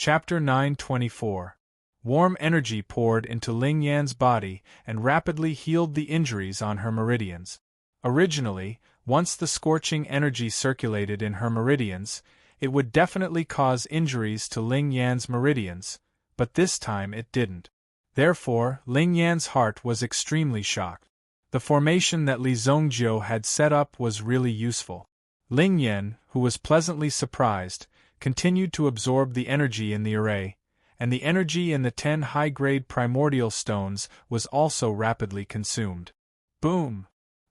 Chapter 924. Warm energy poured into Ling Yan's body and rapidly healed the injuries on her meridians. Originally, once the scorching energy circulated in her meridians, it would definitely cause injuries to Ling Yan's meridians, but this time it didn't. Therefore, Ling Yan's heart was extremely shocked. The formation that Li Zongjiu had set up was really useful. Ling Yan, who was pleasantly surprised, continued to absorb the energy in the array, and the energy in the 10 high-grade primordial stones was also rapidly consumed. Boom!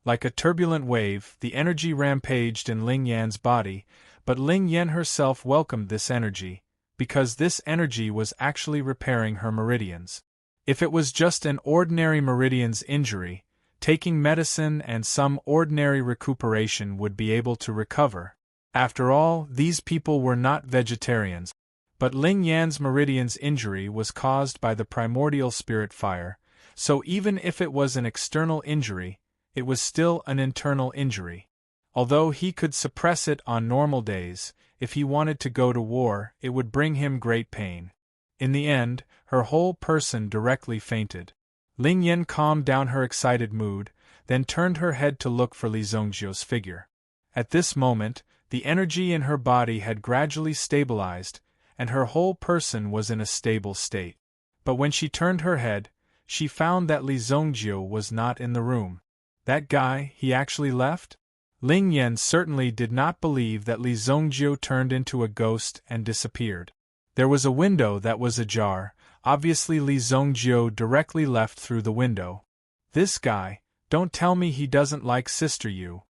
Like a turbulent wave, the energy rampaged in Ling Yan's body, but Ling Yan herself welcomed this energy, because this energy was actually repairing her meridians. If it was just an ordinary meridian's injury, taking medicine and some ordinary recuperation would be able to recover. After all, these people were not vegetarians. But Ling Yan's meridian's injury was caused by the primordial spirit fire, so even if it was an external injury, it was still an internal injury. Although he could suppress it on normal days, if he wanted to go to war, it would bring him great pain. In the end, her whole person directly fainted. Ling Yan calmed down her excited mood, then turned her head to look for Li Zongjiu's figure. At this moment, the energy in her body had gradually stabilized, and her whole person was in a stable state. But when she turned her head, she found that Li Zongjiu was not in the room. That guy, he actually left? Ling Yan certainly did not believe that Li Zongjiu turned into a ghost and disappeared. There was a window that was ajar, obviously Li Zongjiu directly left through the window. This guy, don't tell me he doesn't like Sister Yu.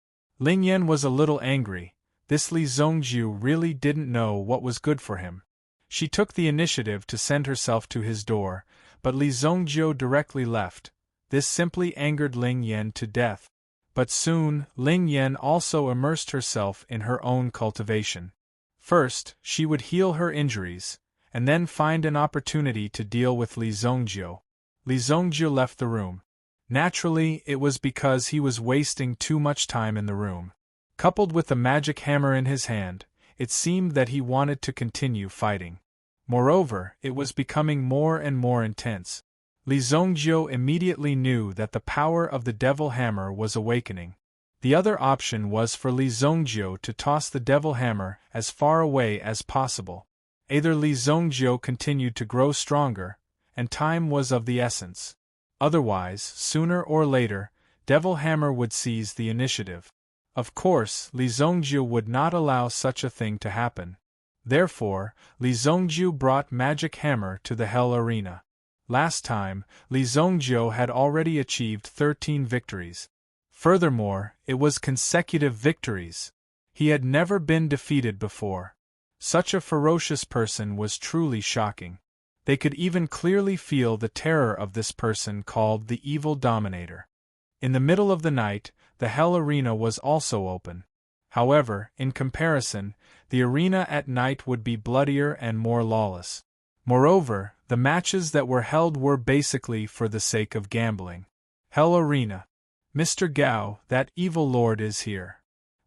Ling Yan was a little angry. This Li Zongjiu really didn't know what was good for him. She took the initiative to send herself to his door, but Li Zongjiu directly left. This simply angered Ling Yan to death. But soon, Ling Yan also immersed herself in her own cultivation. First, she would heal her injuries, and then find an opportunity to deal with Li Zongjiu. Li Zongjiu left the room. Naturally, it was because he was wasting too much time in the room. Coupled with the magic hammer in his hand, it seemed that he wanted to continue fighting. Moreover, it was becoming more and more intense. Li Zongjiu immediately knew that the power of the devil hammer was awakening. The other option was for Li Zongjiu to toss the devil hammer as far away as possible. Either Li Zongjiu continued to grow stronger, and time was of the essence. Otherwise, sooner or later, devil hammer would seize the initiative. Of course, Li Zongjiu would not allow such a thing to happen. Therefore, Li Zongjiu brought magic hammer to the Hell Arena. Last time, Li Zongjiu had already achieved 13 victories. Furthermore, it was consecutive victories. He had never been defeated before. Such a ferocious person was truly shocking. They could even clearly feel the terror of this person called the Evil Dominator. In the middle of the night, the Hell Arena was also open. However, in comparison, the arena at night would be bloodier and more lawless. Moreover, the matches that were held were basically for the sake of gambling. Hell Arena. Mr. Gao, that evil lord is here.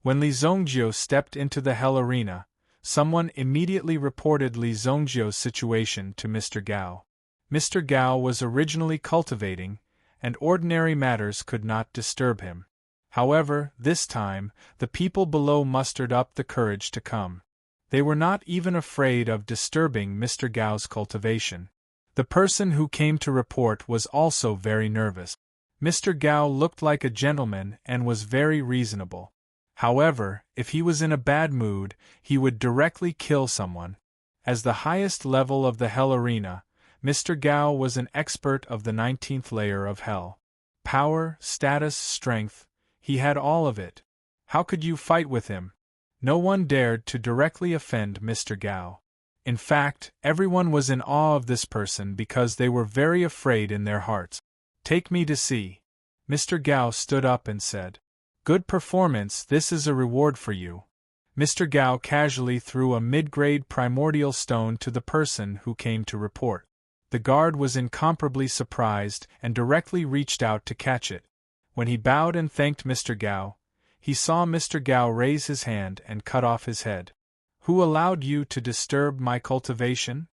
When Li Zongjiu stepped into the Hell Arena, someone immediately reported Li Zongjiu's situation to Mr. Gao. Mr. Gao was originally cultivating, and ordinary matters could not disturb him. However, this time, the people below mustered up the courage to come. They were not even afraid of disturbing Mr. Gao's cultivation. The person who came to report was also very nervous. Mr. Gao looked like a gentleman and was very reasonable. However, if he was in a bad mood, he would directly kill someone. As the highest level of the Hell Arena, Mr. Gao was an expert of the 19th layer of Hell. Power, status, strength, he had all of it. How could you fight with him? No one dared to directly offend Mr. Gao. In fact, everyone was in awe of this person because they were very afraid in their hearts. Take me to see. Mr. Gao stood up and said, "Good performance, this is a reward for you." Mr. Gao casually threw a mid-grade primordial stone to the person who came to report. The guard was incomparably surprised and directly reached out to catch it. When he bowed and thanked Mr. Gao, he saw Mr. Gao raise his hand and cut off his head. "Who allowed you to disturb my cultivation?"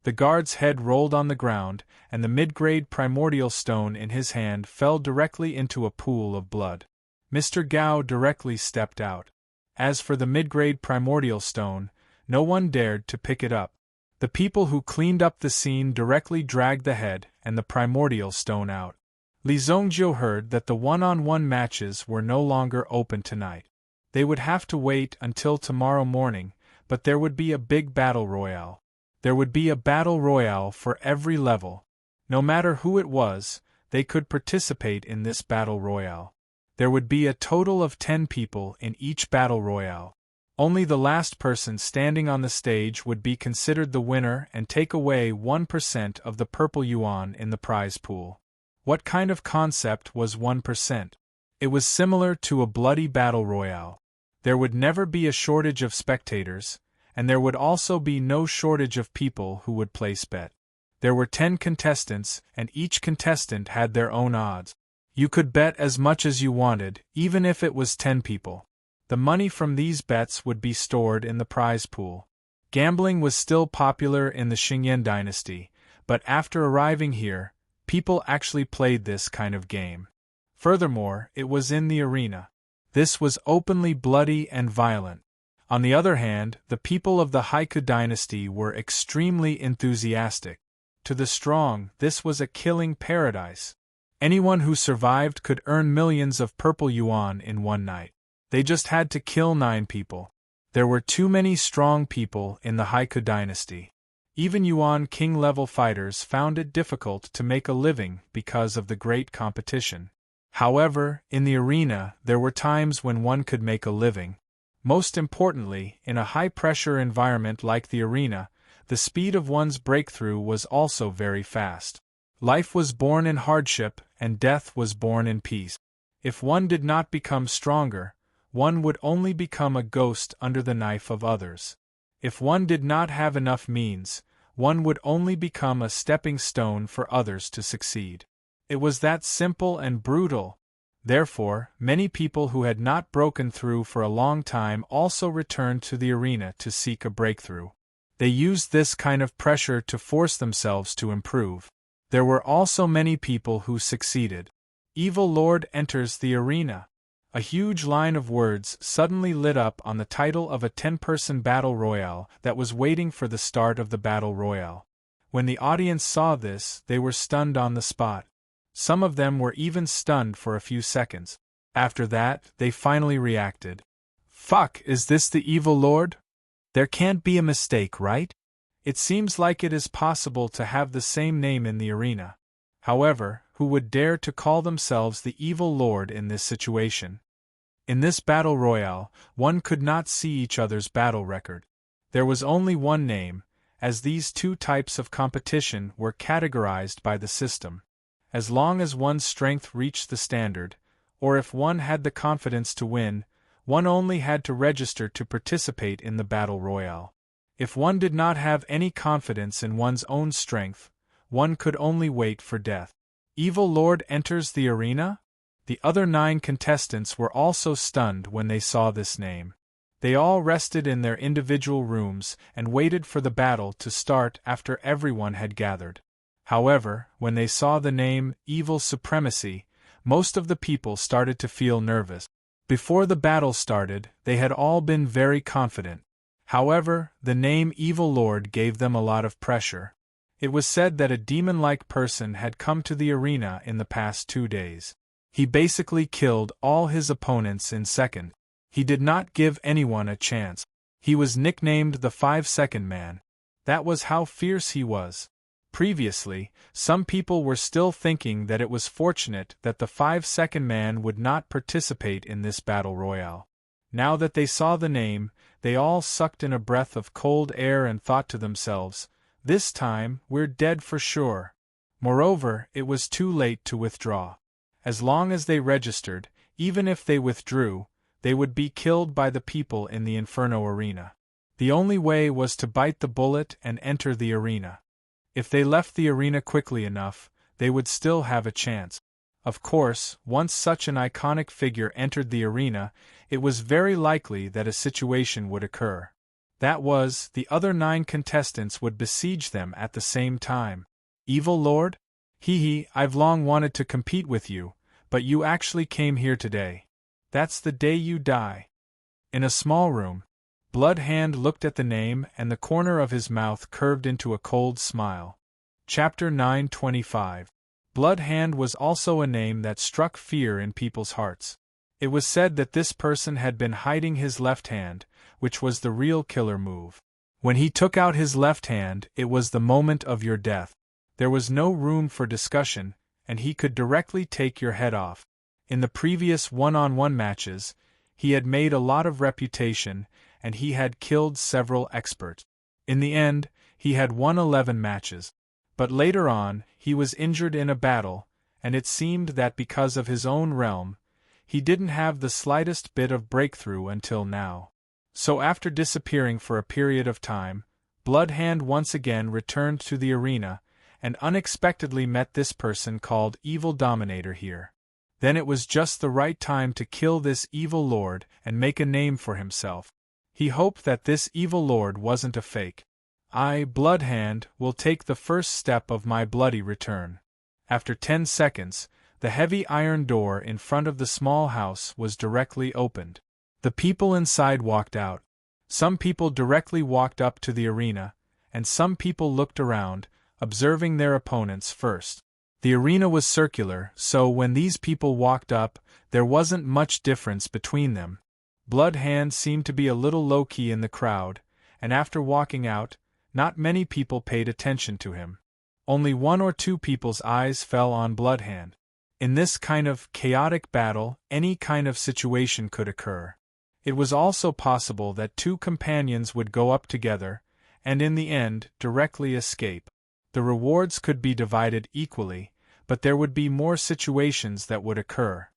The guard's head rolled on the ground, and the mid-grade primordial stone in his hand fell directly into a pool of blood. Mr. Gao directly stepped out. As for the mid-grade primordial stone, no one dared to pick it up. The people who cleaned up the scene directly dragged the head and the primordial stone out. Li Zongjiu heard that the one-on-one matches were no longer open tonight. They would have to wait until tomorrow morning, but there would be a big battle royale. There would be a battle royale for every level. No matter who it was, they could participate in this battle royale. There would be a total of 10 people in each battle royale. Only the last person standing on the stage would be considered the winner and take away 1% of the purple yuan in the prize pool. What kind of concept was 1%? It was similar to a bloody battle royale. There would never be a shortage of spectators, and there would also be no shortage of people who would place bet. There were 10 contestants, and each contestant had their own odds. You could bet as much as you wanted, even if it was 10 people. The money from these bets would be stored in the prize pool. Gambling was still popular in the Qingyan dynasty, but after arriving here, people actually played this kind of game. Furthermore, it was in the arena. This was openly bloody and violent. On the other hand, the people of the Haiku dynasty were extremely enthusiastic. To the strong, this was a killing paradise. Anyone who survived could earn millions of purple yuan in one night. They just had to kill 9 people. There were too many strong people in the Haiku dynasty. Even Yuan King-level fighters found it difficult to make a living because of the great competition. However, in the arena, there were times when one could make a living. Most importantly, in a high-pressure environment like the arena, the speed of one's breakthrough was also very fast. Life was born in hardship, and death was born in peace. If one did not become stronger, one would only become a ghost under the knife of others. If one did not have enough means, one would only become a stepping stone for others to succeed. It was that simple and brutal. Therefore, many people who had not broken through for a long time also returned to the arena to seek a breakthrough. They used this kind of pressure to force themselves to improve. There were also many people who succeeded. Evil Lord enters the arena. A huge line of words suddenly lit up on the title of a 10-person battle royale that was waiting for the start of the battle royale. When the audience saw this, they were stunned on the spot. Some of them were even stunned for a few seconds. After that, they finally reacted. Fuck, is this the Evil Lord? There can't be a mistake, right? It seems like it is possible to have the same name in the arena. However, who would dare to call themselves the Evil Lord in this situation? In this battle royale, one could not see each other's battle record. There was only one name, as these 2 types of competition were categorized by the system. As long as one's strength reached the standard, or if one had the confidence to win, one only had to register to participate in the battle royale. If one did not have any confidence in one's own strength, one could only wait for death. Evil Lord enters the arena? The other 9 contestants were also stunned when they saw this name. They all rested in their individual rooms and waited for the battle to start after everyone had gathered. However, when they saw the name Evil Supremacy, most of the people started to feel nervous. Before the battle started, they had all been very confident. However, the name Evil Lord gave them a lot of pressure. It was said that a demon-like person had come to the arena in the past 2 days. He basically killed all his opponents in seconds. He did not give anyone a chance. He was nicknamed the 5-second man. That was how fierce he was. Previously, some people were still thinking that it was fortunate that the 5-second man would not participate in this battle royale. Now that they saw the name, they all sucked in a breath of cold air and thought to themselves, "This time, we're dead for sure." Moreover, it was too late to withdraw. As long as they registered, even if they withdrew, they would be killed by the people in the Inferno arena. The only way was to bite the bullet and enter the arena. If they left the arena quickly enough, they would still have a chance. Of course, once such an iconic figure entered the arena, it was very likely that a situation would occur. That was, the other 9 contestants would besiege them at the same time. Evil Lord? Hee, I've long wanted to compete with you, but you actually came here today. That's the day you die. In a small room, Blood Hand looked at the name and the corner of his mouth curved into a cold smile. Chapter 925. Blood Hand was also a name that struck fear in people's hearts. It was said that this person had been hiding his left hand, which was the real killer move. When he took out his left hand, it was the moment of your death. There was no room for discussion, and he could directly take your head off. In the previous one-on-one matches, he had made a lot of reputation, and he had killed several experts. In the end, he had won 11 matches. But later on, he was injured in a battle, and it seemed that because of his own realm, he didn't have the slightest bit of breakthrough until now. So after disappearing for a period of time, Blood Hand once again returned to the arena, and unexpectedly met this person called Evil Dominator here. Then it was just the right time to kill this evil lord and make a name for himself. He hoped that this evil lord wasn't a fake. I, Blood Hand, will take the first step of my bloody return. After 10 seconds, the heavy iron door in front of the small house was directly opened. The people inside walked out. Some people directly walked up to the arena, and some people looked around, observing their opponents first. The arena was circular, so when these people walked up, there wasn't much difference between them. Blood Hand seemed to be a little low-key in the crowd, and after walking out, not many people paid attention to him. Only 1 or 2 people's eyes fell on Blood Hand. In this kind of chaotic battle, any kind of situation could occur. It was also possible that 2 companions would go up together, and in the end, directly escape. The rewards could be divided equally, but there would be more situations that would occur.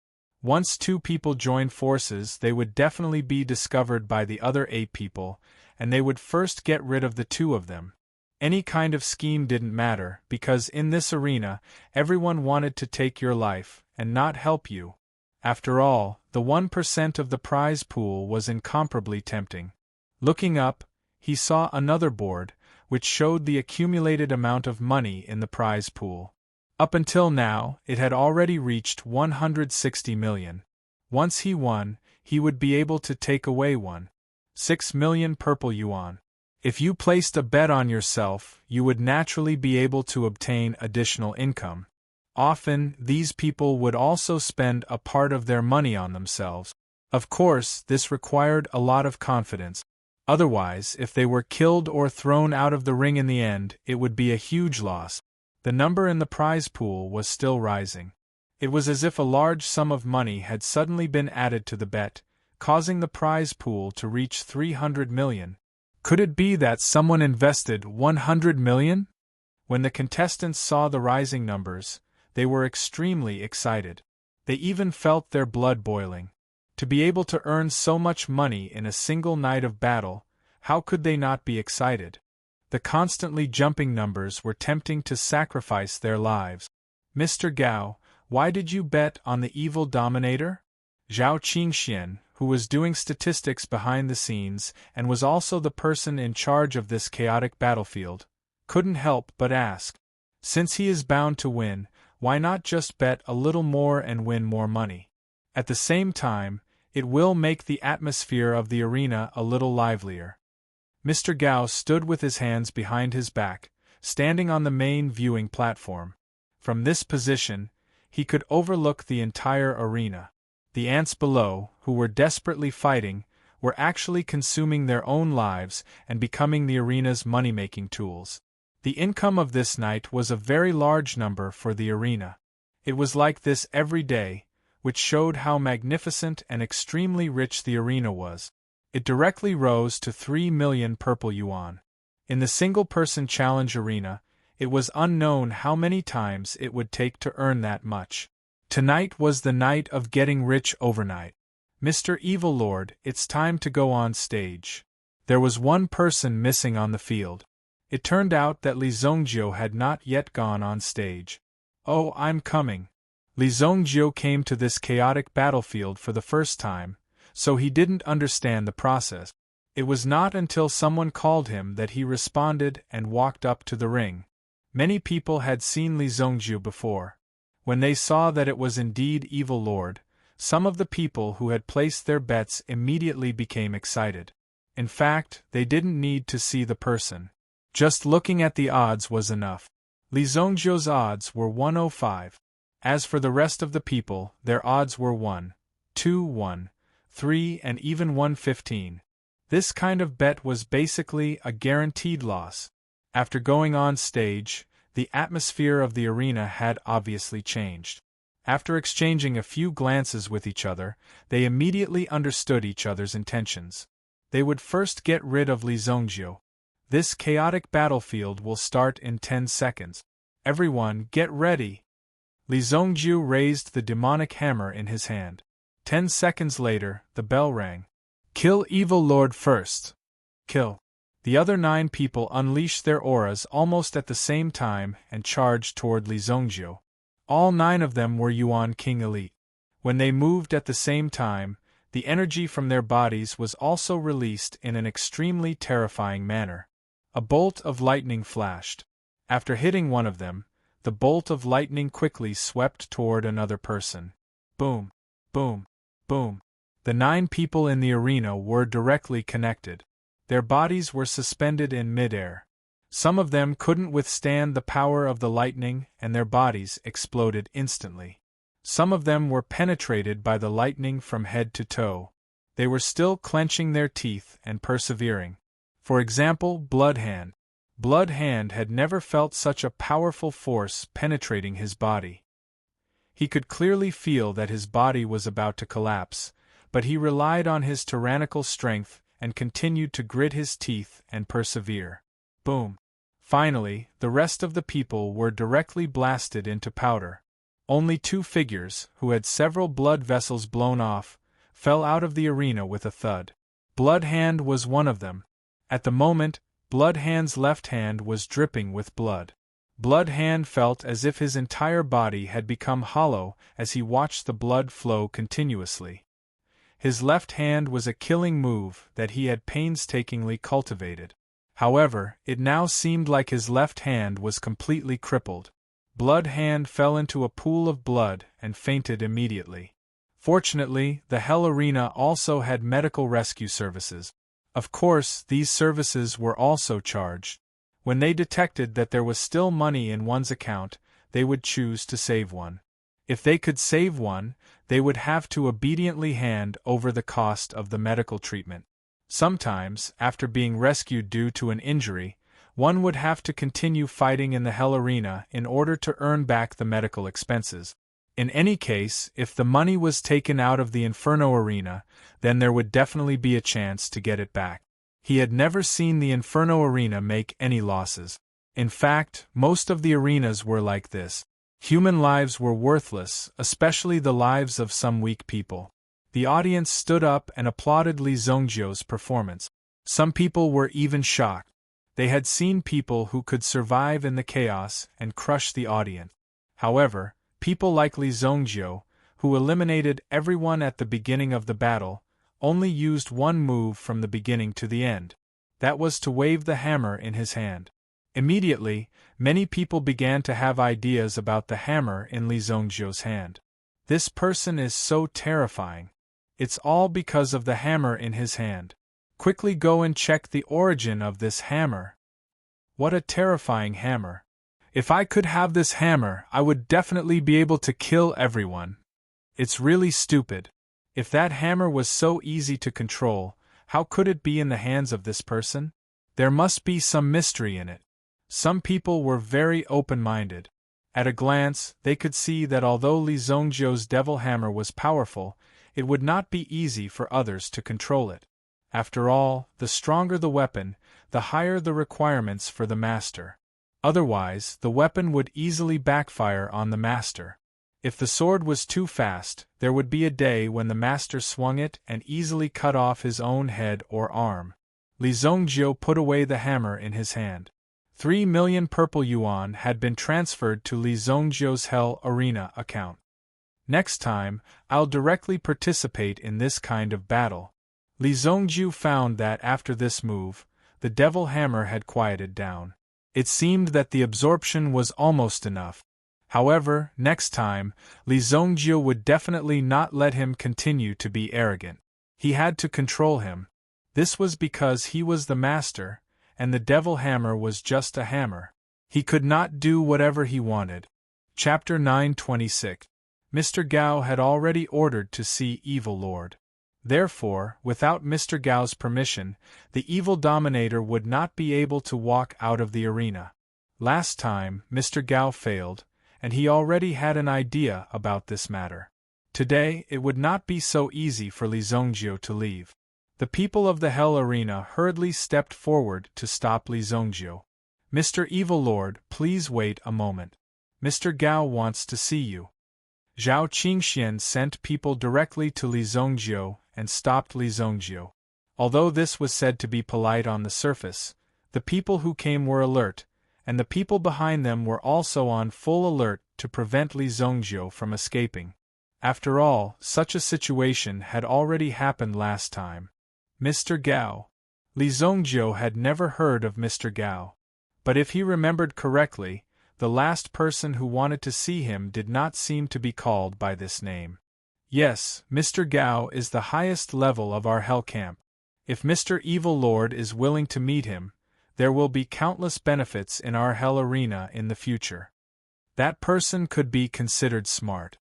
Once 2 people joined forces, they would definitely be discovered by the other 8 people, and they would first get rid of the 2 of them. Any kind of scheme didn't matter, because in this arena, everyone wanted to take your life, and not help you. After all, the 1% of the prize pool was incomparably tempting. Looking up, he saw another board, which showed the accumulated amount of money in the prize pool. Up until now, it had already reached 160 million. Once he won, he would be able to take away 6 million purple yuan. If you placed a bet on yourself, you would naturally be able to obtain additional income. Often, these people would also spend a part of their money on themselves. Of course, this required a lot of confidence. Otherwise, if they were killed or thrown out of the ring in the end, it would be a huge loss. The number in the prize pool was still rising. It was as if a large sum of money had suddenly been added to the bet, causing the prize pool to reach 300 million. Could it be that someone invested 100 million? When the contestants saw the rising numbers, they were extremely excited. They even felt their blood boiling. To be able to earn so much money in a single night of battle, how could they not be excited? The constantly jumping numbers were tempting to sacrifice their lives. Mr. Gao, why did you bet on the evil dominator? Zhao Qingxian, who was doing statistics behind the scenes and was also the person in charge of this chaotic battlefield, couldn't help but ask. Since he is bound to win, why not just bet a little more and win more money? At the same time, it will make the atmosphere of the arena a little livelier. Mr. Gao stood with his hands behind his back, standing on the main viewing platform. From this position, he could overlook the entire arena. The ants below, who were desperately fighting, were actually consuming their own lives and becoming the arena's money-making tools. The income of this night was a very large number for the arena. It was like this every day, which showed how magnificent and extremely rich the arena was. It directly rose to 3 million purple yuan. In the single-person challenge arena, it was unknown how many times it would take to earn that much. Tonight was the night of getting rich overnight. Mr. Evil Lord, it's time to go on stage. There was one person missing on the field. It turned out that Li Zhongjiu had not yet gone on stage. Oh, I'm coming. Li Zhongjiu came to this chaotic battlefield for the first time, so he didn't understand the process. It was not until someone called him that he responded and walked up to the ring. Many people had seen Li Zongjiu before. When they saw that it was indeed Evil Lord, some of the people who had placed their bets immediately became excited. In fact, they didn't need to see the person. Just looking at the odds was enough. Li Zongjiu's odds were 105. As for the rest of the people, their odds were 1, 2, 1, 3, and even 115. This kind of bet was basically a guaranteed loss. After going on stage, the atmosphere of the arena had obviously changed. After exchanging a few glances with each other, they immediately understood each other's intentions. They would first get rid of Li Zongjiu. This chaotic battlefield will start in 10 seconds. Everyone, get ready! Li Zongjiu raised the demonic hammer in his hand. 10 seconds later, the bell rang. Kill Evil Lord first. Kill. The other 9 people unleashed their auras almost at the same time and charged toward Li Zongjiu. All 9 of them were Yuan King Elite. When they moved at the same time, the energy from their bodies was also released in an extremely terrifying manner. A bolt of lightning flashed. After hitting one of them, the bolt of lightning quickly swept toward another person. Boom, boom, boom. The 9 people in the arena were directly connected. Their bodies were suspended in midair. Some of them couldn't withstand the power of the lightning and their bodies exploded instantly. Some of them were penetrated by the lightning from head to toe. They were still clenching their teeth and persevering. For example, Bloodhand. Bloodhand had never felt such a powerful force penetrating his body. He could clearly feel that his body was about to collapse, but he relied on his tyrannical strength and continued to grit his teeth and persevere. Boom. Finally, the rest of the people were directly blasted into powder. Only 2 figures, who had several blood vessels blown off, fell out of the arena with a thud. Bloodhand was one of them. At the moment, Bloodhand's left hand was dripping with blood. Bloodhand felt as if his entire body had become hollow as he watched the blood flow continuously. His left hand was a killing move that he had painstakingly cultivated. However, it now seemed like his left hand was completely crippled. Bloodhand fell into a pool of blood and fainted immediately. Fortunately, the Hell Arena also had medical rescue services. Of course, these services were also charged. When they detected that there was still money in one's account, they would choose to save one. If they could save one, they would have to obediently hand over the cost of the medical treatment. Sometimes, after being rescued due to an injury, one would have to continue fighting in the Hell Arena in order to earn back the medical expenses. In any case, if the money was taken out of the Inferno Arena, then there would definitely be a chance to get it back. He had never seen the Inferno Arena make any losses. In fact, most of the arenas were like this. Human lives were worthless, especially the lives of some weak people. The audience stood up and applauded Li Zongjiu's performance. Some people were even shocked. They had seen people who could survive in the chaos and crush the audience. However, people like Li Zongjiu, who eliminated everyone at the beginning of the battle, only used one move from the beginning to the end. That was to wave the hammer in his hand. Immediately, many people began to have ideas about the hammer in Li Zongjiu's hand. This person is so terrifying. It's all because of the hammer in his hand. Quickly go and check the origin of this hammer. What a terrifying hammer. If I could have this hammer, I would definitely be able to kill everyone. It's really stupid. If that hammer was so easy to control, how could it be in the hands of this person? There must be some mystery in it. Some people were very open-minded. At a glance, they could see that although Li Zongjiu's devil hammer was powerful, it would not be easy for others to control it. After all, the stronger the weapon, the higher the requirements for the master. Otherwise, the weapon would easily backfire on the master. If the sword was too fast, there would be a day when the master swung it and easily cut off his own head or arm. Li Zongjiu put away the hammer in his hand. 3 million purple yuan had been transferred to Li Zongjiu's Hell Arena account. Next time, I'll directly participate in this kind of battle. Li Zongjiu found that after this move, the devil hammer had quieted down. It seemed that the absorption was almost enough. However, next time, Li Zongjiu would definitely not let him continue to be arrogant. He had to control him. This was because he was the master, and the devil hammer was just a hammer. He could not do whatever he wanted. Chapter 926. Mr. Gao had already ordered to see Evil Lord. Therefore, without Mr. Gao's permission, the evil dominator would not be able to walk out of the arena. Last time, Mr. Gao failed, and he already had an idea about this matter. Today, it would not be so easy for Li Zongjiu to leave. The people of the Hell Arena hurriedly stepped forward to stop Li Zongjiu. Mr. Evil Lord, please wait a moment. Mr. Gao wants to see you. Zhao Qingxian sent people directly to Li Zongjiu and stopped Li Zongjiu. Although this was said to be polite on the surface, the people who came were alert, and the people behind them were also on full alert to prevent Li Zongjiu from escaping. After all, such a situation had already happened last time. Mr. Gao. Li Zongjiu had never heard of Mr. Gao. But if he remembered correctly, the last person who wanted to see him did not seem to be called by this name. Yes, Mr. Gao is the highest level of our Hell Camp. If Mr. Evil Lord is willing to meet him, there will be countless benefits in our Hell Arena in the future. That person could be considered smart.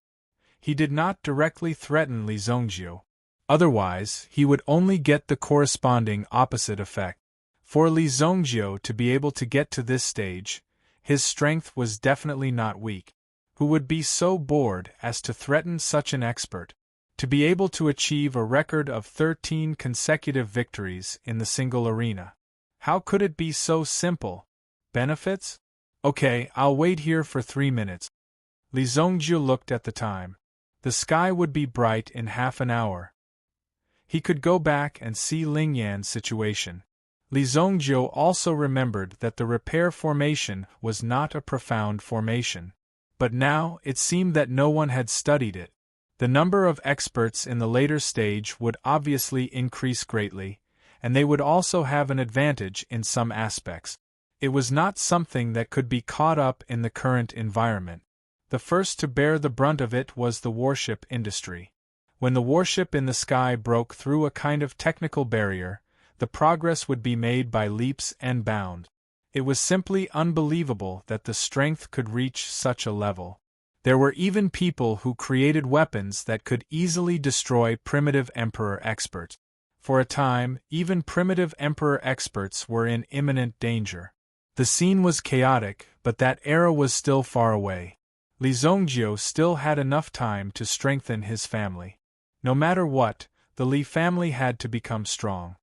He did not directly threaten Li Zongjiu. Otherwise, he would only get the corresponding opposite effect. For Li Zongjiu to be able to get to this stage, his strength was definitely not weak. Who would be so bored as to threaten such an expert? To be able to achieve a record of 13 consecutive victories in the single arena. How could it be so simple? Benefits? Okay, I'll wait here for 3 minutes. Li Zongjiu looked at the time. The sky would be bright in half an hour. He could go back and see Ling Yan's situation. Li Zongjiu also remembered that the repair formation was not a profound formation. But now, it seemed that no one had studied it. The number of experts in the later stage would obviously increase greatly, and they would also have an advantage in some aspects. It was not something that could be caught up in the current environment. The first to bear the brunt of it was the warship industry. When the warship in the sky broke through a kind of technical barrier, the progress would be made by leaps and bounds. It was simply unbelievable that the strength could reach such a level. There were even people who created weapons that could easily destroy primitive emperor experts. For a time, even primitive emperor experts were in imminent danger. The scene was chaotic, but that era was still far away. Li Zongjiu still had enough time to strengthen his family. No matter what, the Li family had to become strong.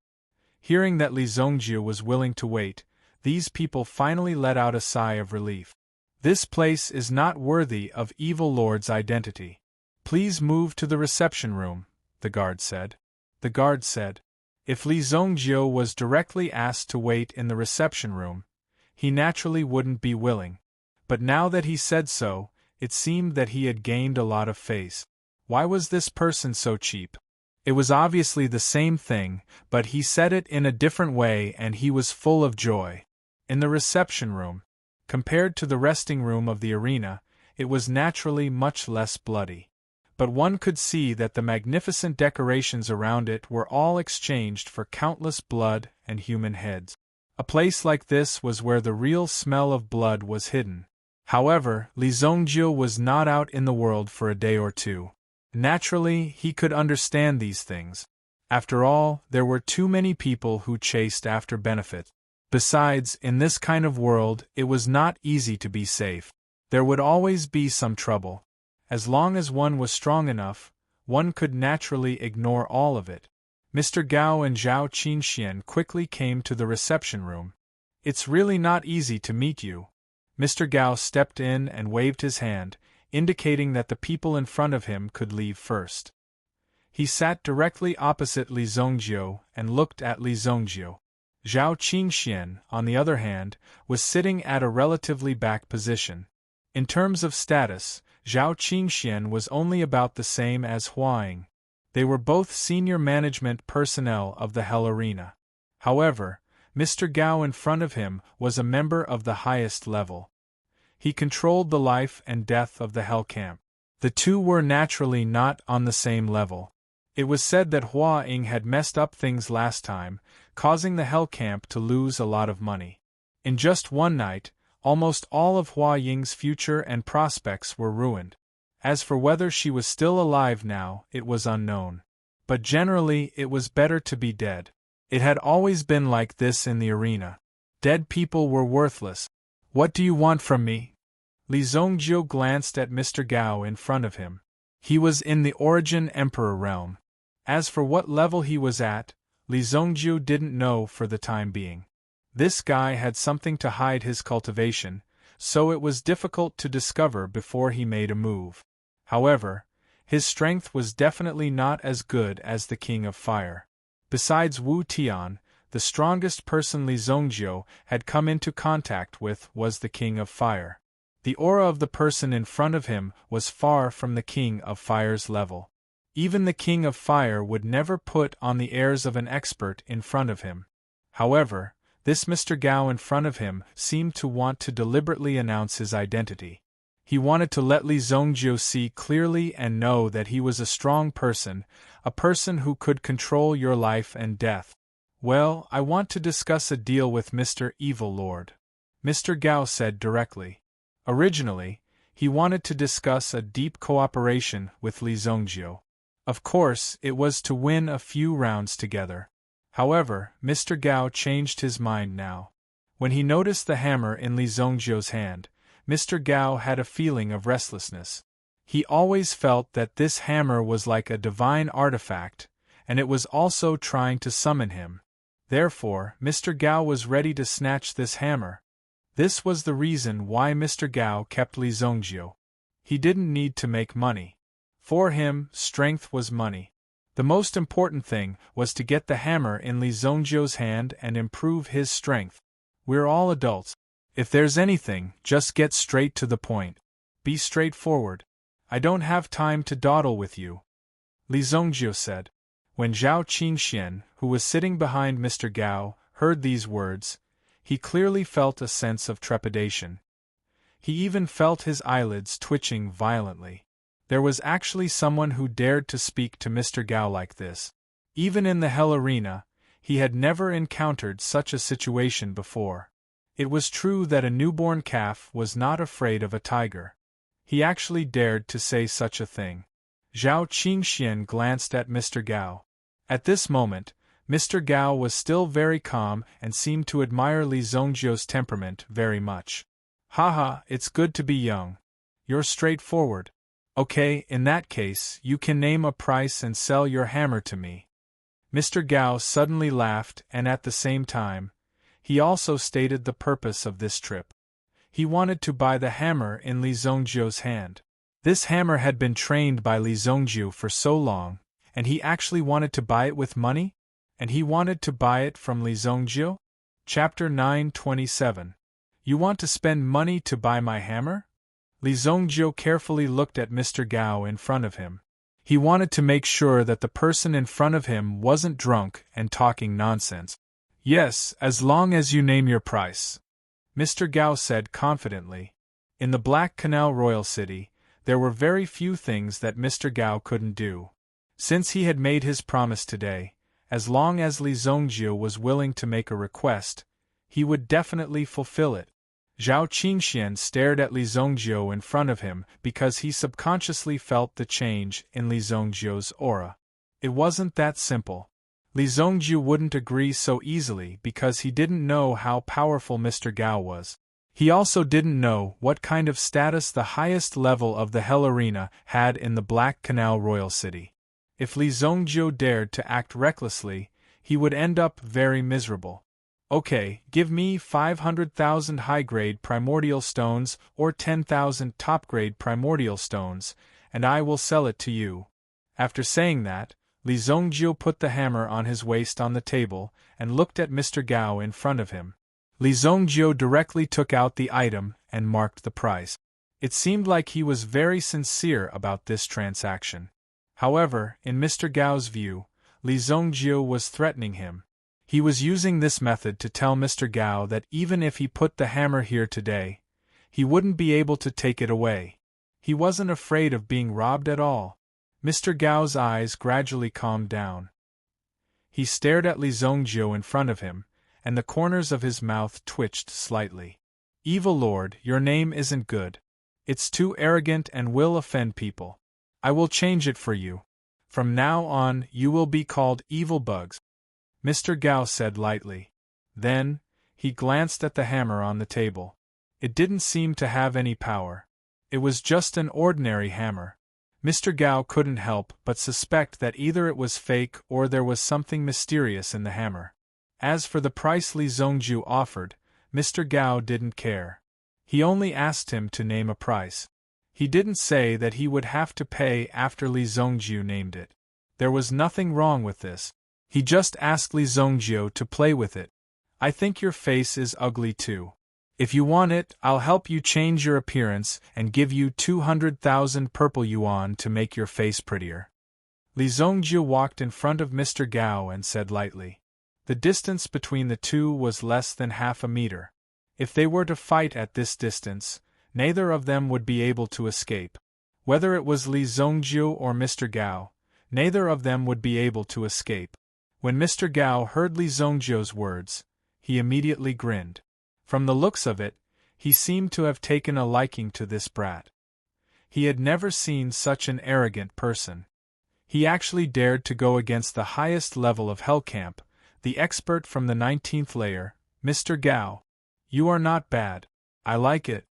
Hearing that Li Zongjiu was willing to wait, these people finally let out a sigh of relief. This place is not worthy of Evil Lord's identity. Please move to the reception room, the guard said. The guard said. If Li Zongjiu was directly asked to wait in the reception room, he naturally wouldn't be willing. But now that he said so, it seemed that he had gained a lot of face. Why was this person so cheap? It was obviously the same thing, but he said it in a different way and he was full of joy. In the reception room, compared to the resting room of the arena, it was naturally much less bloody. But one could see that the magnificent decorations around it were all exchanged for countless blood and human heads. A place like this was where the real smell of blood was hidden. However, Li Zongjiu was not out in the world for a day or two. Naturally, he could understand these things. After all, there were too many people who chased after benefit. Besides, in this kind of world, it was not easy to be safe. There would always be some trouble. As long as one was strong enough, one could naturally ignore all of it. Mr. Gao and Zhao Qingxian quickly came to the reception room. It's really not easy to meet you. Mr. Gao stepped in and waved his hand, indicating that the people in front of him could leave first. He sat directly opposite Li Zongjiu and looked at Li Zongjiu. Zhao Qingxian, on the other hand, was sitting at a relatively back position. In terms of status, Zhao Qingxian was only about the same as Huaying. They were both senior management personnel of the Hell Arena. However, Mr. Gao in front of him was a member of the highest level. He controlled the life and death of the Hell Camp. The two were naturally not on the same level. It was said that Hua Ying had messed up things last time, causing the Hell Camp to lose a lot of money. In just one night, almost all of Hua Ying's future and prospects were ruined. As for whether she was still alive now, it was unknown. But generally, it was better to be dead. It had always been like this in the arena. Dead people were worthless. What do you want from me? Li Zongjiu glanced at Mr. Gao in front of him. He was in the Origin Emperor realm. As for what level he was at, Li Zongjiu didn't know for the time being. This guy had something to hide his cultivation, so it was difficult to discover before he made a move. However, his strength was definitely not as good as the King of Fire. Besides Wu Tian, the strongest person Li Zongjiu had come into contact with was the King of Fire. The aura of the person in front of him was far from the King of Fire's level. Even the King of Fire would never put on the airs of an expert in front of him. However, this Mr. Gao in front of him seemed to want to deliberately announce his identity. He wanted to let Li Zongjiu see clearly and know that he was a strong person, a person who could control your life and death. Well, I want to discuss a deal with Mr. Evil Lord, Mr. Gao said directly. Originally, he wanted to discuss a deep cooperation with Li Zongjiu. Of course, it was to win a few rounds together. However, Mr. Gao changed his mind now. When he noticed the hammer in Li Zongjiu's hand, Mr. Gao had a feeling of restlessness. He always felt that this hammer was like a divine artifact, and it was also trying to summon him. Therefore, Mr. Gao was ready to snatch this hammer. This was the reason why Mr. Gao kept Li Zongjiu. He didn't need to make money. For him, strength was money. The most important thing was to get the hammer in Li Zongjiu's hand and improve his strength. We're all adults. If there's anything, just get straight to the point. Be straightforward. I don't have time to dawdle with you, Li Zongjiu said. When Zhao Qingxian, who was sitting behind Mr. Gao, heard these words, he clearly felt a sense of trepidation. He even felt his eyelids twitching violently. There was actually someone who dared to speak to Mr. Gao like this. Even in the Hell Arena, he had never encountered such a situation before. It was true that a newborn calf was not afraid of a tiger. He actually dared to say such a thing. Zhao Qingxian glanced at Mr. Gao. At this moment, Mr. Gao was still very calm and seemed to admire Li Zongjiu's temperament very much. Haha, it's good to be young. You're straightforward. Okay, in that case, you can name a price and sell your hammer to me. Mr. Gao suddenly laughed and at the same time, he also stated the purpose of this trip. He wanted to buy the hammer in Li Zongjiu's hand. This hammer had been trained by Li Zongjiu for so long, and he actually wanted to buy it with money? And he wanted to buy it from Li Zongjiu? Chapter 927. You want to spend money to buy my hammer? Li Zongjiu carefully looked at Mr. Gao in front of him. He wanted to make sure that the person in front of him wasn't drunk and talking nonsense. Yes, as long as you name your price, Mr. Gao said confidently. In the Black Canal Royal City, there were very few things that Mr. Gao couldn't do. Since he had made his promise today, as long as Li Zongjiu was willing to make a request, he would definitely fulfill it. Zhao Qingxian stared at Li Zongjiu in front of him because he subconsciously felt the change in Li Zongjiu's aura. It wasn't that simple. Li Zongjiu wouldn't agree so easily because he didn't know how powerful Mr. Gao was. He also didn't know what kind of status the highest level of the Hell Arena had in the Black Canal Royal City. If Li Zongjiu dared to act recklessly, he would end up very miserable. Okay, give me 500,000 high-grade primordial stones or 10,000 top-grade primordial stones, and I will sell it to you. After saying that, Li Zongjiu put the hammer on his waist on the table and looked at Mr. Gao in front of him. Li Zongjiu directly took out the item and marked the price. It seemed like he was very sincere about this transaction. However, in Mr. Gao's view, Li Zhongjiu was threatening him. He was using this method to tell Mr. Gao that even if he put the hammer here today, he wouldn't be able to take it away. He wasn't afraid of being robbed at all. Mr. Gao's eyes gradually calmed down. He stared at Li Zhongjiu in front of him, and the corners of his mouth twitched slightly. Evil Lord, your name isn't good. It's too arrogant and will offend people. I will change it for you. From now on, you will be called Evil Bugs, Mr. Gao said lightly. Then, he glanced at the hammer on the table. It didn't seem to have any power. It was just an ordinary hammer. Mr. Gao couldn't help but suspect that either it was fake or there was something mysterious in the hammer. As for the price Li Zhongjiu offered, Mr. Gao didn't care. He only asked him to name a price. He didn't say that he would have to pay after Li Zhongjiu named it. There was nothing wrong with this. He just asked Li Zhongjiu to play with it. I think your face is ugly too. If you want it, I'll help you change your appearance and give you 200,000 purple yuan to make your face prettier. Li Zhongjiu walked in front of Mr. Gao and said lightly. The distance between the two was less than half a meter. If they were to fight at this distance, neither of them would be able to escape. Whether it was Li Zhongjiu or Mr. Gao, neither of them would be able to escape. When Mr. Gao heard Li Zhongjiu's words, he immediately grinned. From the looks of it, he seemed to have taken a liking to this brat. He had never seen such an arrogant person. He actually dared to go against the highest level of Hellcamp, the expert from the 19th layer. Mr. Gao, you are not bad. I like it.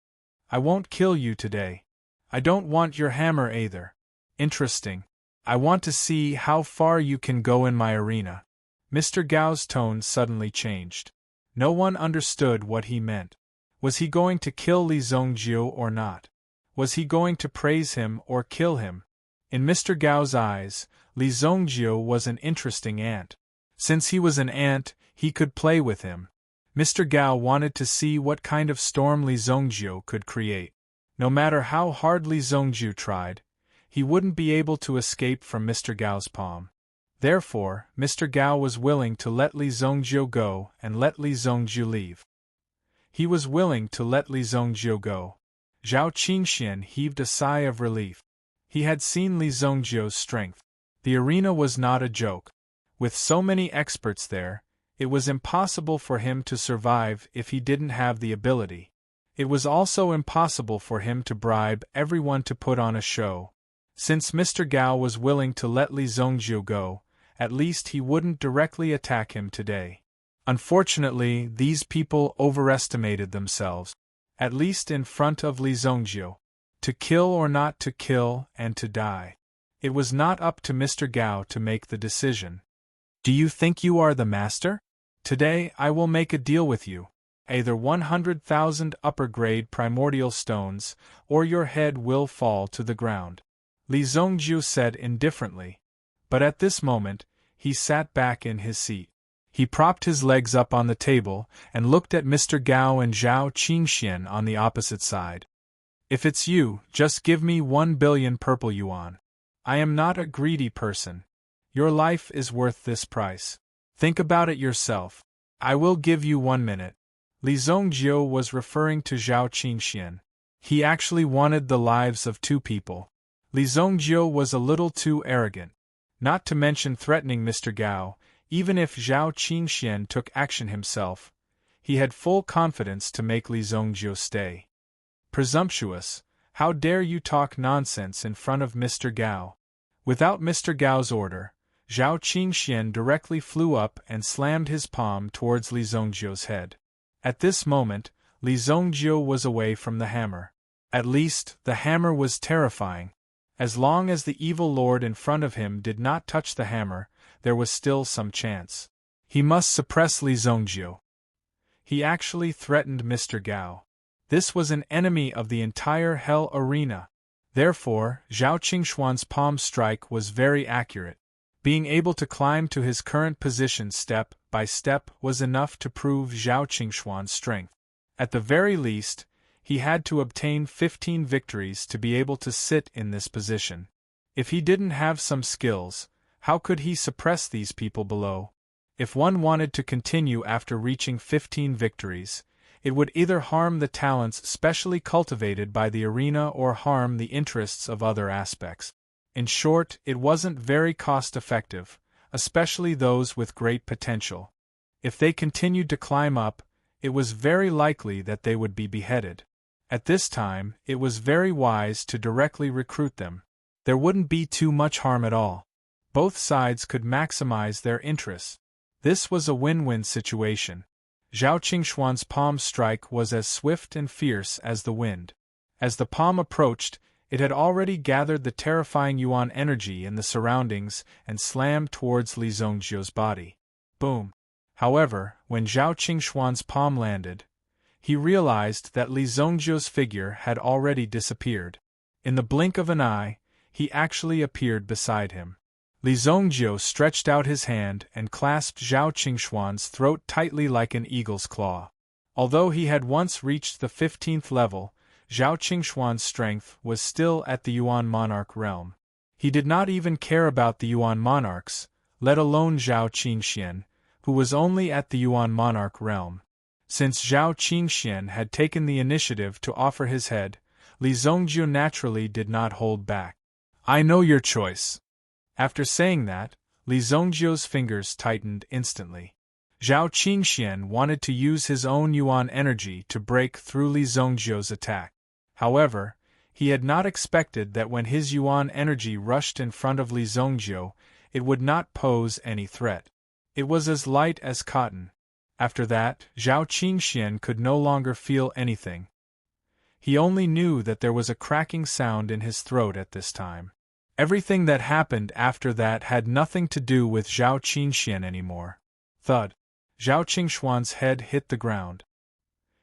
I won't kill you today. I don't want your hammer either. Interesting. I want to see how far you can go in my arena. Mr. Gao's tone suddenly changed. No one understood what he meant. Was he going to kill Li Zhongjiu or not? Was he going to praise him or kill him? In Mr. Gao's eyes, Li Zhongjiu was an interesting ant. Since he was an ant, he could play with him. Mr. Gao wanted to see what kind of storm Li Zhongjiu could create. No matter how hard Li Zhongjiu tried, he wouldn't be able to escape from Mr. Gao's palm. Therefore, Mr. Gao was willing to let Li Zhongjiu go and let Li Zhongjiu leave. He was willing to let Li Zhongjiu go. Zhao Qingxian heaved a sigh of relief. He had seen Li Zhongjiu's strength. The arena was not a joke. With so many experts there, it was impossible for him to survive if he didn't have the ability. It was also impossible for him to bribe everyone to put on a show. Since Mr. Gao was willing to let Li Zhongjiu go, at least he wouldn't directly attack him today. Unfortunately, these people overestimated themselves, at least in front of Li Zhongjiu. To kill or not to kill and to die. It was not up to Mr. Gao to make the decision. Do you think you are the master? Today I will make a deal with you. Either 100,000 upper-grade primordial stones, or your head will fall to the ground. Li Zhongjiu said indifferently. But at this moment, he sat back in his seat. He propped his legs up on the table and looked at Mr. Gao and Zhao Qingxian on the opposite side. If it's you, just give me 1 billion purple yuan. I am not a greedy person. Your life is worth this price. Think about it yourself. I will give you 1 minute. Li Zhongjiu was referring to Zhao Qingxian. He actually wanted the lives of 2 people. Li Zhongjiu was a little too arrogant. Not to mention threatening Mr. Gao, even if Zhao Qingxian took action himself, he had full confidence to make Li Zhongjiu stay. Presumptuous, how dare you talk nonsense in front of Mr. Gao? Without Mr. Gao's order, Zhao Qingxian directly flew up and slammed his palm towards Li Zhongjiu's head. At this moment, Li Zhongjiu was away from the hammer. At least, the hammer was terrifying. As long as the evil lord in front of him did not touch the hammer, there was still some chance. He must suppress Li Zhongjiu. He actually threatened Mr. Gao. This was an enemy of the entire Hell Arena. Therefore, Zhao Qingxuan's palm strike was very accurate. Being able to climb to his current position step by step was enough to prove Zhao Qingxuan's strength. At the very least, he had to obtain 15 victories to be able to sit in this position. If he didn't have some skills, how could he suppress these people below? If one wanted to continue after reaching 15 victories, it would either harm the talents specially cultivated by the arena or harm the interests of other aspects. In short, it wasn't very cost-effective, especially those with great potential. If they continued to climb up, it was very likely that they would be beheaded. At this time, it was very wise to directly recruit them. There wouldn't be too much harm at all. Both sides could maximize their interests. This was a win-win situation. Zhao Qingxuan's palm strike was as swift and fierce as the wind. As the palm approached, it had already gathered the terrifying yuan energy in the surroundings and slammed towards Li Zongjiu's body. Boom! However, when Zhao Qingxuan's palm landed, he realized that Li Zongjiu's figure had already disappeared. In the blink of an eye, he actually appeared beside him. Li Zongjiu stretched out his hand and clasped Zhao Qingxuan's throat tightly like an eagle's claw. Although he had once reached the 15th level, Zhao Qingxuan's strength was still at the Yuan monarch realm. He did not even care about the Yuan monarchs, let alone Zhao Qingxian, who was only at the Yuan monarch realm. Since Zhao Qingxian had taken the initiative to offer his head, Li Zongjiu naturally did not hold back. "I know your choice." After saying that, Li Zongjiu's fingers tightened instantly. Zhao Qingxian wanted to use his own yuan energy to break through Li Zongjiu's attack. However, he had not expected that when his yuan energy rushed in front of Li Zongjiu, it would not pose any threat. It was as light as cotton. After that, Zhao Qingxian could no longer feel anything. He only knew that there was a cracking sound in his throat at this time. Everything that happened after that had nothing to do with Zhao Qingxian anymore. Thud. Zhao Qingxuan's head hit the ground.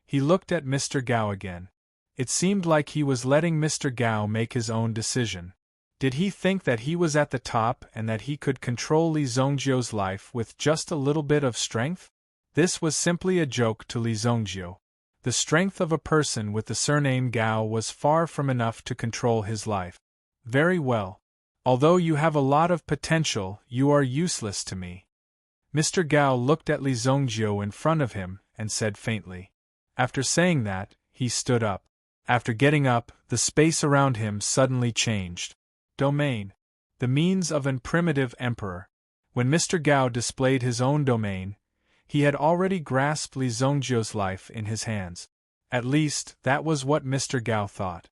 He looked at Mr. Gao again. It seemed like he was letting Mr. Gao make his own decision. Did he think that he was at the top and that he could control Li Zongjiu's life with just a little bit of strength? This was simply a joke to Li Zongjiu. The strength of a person with the surname Gao was far from enough to control his life. Very well. Although you have a lot of potential, you are useless to me. Mr. Gao looked at Li Zongjiu in front of him and said faintly. After saying that, he stood up. After getting up, the space around him suddenly changed. Domain. The means of an primitive emperor. When Mr. Gao displayed his own domain, he had already grasped Li Zongjiu's life in his hands. At least, that was what Mr. Gao thought.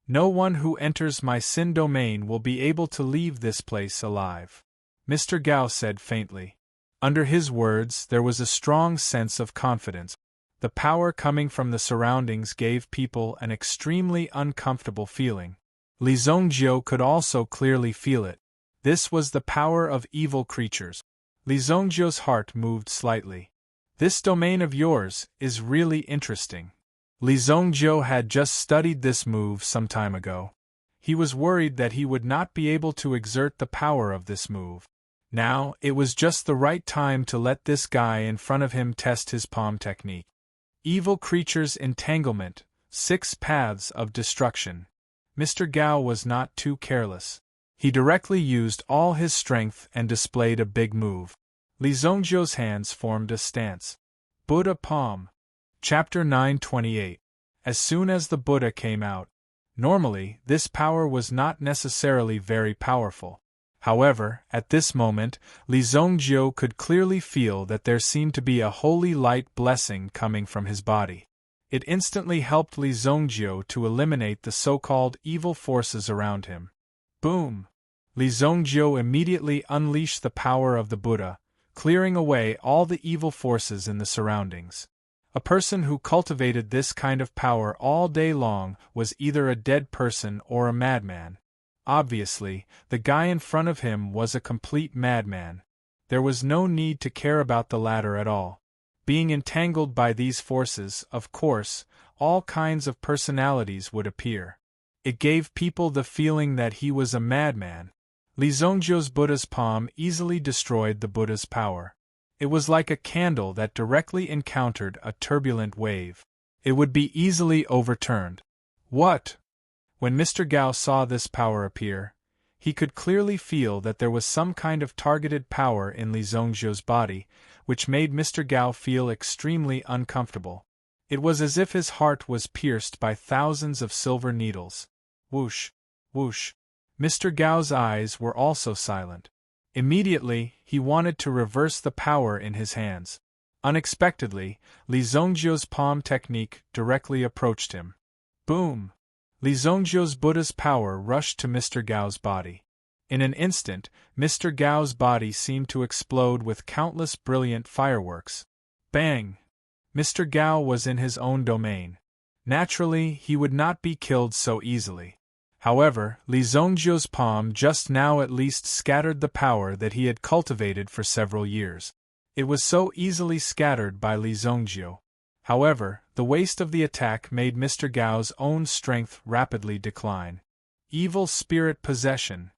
No one who enters my Sin domain will be able to leave this place alive, Mr. Gao said faintly. Under his words there was a strong sense of confidence. The power coming from the surroundings gave people an extremely uncomfortable feeling. Li Zongjiu could also clearly feel it. This was the power of evil creatures. Li Zongjiu's heart moved slightly. This domain of yours is really interesting. Li Zongjiu had just studied this move some time ago. He was worried that he would not be able to exert the power of this move. Now, it was just the right time to let this guy in front of him test his palm technique. Evil creatures entanglement, 6 paths of destruction. Mr. Gao was not too careless. He directly used all his strength and displayed a big move. Li Zongjiu's hands formed a stance. Buddha palm. Chapter 928. As soon as the Buddha came out. Normally, this power was not necessarily very powerful. However, at this moment, Li Zongjiu could clearly feel that there seemed to be a holy light blessing coming from his body. It instantly helped Li Zongjiu to eliminate the so-called evil forces around him. Boom! Li Zongjiu immediately unleashed the power of the Buddha, clearing away all the evil forces in the surroundings. A person who cultivated this kind of power all day long was either a dead person or a madman. Obviously, the guy in front of him was a complete madman. There was no need to care about the latter at all. Being entangled by these forces, of course, all kinds of personalities would appear. It gave people the feeling that he was a madman. Li Zongjiu's Buddha's palm easily destroyed the Buddha's power. It was like a candle that directly encountered a turbulent wave. It would be easily overturned. What? When Mr. Gao saw this power appear, He could clearly feel that there was some kind of targeted power in Li Zongzhou's body, which made Mr. Gao feel extremely uncomfortable. It was as if his heart was pierced by thousands of silver needles. Whoosh, whoosh. Mr. Gao's eyes were also silent. Immediately, he wanted to reverse the power in his hands. Unexpectedly, Li Zongzhou's palm technique directly approached him. Boom! Li Zongzhou's Buddha's power rushed to Mr. Gao's body. In an instant, Mr. Gao's body seemed to explode with countless brilliant fireworks. Bang! Mr. Gao was in his own domain. Naturally, he would not be killed so easily. However, Li Zongzhou's palm just now at least scattered the power that he had cultivated for several years. It was so easily scattered by Li Zongzhou. However, the waste of the attack made Mr. Gao's own strength rapidly decline. Evil spirit possession.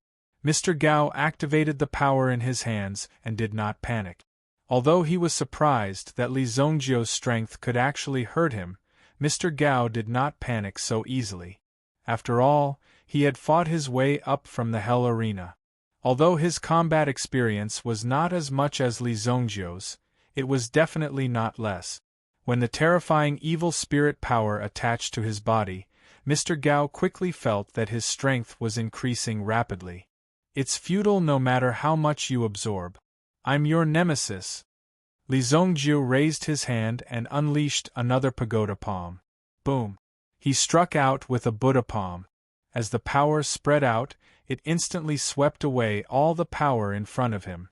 Mr. Gao activated the power in his hands and did not panic. Although he was surprised that Li Zongzhou's strength could actually hurt him, Mr. Gao did not panic so easily. After all, he had fought his way up from the Hell Arena. Although his combat experience was not as much as Li Zongzhou's, it was definitely not less. When the terrifying evil spirit power attached to his body, Mr. Gao quickly felt that his strength was increasing rapidly. It's futile no matter how much you absorb. I'm your nemesis. Li Zongzhou raised his hand and unleashed another pagoda palm. Boom! He struck out with a Buddha palm. As the power spread out, it instantly swept away all the power in front of him.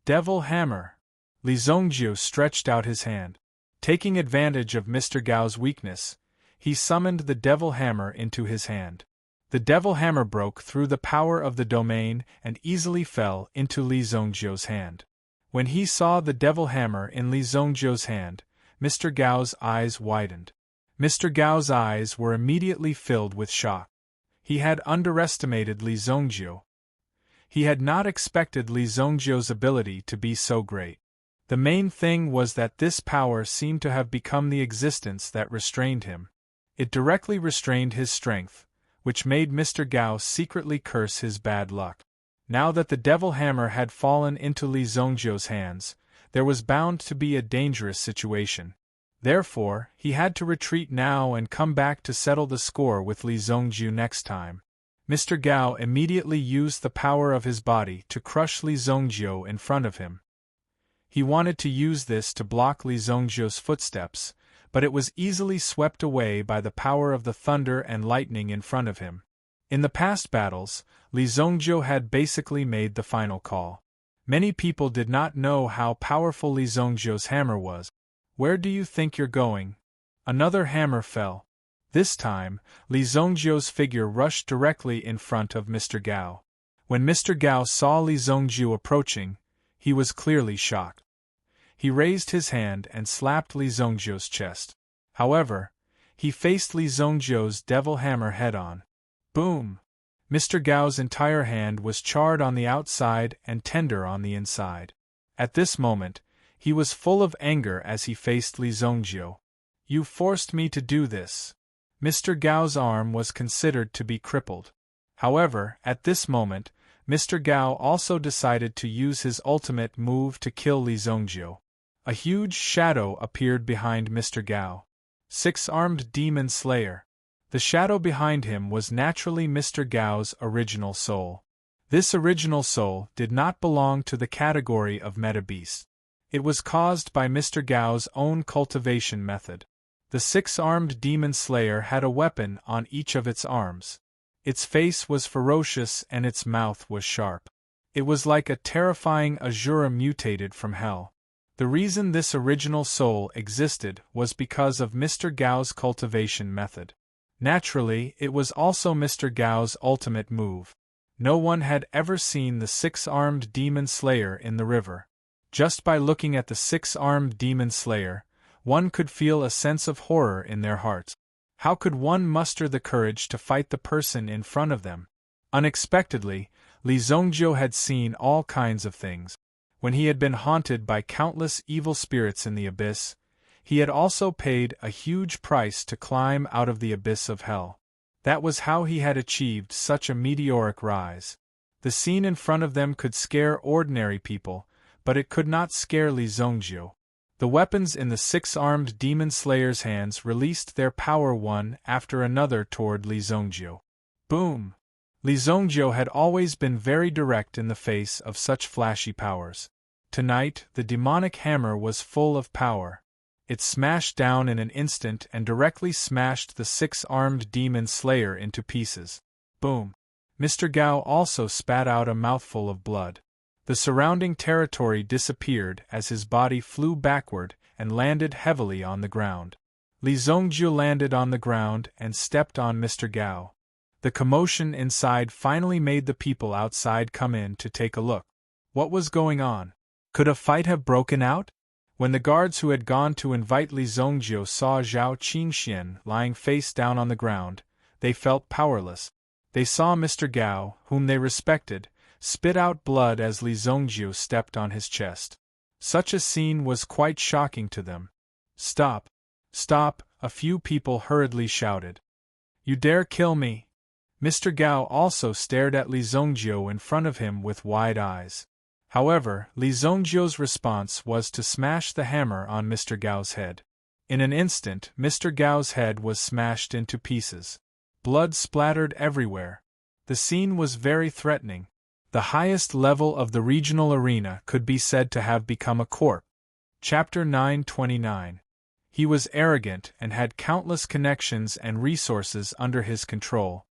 Devil Hammer! Li Zongzhou stretched out his hand. Taking advantage of Mr. Gao's weakness, he summoned the Devil Hammer into his hand. The Devil Hammer broke through the power of the domain and easily fell into Li Zongzhou's hand. When he saw the Devil Hammer in Li Zongzhou's hand, Mr. Gao's eyes widened. Mr. Gao's eyes were immediately filled with shock. He had underestimated Li Zongzhou. He had not expected Li Zongzhou's ability to be so great. The main thing was that this power seemed to have become the existence that restrained him. It directly restrained his strength, which made Mr. Gao secretly curse his bad luck. Now that the Devil Hammer had fallen into Li Zongzhou's hands, there was bound to be a dangerous situation. Therefore, he had to retreat now and come back to settle the score with Li Zongzhou next time. Mr. Gao immediately used the power of his body to crush Li Zongzhou in front of him. He wanted to use this to block Li Zongzhou's footsteps, but it was easily swept away by the power of the thunder and lightning in front of him. In the past battles, Li Zongzhou had basically made the final call. Many people did not know how powerful Li Zongzhou's hammer was. Where do you think you're going? Another hammer fell. This time, Li Zongzhou's figure rushed directly in front of Mr. Gao. When Mr. Gao saw Li Zongzhou approaching, he was clearly shocked. He raised his hand and slapped Li Zongzhou's chest. However, he faced Li Zongzhou's Devil Hammer head-on. Boom! Mr. Gao's entire hand was charred on the outside and tender on the inside. At this moment, he was full of anger as he faced Li Zongzhou. You forced me to do this. Mr. Gao's arm was considered to be crippled. However, at this moment, Mr. Gao also decided to use his ultimate move to kill Li Zongzhou. A huge shadow appeared behind Mr. Gao. Six-armed demon slayer. The shadow behind him was naturally Mr. Gao's original soul. This original soul did not belong to the category of meta-beast. It was caused by Mr. Gao's own cultivation method. The six-armed demon slayer had a weapon on each of its arms. Its face was ferocious and its mouth was sharp. It was like a terrifying Asura mutated from hell. The reason this original soul existed was because of Mr. Gao's cultivation method. Naturally, it was also Mr. Gao's ultimate move. No one had ever seen the six-armed demon slayer in the river. Just by looking at the six-armed demon slayer, one could feel a sense of horror in their hearts. How could one muster the courage to fight the person in front of them? Unexpectedly, Li Zongzhou had seen all kinds of things. When he had been haunted by countless evil spirits in the abyss, he had also paid a huge price to climb out of the abyss of hell. That was how he had achieved such a meteoric rise. The scene in front of them could scare ordinary people, but it could not scare Li Zongjiu. The weapons in the six-armed demon slayer's hands released their power one after another toward Li Zongjiu. Boom! Li Zongjiu had always been very direct in the face of such flashy powers. Tonight, the demonic hammer was full of power. It smashed down in an instant and directly smashed the six-armed demon slayer into pieces. Boom! Mr. Gao also spat out a mouthful of blood. The surrounding territory disappeared as his body flew backward and landed heavily on the ground. Li Zongjiu landed on the ground and stepped on Mr. Gao. The commotion inside finally made the people outside come in to take a look. What was going on? Could a fight have broken out? When the guards who had gone to invite Li Zongjiu saw Zhao Qingxian lying face down on the ground, they felt powerless. They saw Mr. Gao, whom they respected, spit out blood as Li Zongjiu stepped on his chest. Such a scene was quite shocking to them. "Stop! Stop!" a few people hurriedly shouted. "You dare kill me?" Mr. Gao also stared at Li Zongjiu in front of him with wide eyes. However, Li Zongjiu's response was to smash the hammer on Mr. Gao's head. In an instant, Mr. Gao's head was smashed into pieces. Blood splattered everywhere. The scene was very threatening. The highest level of the regional arena could be said to have become a corpse. Chapter 929. He was arrogant and had countless connections and resources under his control.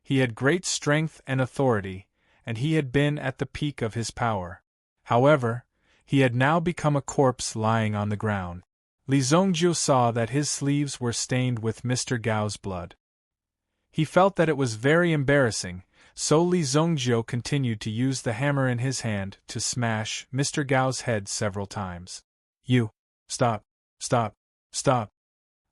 He had great strength and authority, and he had been at the peak of his power. However, he had now become a corpse lying on the ground. Li Zongjiu saw that his sleeves were stained with Mr. Gao's blood. He felt that it was very embarrassing, so Li Zongjiu continued to use the hammer in his hand to smash Mr. Gao's head several times. "You! Stop! Stop! Stop!"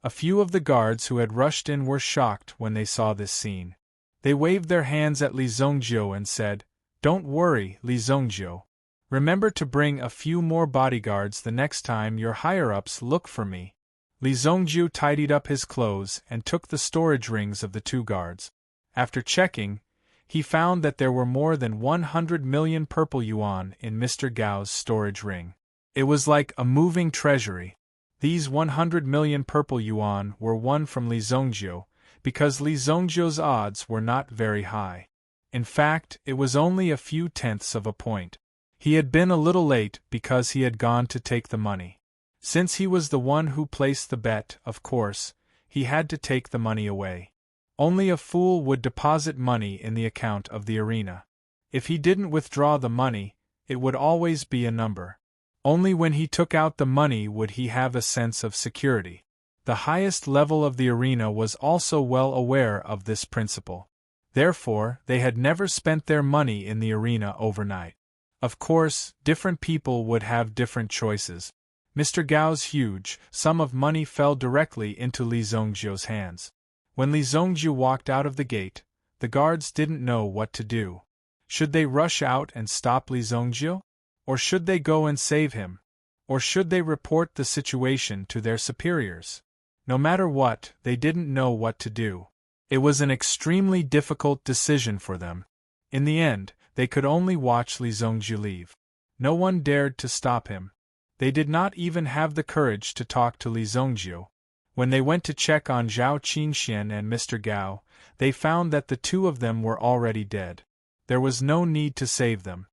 A few of the guards who had rushed in were shocked when they saw this scene. They waved their hands at Li Zongjiu and said, "Don't worry, Li Zongjiu. Remember to bring a few more bodyguards the next time your higher-ups look for me." Li Zongjiu tidied up his clothes and took the storage rings of the two guards. After checking, he found that there were more than 100 million purple yuan in Mr. Gao's storage ring. It was like a moving treasury. These 100 million purple yuan were won from Li Zongjiu, because Li Zongjiu's odds were not very high. In fact, it was only a few tenths of a point. He had been a little late because he had gone to take the money. Since he was the one who placed the bet, of course, he had to take the money away. Only a fool would deposit money in the account of the arena. If he didn't withdraw the money, it would always be a number. Only when he took out the money would he have a sense of security. The highest level of the arena was also well aware of this principle. Therefore, they had never spent their money in the arena overnight. Of course, different people would have different choices. Mr. Gao's huge sum of money fell directly into Li Zongjiu's hands. When Li Zongjiu walked out of the gate, the guards didn't know what to do. Should they rush out and stop Li Zongjiu? Or should they go and save him? Or should they report the situation to their superiors? No matter what, they didn't know what to do. It was an extremely difficult decision for them. In the end, they could only watch Li Zongjiu leave. No one dared to stop him. They did not even have the courage to talk to Li Zongjiu. When they went to check on Zhao Qingxian and Mr. Gao, they found that the two of them were already dead. There was no need to save them.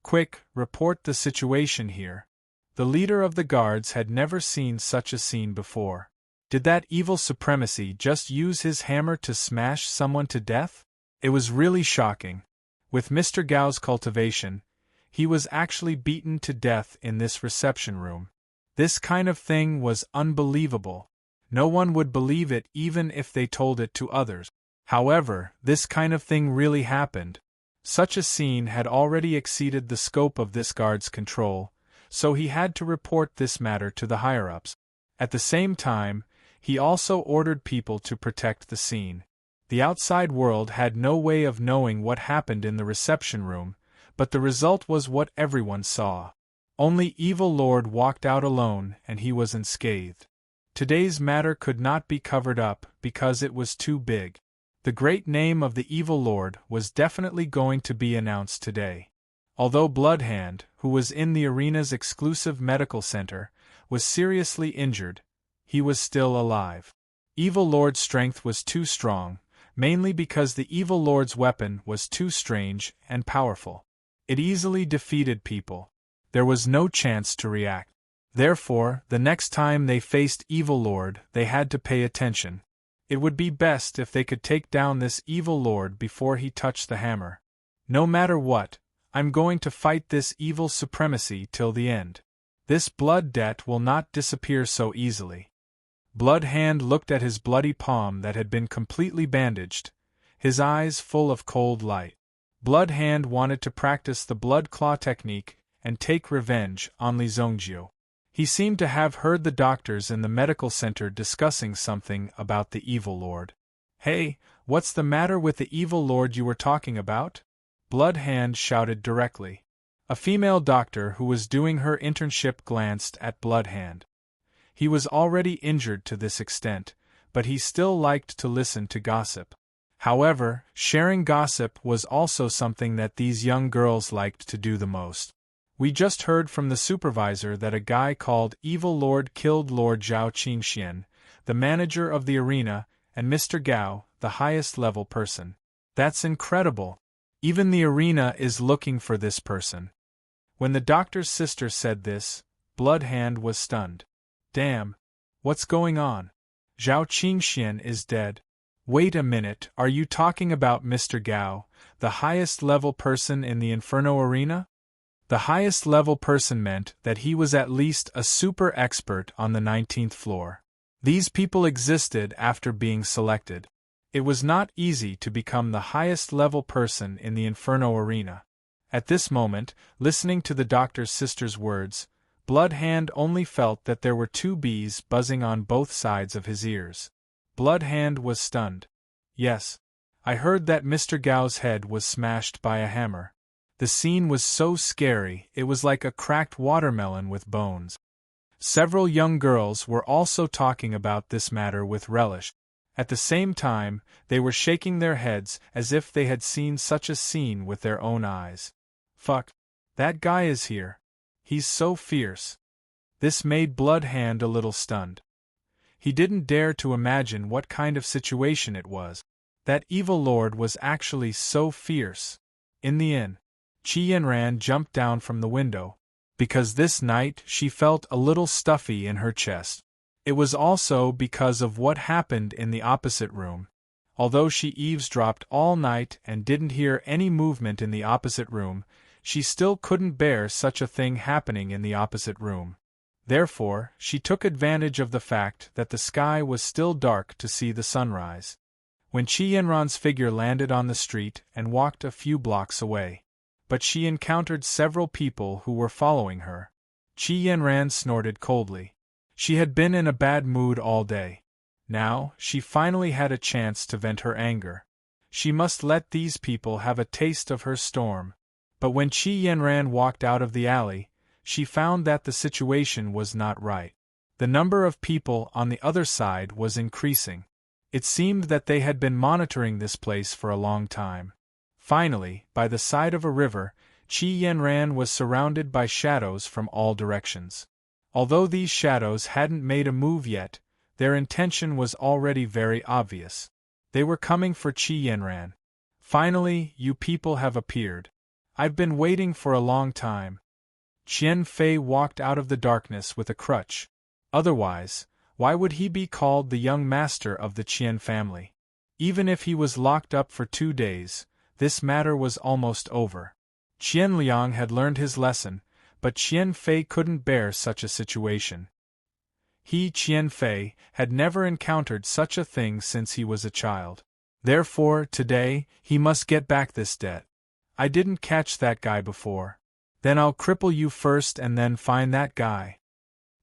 "Quick, report the situation here." The leader of the guards had never seen such a scene before. Did that evil supremacy just use his hammer to smash someone to death? It was really shocking. With Mr. Gao's cultivation, he was actually beaten to death in this reception room. This kind of thing was unbelievable. No one would believe it even if they told it to others. However, this kind of thing really happened. Such a scene had already exceeded the scope of this guard's control, so he had to report this matter to the higher-ups. At the same time, he also ordered people to protect the scene. The outside world had no way of knowing what happened in the reception room, but the result was what everyone saw. Only Evil Lord walked out alone and he was unscathed. Today's matter could not be covered up because it was too big. The great name of the evil lord was definitely going to be announced today. Although Bloodhand, who was in the arena's exclusive medical center, was seriously injured, he was still alive. Evil Lord's strength was too strong, mainly because the Evil Lord's weapon was too strange and powerful. It easily defeated people. There was no chance to react. Therefore, the next time they faced Evil Lord, they had to pay attention. It would be best if they could take down this Evil Lord before he touched the hammer. No matter what, I'm going to fight this evil supremacy till the end. This blood debt will not disappear so easily. Bloodhand looked at his bloody palm that had been completely bandaged, his eyes full of cold light. Bloodhand wanted to practice the blood claw technique and take revenge on Li Zhongjiu. He seemed to have heard the doctors in the medical center discussing something about the evil lord. "Hey, what's the matter with the evil lord you were talking about?" Bloodhand shouted directly. A female doctor who was doing her internship glanced at Bloodhand. He was already injured to this extent, but he still liked to listen to gossip. However, sharing gossip was also something that these young girls liked to do the most. "We just heard from the supervisor that a guy called Evil Lord killed Lord Zhao Qingxian, the manager of the arena, and Mr. Gao, the highest level person. That's incredible. Even the arena is looking for this person." When the doctor's sister said this, Bloodhand was stunned. "Damn. What's going on? Zhao Qingxian is dead. Wait a minute, are you talking about Mr. Gao, the highest level person in the Inferno arena?" The highest level person meant that he was at least a super expert on the 19th floor. These people existed after being selected. It was not easy to become the highest level person in the Inferno arena. At this moment, listening to the doctor's sister's words, Bloodhand only felt that there were two bees buzzing on both sides of his ears. Bloodhand was stunned. "Yes. I heard that Mr. Gao's head was smashed by a hammer. The scene was so scary, it was like a cracked watermelon with bones." Several young girls were also talking about this matter with relish. At the same time, they were shaking their heads as if they had seen such a scene with their own eyes. "Fuck. That guy is here. He's so fierce." This made Bloodhand a little stunned. He didn't dare to imagine what kind of situation it was. That evil lord was actually so fierce. In the inn, Qi Yanran jumped down from the window, because this night she felt a little stuffy in her chest. It was also because of what happened in the opposite room. Although she eavesdropped all night and didn't hear any movement in the opposite room, she still couldn't bear such a thing happening in the opposite room. Therefore, she took advantage of the fact that the sky was still dark to see the sunrise. When Qi Yanran's figure landed on the street and walked a few blocks away, but she encountered several people who were following her. Qi Yanran snorted coldly. She had been in a bad mood all day. Now, she finally had a chance to vent her anger. She must let these people have a taste of her storm. But when Qi Yanran walked out of the alley, she found that the situation was not right. The number of people on the other side was increasing. It seemed that they had been monitoring this place for a long time. Finally, by the side of a river, Qi Yanran was surrounded by shadows from all directions. Although these shadows hadn't made a move yet, their intention was already very obvious. They were coming for Qi Yanran. "Finally, you people have appeared. I've been waiting for a long time." Qian Fei walked out of the darkness with a crutch. Otherwise, why would he be called the young master of the Qian family? Even if he was locked up for 2 days, this matter was almost over. Qian Liang had learned his lesson, but Qian Fei couldn't bear such a situation. He, Qian Fei, had never encountered such a thing since he was a child. Therefore, today, he must get back this debt. "I didn't catch that guy before. Then I'll cripple you first and then find that guy."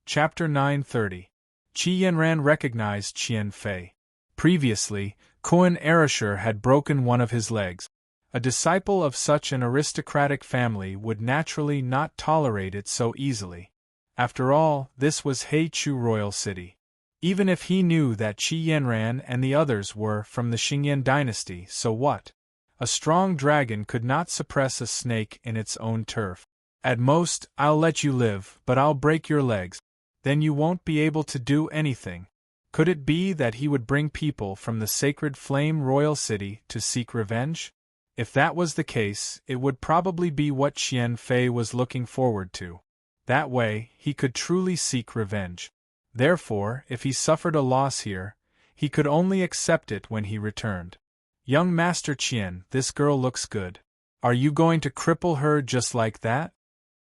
Chapter 930. Qi Yanran recognized Qian Fei. Previously, Koan Erasher had broken one of his legs. A disciple of such an aristocratic family would naturally not tolerate it so easily. After all, this was Heichu Royal City. Even if he knew that Qi Yanran and the others were from the Xingyan dynasty, so what? A strong dragon could not suppress a snake in its own turf. At most, I'll let you live, but I'll break your legs. Then you won't be able to do anything. Could it be that he would bring people from the sacred flame royal city to seek revenge? If that was the case, it would probably be what Qian Fei was looking forward to. That way, he could truly seek revenge. Therefore, if he suffered a loss here, he could only accept it when he returned. Young Master Qian, this girl looks good. Are you going to cripple her just like that?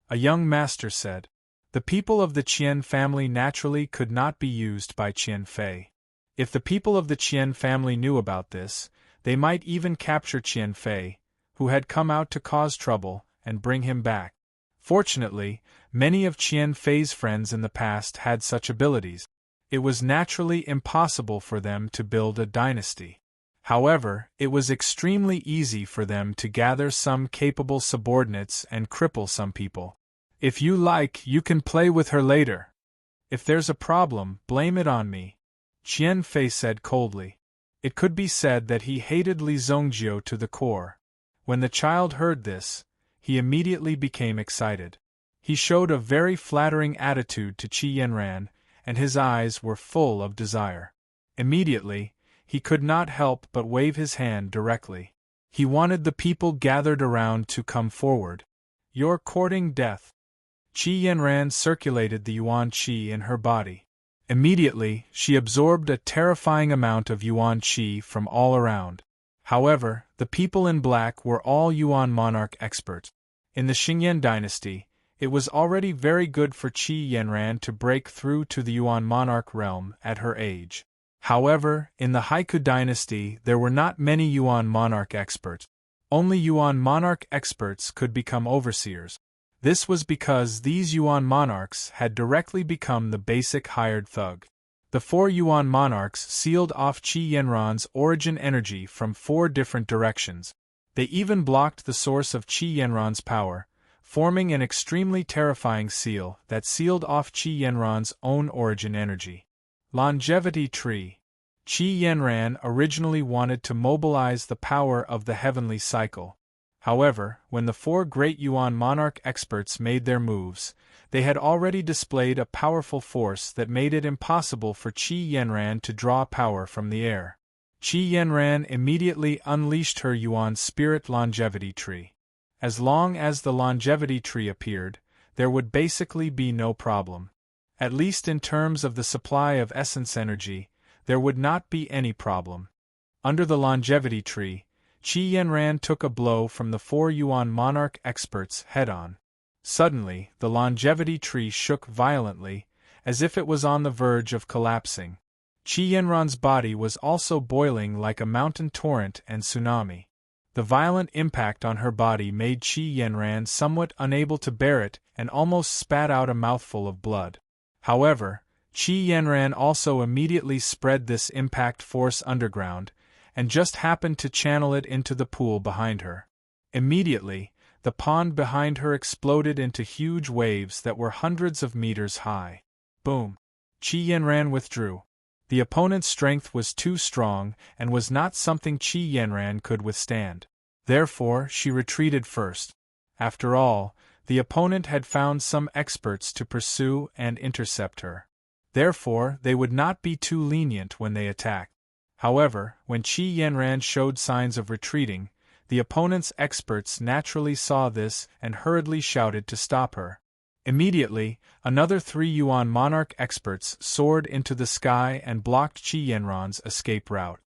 A young master said. The people of the Qian family naturally could not be used by Qian Fei. If the people of the Qian family knew about this, they might even capture Qian Fei, who had come out to cause trouble, and bring him back. Fortunately, many of Qian Fei's friends in the past had such abilities. It was naturally impossible for them to build a dynasty. However, it was extremely easy for them to gather some capable subordinates and cripple some people. If you like, you can play with her later. If there's a problem, blame it on me, Qian Fei said coldly. It could be said that he hated Li Zongjiu to the core. When the child heard this, he immediately became excited. He showed a very flattering attitude to Qi Yanran, and his eyes were full of desire. Immediately, he could not help but wave his hand directly. He wanted the people gathered around to come forward. You're courting death. Qi Yanran circulated the Yuan Qi in her body. Immediately, she absorbed a terrifying amount of Yuan Qi from all around. However, the people in black were all Yuan monarch experts. In the Xingyan dynasty, it was already very good for Qi Yanran to break through to the Yuan monarch realm at her age. However, in the Haiku dynasty there were not many Yuan monarch experts. Only Yuan monarch experts could become overseers. This was because these Yuan monarchs had directly become the basic hired thug. The 4 Yuan monarchs sealed off Qi Yanran's origin energy from 4 different directions. They even blocked the source of Qi Yanran's power, forming an extremely terrifying seal that sealed off Qi Yanran's own origin energy. Longevity Tree. Qi Yanran originally wanted to mobilize the power of the heavenly cycle. However, when the 4 great Yuan monarch experts made their moves, they had already displayed a powerful force that made it impossible for Qi Yanran to draw power from the air. Qi Yanran immediately unleashed her Yuan Spirit Longevity Tree. As long as the Longevity Tree appeared, there would basically be no problem. At least in terms of the supply of essence energy, there would not be any problem. Under the Longevity Tree, Qi Yanran took a blow from the 4 Yuan monarch experts head-on. Suddenly, the Longevity Tree shook violently, as if it was on the verge of collapsing. Qi Yanran's body was also boiling like a mountain torrent and tsunami. The violent impact on her body made Qi Yanran somewhat unable to bear it and almost spat out a mouthful of blood. However, Qi Yanran also immediately spread this impact force underground, and just happened to channel it into the pool behind her. Immediately, the pond behind her exploded into huge waves that were hundreds of meters high. Boom! Qi Yanran withdrew. The opponent's strength was too strong and was not something Qi Yanran could withstand. Therefore, she retreated first. After all, the opponent had found some experts to pursue and intercept her. Therefore, they would not be too lenient when they attacked. However, when Qi Yanran showed signs of retreating, the opponent's experts naturally saw this and hurriedly shouted to stop her. Immediately, another 3 Yuan monarch experts soared into the sky and blocked Qi Yanran's escape route.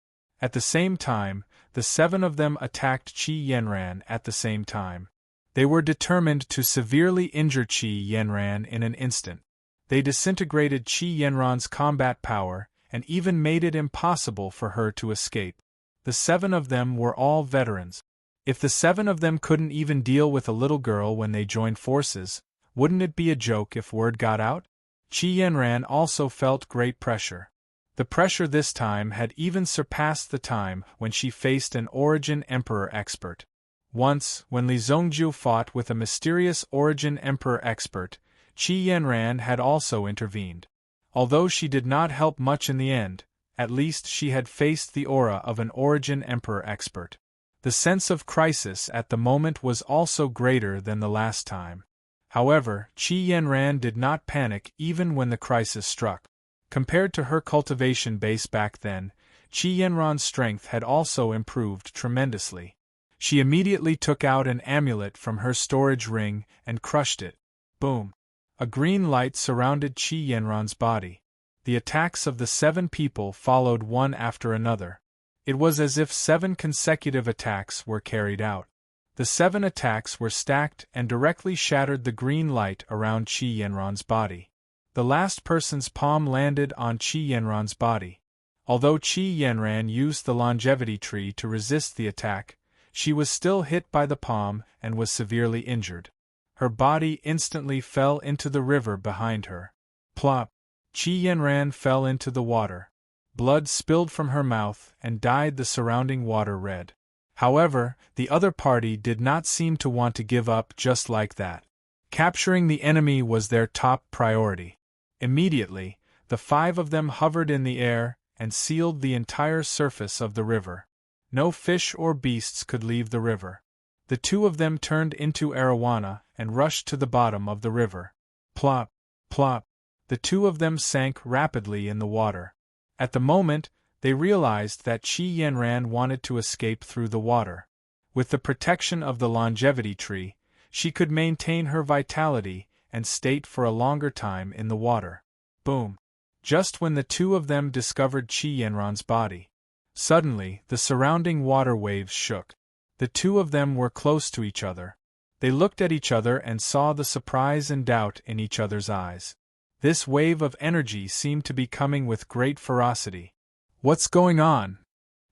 At the same time, the 7 of them attacked Qi Yanran at the same time. They were determined to severely injure Qi Yanran in an instant. They disintegrated Qi Yanran's combat power and even made it impossible for her to escape. The 7 of them were all veterans. If the 7 of them couldn't even deal with a little girl when they joined forces, wouldn't it be a joke if word got out? Qi Yanran also felt great pressure. The pressure this time had even surpassed the time when she faced an Origin Emperor expert. Once, when Li Zongjiu fought with a mysterious Origin Emperor expert, Qi Yanran had also intervened. Although she did not help much in the end, at least she had faced the aura of an Origin Emperor expert. The sense of crisis at the moment was also greater than the last time. However, Qi Yanran did not panic even when the crisis struck. Compared to her cultivation base back then, Qi Yanran's strength had also improved tremendously. She immediately took out an amulet from her storage ring and crushed it. Boom! A green light surrounded Qi Yanran's body. The attacks of the 7 people followed one after another. It was as if 7 consecutive attacks were carried out. The 7 attacks were stacked and directly shattered the green light around Qi Yanran's body. The last person's palm landed on Qi Yanran's body. Although Qi Yanran used the longevity tree to resist the attack, she was still hit by the palm and was severely injured. Her body instantly fell into the river behind her. Plop! Qi Yanran fell into the water. Blood spilled from her mouth and dyed the surrounding water red. However, the other party did not seem to want to give up just like that. Capturing the enemy was their top priority. Immediately, the 5 of them hovered in the air and sealed the entire surface of the river. No fish or beasts could leave the river. The 2 of them turned into arowana and rushed to the bottom of the river. Plop! Plop! The 2 of them sank rapidly in the water. At the moment, they realized that Qi Yanran wanted to escape through the water. With the protection of the longevity tree, she could maintain her vitality and state for a longer time in the water. Boom! Just when the 2 of them discovered Qi Yanran's body. Suddenly, the surrounding water waves shook. The 2 of them were close to each other. They looked at each other and saw the surprise and doubt in each other's eyes. This wave of energy seemed to be coming with great ferocity. What's going on?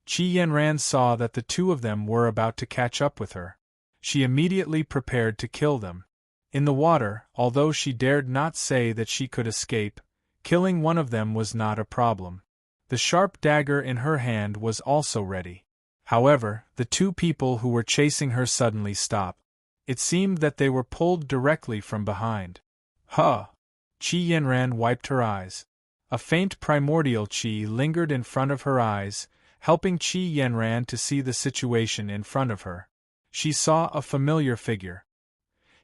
Qi Yanran saw that the 2 of them were about to catch up with her. She immediately prepared to kill them. In the water, although she dared not say that she could escape, killing one of them was not a problem. The sharp dagger in her hand was also ready. However, the 2 people who were chasing her suddenly stopped. It seemed that they were pulled directly from behind. Huh! Qi Yanran wiped her eyes. A faint primordial qi lingered in front of her eyes, helping Qi Yanran to see the situation in front of her. She saw a familiar figure.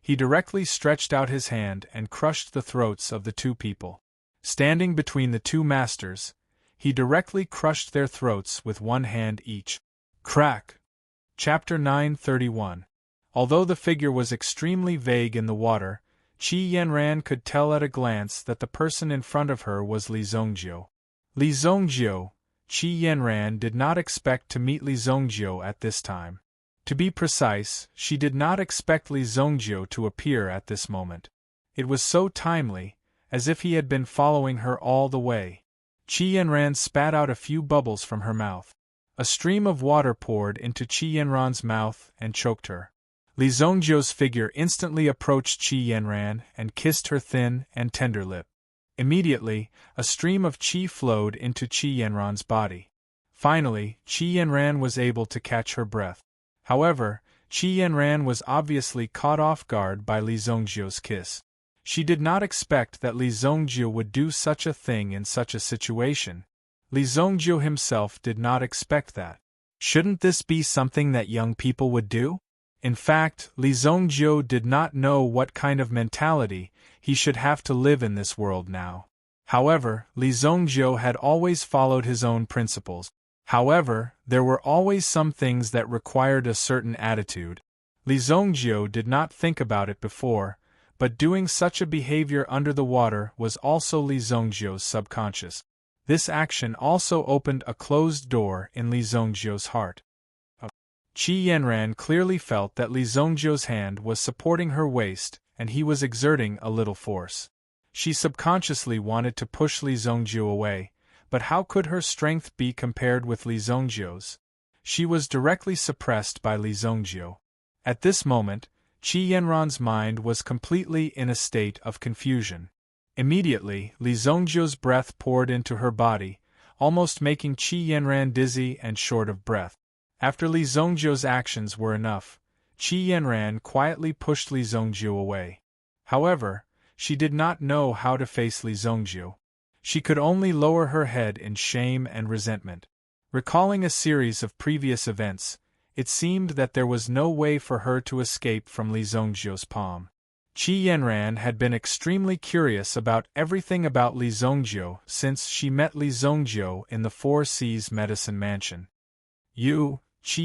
He directly stretched out his hand and crushed the throats of the 2 people. Standing between the 2 masters, he directly crushed their throats with 1 hand each. Crack! Chapter 931. Although the figure was extremely vague in the water, Qi Yanran could tell at a glance that the person in front of her was Li Zongjiu. Li Zongjiu. Qi Yanran did not expect to meet Li Zongjiu at this time. To be precise, she did not expect Li Zongjiu to appear at this moment. It was so timely, as if he had been following her all the way. Qi Yanran spat out a few bubbles from her mouth. A stream of water poured into Qi Yanran's mouth and choked her. Li Zongjiu's figure instantly approached Qi Yanran and kissed her thin and tender lip. Immediately, a stream of qi flowed into Qi Yanran's body. Finally, Qi Yanran was able to catch her breath. However, Qi Yanran was obviously caught off guard by Li Zongjiu's kiss. She did not expect that Li Zongjiu would do such a thing in such a situation. Li Zongjiu himself did not expect that. Shouldn't this be something that young people would do? In fact, Li Zongjiu did not know what kind of mentality he should have to live in this world now. However, Li Zongjiu had always followed his own principles. However, there were always some things that required a certain attitude. Li Zongjiu did not think about it before, but doing such a behavior under the water was also Li Zongjiu's subconscious. This action also opened a closed door in Li Zongjiu's heart. Qi Yanran clearly felt that Li Zongjiu's hand was supporting her waist and he was exerting a little force. She subconsciously wanted to push Li Zongjiu away, but how could her strength be compared with Li Zongjiu's? She was directly suppressed by Li Zongjiu. At this moment, Qi Yanran's mind was completely in a state of confusion. Immediately, Li Zongjiu's breath poured into her body, almost making Qi Yanran dizzy and short of breath. After Li Zongjiu's actions were enough, Qi Yanran quietly pushed Li Zongjiu away. However, she did not know how to face Li Zongjiu. She could only lower her head in shame and resentment. Recalling a series of previous events, it seemed that there was no way for her to escape from Li Zongjiu's palm. Qi Yanran had been extremely curious about everything about Li Zongjiu since she met Li Zongjiu in the Four Seas Medicine Mansion. Qi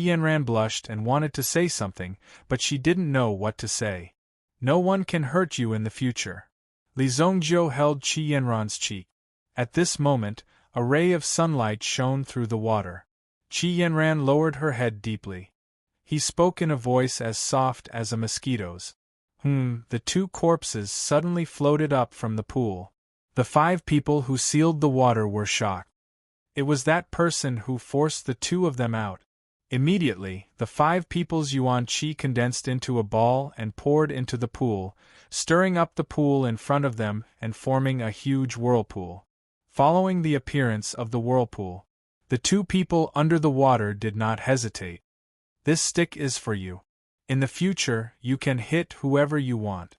Yanran blushed and wanted to say something, but she didn't know what to say. No one can hurt you in the future. Li Zongjiu held Qi Yanran's cheek. At this moment, a ray of sunlight shone through the water. Qi Yanran lowered her head deeply. He spoke in a voice as soft as a mosquito's. The two corpses suddenly floated up from the pool. The 5 people who sealed the water were shocked. It was that person who forced the 2 of them out. Immediately, the 5 people's yuan qi condensed into a ball and poured into the pool, stirring up the pool in front of them and forming a huge whirlpool. Following the appearance of the whirlpool, the 2 people under the water did not hesitate. This stick is for you. In the future, you can hit whoever you want.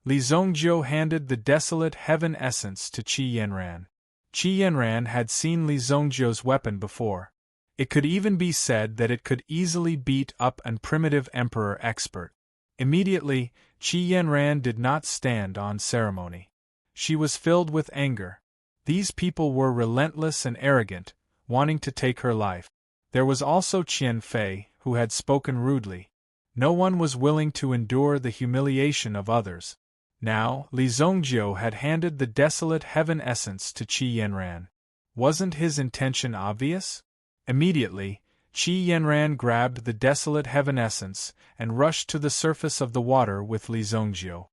Li Zongjiu handed the desolate heaven essence to Qi Yanran. Qi Yanran had seen Li Zongjiu's weapon before. It could even be said that it could easily beat up an primitive emperor expert. Immediately, Qi Yanran did not stand on ceremony. She was filled with anger. These people were relentless and arrogant, wanting to take her life. There was also Qian Fei, who had spoken rudely. No one was willing to endure the humiliation of others. Now, Li Zongjiu had handed the desolate heaven essence to Qi Yanran. Wasn't his intention obvious? Immediately, Qi Yanran grabbed the desolate heaven essence and rushed to the surface of the water with Li Zongjiu.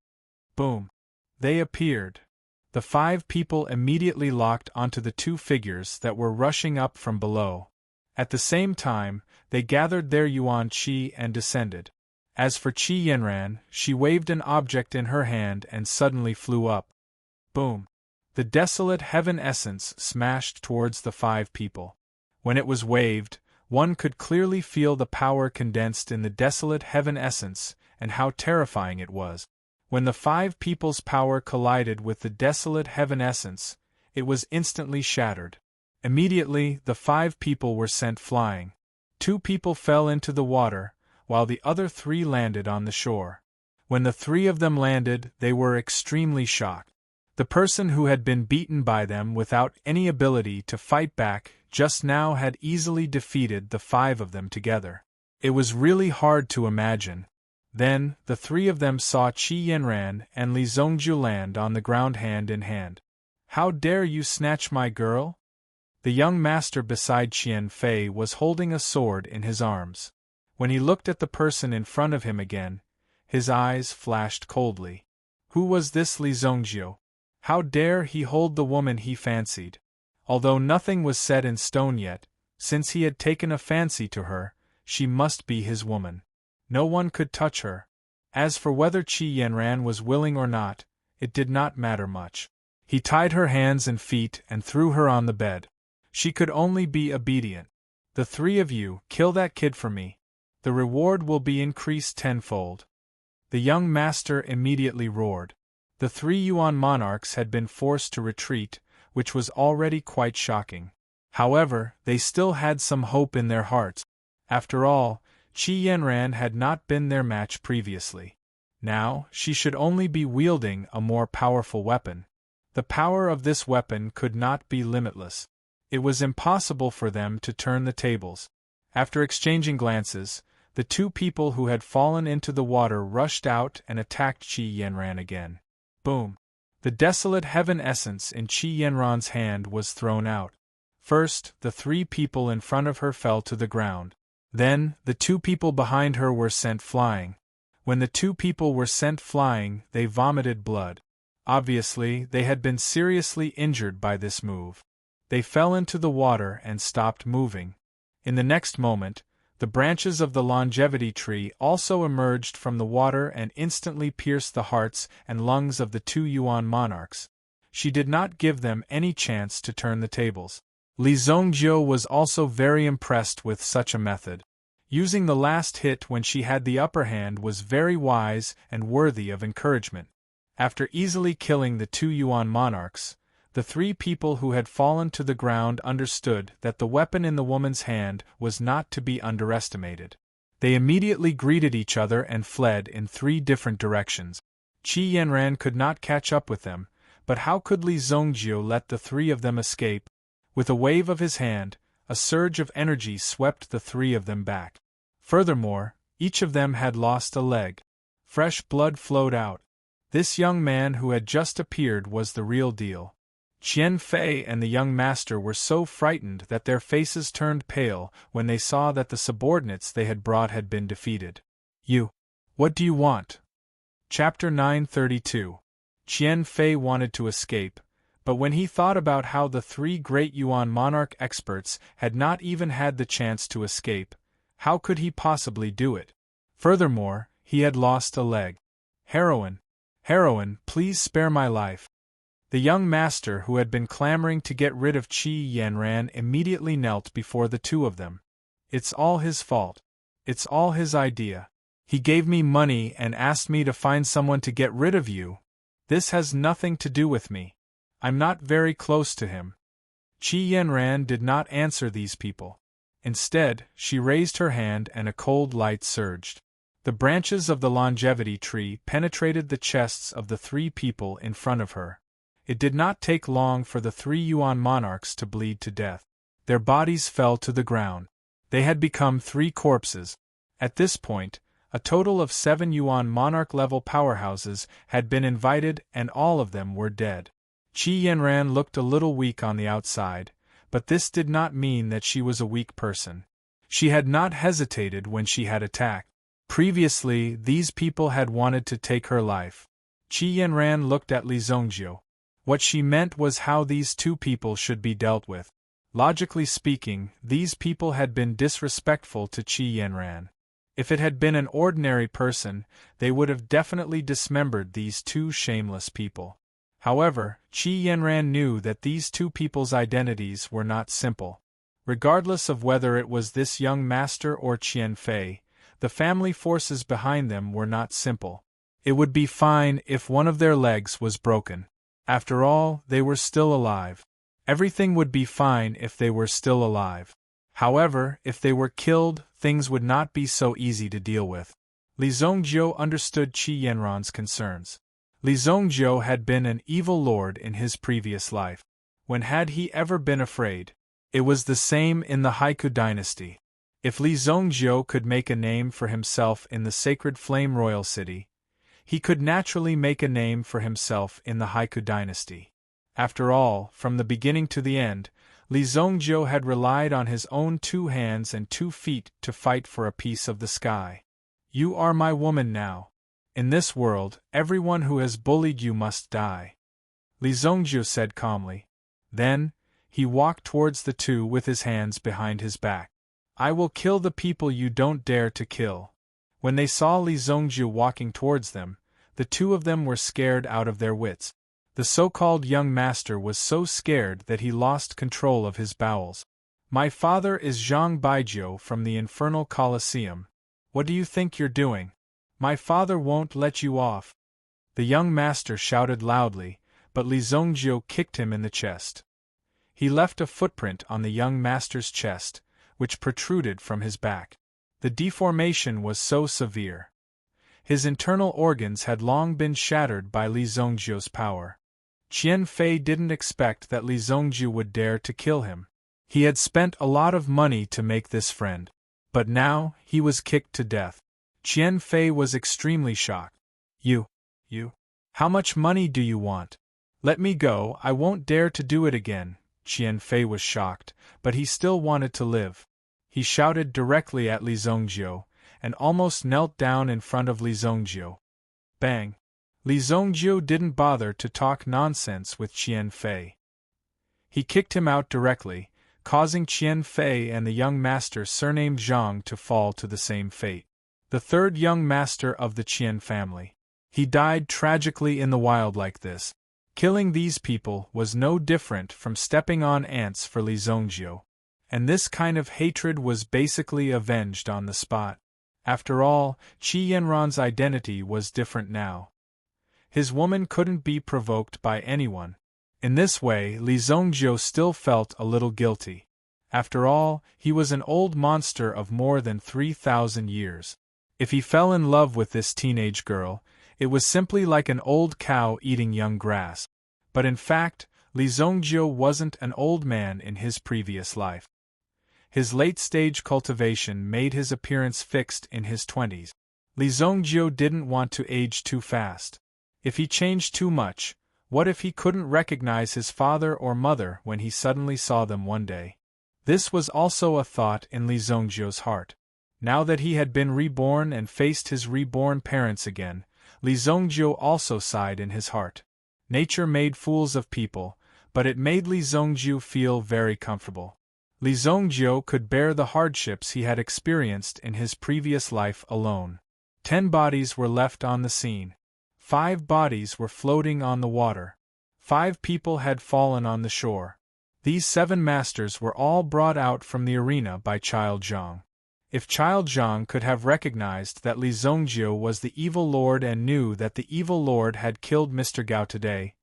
Boom! They appeared. The 5 people immediately locked onto the 2 figures that were rushing up from below. At the same time, they gathered their yuan qi and descended. As for Qi Yanran, she waved an object in her hand and suddenly flew up. Boom! The desolate heaven essence smashed towards the 5 people. When it was waved, one could clearly feel the power condensed in the desolate heaven essence and how terrifying it was. When the 5 people's power collided with the desolate heaven essence, it was instantly shattered. Immediately, the 5 people were sent flying. 2 people fell into the water, while the other 3 landed on the shore. When the 3 of them landed, they were extremely shocked. The person who had been beaten by them without any ability to fight back just now had easily defeated the 5 of them together. It was really hard to imagine. Then, the 3 of them saw Qi Yanran and Li Zongjiu land on the ground hand in hand. "How dare you snatch my girl?" The young master beside Qian Fei was holding a sword in his arms. When he looked at the person in front of him again, his eyes flashed coldly. Who was this Li Zongjiu? How dare he hold the woman he fancied? Although nothing was set in stone yet, since he had taken a fancy to her, she must be his woman. No one could touch her. As for whether Qi Yanran was willing or not, it did not matter much. He tied her hands and feet and threw her on the bed. She could only be obedient. "The 3 of you, kill that kid for me. The reward will be increased tenfold." The young master immediately roared. The 3 Yuan monarchs had been forced to retreat, which was already quite shocking. However, they still had some hope in their hearts. After all, Qi Yanran had not been their match previously. Now, she should only be wielding a more powerful weapon. The power of this weapon could not be limitless. It was impossible for them to turn the tables. After exchanging glances, the 2 people who had fallen into the water rushed out and attacked Qi Yanran again. Boom! The desolate heaven essence in Qi Yanran's hand was thrown out. First, the 3 people in front of her fell to the ground. Then, the 2 people behind her were sent flying. When the 2 people were sent flying, they vomited blood. Obviously, they had been seriously injured by this move. They fell into the water and stopped moving. In the next moment, the branches of the longevity tree also emerged from the water and instantly pierced the hearts and lungs of the 2 Yuan monarchs. She did not give them any chance to turn the tables. Li Zongjiu was also very impressed with such a method. Using the last hit when she had the upper hand was very wise and worthy of encouragement. After easily killing the 2 Yuan monarchs, The three people who had fallen to the ground understood that the weapon in the woman's hand was not to be underestimated. They immediately greeted each other and fled in three different directions. Qi Yanran could not catch up with them, but how could Li Zongjiu let the three of them escape? With a wave of his hand, a surge of energy swept the three of them back. Furthermore, each of them had lost a leg. Fresh blood flowed out. This young man who had just appeared was the real deal. Qian Fei and the young master were so frightened that their faces turned pale when they saw that the subordinates they had brought had been defeated. You. What do you want? Chapter 932. Qian Fei wanted to escape, but when he thought about how the three great Yuan monarch experts had not even had the chance to escape, how could he possibly do it? Furthermore, he had lost a leg. Heroine, please spare my life. The young master who had been clamoring to get rid of Qi Yanran immediately knelt before the two of them. It's all his fault. It's all his idea. He gave me money and asked me to find someone to get rid of you. This has nothing to do with me. I'm not very close to him. Qi Yanran did not answer these people. Instead, she raised her hand and a cold light surged. The branches of the longevity tree penetrated the chests of the three people in front of her. It did not take long for the three Yuan monarchs to bleed to death. Their bodies fell to the ground. They had become three corpses. At this point, a total of 7 Yuan monarch-level powerhouses had been invited and all of them were dead. Qi Yanran looked a little weak on the outside, but this did not mean that she was a weak person. She had not hesitated when she had attacked. Previously, these people had wanted to take her life. Qi Yanran looked at Li Zongjiu. What she meant was how these two people should be dealt with. Logically speaking, these people had been disrespectful to Qi Yanran. If it had been an ordinary person, they would have definitely dismembered these two shameless people. However, Qi Yanran knew that these two people's identities were not simple. Regardless of whether it was this young master or Qian Fei, the family forces behind them were not simple. It would be fine if one of their legs was broken. After all, they were still alive. Everything would be fine if they were still alive. However, if they were killed, things would not be so easy to deal with. Li Zongjiu understood Qi Yanran's concerns. Li Zongjiu had been an evil lord in his previous life. When had he ever been afraid? It was the same in the Haiku dynasty. If Li Zongjiu could make a name for himself in the sacred Flame Royal City, he could naturally make a name for himself in the Haiku dynasty. After all, from the beginning to the end, Li Zongjiu had relied on his own 2 hands and 2 feet to fight for a piece of the sky. You are my woman now. In this world, everyone who has bullied you must die. Li Zongjiu said calmly. Then, he walked towards the two with his hands behind his back. I will kill the people you don't dare to kill. When they saw Li Zongjiu walking towards them, the two of them were scared out of their wits. The so-called young master was so scared that he lost control of his bowels. My father is Zhang Baijiu from the Infernal Colosseum. What do you think you're doing? My father won't let you off. The young master shouted loudly, but Li Zongjiu kicked him in the chest. He left a footprint on the young master's chest, which protruded from his back. The deformation was so severe. His internal organs had long been shattered by Li Zongjiu's power. Qian Fei didn't expect that Li Zongjiu would dare to kill him. He had spent a lot of money to make this friend. But now, he was kicked to death. Qian Fei was extremely shocked. You? How much money do you want? Let me go, I won't dare to do it again. Qian Fei was shocked, but he still wanted to live. He shouted directly at Li Zongjiu, and almost knelt down in front of Li Zongjiu. Bang! Li Zongjiu didn't bother to talk nonsense with Qian Fei. He kicked him out directly, causing Qian Fei and the young master surnamed Zhang to fall to the same fate. The third young master of the Qian family. He died tragically in the wild like this. Killing these people was no different from stepping on ants for Li Zongjiu. And this kind of hatred was basically avenged on the spot. After all, Qi Yanran's identity was different now. His woman couldn't be provoked by anyone. In this way, Li Zongjiu still felt a little guilty. After all, he was an old monster of more than 3,000 years. If he fell in love with this teenage girl, it was simply like an old cow eating young grass. But in fact, Li Zongjiu wasn't an old man in his previous life. His late-stage cultivation made his appearance fixed in his 20s. Li Zongjiu didn't want to age too fast. If he changed too much, what if he couldn't recognize his father or mother when he suddenly saw them one day? This was also a thought in Li Zongjiu's heart. Now that he had been reborn and faced his reborn parents again, Li Zongjiu also sighed in his heart. Nature made fools of people, but it made Li Zongjiu feel very comfortable. Li Zongjiu could bear the hardships he had experienced in his previous life alone. 10 bodies were left on the scene. 5 bodies were floating on the water. 5 people had fallen on the shore. These 7 masters were all brought out from the arena by Child Zhang. If Child Zhang could have recognized that Li Zongjiu was the evil lord and knew that the evil lord had killed Mr. Gao today,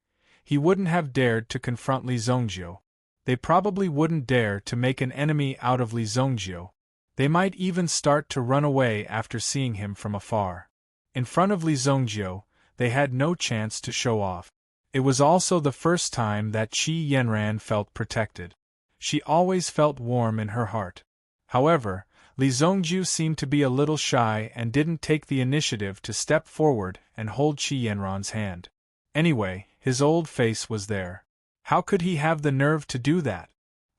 he wouldn't have dared to confront Li Zongjiu. They probably wouldn't dare to make an enemy out of Li Zongjiu. They might even start to run away after seeing him from afar. In front of Li Zongjiu, they had no chance to show off. It was also the first time that Qi Yanran felt protected. She always felt warm in her heart. However, Li Zongjiu seemed to be a little shy and didn't take the initiative to step forward and hold Qi Yanran's hand. Anyway, his old face was there. How could he have the nerve to do that?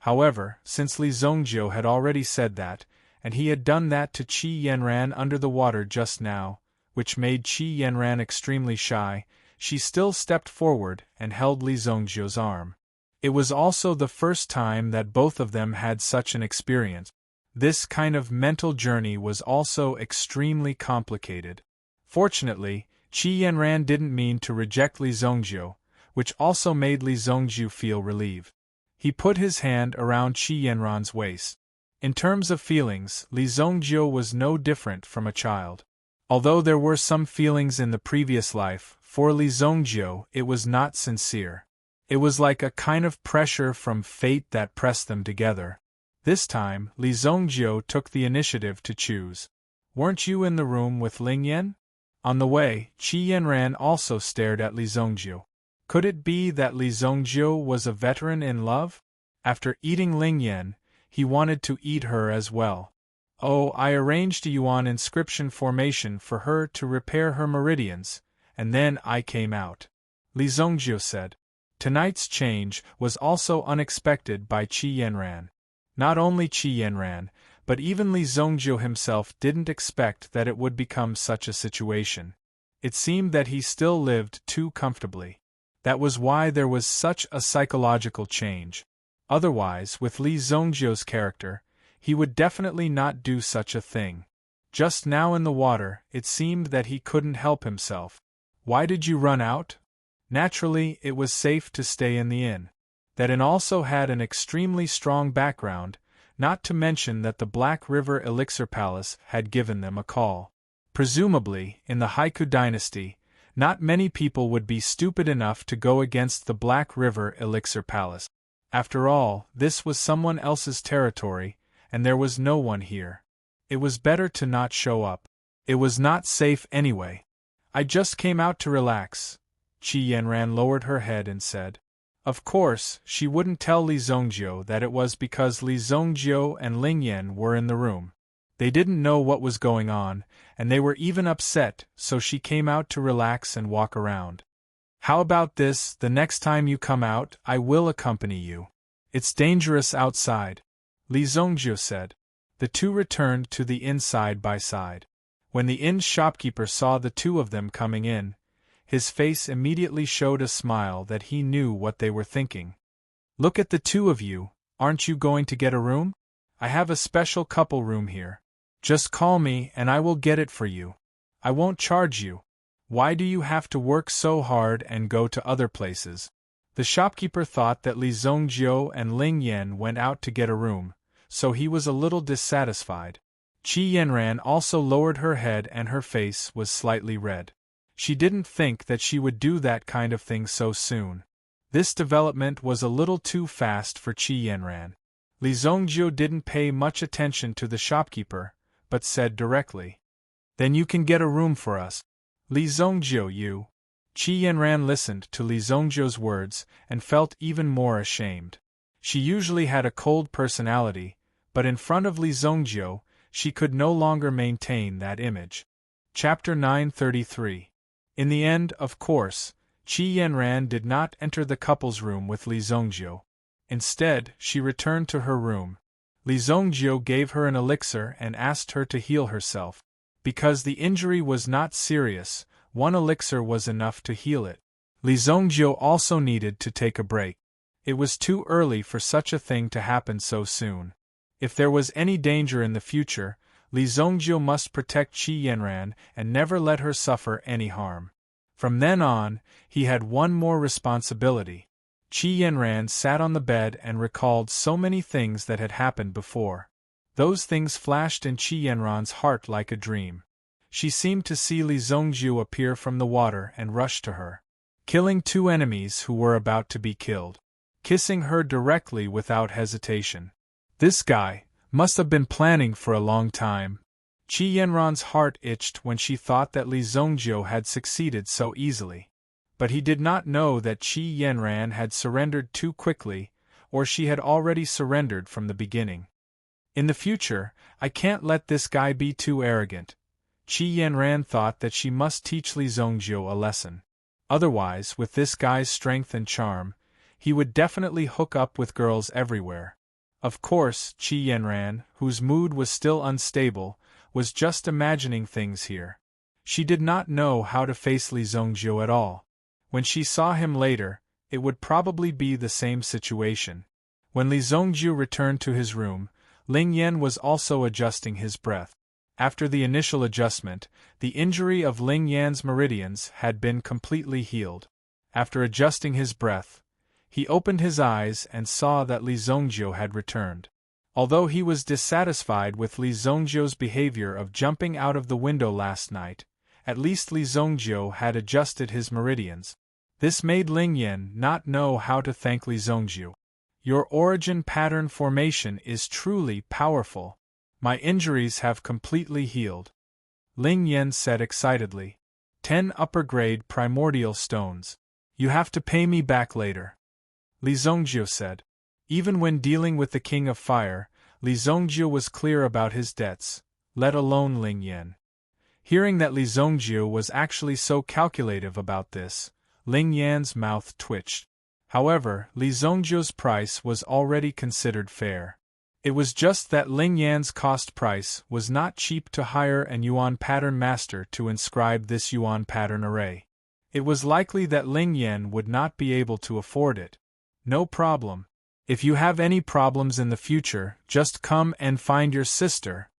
However, since Li Zongjiu had already said that, and he had done that to Qi Yanran under the water just now, which made Qi Yanran extremely shy, she still stepped forward and held Li Zongjiu's arm. It was also the first time that both of them had such an experience. This kind of mental journey was also extremely complicated. Fortunately, Qi Yanran didn't mean to reject Li Zongjiu, which also made Li Zongjiu feel relieved. He put his hand around Qi Yanran's waist. In terms of feelings, Li Zongjiu was no different from a child. Although there were some feelings in the previous life, for Li Zongjiu it was not sincere. It was like a kind of pressure from fate that pressed them together. This time, Li Zongjiu took the initiative to choose. "Weren't you in the room with Ling Yan?" On the way, Qi Yanran also stared at Li Zongjiu. Could it be that Li Zongjiu was a veteran in love? After eating Ling Yan, he wanted to eat her as well. "Oh, I arranged a yuan inscription formation for her to repair her meridians, and then I came out," Li Zongjiu said. Tonight's change was also unexpected by Qi Yanran. Not only Qi Yanran, but even Li Zongjiu himself didn't expect that it would become such a situation. It seemed that he still lived too comfortably. That was why there was such a psychological change. Otherwise, with Li Zongjiu's character, he would definitely not do such a thing. Just now in the water, it seemed that he couldn't help himself. "Why did you run out?" Naturally, it was safe to stay in the inn. That inn also had an extremely strong background, not to mention that the Black River Elixir Palace had given them a call. Presumably, in the Haiku dynasty, not many people would be stupid enough to go against the Black River Elixir Palace. After all, this was someone else's territory, and there was no one here. It was better to not show up. It was not safe anyway. "I just came out to relax," Qi Yanran lowered her head and said. Of course, she wouldn't tell Li Zongjiu that it was because Li Zongjiu and Ling Yan were in the room. They didn't know what was going on, and they were even upset, so she came out to relax and walk around. "How about this, the next time you come out, I will accompany you. It's dangerous outside," Li Zongjiu said. The two returned to the inn side by side. When the inn shopkeeper saw the two of them coming in, his face immediately showed a smile that he knew what they were thinking. "Look at the two of you, aren't you going to get a room? I have a special couple room here. Just call me and I will get it for you. I won't charge you. Why do you have to work so hard and go to other places?" The shopkeeper thought that Li Zongjiu and Ling Yan went out to get a room, so he was a little dissatisfied. Qi Yanran also lowered her head and her face was slightly red. She didn't think that she would do that kind of thing so soon. This development was a little too fast for Qi Yanran. Li Zongjiu didn't pay much attention to the shopkeeper, but said directly, "Then you can get a room for us." Li Zongjiu, you. Qi Yanran listened to Li Zongjiu's words and felt even more ashamed. She usually had a cold personality, but in front of Li Zongjiu, she could no longer maintain that image. Chapter 933. In the end, of course, Qi Yanran did not enter the couple's room with Li Zongjiu. Instead, she returned to her room. Li Zongjiu gave her an elixir and asked her to heal herself. Because the injury was not serious, one elixir was enough to heal it. Li Zongjiu also needed to take a break. It was too early for such a thing to happen so soon. If there was any danger in the future, Li Zongjiu must protect Qi Yanran and never let her suffer any harm. From then on, he had one more responsibility. Qi Yanran sat on the bed and recalled so many things that had happened before. Those things flashed in Qi Yanran's heart like a dream. She seemed to see Li Zongjiu appear from the water and rush to her, killing two enemies who were about to be killed, kissing her directly without hesitation. This guy must have been planning for a long time. Qi Yanran's heart itched when she thought that Li Zongjiu had succeeded so easily. But he did not know that Qi Yanran had surrendered too quickly, or she had already surrendered from the beginning. In the future, I can't let this guy be too arrogant. Qi Yanran thought that she must teach Li Zongjiu a lesson. Otherwise, with this guy's strength and charm, he would definitely hook up with girls everywhere. Of course, Qi Yanran, whose mood was still unstable, was just imagining things here. She did not know how to face Li Zongjiu at all. When she saw him later, it would probably be the same situation. When Li Zongjiu returned to his room, Ling Yan was also adjusting his breath. After the initial adjustment, the injury of Ling Yan's meridians had been completely healed. After adjusting his breath, he opened his eyes and saw that Li Zongjiu had returned. Although he was dissatisfied with Li Zongjiu's behavior of jumping out of the window last night, at least Li Zongjiu had adjusted his meridians. This made Ling Yan not know how to thank Li Zongjiu. Your origin pattern formation is truly powerful. My injuries have completely healed. Ling Yan said excitedly. 10 upper-grade primordial stones. You have to pay me back later. Li Zongjiu said. Even when dealing with the King of Fire, Li Zongjiu was clear about his debts, let alone Ling Yan. Hearing that Li Zongjiu was actually so calculative about this, Ling Yan's mouth twitched. However, Li Zongjiu's price was already considered fair. It was just that Ling Yan's cost price was not cheap to hire an yuan pattern master to inscribe this yuan pattern array. It was likely that Ling Yan would not be able to afford it. No problem. If you have any problems in the future, just come and find your sister.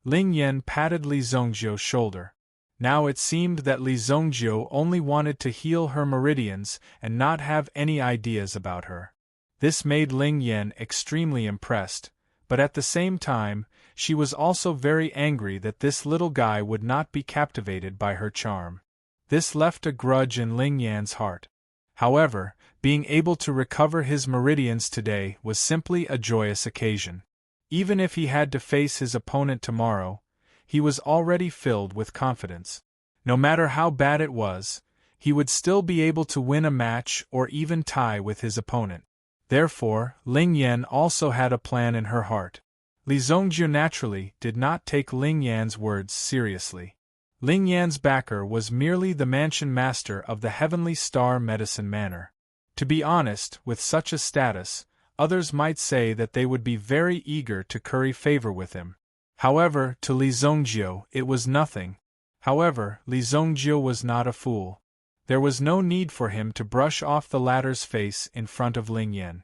Ling Yan patted Li Zongjiu's shoulder. Now it seemed that Li Zongjiu only wanted to heal her meridians and not have any ideas about her. This made Ling Yan extremely impressed, but at the same time, she was also very angry that this little guy would not be captivated by her charm. This left a grudge in Ling Yan's heart. However, being able to recover his meridians today was simply a joyous occasion. Even if he had to face his opponent tomorrow, he was already filled with confidence. No matter how bad it was, he would still be able to win a match or even tie with his opponent. Therefore, Ling Yan also had a plan in her heart. Li Zongjiu naturally did not take Ling Yan's words seriously. Ling Yan's backer was merely the mansion master of the Heavenly Star Medicine Manor. To be honest, with such a status, others might say that they would be very eager to curry favor with him. However, to Li Zongjiu, it was nothing. However, Li Zongjiu was not a fool. There was no need for him to brush off the latter's face in front of Ling Yan.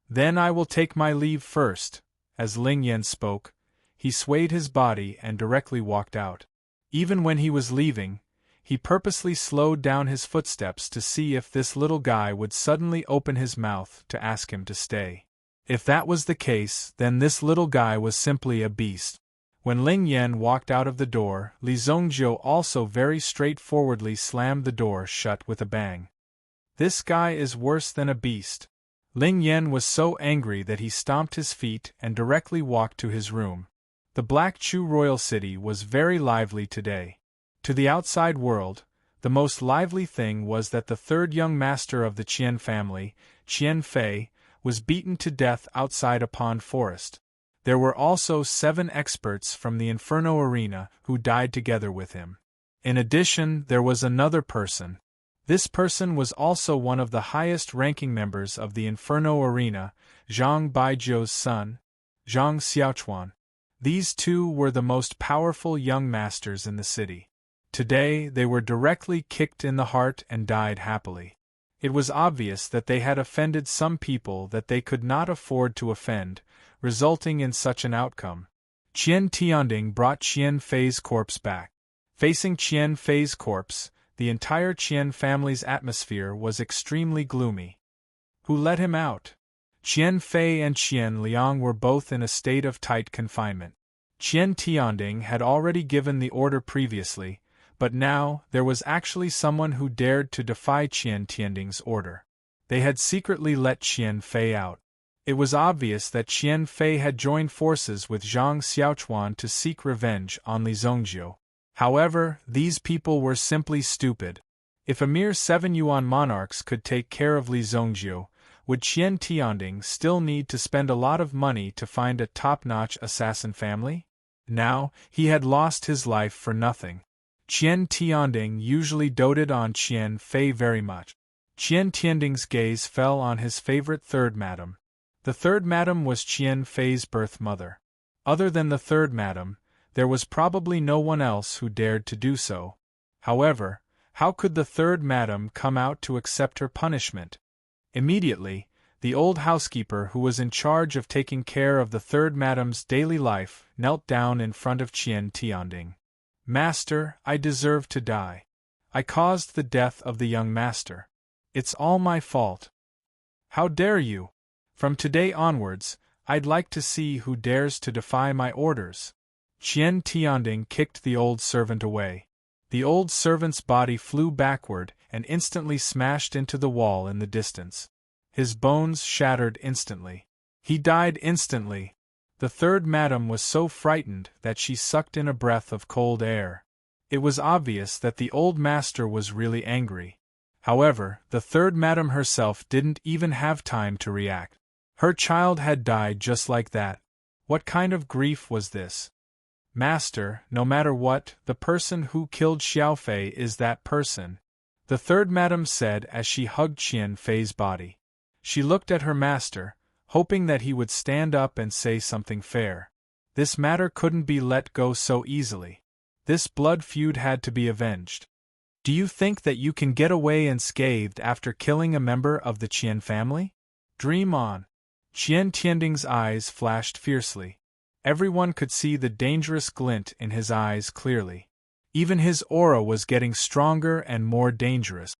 Then I will take my leave first. As Ling Yan spoke, he swayed his body and directly walked out. Even when he was leaving, he purposely slowed down his footsteps to see if this little guy would suddenly open his mouth to ask him to stay. If that was the case, then this little guy was simply a beast. When Ling Yan walked out of the door, Li Zongjiu also very straightforwardly slammed the door shut with a bang. This guy is worse than a beast. Ling Yan was so angry that he stomped his feet and directly walked to his room. The Black Chu royal city was very lively today. To the outside world, the most lively thing was that the third young master of the Qian family, Qian Fei, was beaten to death outside a pond forest. There were also 7 experts from the Inferno Arena who died together with him. In addition, there was another person. This person was also one of the highest-ranking members of the Inferno Arena, Zhang Baijiu's son, Zhang Xiaochuan. These two were the most powerful young masters in the city. Today, they were directly kicked in the heart and died happily. It was obvious that they had offended some people that they could not afford to offend, resulting in such an outcome. Qian Tianding brought Qian Fei's corpse back. Facing Qian Fei's corpse, the entire Qian family's atmosphere was extremely gloomy. Who let him out? Qian Fei and Qian Liang were both in a state of tight confinement. Qian Tianding had already given the order previously, but now there was actually someone who dared to defy Qian Tianding's order. They had secretly let Qian Fei out. It was obvious that Qian Fei had joined forces with Zhang Xiaochuan to seek revenge on Li Zongjiu. However, these people were simply stupid. If a mere 7 yuan monarchs could take care of Li Zongjiu, would Qian Tianding still need to spend a lot of money to find a top-notch assassin family? Now, he had lost his life for nothing. Qian Tianding usually doted on Qian Fei very much. Qian Tianding's gaze fell on his favorite third madam. The third madam was Qian Fei's birth mother. Other than the third madam, there was probably no one else who dared to do so. However, how could the third madam come out to accept her punishment? Immediately, the old housekeeper who was in charge of taking care of the third madam's daily life knelt down in front of Qian Tianding. Master, I deserve to die. I caused the death of the young master. It's all my fault. How dare you? From today onwards, I'd like to see who dares to defy my orders. Qian Tianding kicked the old servant away. The old servant's body flew backward and instantly smashed into the wall in the distance. His bones shattered instantly. He died instantly. The third madam was so frightened that she sucked in a breath of cold air. It was obvious that the old master was really angry. However, the third madam herself didn't even have time to react. Her child had died just like that. What kind of grief was this? Master, no matter what, the person who killed Xiaofei is that person, the third madam said as she hugged Qian Fei's body. She looked at her master, hoping that he would stand up and say something fair. This matter couldn't be let go so easily. This blood feud had to be avenged. Do you think that you can get away unscathed after killing a member of the Qian family? Dream on. Qian Tianding's eyes flashed fiercely. Everyone could see the dangerous glint in his eyes clearly. Even his aura was getting stronger and more dangerous.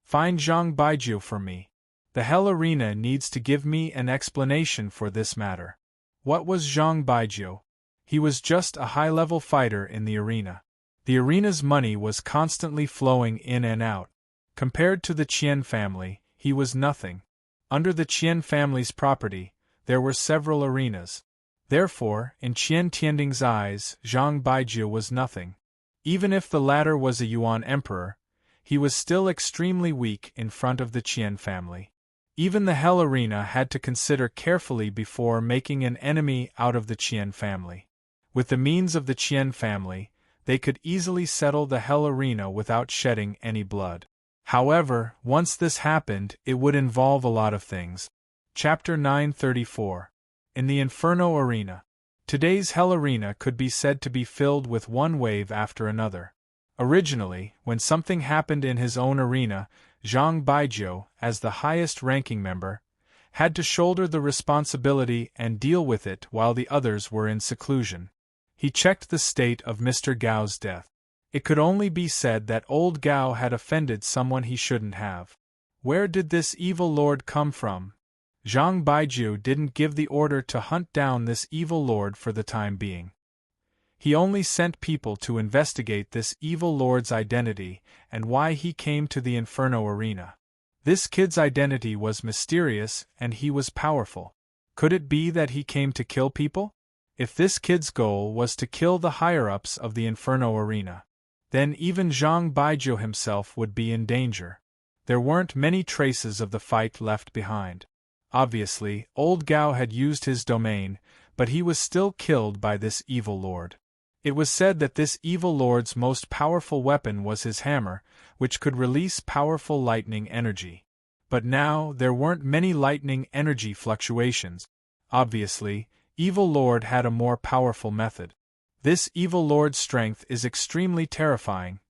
Find Zhang Baijiu for me. The Hell Arena needs to give me an explanation for this matter. What was Zhang Baijiu? He was just a high-level fighter in the arena. The arena's money was constantly flowing in and out. Compared to the Qian family, he was nothing. Under the Qian family's property, there were several arenas. Therefore, in Qian Tianding's eyes, Zhang Baijiu was nothing. Even if the latter was a Yuan emperor, he was still extremely weak in front of the Qian family. Even the Hell Arena had to consider carefully before making an enemy out of the Qian family. With the means of the Qian family, they could easily settle the Hell Arena without shedding any blood. However, once this happened, it would involve a lot of things. Chapter 934. In the Inferno Arena. Today's Hell Arena could be said to be filled with one wave after another. Originally, when something happened in his own arena, Zhang Baijiu, as the highest-ranking member, had to shoulder the responsibility and deal with it while the others were in seclusion. He checked the state of Mr. Gao's death. It could only be said that old Gao had offended someone he shouldn't have. Where did this evil lord come from? Zhang Baijiu didn't give the order to hunt down this evil lord for the time being. He only sent people to investigate this evil lord's identity and why he came to the Inferno Arena. This kid's identity was mysterious and he was powerful. Could it be that he came to kill people? If this kid's goal was to kill the higher-ups of the Inferno Arena, then even Zhang Baijiu himself would be in danger. There weren't many traces of the fight left behind. Obviously, old Gao had used his domain, but he was still killed by this evil lord. It was said that this evil lord's most powerful weapon was his hammer, which could release powerful lightning energy. But now there weren't many lightning energy fluctuations. Obviously, Evil Lord had a more powerful method. This evil lord's strength is extremely terrifying.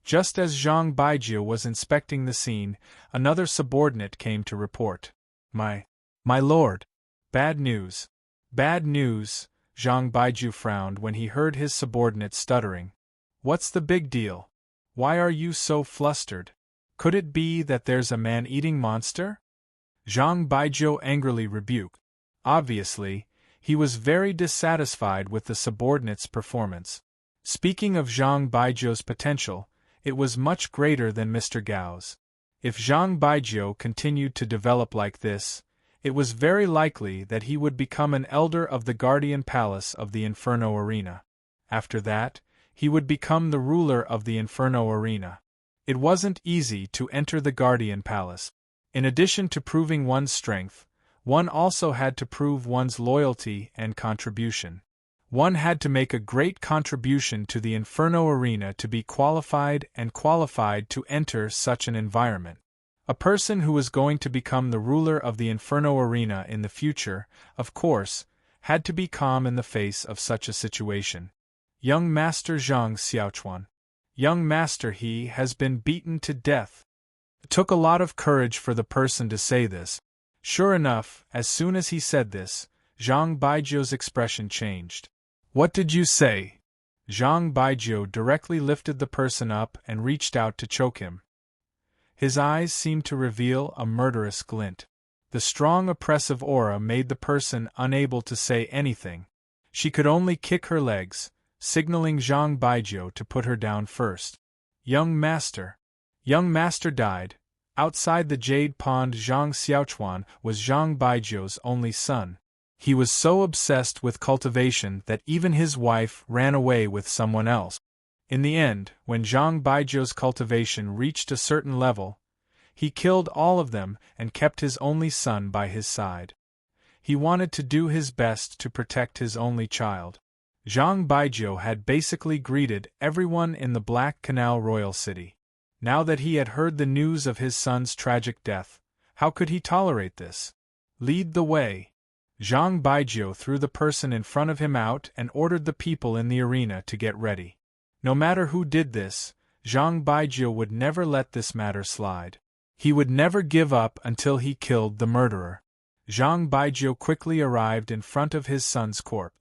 Just as Zhang Baijiu was inspecting the scene, another subordinate came to report. My lord. Bad news. Bad news, Zhang Baijiu frowned when he heard his subordinate stuttering. What's the big deal? Why are you so flustered? Could it be that there's a man-eating monster? Zhang Baijiu angrily rebuked. Obviously, he was very dissatisfied with the subordinate's performance. Speaking of Zhang Baijiu's potential, it was much greater than Mr. Gao's. If Zhang Baijiu continued to develop like this, it was very likely that he would become an elder of the Guardian Palace of the Inferno Arena. After that, he would become the ruler of the Inferno Arena. It wasn't easy to enter the Guardian Palace. In addition to proving one's strength, one also had to prove one's loyalty and contribution. One had to make a great contribution to the Inferno Arena to be qualified to enter such an environment. A person who was going to become the ruler of the Inferno Arena in the future, of course, had to be calm in the face of such a situation. Young Master Zhang Xiaochuan. Young Master, he has been beaten to death. It took a lot of courage for the person to say this. Sure enough, as soon as he said this, Zhang Baijiu's expression changed. What did you say? Zhang Baijiu directly lifted the person up and reached out to choke him. His eyes seemed to reveal a murderous glint. The strong oppressive aura made the person unable to say anything. She could only kick her legs, signaling Zhang Baijiu to put her down first. Young Master. Young Master died. Outside the Jade Pond, Zhang Xiaochuan was Zhang Baijiu's only son. He was so obsessed with cultivation that even his wife ran away with someone else. In the end, when Zhang Baijiu's cultivation reached a certain level, he killed all of them and kept his only son by his side. He wanted to do his best to protect his only child. Zhang Baijiu had basically greeted everyone in the Black Canal Royal City. Now that he had heard the news of his son's tragic death, how could he tolerate this? Lead the way. Zhang Baijiu threw the person in front of him out and ordered the people in the arena to get ready. No matter who did this, Zhang Baijiu would never let this matter slide. He would never give up until he killed the murderer. Zhang Baijiu quickly arrived in front of his son's corpse.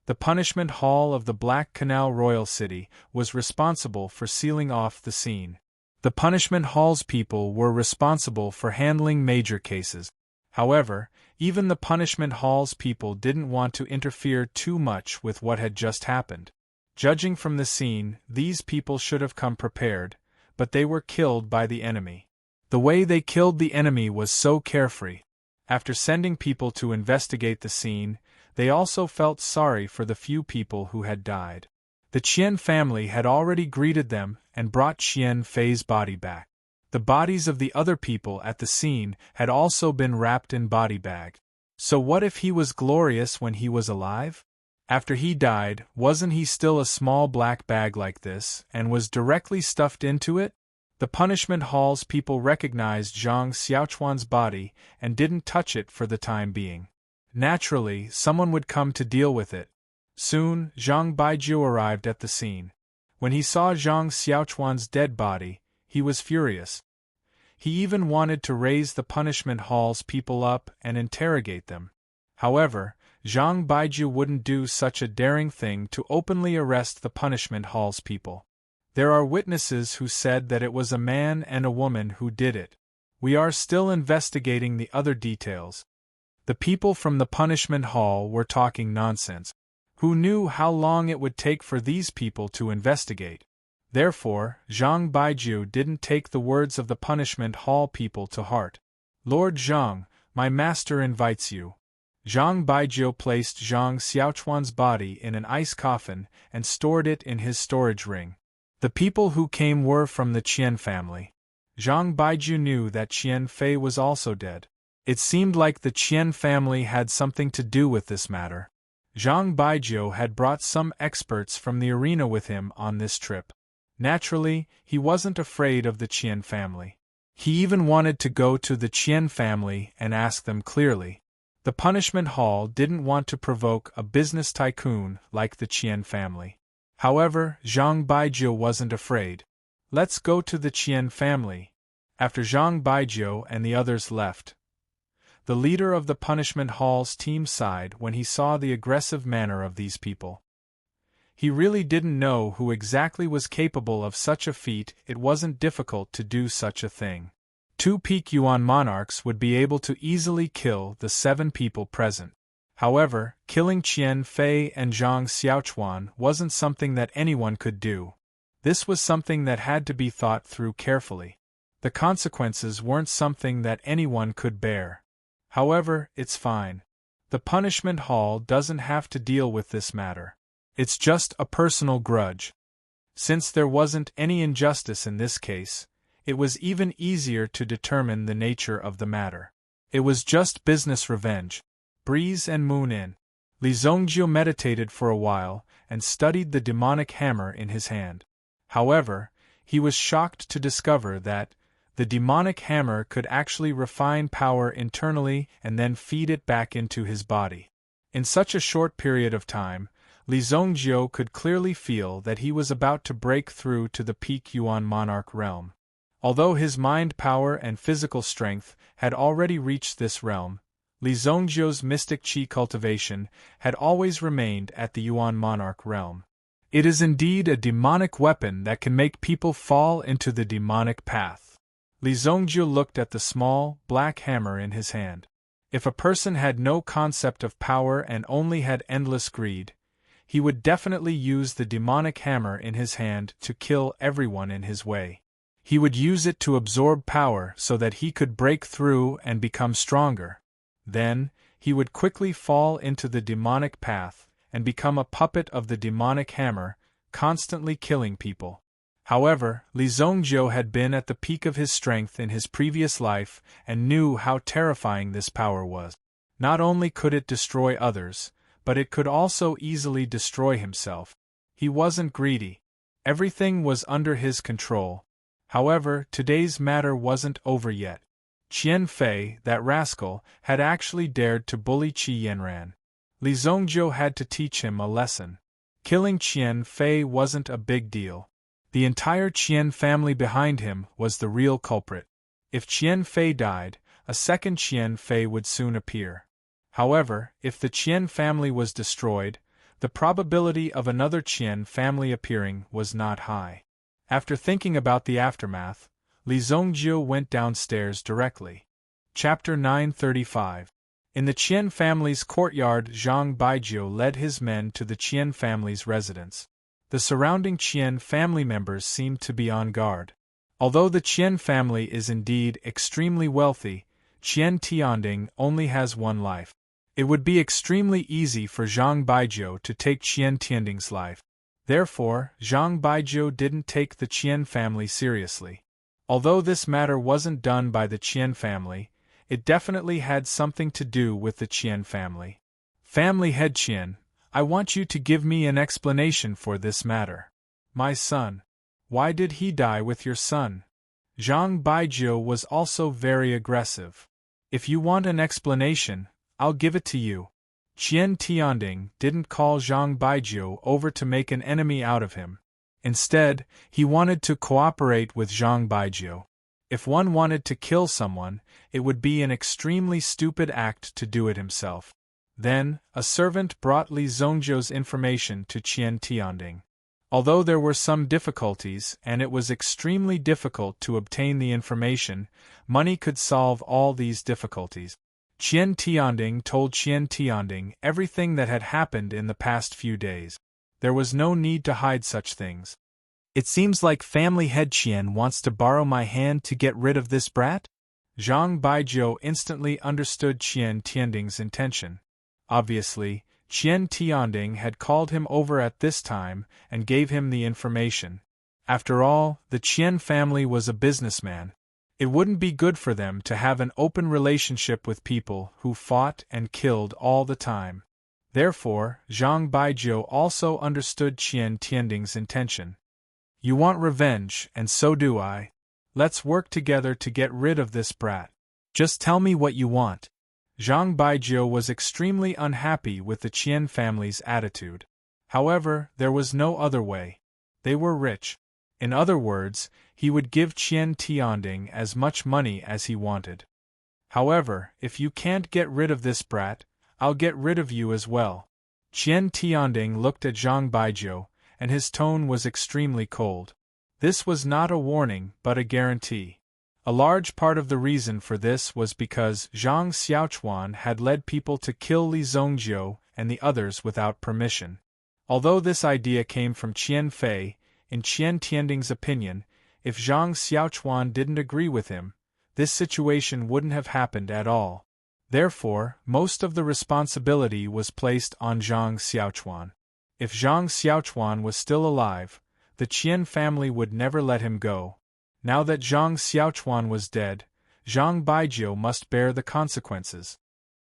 The punishment hall of the Black Canal Royal City was responsible for sealing off the scene. The punishment hall's people were responsible for handling major cases. However, even the punishment hall's people didn't want to interfere too much with what had just happened. Judging from the scene, these people should have come prepared, but they were killed by the enemy. The way they killed the enemy was so carefree. After sending people to investigate the scene, they also felt sorry for the few people who had died. The Qian family had already greeted them and brought Qian Fei's body back. The bodies of the other people at the scene had also been wrapped in body bags. So what if he was glorious when he was alive? After he died, wasn't he still a small black bag like this, and was directly stuffed into it? The punishment hall's people recognized Zhang Xiaochuan's body and didn't touch it for the time being. Naturally, someone would come to deal with it. Soon, Zhang Baijiu arrived at the scene. When he saw Zhang Xiaochuan's dead body, he was furious. He even wanted to raise the punishment hall's people up and interrogate them. However, Zhang Baijiu wouldn't do such a daring thing to openly arrest the punishment hall's people. There are witnesses who said that it was a man and a woman who did it. We are still investigating the other details. The people from the punishment hall were talking nonsense. Who knew how long it would take for these people to investigate? Therefore, Zhang Baijiu didn't take the words of the punishment hall people to heart. Lord Zhang, my master invites you. Zhang Baijiu placed Zhang Xiaochuan's body in an ice coffin and stored it in his storage ring. The people who came were from the Qian family. Zhang Baijiu knew that Qian Fei was also dead. It seemed like the Qian family had something to do with this matter. Zhang Baijiu had brought some experts from the arena with him on this trip. Naturally, he wasn't afraid of the Qian family. He even wanted to go to the Qian family and ask them clearly. The punishment hall didn't want to provoke a business tycoon like the Qian family. However, Zhang Baijiu wasn't afraid. Let's go to the Qian family. After Zhang Baijiu and the others left, the leader of the punishment hall's team sighed when he saw the aggressive manner of these people. He really didn't know who exactly was capable of such a feat. It wasn't difficult to do such a thing. 2 peak Yuan monarchs would be able to easily kill the 7 people present. However, killing Qian Fei and Zhang Xiaochuan wasn't something that anyone could do. This was something that had to be thought through carefully. The consequences weren't something that anyone could bear. However, it's fine. The punishment hall doesn't have to deal with this matter. It's just a personal grudge. Since there wasn't any injustice in this case, it was even easier to determine the nature of the matter. It was just business revenge. Breeze and Moon in. Li Zongjiu meditated for a while and studied the demonic hammer in his hand. However, he was shocked to discover that the demonic hammer could actually refine power internally and then feed it back into his body. In such a short period of time, Li Zongjiu could clearly feel that he was about to break through to the peak Yuan monarch realm. Although his mind power and physical strength had already reached this realm, Li Zongjiu's mystic qi cultivation had always remained at the Yuan monarch realm. It is indeed a demonic weapon that can make people fall into the demonic path. Li Zongjiu looked at the small, black hammer in his hand. If a person had no concept of power and only had endless greed, he would definitely use the demonic hammer in his hand to kill everyone in his way. He would use it to absorb power so that he could break through and become stronger. Then, he would quickly fall into the demonic path and become a puppet of the demonic hammer, constantly killing people. However, Li Zongjiu had been at the peak of his strength in his previous life and knew how terrifying this power was. Not only could it destroy others, but it could also easily destroy himself. He wasn't greedy. Everything was under his control. However, today's matter wasn't over yet. Qian Fei, that rascal, had actually dared to bully Qi Yanran. Li Zongjiu had to teach him a lesson. Killing Qian Fei wasn't a big deal. The entire Qian family behind him was the real culprit. If Qian Fei died, a second Qian Fei would soon appear. However, if the Qian family was destroyed, the probability of another Qian family appearing was not high. After thinking about the aftermath, Li Zongjiu went downstairs directly. Chapter 935. In the Qian family's courtyard, Zhang Baijiu led his men to the Qian family's residence. The surrounding Qian family members seemed to be on guard. Although the Qian family is indeed extremely wealthy, Qian Tianding only has one life. It would be extremely easy for Zhang Baijiu to take Qian Tianding's life. Therefore, Zhang Baijiu didn't take the Qian family seriously. Although this matter wasn't done by the Qian family, it definitely had something to do with the Qian family. Family head Qian, I want you to give me an explanation for this matter. My son. Why did he die with your son? Zhang Baijiu was also very aggressive. If you want an explanation, I'll give it to you. Qian Tianding didn't call Zhang Baijiu over to make an enemy out of him. Instead, he wanted to cooperate with Zhang Baijiu. If one wanted to kill someone, it would be an extremely stupid act to do it himself. Then, a servant brought Li Zongjiu's information to Qian Tianding. Although there were some difficulties and it was extremely difficult to obtain the information, money could solve all these difficulties. Qian Tianding told Qian Tianding everything that had happened in the past few days. There was no need to hide such things. It seems like family head Qian wants to borrow my hand to get rid of this brat? Zhang Baijiu instantly understood Qian Tianding's intention. Obviously, Qian Tianding had called him over at this time and gave him the information. After all, the Qian family was a businessman. It wouldn't be good for them to have an open relationship with people who fought and killed all the time. Therefore, Zhang Baijiu also understood Qian Tianding's intention. You want revenge, and so do I. Let's work together to get rid of this brat. Just tell me what you want. Zhang Baijiu was extremely unhappy with the Qian family's attitude. However, there was no other way. They were rich. In other words, he would give Qian Tianding as much money as he wanted. However, if you can't get rid of this brat, I'll get rid of you as well. Qian Tianding looked at Zhang Baijiu, and his tone was extremely cold. This was not a warning but a guarantee. A large part of the reason for this was because Zhang Xiaochuan had led people to kill Li Zongjiu and the others without permission. Although this idea came from Qian Fei, in Qian Tianding's opinion, if Zhang Xiaochuan didn't agree with him, this situation wouldn't have happened at all. Therefore, most of the responsibility was placed on Zhang Xiaochuan. If Zhang Xiaochuan was still alive, the Qian family would never let him go. Now that Zhang Xiaochuan was dead, Zhang Baijiu must bear the consequences.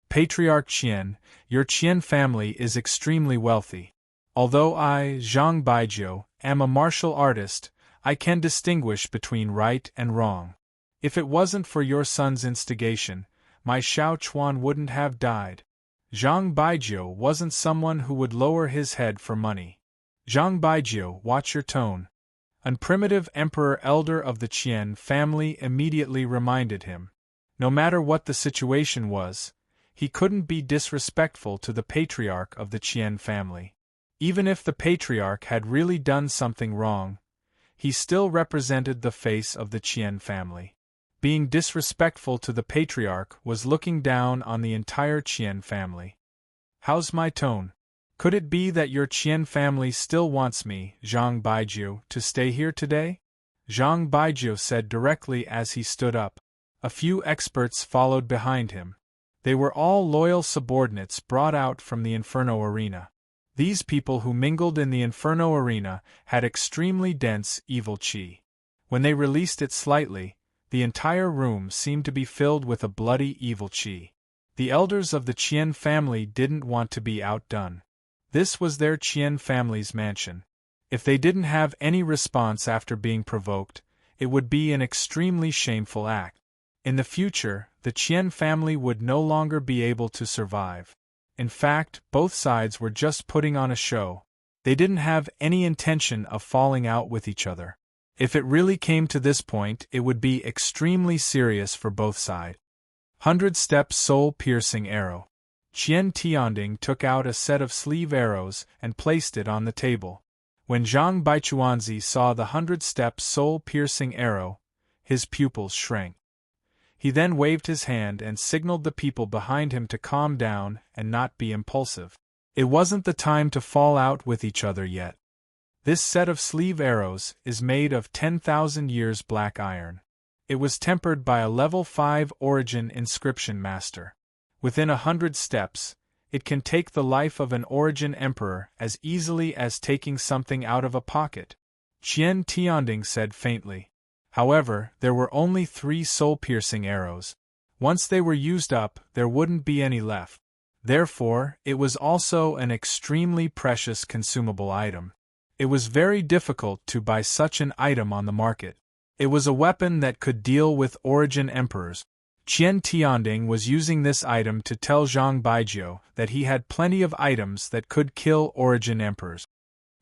Patriarch Qian, your Qian family is extremely wealthy. Although I, Zhang Baijiu, am a martial artist, I can distinguish between right and wrong. If it wasn't for your son's instigation, my Xiaochuan wouldn't have died. Zhang Baijiu wasn't someone who would lower his head for money. Zhang Baijiu, watch your tone. An primitive emperor elder of the Qian family immediately reminded him. No matter what the situation was, he couldn't be disrespectful to the patriarch of the Qian family. Even if the patriarch had really done something wrong, he still represented the face of the Qian family. Being disrespectful to the patriarch was looking down on the entire Qian family. How's my tone? Could it be that your Qian family still wants me, Zhang Baijiu, to stay here today? Zhang Baijiu said directly as he stood up. A few experts followed behind him. They were all loyal subordinates brought out from the Inferno Arena. These people who mingled in the Inferno Arena had extremely dense evil qi. When they released it slightly, the entire room seemed to be filled with a bloody evil qi. The elders of the Qian family didn't want to be outdone. This was their Qian family's mansion. If they didn't have any response after being provoked, it would be an extremely shameful act. In the future, the Qian family would no longer be able to survive. In fact, both sides were just putting on a show. They didn't have any intention of falling out with each other. If it really came to this point, it would be extremely serious for both sides. 100-step soul-piercing arrow. Qian Tianding took out a set of sleeve arrows and placed it on the table. When Zhang Baichuanzi saw the 100-step soul-piercing arrow, his pupils shrank. He then waved his hand and signaled the people behind him to calm down and not be impulsive. It wasn't the time to fall out with each other yet. This set of sleeve arrows is made of 10,000 years black iron. It was tempered by a level 5 origin inscription master. Within 100 steps, it can take the life of an origin emperor as easily as taking something out of a pocket, Qian Tianding said faintly. However, there were only 3 soul-piercing arrows. Once they were used up, there wouldn't be any left. Therefore, it was also an extremely precious consumable item. It was very difficult to buy such an item on the market. It was a weapon that could deal with origin emperors. Qian Tianding was using this item to tell Zhang Baijiu that he had plenty of items that could kill origin emperors.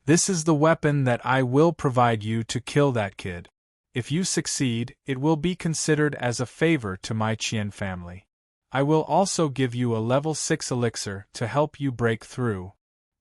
This is the weapon that I will provide you to kill that kid. If you succeed, it will be considered as a favor to my Qian family. I will also give you a level 6 elixir to help you break through.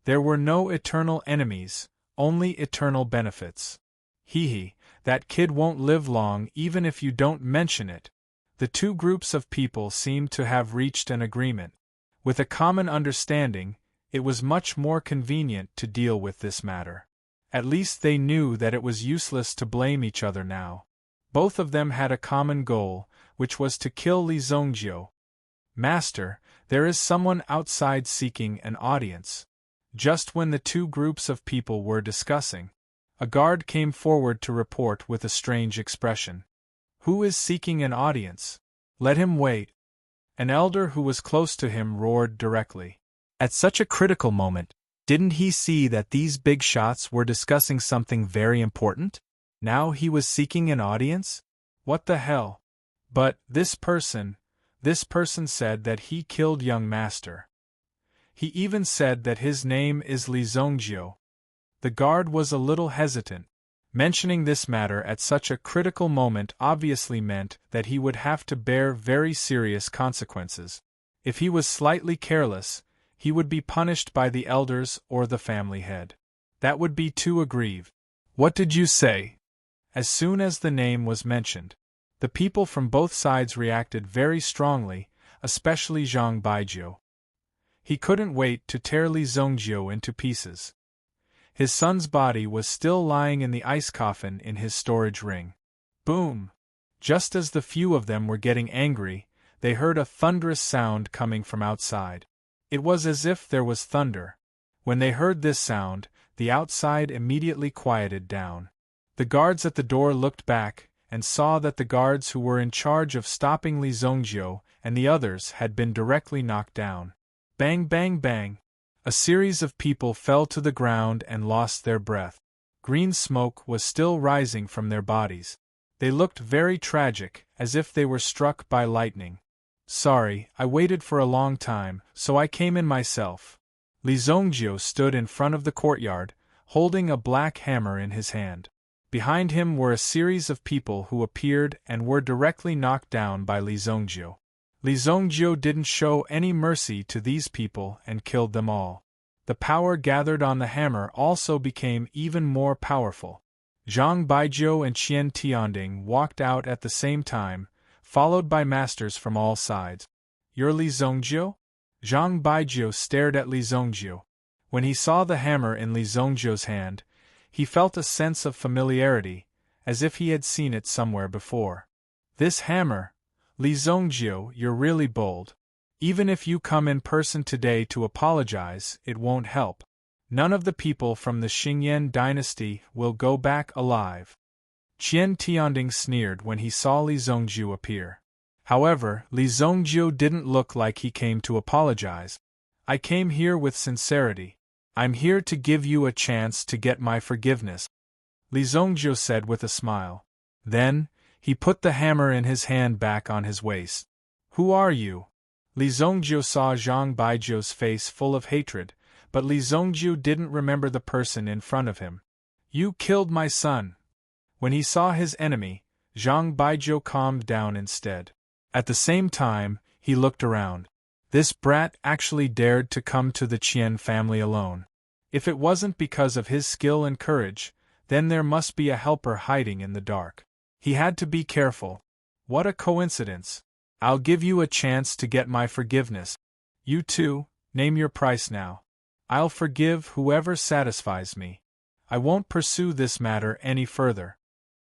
There were no eternal enemies, only eternal benefits. Hee, that kid won't live long even if you don't mention it. The two groups of people seemed to have reached an agreement. With a common understanding, it was much more convenient to deal with this matter. At least they knew that it was useless to blame each other now. Both of them had a common goal, which was to kill Li Zongjio. "Master, there is someone outside seeking an audience." Just when the two groups of people were discussing, a guard came forward to report with a strange expression. "Who is seeking an audience? Let him wait." An elder who was close to him roared directly. At such a critical moment, didn't he see that these big shots were discussing something very important? Now he was seeking an audience? What the hell? But this person said that he killed young master. He even said that his name is Li Zongjio. The guard was a little hesitant. Mentioning this matter at such a critical moment obviously meant that he would have to bear very serious consequences. If he was slightly careless, he would be punished by the elders or the family head. That would be too aggrieved. "What did you say?" As soon as the name was mentioned, the people from both sides reacted very strongly, especially Zhang Baijiu. He couldn't wait to tear Li Zongjio into pieces. His son's body was still lying in the ice coffin in his storage ring. Boom! Just as the few of them were getting angry, they heard a thunderous sound coming from outside. It was as if there was thunder. When they heard this sound, the outside immediately quieted down. The guards at the door looked back, and saw that the guards who were in charge of stopping Li Zongjio and the others had been directly knocked down. Bang bang bang! A series of people fell to the ground and lost their breath. Green smoke was still rising from their bodies. They looked very tragic, as if they were struck by lightning. "Sorry, I waited for a long time, so I came in myself." Li Zongjio stood in front of the courtyard, holding a black hammer in his hand. Behind him were a series of people who appeared and were directly knocked down by Li Zongjio. Li Zongjio didn't show any mercy to these people and killed them all. The power gathered on the hammer also became even more powerful. Zhang Baijiu and Qian Tianding walked out at the same time, followed by masters from all sides. "You're Li Zongjio?" Zhang Baijiu stared at Li Zongjio. When he saw the hammer in Li Zongjio's hand, he felt a sense of familiarity, as if he had seen it somewhere before. "This hammer? Li Zongjio, you're really bold. Even if you come in person today to apologize, it won't help. None of the people from the Xingyan dynasty will go back alive." Qian Tianding sneered when he saw Li Zongjio appear. However, Li Zongjio didn't look like he came to apologize. "I came here with sincerity. I'm here to give you a chance to get my forgiveness," Li Zongjio said with a smile. Then, he put the hammer in his hand back on his waist. "Who are you?" Li Zongjio saw Zhang Baijiu's face full of hatred, but Li Zongjio didn't remember the person in front of him. "You killed my son." When he saw his enemy, Zhang Baijiu calmed down instead. At the same time, he looked around. This brat actually dared to come to the Qian family alone. If it wasn't because of his skill and courage, then there must be a helper hiding in the dark. He had to be careful. What a coincidence. "I'll give you a chance to get my forgiveness. You too, name your price now. I'll forgive whoever satisfies me. I won't pursue this matter any further."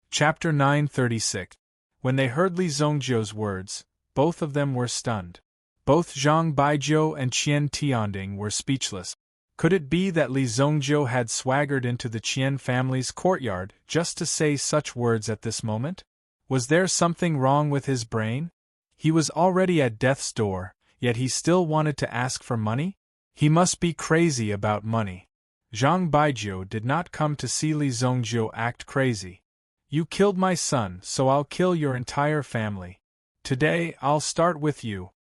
Chapter 936. When they heard Li Zongjio's words, both of them were stunned. Both Zhang Baijiu and Qian Tianding were speechless. Could it be that Li Zongjio had swaggered into the Qian family's courtyard just to say such words at this moment? Was there something wrong with his brain? He was already at death's door, yet he still wanted to ask for money? He must be crazy about money. Zhang Baijiu did not come to see Li Zongjio act crazy. "You killed my son, so I'll kill your entire family. Today, I'll start with you."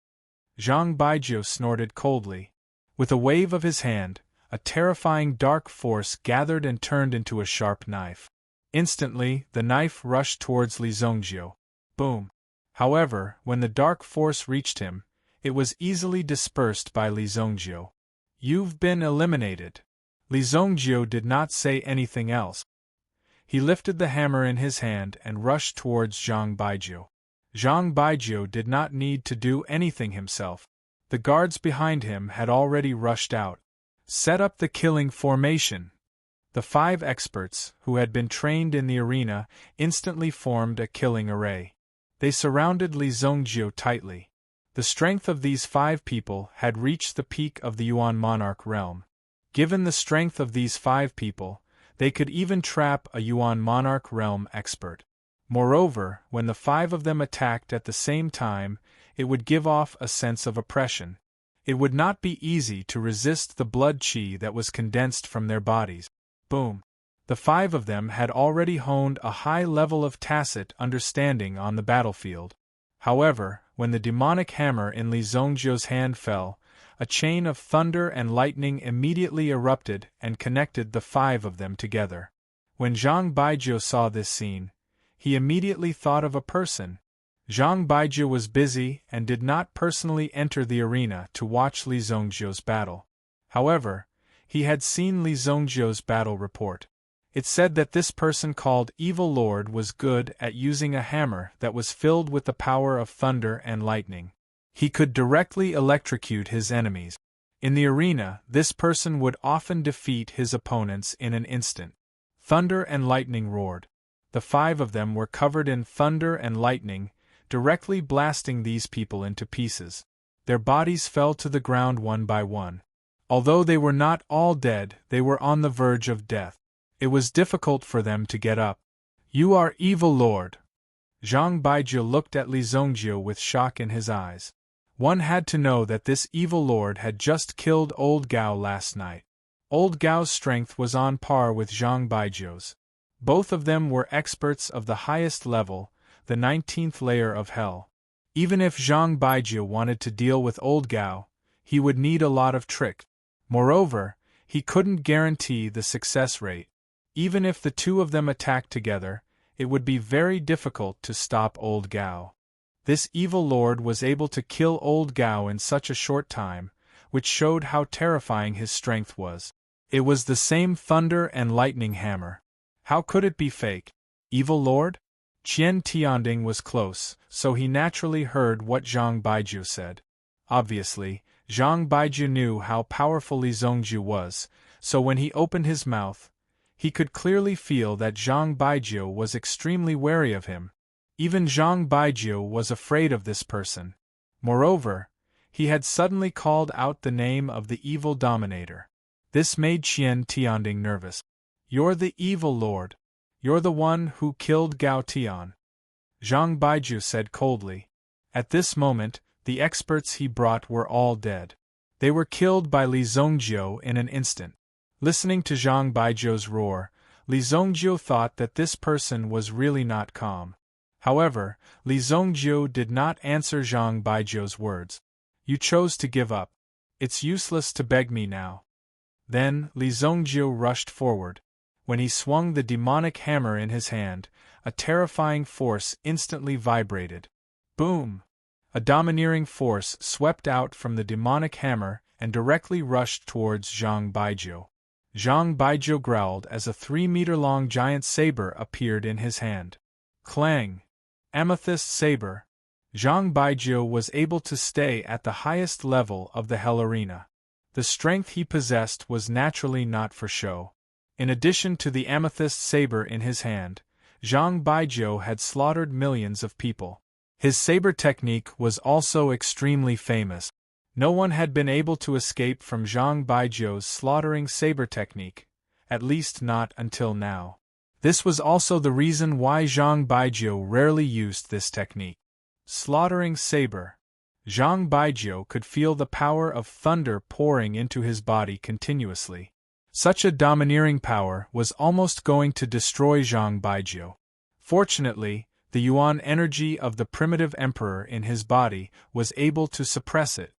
Zhang Baijiu snorted coldly. With a wave of his hand, a terrifying dark force gathered and turned into a sharp knife. Instantly, the knife rushed towards Li Zongjio. Boom! However, when the dark force reached him, it was easily dispersed by Li Zongjio. "You've been eliminated." Li Zongjio did not say anything else. He lifted the hammer in his hand and rushed towards Zhang Baijiu. Zhang Baijiu did not need to do anything himself. The guards behind him had already rushed out. "Set up the killing formation." The 5 experts, who had been trained in the arena, instantly formed a killing array. They surrounded Li Zongjiu tightly. The strength of these 5 people had reached the peak of the Yuan monarch realm. Given the strength of these 5 people, they could even trap a Yuan monarch realm expert. Moreover, when the 5 of them attacked at the same time, it would give off a sense of oppression. It would not be easy to resist the blood qi that was condensed from their bodies. Boom! The 5 of them had already honed a high level of tacit understanding on the battlefield. However, when the demonic hammer in Li Zongjiu's hand fell, a chain of thunder and lightning immediately erupted and connected the 5 of them together. When Zhang Baijiu saw this scene, he immediately thought of a person. Zhang Baijiu was busy and did not personally enter the arena to watch Li Zongjiu's battle. However, he had seen Li Zongjiu's battle report. It said that this person called Evil Lord was good at using a hammer that was filled with the power of thunder and lightning. He could directly electrocute his enemies. In the arena, this person would often defeat his opponents in an instant. Thunder and lightning roared. The 5 of them were covered in thunder and lightning, directly blasting these people into pieces. Their bodies fell to the ground one by one. Although they were not all dead, they were on the verge of death. It was difficult for them to get up. "You are Evil Lord." Zhang Baijiu looked at Li Zongjiu with shock in his eyes. One had to know that this Evil Lord had just killed Old Gao last night. Old Gao's strength was on par with Zhang Baijiu's. Both of them were experts of the highest level, the 19th layer of hell. Even if Zhang Baijiu wanted to deal with Old Gao, he would need a lot of tricks. Moreover, he couldn't guarantee the success rate. Even if the 2 of them attacked together, it would be very difficult to stop Old Gao. This Evil Lord was able to kill Old Gao in such a short time, which showed how terrifying his strength was. It was the same thunder and lightning hammer. How could it be fake? Evil Lord? Qian Tianding was close, so he naturally heard what Zhang Baijiu said. Obviously, Zhang Baijiu knew how powerful Li Zongjiu was, so when he opened his mouth, he could clearly feel that Zhang Baijiu was extremely wary of him. Even Zhang Baijiu was afraid of this person. Moreover, he had suddenly called out the name of the evil dominator. This made Qian Tianding nervous. "You're the Evil Lord. You're the one who killed Gao Tian," Zhang Baijiu said coldly. At this moment, the experts he brought were all dead. They were killed by Li Zongjiu in an instant. Listening to Zhang Baijiu's roar, Li Zongjiu thought that this person was really not calm. However, Li Zongjiu did not answer Zhang Baijiu's words. "You chose to give up. It's useless to beg me now." Then, Li Zongjiu rushed forward. When he swung the demonic hammer in his hand, a terrifying force instantly vibrated. Boom! A domineering force swept out from the demonic hammer and directly rushed towards Zhang Baijiu. Zhang Baijiu growled as a 3-meter-long giant saber appeared in his hand. Clang! Amethyst saber. Zhang Baijiu was able to stay at the highest level of the Hell Arena. The strength he possessed was naturally not for show. In addition to the amethyst saber in his hand, Zhang Baijiu had slaughtered millions of people. His saber technique was also extremely famous. No one had been able to escape from Zhang Baijiu's slaughtering saber technique, at least not until now. This was also the reason why Zhang Baijiu rarely used this technique. Slaughtering saber. Zhang Baijiu could feel the power of thunder pouring into his body continuously. Such a domineering power was almost going to destroy Zhang Baijiu. Fortunately, the Yuan energy of the primitive emperor in his body was able to suppress it.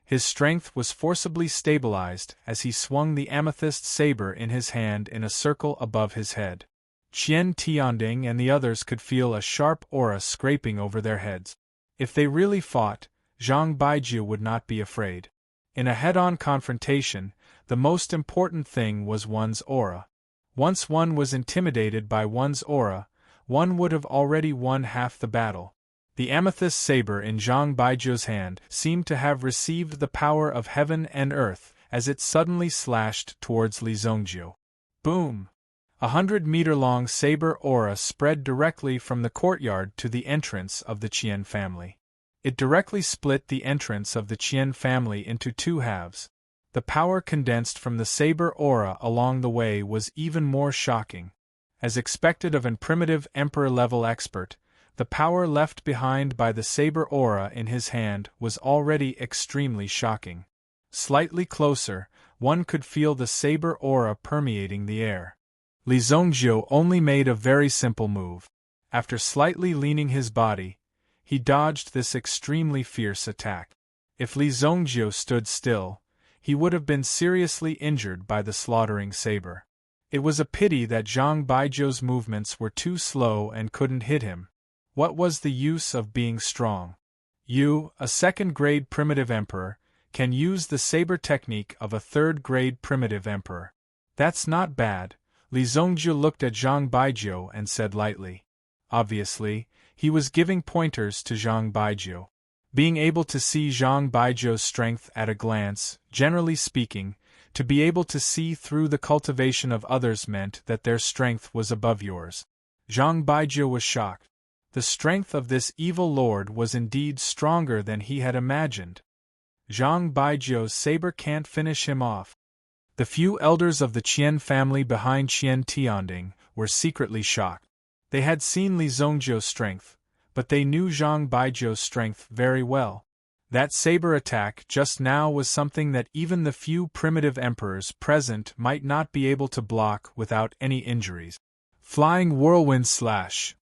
His strength was forcibly stabilized as he swung the amethyst saber in his hand in a circle above his head. Qian Tianding and the others could feel a sharp aura scraping over their heads. If they really fought, Zhang Baijiu would not be afraid. In a head-on confrontation, the most important thing was one's aura. Once one was intimidated by one's aura, one would have already won half the battle. The amethyst saber in Zhang Baijiu's hand seemed to have received the power of heaven and earth as it suddenly slashed towards Li Zongjiu. Boom! 100-meter-long saber aura spread directly from the courtyard to the entrance of the Qian family. It directly split the entrance of the Qian family into two halves. The power condensed from the saber aura along the way was even more shocking. As expected of an primitive emperor-level expert, the power left behind by the saber aura in his hand was already extremely shocking. Slightly closer, one could feel the saber aura permeating the air. Li Zongjiu only made a very simple move. After slightly leaning his body, he dodged this extremely fierce attack. If Li Zongjiu stood still, he would have been seriously injured by the slaughtering saber. It was a pity that Zhang Baijiu's movements were too slow and couldn't hit him. What was the use of being strong? You, a second-grade primitive emperor, can use the saber technique of a third-grade primitive emperor. That's not bad. Li Zongjiu looked at Zhang Baijiu and said lightly. Obviously, he was giving pointers to Zhang Baijiu. Being able to see Zhang Baijiu's strength at a glance, generally speaking, to be able to see through the cultivation of others meant that their strength was above yours. Zhang Baijiu was shocked. The strength of this evil lord was indeed stronger than he had imagined. Zhang Baijiu's saber can't finish him off. The few elders of the Qian family behind Qian Tianding were secretly shocked. They had seen Li Zongjiu's strength, but they knew Zhang Baijiu's strength very well. That saber attack just now was something that even the few primitive emperors present might not be able to block without any injuries. Flying whirlwind slash!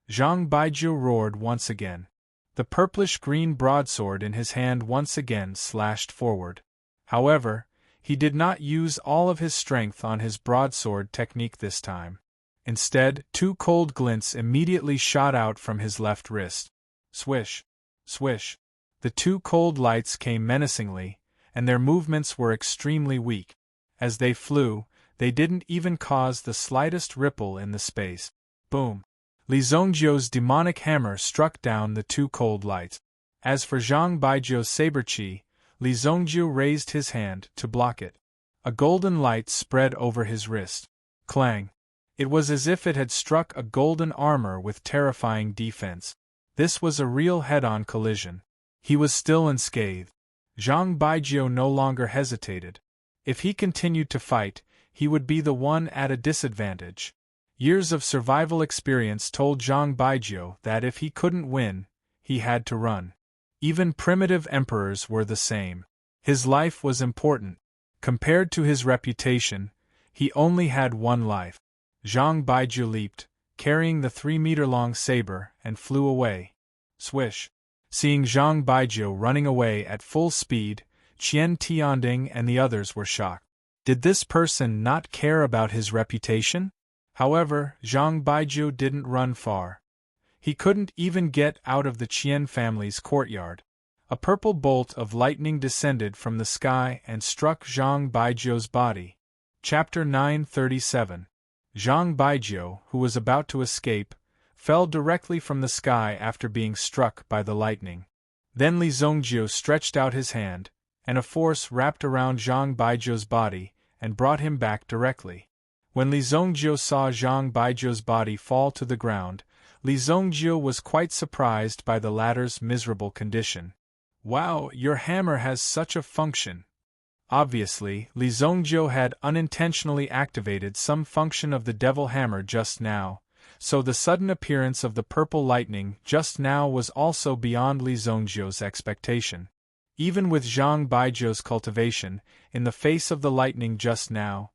Zhang Baijiu roared once again. The purplish-green broadsword in his hand once again slashed forward. However, he did not use all of his strength on his broadsword technique this time. Instead, two cold glints immediately shot out from his left wrist. Swish! Swish! The two cold lights came menacingly, and their movements were extremely weak. As they flew, they didn't even cause the slightest ripple in the space. Boom! Li Zongjiu's demonic hammer struck down the two cold lights. As for Zhang Baijiu's saber qi, Li Zongjiu raised his hand to block it. A golden light spread over his wrist. Clang! It was as if it had struck a golden armor with terrifying defense. This was a real head-on collision. He was still unscathed. Zhang Baijiu no longer hesitated. If he continued to fight, he would be the one at a disadvantage. Years of survival experience told Zhang Baijiu that if he couldn't win, he had to run. Even primitive emperors were the same. His life was important. Compared to his reputation, he only had one life. Zhang Baijiu leaped, carrying the 3-meter-long saber, and flew away. Swish! Seeing Zhang Baijiu running away at full speed, Qian Tianding and the others were shocked. Did this person not care about his reputation? However, Zhang Baijiu didn't run far. He couldn't even get out of the Qian family's courtyard. A purple bolt of lightning descended from the sky and struck Zhang Baijiu's body. Chapter 937. Zhang Baijiu, who was about to escape, fell directly from the sky after being struck by the lightning. Then Li Zongjiu stretched out his hand, and a force wrapped around Zhang Baijiu's body and brought him back directly. When Li Zongjiu saw Zhang Baijiu's body fall to the ground, Li Zongjiu was quite surprised by the latter's miserable condition. Wow, your hammer has such a function. Obviously, Li Zongjiu had unintentionally activated some function of the devil hammer just now, so the sudden appearance of the purple lightning just now was also beyond Li Zongjiu's expectation. Even with Zhang Baijiu's cultivation, in the face of the lightning just now,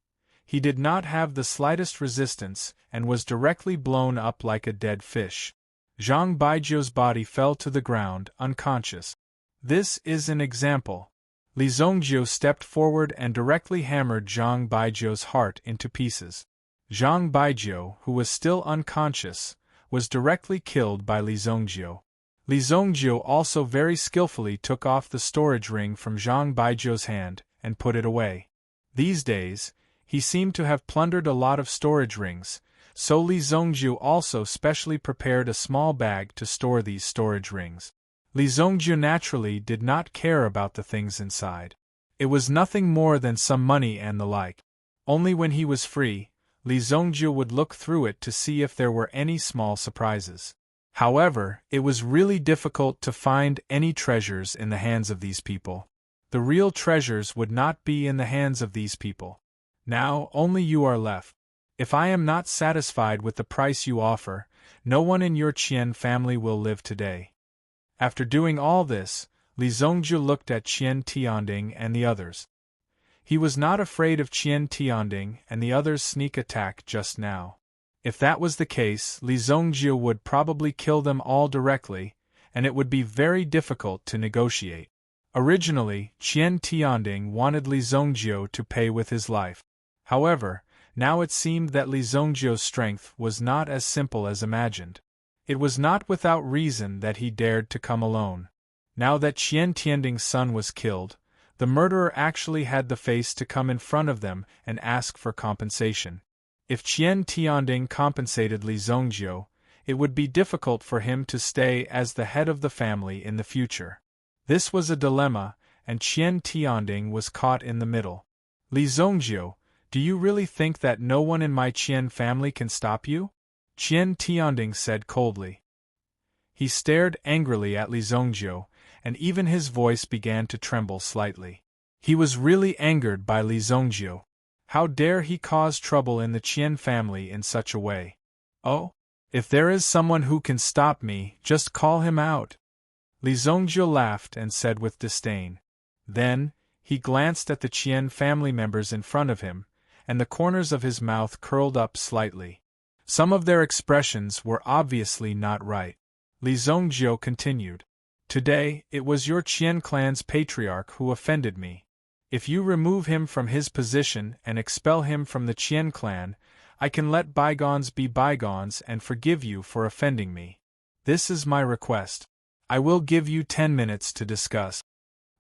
he did not have the slightest resistance and was directly blown up like a dead fish. Zhang Baijiu's body fell to the ground, unconscious. This is an example. Li Zongjiu stepped forward and directly hammered Zhang Baijiu's heart into pieces. Zhang Baijiu, who was still unconscious, was directly killed by Li Zongjiu. Li Zongjiu also very skillfully took off the storage ring from Zhang Baijiu's hand and put it away. These days, he seemed to have plundered a lot of storage rings, so Li Zongjiu also specially prepared a small bag to store these storage rings. Li Zongjiu naturally did not care about the things inside. It was nothing more than some money and the like. Only when he was free, Li Zongjie would look through it to see if there were any small surprises. However, it was really difficult to find any treasures in the hands of these people. The real treasures would not be in the hands of these people. Now, only you are left. If I am not satisfied with the price you offer, no one in your Qian family will live today. After doing all this, Li Zongjie looked at Qian Tianding and the others. He was not afraid of Qian Tianding and the others' sneak attack just now. If that was the case, Li Zongjie would probably kill them all directly, and it would be very difficult to negotiate. Originally, Qian Tianding wanted Li Zongjie to pay with his life. However, now it seemed that Li Zongjie's strength was not as simple as imagined. It was not without reason that he dared to come alone. Now that Qian Tianding's son was killed, the murderer actually had the face to come in front of them and ask for compensation. If Qian Tianding compensated Li Zongjie, it would be difficult for him to stay as the head of the family in the future. This was a dilemma, and Qian Tianding was caught in the middle. Li Zongjie, do you really think that no one in my Qian family can stop you? Qian Tianding said coldly. He stared angrily at Li Zongjie, and even his voice began to tremble slightly. He was really angered by Li Zongjie. How dare he cause trouble in the Qian family in such a way? Oh, if there is someone who can stop me, just call him out. Li Zongjie laughed and said with disdain. Then, he glanced at the Qian family members in front of him, and the corners of his mouth curled up slightly. Some of their expressions were obviously not right. Li Zongjie continued. Today, it was your Qian clan's patriarch who offended me. If you remove him from his position and expel him from the Qian clan, I can let bygones be bygones and forgive you for offending me. This is my request. I will give you 10 minutes to discuss.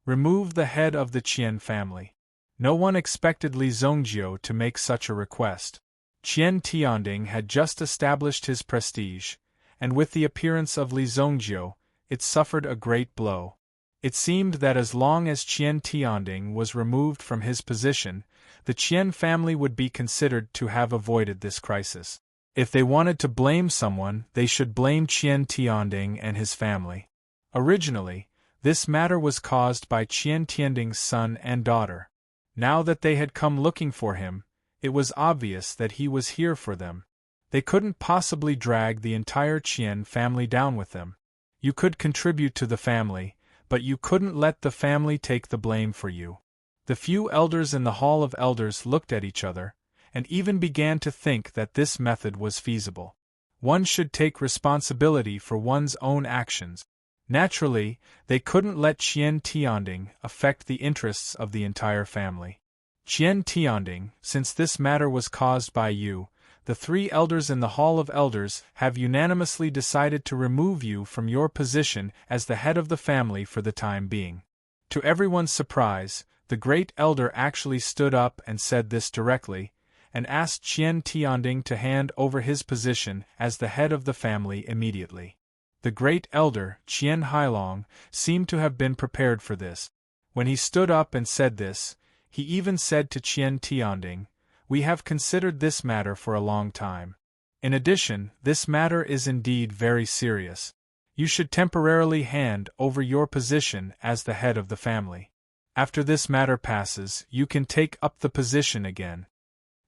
Remove the head of the Qian family. No one expected Li Zongjie to make such a request. Qian Tianding had just established his prestige, and with the appearance of Li Zongjie, it suffered a great blow. It seemed that as long as Qian Tianding was removed from his position, the Qian family would be considered to have avoided this crisis. If they wanted to blame someone, they should blame Qian Tianding and his family. Originally, this matter was caused by Qian Tianding's son and daughter. Now that they had come looking for him, it was obvious that he was here for them. They couldn't possibly drag the entire Qian family down with them. You could contribute to the family, but you couldn't let the family take the blame for you. The few elders in the Hall of Elders looked at each other, and even began to think that this method was feasible. One should take responsibility for one's own actions. Naturally, they couldn't let Qian Tianding affect the interests of the entire family. Qian Tianding, since this matter was caused by you, the 3 elders in the Hall of Elders have unanimously decided to remove you from your position as the head of the family for the time being. To everyone's surprise, the great elder actually stood up and said this directly, and asked Qian Tianding to hand over his position as the head of the family immediately. The great elder, Qian Hailong, seemed to have been prepared for this. When he stood up and said this, he even said to Qian Tianding, "We have considered this matter for a long time. In addition, this matter is indeed very serious. You should temporarily hand over your position as the head of the family. After this matter passes, you can take up the position again."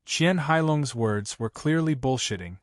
Qian Hailong's words were clearly bullshitting.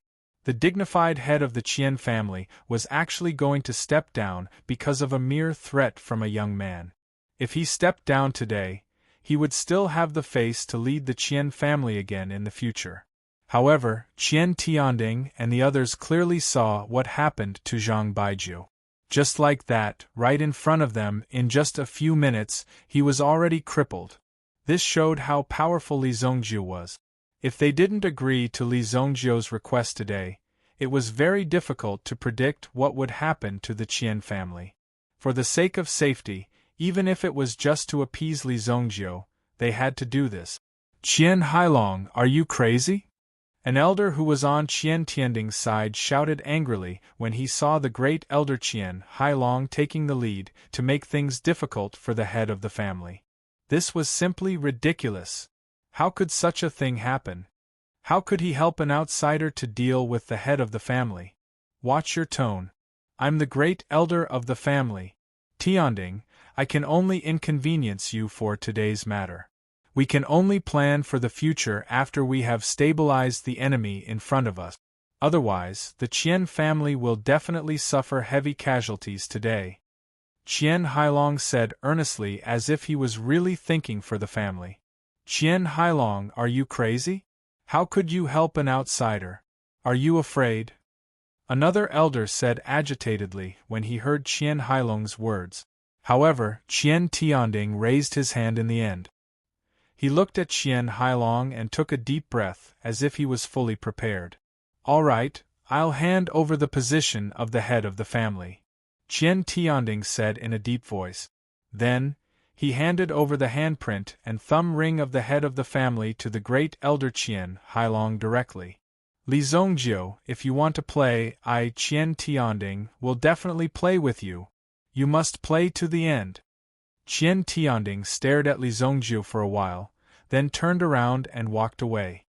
The dignified head of the Qian family was actually going to step down because of a mere threat from a young man. If he stepped down today, he would still have the face to lead the Qian family again in the future. However, Qian Tianding and the others clearly saw what happened to Zhang Baiju. Just like that, right in front of them, in just a few minutes, he was already crippled. This showed how powerful Li Zongjie was. If they didn't agree to Li Zongjie's request today, it was very difficult to predict what would happen to the Qian family. For the sake of safety, even if it was just to appease Li Zongjie, they had to do this. "Qian Hailong, are you crazy?" An elder who was on Qian Tianding's side shouted angrily when he saw the great elder Qian Hailong taking the lead to make things difficult for the head of the family. This was simply ridiculous. How could such a thing happen? How could he help an outsider to deal with the head of the family? Watch your tone. I'm the great elder of the family. Tianding, I can only inconvenience you for today's matter. We can only plan for the future after we have stabilized the enemy in front of us. Otherwise, the Qian family will definitely suffer heavy casualties today. Qian Hailong said earnestly, as if he was really thinking for the family. Qian Hailong, are you crazy? How could you help an outsider? Are you afraid? Another elder said agitatedly when he heard Qian Hailong's words. However, Qian Tianding raised his hand in the end. He looked at Qian Hailong and took a deep breath, as if he was fully prepared. All right, I'll hand over the position of the head of the family, Qian Tianding said in a deep voice. Then, he handed over the handprint and thumb ring of the head of the family to the great elder Qian Hailong directly. Li Zongjiu, if you want to play, I, Qian Tianding, will definitely play with you. You must play to the end. Qian Tianding stared at Li Zongjiu for a while, then turned around and walked away.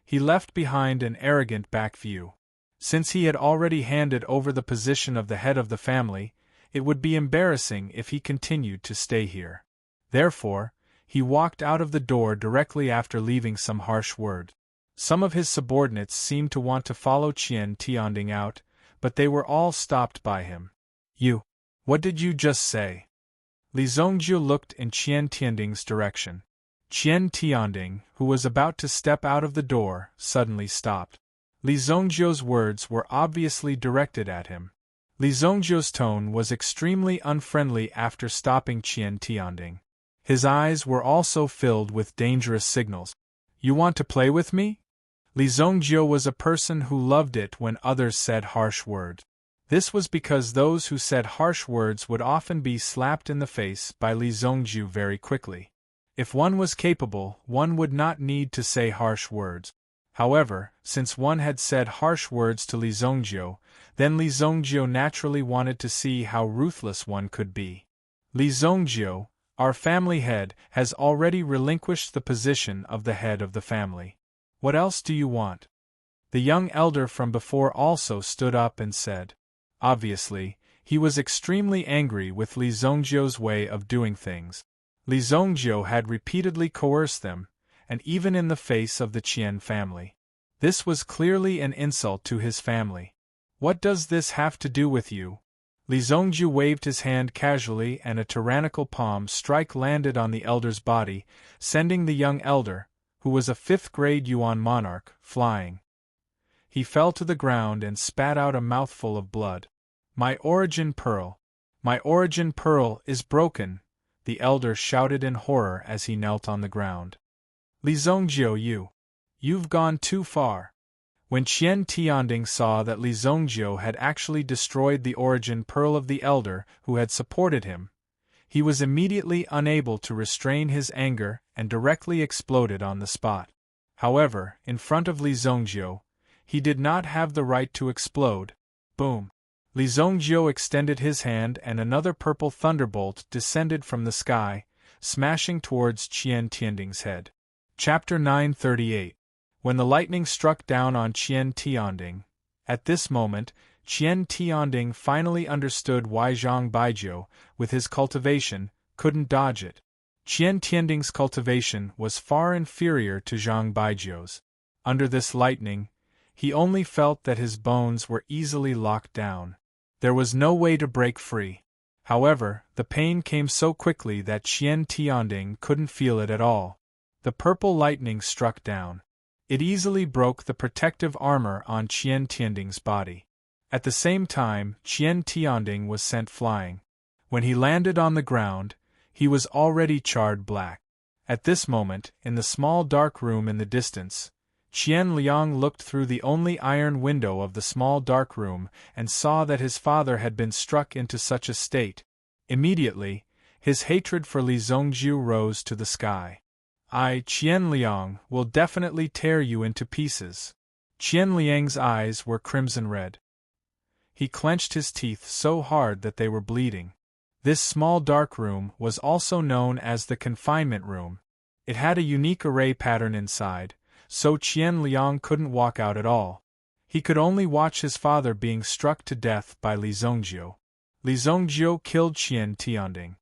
He left behind an arrogant back view. Since he had already handed over the position of the head of the family, it would be embarrassing if he continued to stay here. Therefore, he walked out of the door directly after leaving some harsh word. Some of his subordinates seemed to want to follow Qian Tianding out, but they were all stopped by him. You. What did you just say? Li Zongjiu looked in Qian Tianding's direction. Qian Tianding, who was about to step out of the door, suddenly stopped. Li Zongjiu's words were obviously directed at him. Li Zongjiu's tone was extremely unfriendly after stopping Qian Tianding. His eyes were also filled with dangerous signals. You want to play with me? Li Zongjiu was a person who loved it when others said harsh words. This was because those who said harsh words would often be slapped in the face by Li Zongjiu very quickly. If one was capable, one would not need to say harsh words. However, since one had said harsh words to Li Zongjiu, then Li Zongjiu naturally wanted to see how ruthless one could be. Li Zongjiu, our family head, has already relinquished the position of the head of the family. What else do you want? The young elder from before also stood up and said. Obviously, he was extremely angry with Li Zongjiu's way of doing things. Li Zongjiu had repeatedly coerced them, and even in the face of the Qian family. This was clearly an insult to his family. What does this have to do with you? Li Zongjiu waved his hand casually and a tyrannical palm strike landed on the elder's body, sending the young elder, who was a 5th-grade Yuan monarch, flying. He fell to the ground and spat out a mouthful of blood. My origin pearl. My origin pearl is broken, the elder shouted in horror as he knelt on the ground. Li Zongjiu, you've gone too far. When Qian Tianding saw that Li Zongjiu had actually destroyed the origin pearl of the elder who had supported him, he was immediately unable to restrain his anger and directly exploded on the spot. However, in front of Li Zongjiu, he did not have the right to explode. Boom! Li Zongjiu extended his hand and another purple thunderbolt descended from the sky, smashing towards Qian Tianding's head. Chapter 938. When the lightning struck down on Qian Tianding. At this moment, Qian Tianding finally understood why Zhang Baijiu, with his cultivation, couldn't dodge it. Qian Tianding's cultivation was far inferior to Zhang Baijiu's. Under this lightning, he only felt that his bones were easily locked down. There was no way to break free. However, the pain came so quickly that Qian Tianding couldn't feel it at all. The purple lightning struck down. It easily broke the protective armor on Qian Tianding's body. At the same time, Qian Tianding was sent flying. When he landed on the ground, he was already charred black. At this moment, in the small dark room in the distance, Qian Liang looked through the only iron window of the small dark room and saw that his father had been struck into such a state. Immediately, his hatred for Li Zongjiu rose to the sky. I, Qian Liang, will definitely tear you into pieces. Qian Liang's eyes were crimson red. He clenched his teeth so hard that they were bleeding. This small dark room was also known as the confinement room. It had a unique array pattern inside, so Qian Liang couldn't walk out at all. He could only watch his father being struck to death by Li Zongjiu. Li Zongjiu killed Qian Tianding.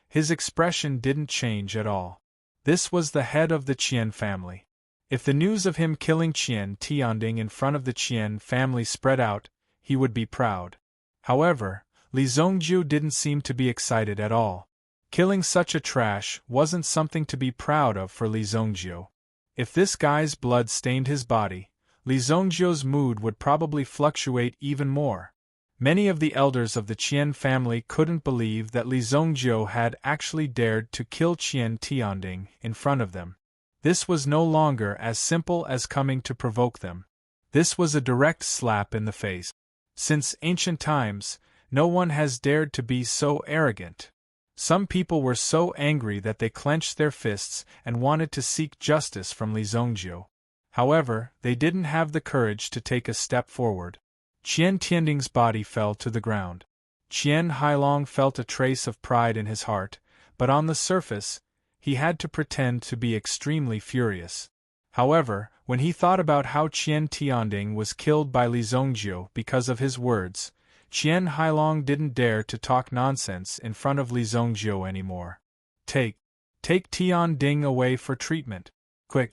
His expression didn't change at all. This was the head of the Qian family. If the news of him killing Qian Tianding in front of the Qian family spread out, he would be proud. However, Li Zongjiu didn't seem to be excited at all. Killing such a trash wasn't something to be proud of for Li Zongjiu. If this guy's blood stained his body, Li Zongjiu's mood would probably fluctuate even more. Many of the elders of the Qian family couldn't believe that Li Zongjiu had actually dared to kill Qian Tianding in front of them. This was no longer as simple as coming to provoke them. This was a direct slap in the face. Since ancient times, no one has dared to be so arrogant. Some people were so angry that they clenched their fists and wanted to seek justice from Li Zongjiu. However, they didn't have the courage to take a step forward. Qian Tianding's body fell to the ground. Qian Hailong felt a trace of pride in his heart, but on the surface, he had to pretend to be extremely furious. However, when he thought about how Qian Tianding was killed by Li Zongjiu because of his words, Qian Hailong didn't dare to talk nonsense in front of Li Zongjiu anymore. Take Tianding away for treatment. Quick!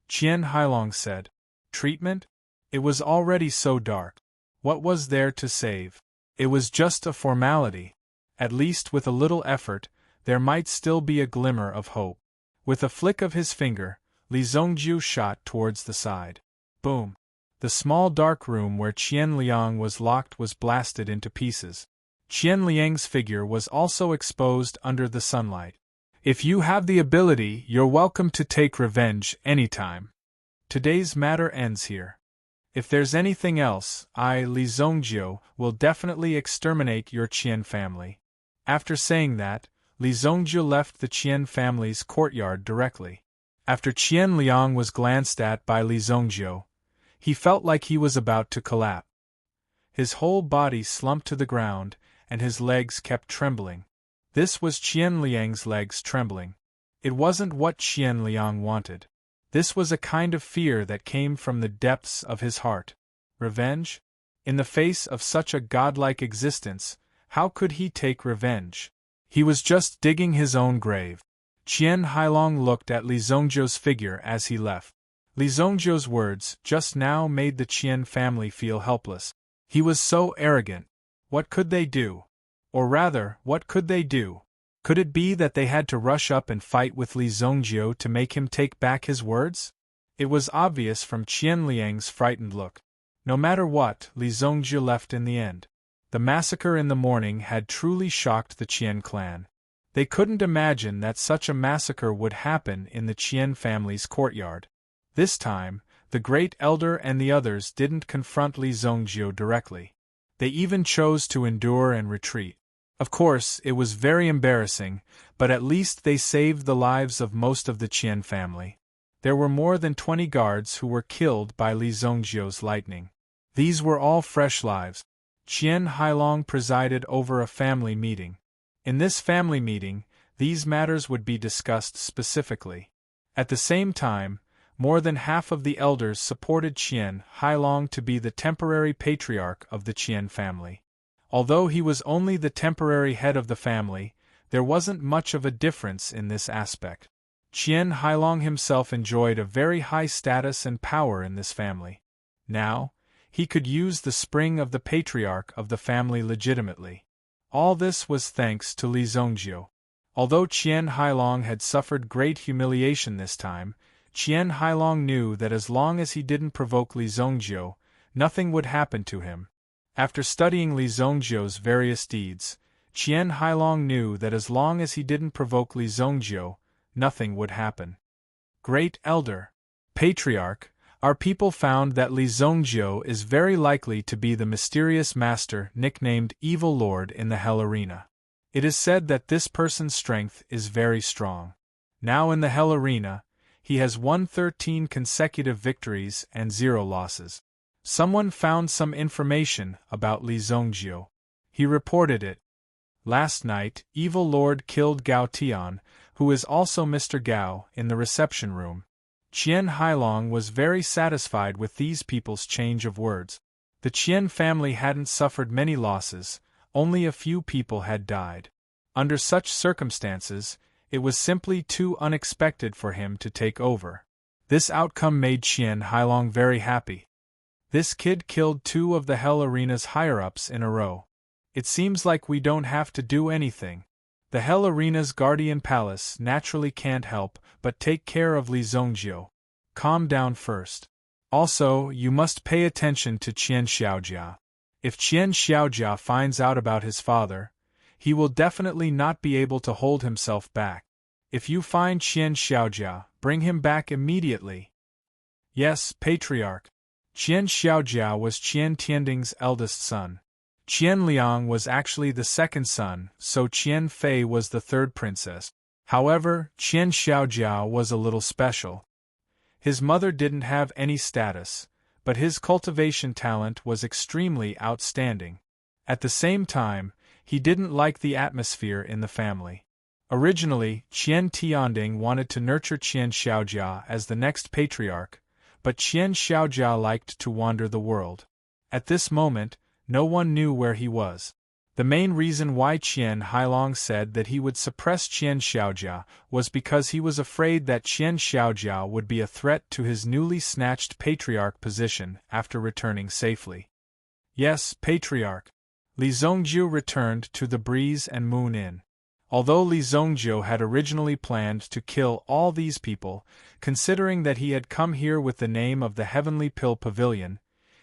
Qian Hailong said. Treatment? It was already so dark. What was there to save? It was just a formality. At least with a little effort, there might still be a glimmer of hope. With a flick of his finger, Li Zongjiu shot towards the side. Boom! The small dark room where Qian Liang was locked was blasted into pieces. Qian Liang's figure was also exposed under the sunlight. If you have the ability, you're welcome to take revenge anytime. Today's matter ends here. If there's anything else, I, Li Zongjiu, will definitely exterminate your Qian family. After saying that, Li Zongjiu left the Qian family's courtyard directly. After Qian Liang was glanced at by Li Zongjiu, he felt like he was about to collapse. His whole body slumped to the ground, and his legs kept trembling. This was Qian Liang's legs trembling. It wasn't what Qian Liang wanted. This was a kind of fear that came from the depths of his heart. Revenge? In the face of such a godlike existence, how could he take revenge? He was just digging his own grave. Qian Hailong looked at Li Zongjiu's figure as he left. Li Zongjiu's words just now made the Qian family feel helpless. He was so arrogant. What could they do? Or rather, what could they do? Could it be that they had to rush up and fight with Li Zongjiu to make him take back his words? It was obvious from Qian Liang's frightened look. No matter what, Li Zongjiu left in the end. The massacre in the morning had truly shocked the Qian clan. They couldn't imagine that such a massacre would happen in the Qian family's courtyard. This time, the great elder and the others didn't confront Li Zongjiu directly. They even chose to endure and retreat. Of course, it was very embarrassing, but at least they saved the lives of most of the Qian family. There were more than 20 guards who were killed by Li Zongjiu's lightning. These were all fresh lives. Qian Hailong presided over a family meeting. In this family meeting, these matters would be discussed specifically. At the same time, more than half of the elders supported Qian Hailong to be the temporary patriarch of the Qian family. Although he was only the temporary head of the family, there wasn't much of a difference in this aspect. Qian Hailong himself enjoyed a very high status and power in this family. Now, he could use the spring of the patriarch of the family legitimately. All this was thanks to Li Zongjiu. Although Qian Hailong had suffered great humiliation this time, Qian Hailong knew that as long as he didn't provoke Li Zongjiu, nothing would happen to him. After studying Li Zongjiu's various deeds, Qian Hailong knew that as long as he didn't provoke Li Zongjiu, nothing would happen. Great Elder, Patriarch, our people found that Li Zongjiu is very likely to be the mysterious master nicknamed Evil Lord in the Hell Arena. It is said that this person's strength is very strong. Now in the Hell Arena, he has won 13 consecutive victories and 0 losses. Someone found some information about Li Zongjiu. He reported it. Last night, Evil Lord killed Gao Tian, who is also Mr. Gao, in the reception room. Qian Hailong was very satisfied with these people's change of words. The Qian family hadn't suffered many losses, only a few people had died. Under such circumstances, it was simply too unexpected for him to take over. This outcome made Qian Hailong very happy. This kid killed 2 of the Hell Arena's higher-ups in a row. It seems like we don't have to do anything. The Hell Arena's guardian palace naturally can't help but take care of Li Zhongjiu. Calm down first. Also, you must pay attention to Qian Xiaojia. If Qian Xiaojia finds out about his father, he will definitely not be able to hold himself back. If you find Qian Xiaojia, bring him back immediately. Yes, Patriarch. Qian Xiaojia was Qian Tianding's eldest son. Qian Liang was actually the second son, so Qian Fei was the third princess. However, Qian Xiaojia was a little special. His mother didn't have any status, but his cultivation talent was extremely outstanding. At the same time, he didn't like the atmosphere in the family. Originally, Qian Tianding wanted to nurture Qian Xiaojia as the next patriarch, but Qian Xiaojia liked to wander the world. At this moment, no one knew where he was. The main reason why Qian Hailong said that he would suppress Qian Xiaojia was because he was afraid that Qian Xiaojia would be a threat to his newly snatched patriarch position after returning safely. Yes, Patriarch. Li Zhongjiu returned to the Breeze and Moon Inn. Although Li Zhongjiu had originally planned to kill all these people, considering that he had come here with the name of the Heavenly Pill Pavilion,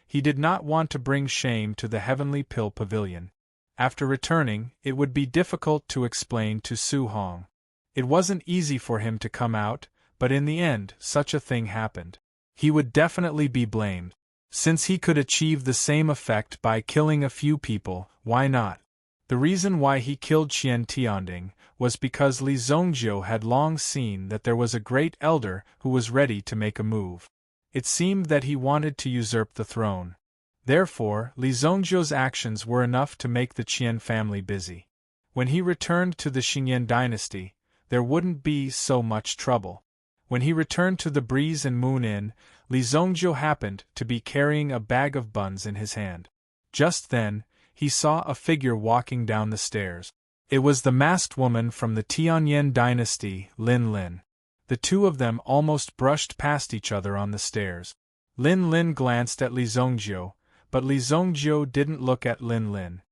he did not want to bring shame to the Heavenly Pill Pavilion. After returning, it would be difficult to explain to Su Hong. It wasn't easy for him to come out, but in the end, such a thing happened. He would definitely be blamed. Since he could achieve the same effect by killing a few people, why not? The reason why he killed Qian Tianding was because Li Zhongjiu had long seen that there was a great elder who was ready to make a move. It seemed that he wanted to usurp the throne. Therefore, Li Zhongjiu's actions were enough to make the Qian family busy. When he returned to the Xingyan dynasty, there wouldn't be so much trouble. When he returned to the Breeze and Moon Inn, Li Zhongjiu happened to be carrying a bag of buns in his hand. Just then, he saw a figure walking down the stairs. It was the masked woman from the Tianyan dynasty, Lin Lin. The two of them almost brushed past each other on the stairs. Lin Lin glanced at Li Zhongjiu, but Li Zhongjiu didn't look at Lin Lin.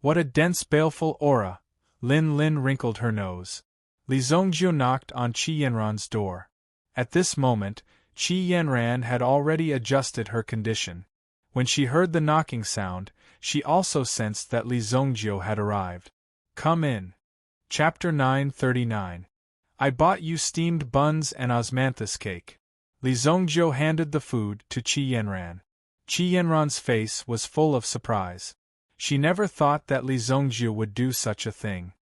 What a dense baleful aura! Lin Lin wrinkled her nose. Li Zhongjiu knocked on Qi Yanran's door. At this moment, Qi Yanran had already adjusted her condition. When she heard the knocking sound, she also sensed that Li Zhongjiu had arrived. Come in. Chapter 939. I bought you steamed buns and osmanthus cake. Li Zhongjiu handed the food to Qi Yanran. Qi Yanran's face was full of surprise. She never thought that Li Zhongjiu would do such a thing.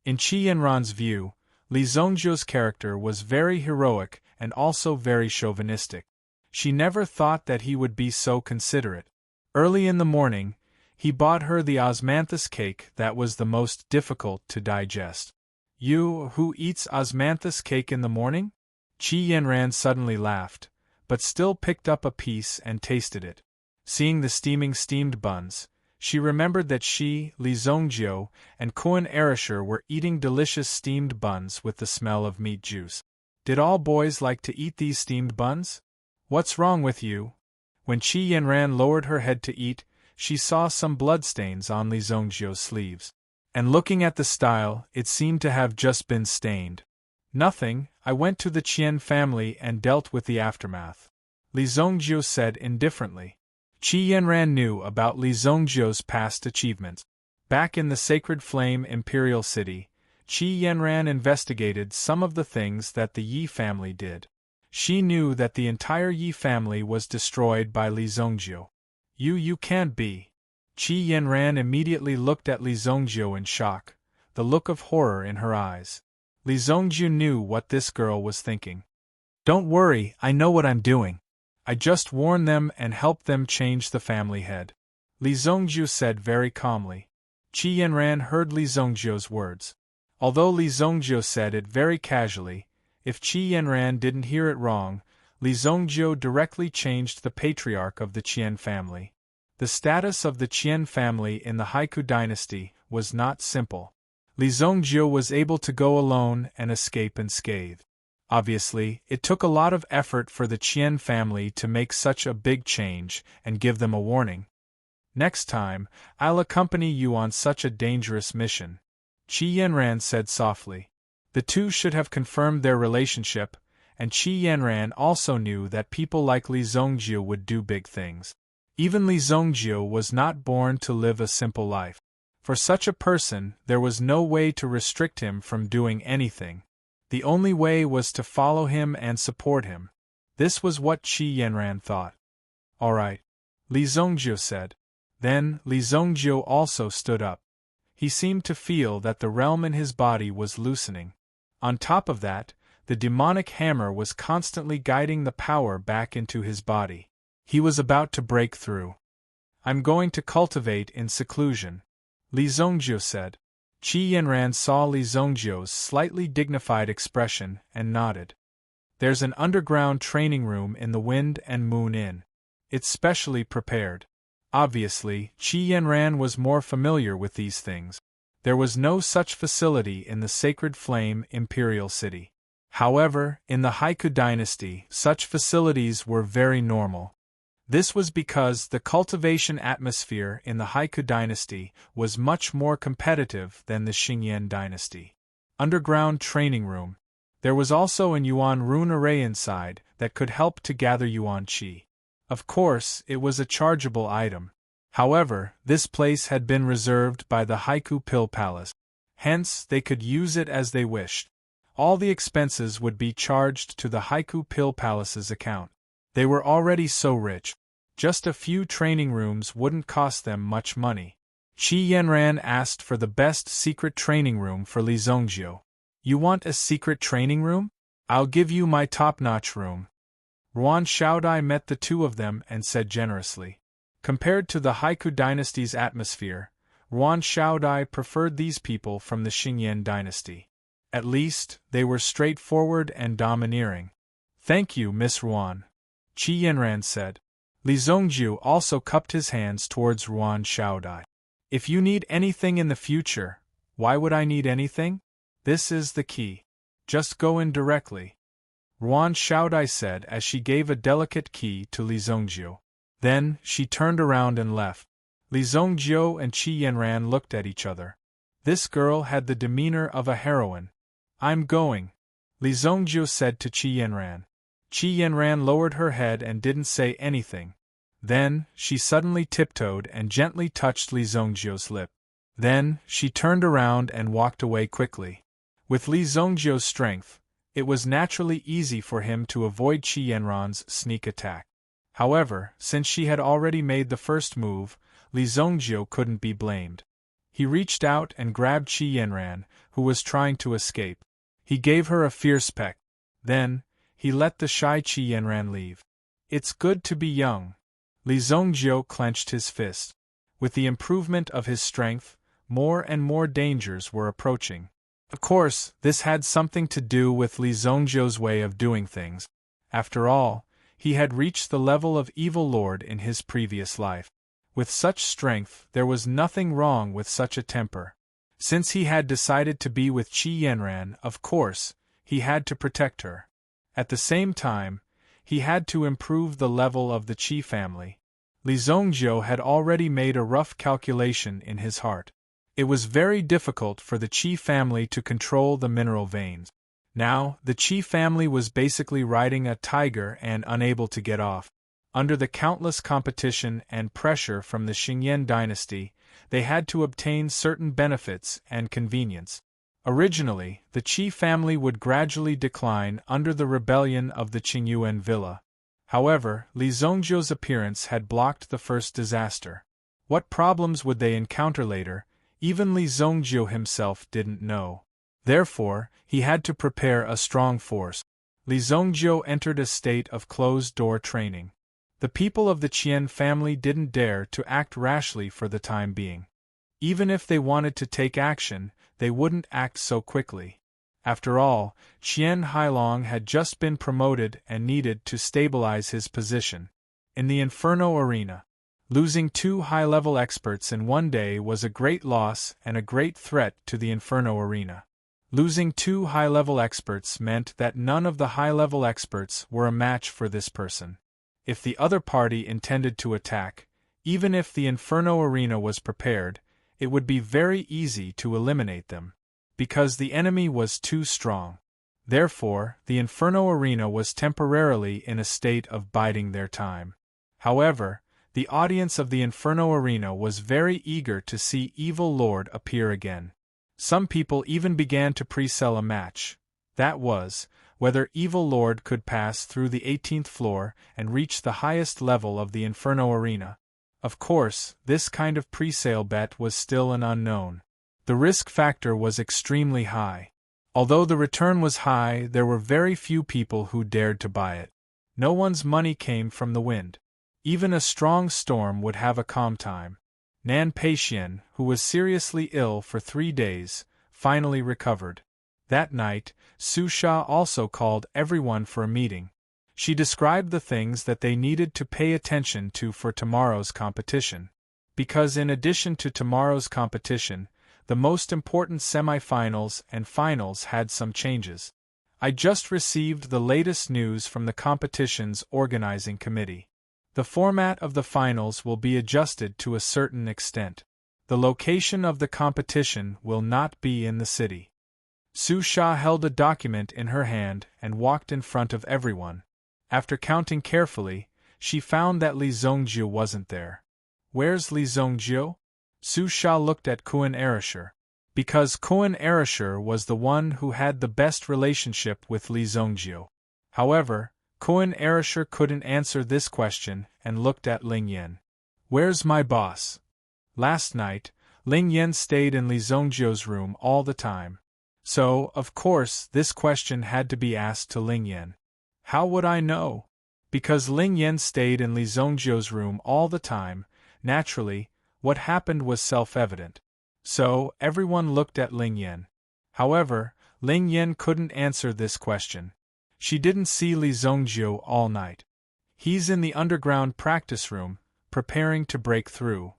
In Qi Yanran's view, Li Zhongjiu's character was very heroic and also very chauvinistic. She never thought that he would be so considerate. Early in the morning, he bought her the osmanthus cake that was the most difficult to digest. You, who eats osmanthus cake in the morning? Qi Yanran suddenly laughed, but still picked up a piece and tasted it. Seeing the steamed buns, she remembered that she, Li Zhongjiu, and Kuan Erisher were eating delicious steamed buns with the smell of meat juice. Did all boys like to eat these steamed buns? What's wrong with you? When Qi Yanran lowered her head to eat, she saw some bloodstains on Li Zhongjiu's sleeves. And looking at the style, it seemed to have just been stained. Nothing, I went to the Qian family and dealt with the aftermath. Li Zhongjiu said indifferently. Qi Yanran knew about Li Zhongjiu's past achievements. Back in the Sacred Flame Imperial City, Qi Yanran investigated some of the things that the Yi family did. She knew that the entire Yi family was destroyed by Li Zhongjiu. You can't be. Qi Yanran immediately looked at Li Zhongjiu in shock, the look of horror in her eyes. Li Zhongjiu knew what this girl was thinking. Don't worry, I know what I'm doing. I just warned them and helped them change the family head. Li Zhongjiu said very calmly. Qi Yanran heard Li Zhongjiu's words. Although Li Zhongjiu said it very casually, if Qi Yanran didn't hear it wrong, Li Zongjiu directly changed the patriarch of the Qian family. The status of the Qian family in the Haiku dynasty was not simple. Li Zongjiu was able to go alone and escape unscathed. Obviously, it took a lot of effort for the Qian family to make such a big change and give them a warning. Next time, I'll accompany you on such a dangerous mission, Qi Yanran said softly. The two should have confirmed their relationship, and Qi Yanran also knew that people like Li Zongjiu would do big things. Even Li Zongjiu was not born to live a simple life. For such a person, there was no way to restrict him from doing anything. The only way was to follow him and support him. This was what Qi Yanran thought. All right, Li Zongjiu said. Then, Li Zongjiu also stood up. He seemed to feel that the realm in his body was loosening. On top of that, the demonic hammer was constantly guiding the power back into his body. He was about to break through. I'm going to cultivate in seclusion, Li Zongjiu said. Qi Yanran saw Li Zongjiu's slightly dignified expression and nodded. There's an underground training room in the Wind and Moon Inn. It's specially prepared. Obviously, Qi Yanran was more familiar with these things. There was no such facility in the Sacred Flame Imperial City. However, in the Haiku dynasty, such facilities were very normal. This was because the cultivation atmosphere in the Haiku dynasty was much more competitive than the Xingyan dynasty. Underground training room. There was also an Yuan rune array inside that could help to gather Yuan Qi. Of course, it was a chargeable item. However, this place had been reserved by the Haiku Pill Palace. Hence, they could use it as they wished. All the expenses would be charged to the Haiku Pill Palace's account. They were already so rich. Just a few training rooms wouldn't cost them much money. Qi Yanran asked for the best secret training room for Li Zongjiu. You want a secret training room? I'll give you my top-notch room. Ruan Shaodai met the two of them and said generously. Compared to the Haiku dynasty's atmosphere, Ruan Shaodai preferred these people from the Xingyan dynasty. At least, they were straightforward and domineering. Thank you, Miss Ruan, Qi Yanran said. Li Zongjiu also cupped his hands towards Ruan Shaodai. If you need anything in the future, why would I need anything? This is the key. Just go in directly, Ruan Shaodai said as she gave a delicate key to Li Zongjiu. Then, she turned around and left. Li Zongjiu and Qi Yanran looked at each other. This girl had the demeanor of a heroine. I'm going, Li Zongjiu said to Qi Yanran. Qi Yanran lowered her head and didn't say anything. Then, she suddenly tiptoed and gently touched Li Zongjiu's lip. Then, she turned around and walked away quickly. With Li Zongjiu's strength, it was naturally easy for him to avoid Qi Yanran's sneak attack. However, since she had already made the first move, Li Zongjiu couldn't be blamed. He reached out and grabbed Qi Yanran, who was trying to escape. He gave her a fierce peck. Then, he let the shy Qi Yanran leave. It's good to be young. Li Zongjiu clenched his fist. With the improvement of his strength, more and more dangers were approaching. Of course, this had something to do with Li Zongjiu's way of doing things. After all, he had reached the level of evil lord in his previous life. With such strength, there was nothing wrong with such a temper. Since he had decided to be with Qi Yanran, of course, he had to protect her. At the same time, he had to improve the level of the Qi family. Li Zongjiu had already made a rough calculation in his heart. It was very difficult for the Qi family to control the mineral veins. Now, the Qi family was basically riding a tiger and unable to get off. Under the countless competition and pressure from the Xingyan dynasty, they had to obtain certain benefits and convenience. Originally, the Qi family would gradually decline under the rebellion of the Qingyuan villa. However, Li Zongjiu's appearance had blocked the first disaster. What problems would they encounter later? Even Li Zongjiu himself didn't know. Therefore, he had to prepare a strong force. Li Zongjiu entered a state of closed-door training. The people of the Qian family didn't dare to act rashly for the time being. Even if they wanted to take action, they wouldn't act so quickly. After all, Qian Hailong had just been promoted and needed to stabilize his position. In the Inferno arena, losing 2 high-level experts in one day was a great loss and a great threat to the Inferno arena. Losing 2 high-level experts meant that none of the high-level experts were a match for this person. If the other party intended to attack, even if the Inferno arena was prepared, it would be very easy to eliminate them, because the enemy was too strong. Therefore, the Inferno arena was temporarily in a state of biding their time. However, the audience of the Inferno arena was very eager to see Evil Lord appear again. Some people even began to pre-sell a match. That was, whether Evil Lord could pass through the 18th floor and reach the highest level of the Inferno arena. Of course, this kind of pre-sale bet was still an unknown. The risk factor was extremely high. Although the return was high, there were very few people who dared to buy it. No one's money came from the wind. Even a strong storm would have a calm time. Nan Peixian, who was seriously ill for 3 days, finally recovered. That night, Su Sha also called everyone for a meeting. She described the things that they needed to pay attention to for tomorrow's competition. Because in addition to tomorrow's competition, the most important semi-finals and finals had some changes. I just received the latest news from the competition's organizing committee. The format of the finals will be adjusted to a certain extent. The location of the competition will not be in the city. Su Sha held a document in her hand and walked in front of everyone. After counting carefully, she found that Li Zongjiu wasn't there. Where's Li Zongjiu? Su Sha looked at Kuan Erasher. Because Kuan Erasher was the one who had the best relationship with Li Zongjiu. However, Kuan Erasher couldn't answer this question and looked at Ling Yan. Where's my boss? Last night, Ling Yan stayed in Li Zongjiu's room all the time. So, of course, this question had to be asked to Ling Yan. How would I know? Because Ling Yan stayed in Li Zongjiu's room all the time, naturally, what happened was self-evident. So, everyone looked at Ling Yan. However, Ling Yan couldn't answer this question. She didn't see Li Zongjiu all night. He's in the underground practice room, preparing to break through.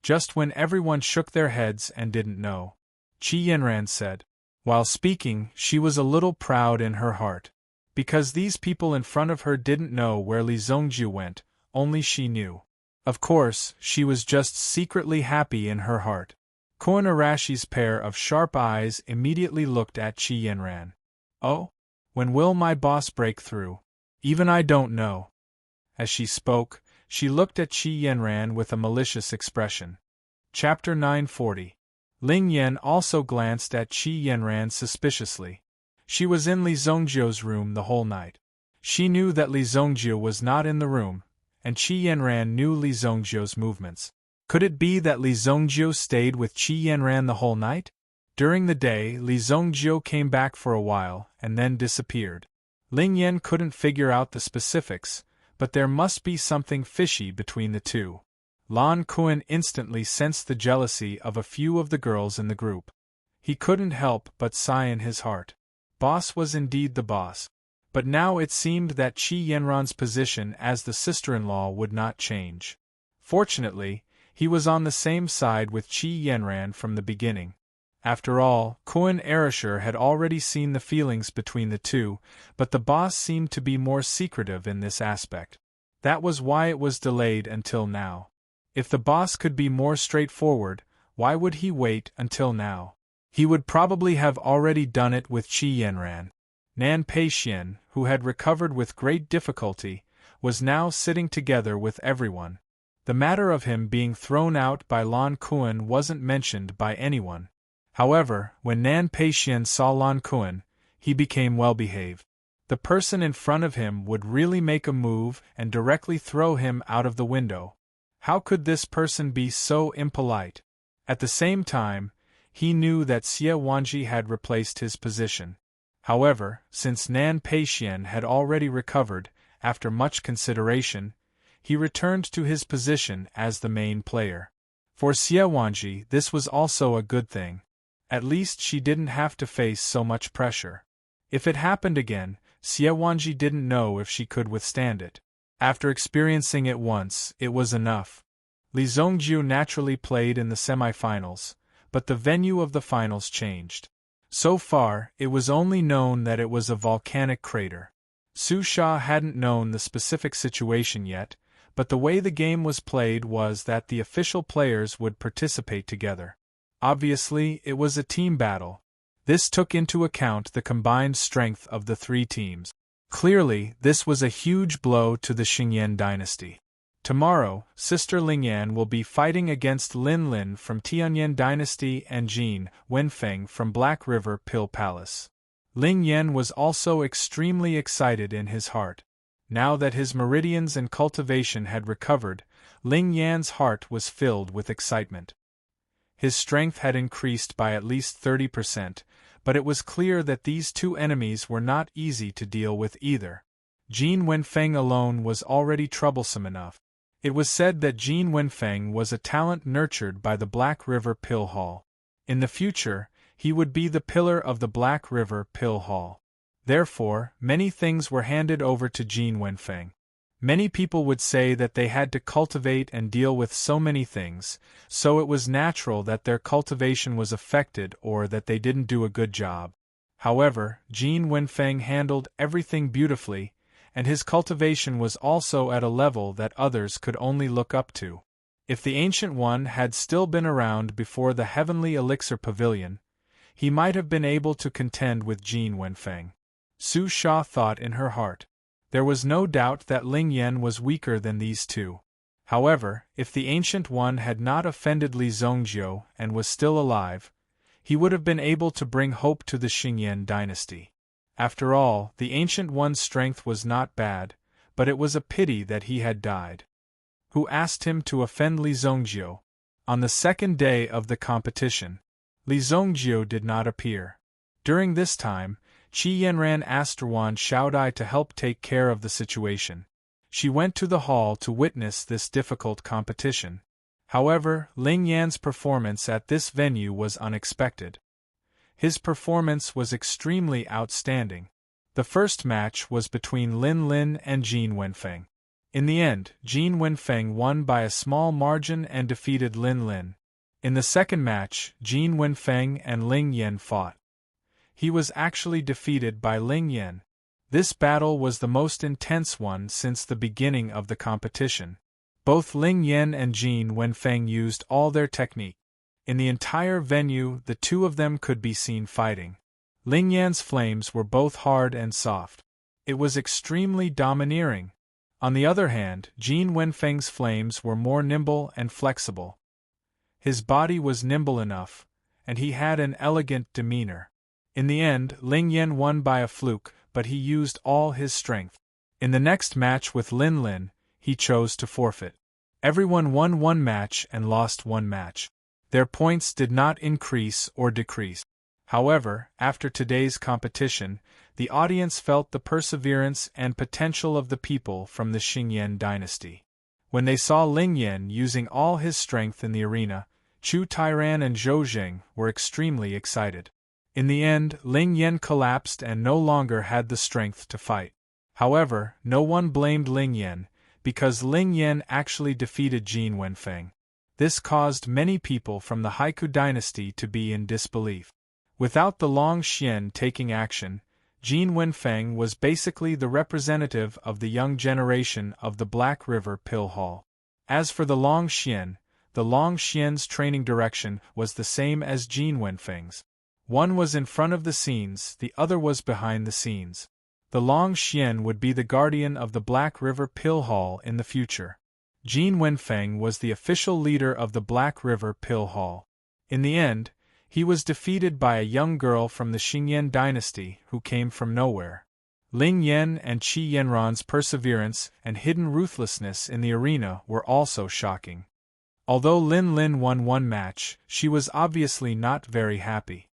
Just when everyone shook their heads and didn't know, Qi Yanran said. While speaking, she was a little proud in her heart. Because these people in front of her didn't know where Li Zongjiu went, only she knew. Of course, she was just secretly happy in her heart. Koan Arashi's pair of sharp eyes immediately looked at Qi Yanran. Oh? When will my boss break through? Even I don't know. As she spoke, she looked at Qi Yanran with a malicious expression. Chapter 940. Ling Yan also glanced at Qi Yanran suspiciously. She was in Li Zongjiu's room the whole night. She knew that Li Zongjiu was not in the room, and Qi Yanran knew Li Zongjiu's movements. Could it be that Li Zongjiu stayed with Qi Yanran the whole night? During the day, Li Zongjiu came back for a while and then disappeared. Ling Yan couldn't figure out the specifics, but there must be something fishy between the two. Lan Kuan instantly sensed the jealousy of a few of the girls in the group. He couldn't help but sigh in his heart. Boss was indeed the boss. But now it seemed that Qi Yanran's position as the sister-in-law would not change. Fortunately, he was on the same side with Qi Yanran from the beginning. After all, Kuan Erasher had already seen the feelings between the two, but the boss seemed to be more secretive in this aspect. That was why it was delayed until now. If the boss could be more straightforward, why would he wait until now? He would probably have already done it with Qi Yanran. Nan Peixian, who had recovered with great difficulty, was now sitting together with everyone. The matter of him being thrown out by Lan Kuan wasn't mentioned by anyone. However, when Nan Peixian saw Lan Kuan, he became well-behaved. The person in front of him would really make a move and directly throw him out of the window. How could this person be so impolite? At the same time, he knew that Xie Wanji had replaced his position. However, since Nan Peixian had already recovered, after much consideration, he returned to his position as the main player. For Xie Wanji, this was also a good thing. At least she didn't have to face so much pressure. If it happened again, Xie Wanji didn't know if she could withstand it. After experiencing it once, it was enough. Li Zongjiu naturally played in the semifinals, but the venue of the finals changed. So far, it was only known that it was a volcanic crater. Su Sha hadn't known the specific situation yet, but the way the game was played was that the official players would participate together. Obviously, it was a team battle. This took into account the combined strength of the three teams. Clearly, this was a huge blow to the Xingyan dynasty. Tomorrow, Sister Lingyan will be fighting against Lin Lin from Tianyan dynasty and Jin Wenfeng from Black River Pill Palace. Lingyan was also extremely excited in his heart. Now that his meridians and cultivation had recovered, Lingyan's heart was filled with excitement. His strength had increased by at least 30%, but it was clear that these two enemies were not easy to deal with either. Jin Wenfeng alone was already troublesome enough. It was said that Jin Wenfeng was a talent nurtured by the Black River Pill Hall. In the future, he would be the pillar of the Black River Pill Hall. Therefore, many things were handed over to Jin Wenfeng. Many people would say that they had to cultivate and deal with so many things, so it was natural that their cultivation was affected or that they didn't do a good job. However, Jin Wenfeng handled everything beautifully, and his cultivation was also at a level that others could only look up to. If the Ancient One had still been around before the Heavenly Elixir Pavilion, he might have been able to contend with Jin Wenfeng. Su Sha thought in her heart. There was no doubt that Lingyan was weaker than these two. However, if the Ancient One had not offended Li Zongjiu and was still alive, he would have been able to bring hope to the Xingyan dynasty. After all, the Ancient One's strength was not bad, but it was a pity that he had died. Who asked him to offend Li Zongjiu? On the second day of the competition, Li Zongjiu did not appear. During this time, Qi Yanran asked Ruan Xiaodai to help take care of the situation. She went to the hall to witness this difficult competition. However, Ling Yan's performance at this venue was unexpected. His performance was extremely outstanding. The first match was between Lin Lin and Jin Wenfeng. In the end, Jin Wenfeng won by a small margin and defeated Lin Lin. In the second match, Jin Wenfeng and Ling Yan fought. He was actually defeated by Ling Yan. This battle was the most intense one since the beginning of the competition. Both Ling Yan and Jin Wenfeng used all their technique. In the entire venue, the two of them could be seen fighting. Ling Yan's flames were both hard and soft. It was extremely domineering. On the other hand, Jin Wenfeng's flames were more nimble and flexible. His body was nimble enough, and he had an elegant demeanor. In the end, Ling Yan won by a fluke, but he used all his strength. In the next match with Lin Lin, he chose to forfeit. Everyone won one match and lost one match. Their points did not increase or decrease. However, after today's competition, the audience felt the perseverance and potential of the people from the Xingyan dynasty. When they saw Ling Yan using all his strength in the arena, Chu Tairan and Zhou Jing were extremely excited. In the end, Ling Yan collapsed and no longer had the strength to fight. However, no one blamed Ling Yan, because Ling Yan actually defeated Jin Wenfeng. This caused many people from the Haiku dynasty to be in disbelief. Without the Long Xian taking action, Jin Wenfeng was basically the representative of the young generation of the Black River Pill Hall. As for the Long Xian's training direction was the same as Jin Wenfeng's. One was in front of the scenes, the other was behind the scenes. The Long Xian would be the guardian of the Black River Pill Hall in the future. Jin Wenfeng was the official leader of the Black River Pill Hall. In the end, he was defeated by a young girl from the Xingyan dynasty who came from nowhere. Ling Yan and Qi Yanran's perseverance and hidden ruthlessness in the arena were also shocking. Although Lin Lin won one match, she was obviously not very happy.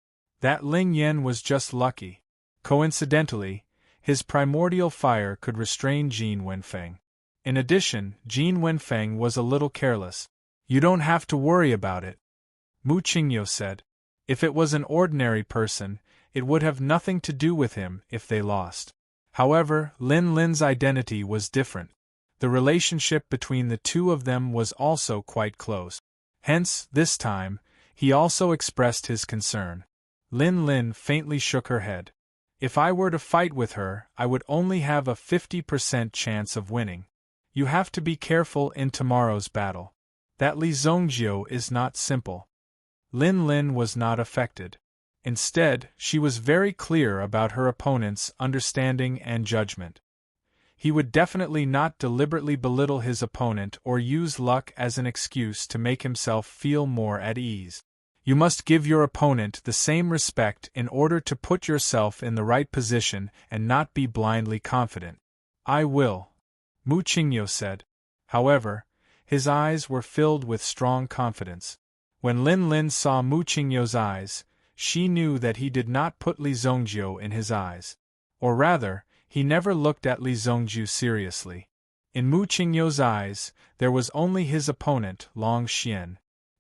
That Ling Yan was just lucky. Coincidentally, his primordial fire could restrain Jin Wenfeng. In addition, Jin Wenfeng was a little careless. You don't have to worry about it, Mu Qingyo said. If it was an ordinary person, it would have nothing to do with him if they lost. However, Lin Lin's identity was different. The relationship between the two of them was also quite close. Hence, this time, he also expressed his concern. Lin Lin faintly shook her head. If I were to fight with her, I would only have a 50% chance of winning. You have to be careful in tomorrow's battle. That Li Zongjiu is not simple. Lin Lin was not affected. Instead, she was very clear about her opponent's understanding and judgment. He would definitely not deliberately belittle his opponent or use luck as an excuse to make himself feel more at ease. You must give your opponent the same respect in order to put yourself in the right position and not be blindly confident. I will, Mu Qingyo said. However, his eyes were filled with strong confidence. When Lin Lin saw Mu Qingyo's eyes, she knew that he did not put Li Zongjiu in his eyes. Or rather, he never looked at Li Zongjiu seriously. In Mu Qingyo's eyes, there was only his opponent, Long Xian.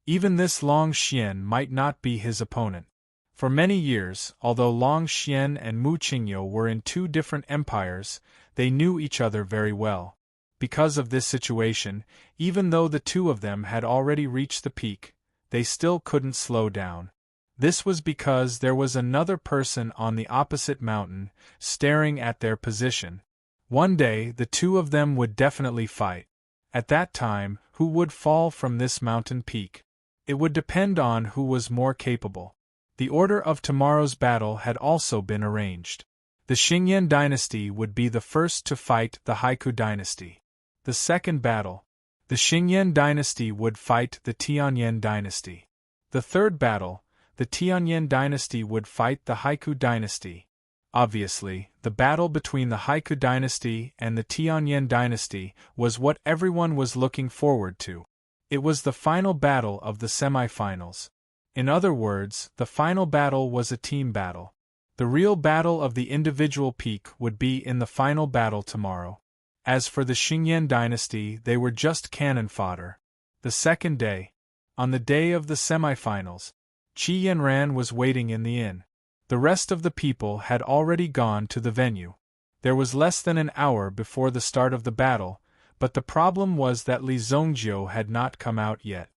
Even this Long Xian might not be his opponent. For many years, although Long Xian and Mu Qingyo were in two different empires, they knew each other very well. Because of this situation, even though the two of them had already reached the peak, they still couldn't slow down. This was because there was another person on the opposite mountain, staring at their position. One day the two of them would definitely fight. At that time, who would fall from this mountain peak? It would depend on who was more capable. The order of tomorrow's battle had also been arranged. The Xingyan dynasty would be the first to fight the Haiku dynasty. The second battle, the Xingyan dynasty would fight the Tianyan dynasty. The third battle, the Tianyan dynasty would fight the Haiku dynasty. Obviously, the battle between the Haiku dynasty and the Tianyan dynasty was what everyone was looking forward to. It was the final battle of the semifinals. In other words, the final battle was a team battle. The real battle of the individual peak would be in the final battle tomorrow. As for the Xingyan dynasty, they were just cannon fodder. The second day, on the day of the semifinals, Qi Yanran was waiting in the inn. The rest of the people had already gone to the venue. There was less than an hour before the start of the battle, but the problem was that Li Zongjiu had not come out yet.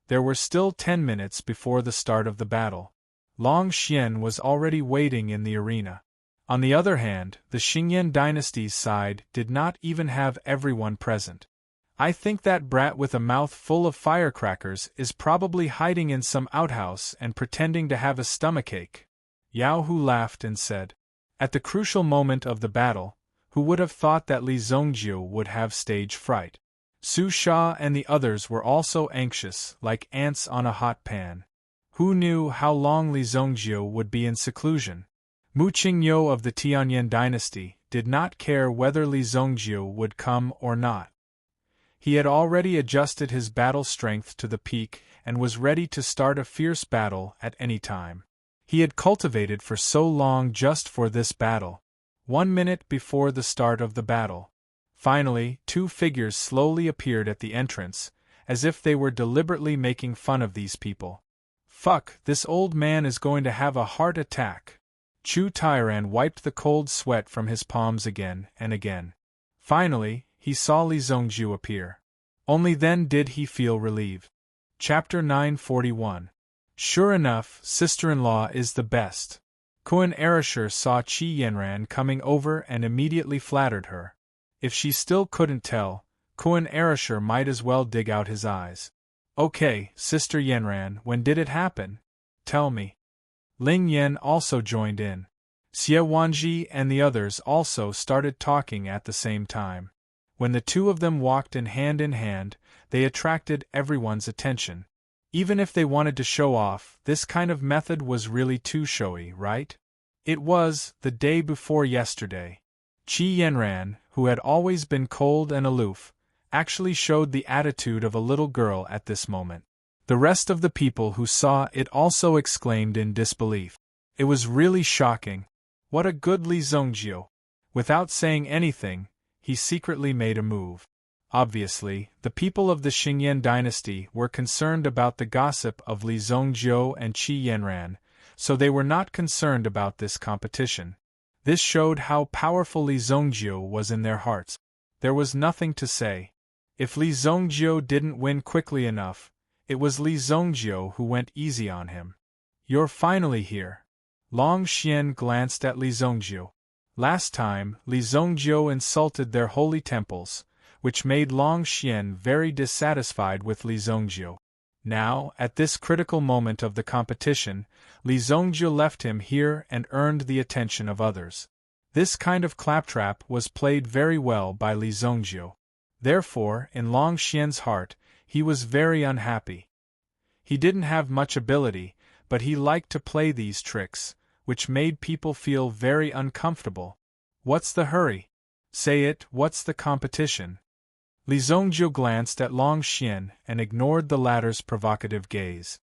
There were still 10 minutes before the start of the battle. Long Xian was already waiting in the arena. On the other hand, the Xingyan dynasty's side did not even have everyone present. I think that brat with a mouth full of firecrackers is probably hiding in some outhouse and pretending to have a stomachache. Yao Hu laughed and said. At the crucial moment of the battle, who would have thought that Li Zongjiu would have stage fright? Su Sha and the others were also anxious, like ants on a hot pan. Who knew how long Li Zongjiu would be in seclusion? Mu Qingyo of the Tianyan dynasty did not care whether Li Zongjiu would come or not. He had already adjusted his battle strength to the peak and was ready to start a fierce battle at any time. He had cultivated for so long just for this battle. 1 minute before the start of the battle. Finally, two figures slowly appeared at the entrance, as if they were deliberately making fun of these people. Fuck, this old man is going to have a heart attack. Chu Tairan wiped the cold sweat from his palms again and again. Finally, he saw Li Zongjiu appear. Only then did he feel relieved. Chapter 941. Sure enough, sister-in-law is the best. Kuan Erasher saw Qi Yanran coming over and immediately flattered her. If she still couldn't tell, Kuan Erasher might as well dig out his eyes. Okay, Sister Yanran, when did it happen? Tell me. Ling Yan also joined in. Xie Wanji and the others also started talking at the same time. When the two of them walked in hand, they attracted everyone's attention. Even if they wanted to show off, this kind of method was really too showy, right? It was, the day before yesterday. Qi Yanran, who had always been cold and aloof, actually showed the attitude of a little girl at this moment. The rest of the people who saw it also exclaimed in disbelief. It was really shocking. What a good Li Zongjiu! Without saying anything, he secretly made a move. Obviously, the people of the Xingyan dynasty were concerned about the gossip of Li Zongjiu and Qi Yanran, so they were not concerned about this competition. This showed how powerful Li Zongjiu was in their hearts. There was nothing to say. If Li Zongjiu didn't win quickly enough, it was Li Zongjiu who went easy on him. You're finally here. Long Xian glanced at Li Zongjiu. Last time, Li Zongjiu insulted their holy temples, which made Long Xian very dissatisfied with Li Zongjiu. Now, at this critical moment of the competition, Li Zongjiu left him here and earned the attention of others. This kind of claptrap was played very well by Li Zongjiu. Therefore, in Long Xian's heart, he was very unhappy. He didn't have much ability, but he liked to play these tricks, which made people feel very uncomfortable. What's the hurry? Say it, what's the competition? Li Zongjiu glanced at Long Xian and ignored the latter's provocative gaze.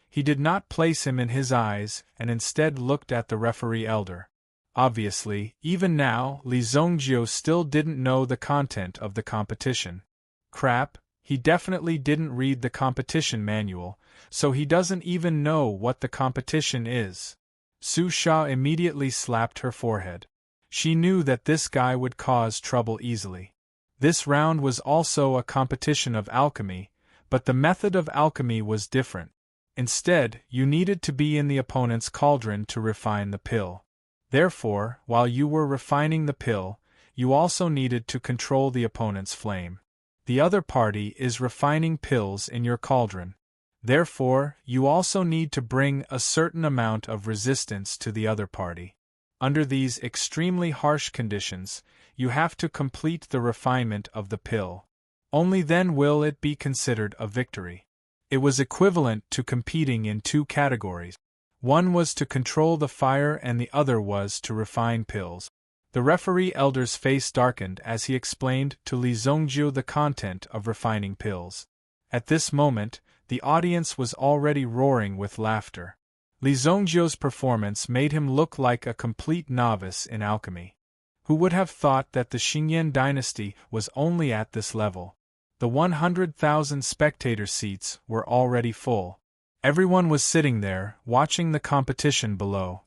He did not place him in his eyes and instead looked at the referee elder. Obviously, even now, Li Zongjiu still didn't know the content of the competition. Crap, he definitely didn't read the competition manual, so he doesn't even know what the competition is. Su Sha immediately slapped her forehead. She knew that this guy would cause trouble easily. This round was also a competition of alchemy, but the method of alchemy was different. Instead, you needed to be in the opponent's cauldron to refine the pill. Therefore, while you were refining the pill, you also needed to control the opponent's flame. The other party is refining pills in your cauldron. Therefore, you also need to bring a certain amount of resistance to the other party. Under these extremely harsh conditions, you have to complete the refinement of the pill. Only then will it be considered a victory. It was equivalent to competing in two categories. One was to control the fire and the other was to refine pills. The referee elder's face darkened as he explained to Li Zongjiu the content of refining pills. At this moment, the audience was already roaring with laughter. Li Zongjiu's performance made him look like a complete novice in alchemy. Who would have thought that the Xingyan dynasty was only at this level? The 100,000 spectator seats were already full. Everyone was sitting there, watching the competition below.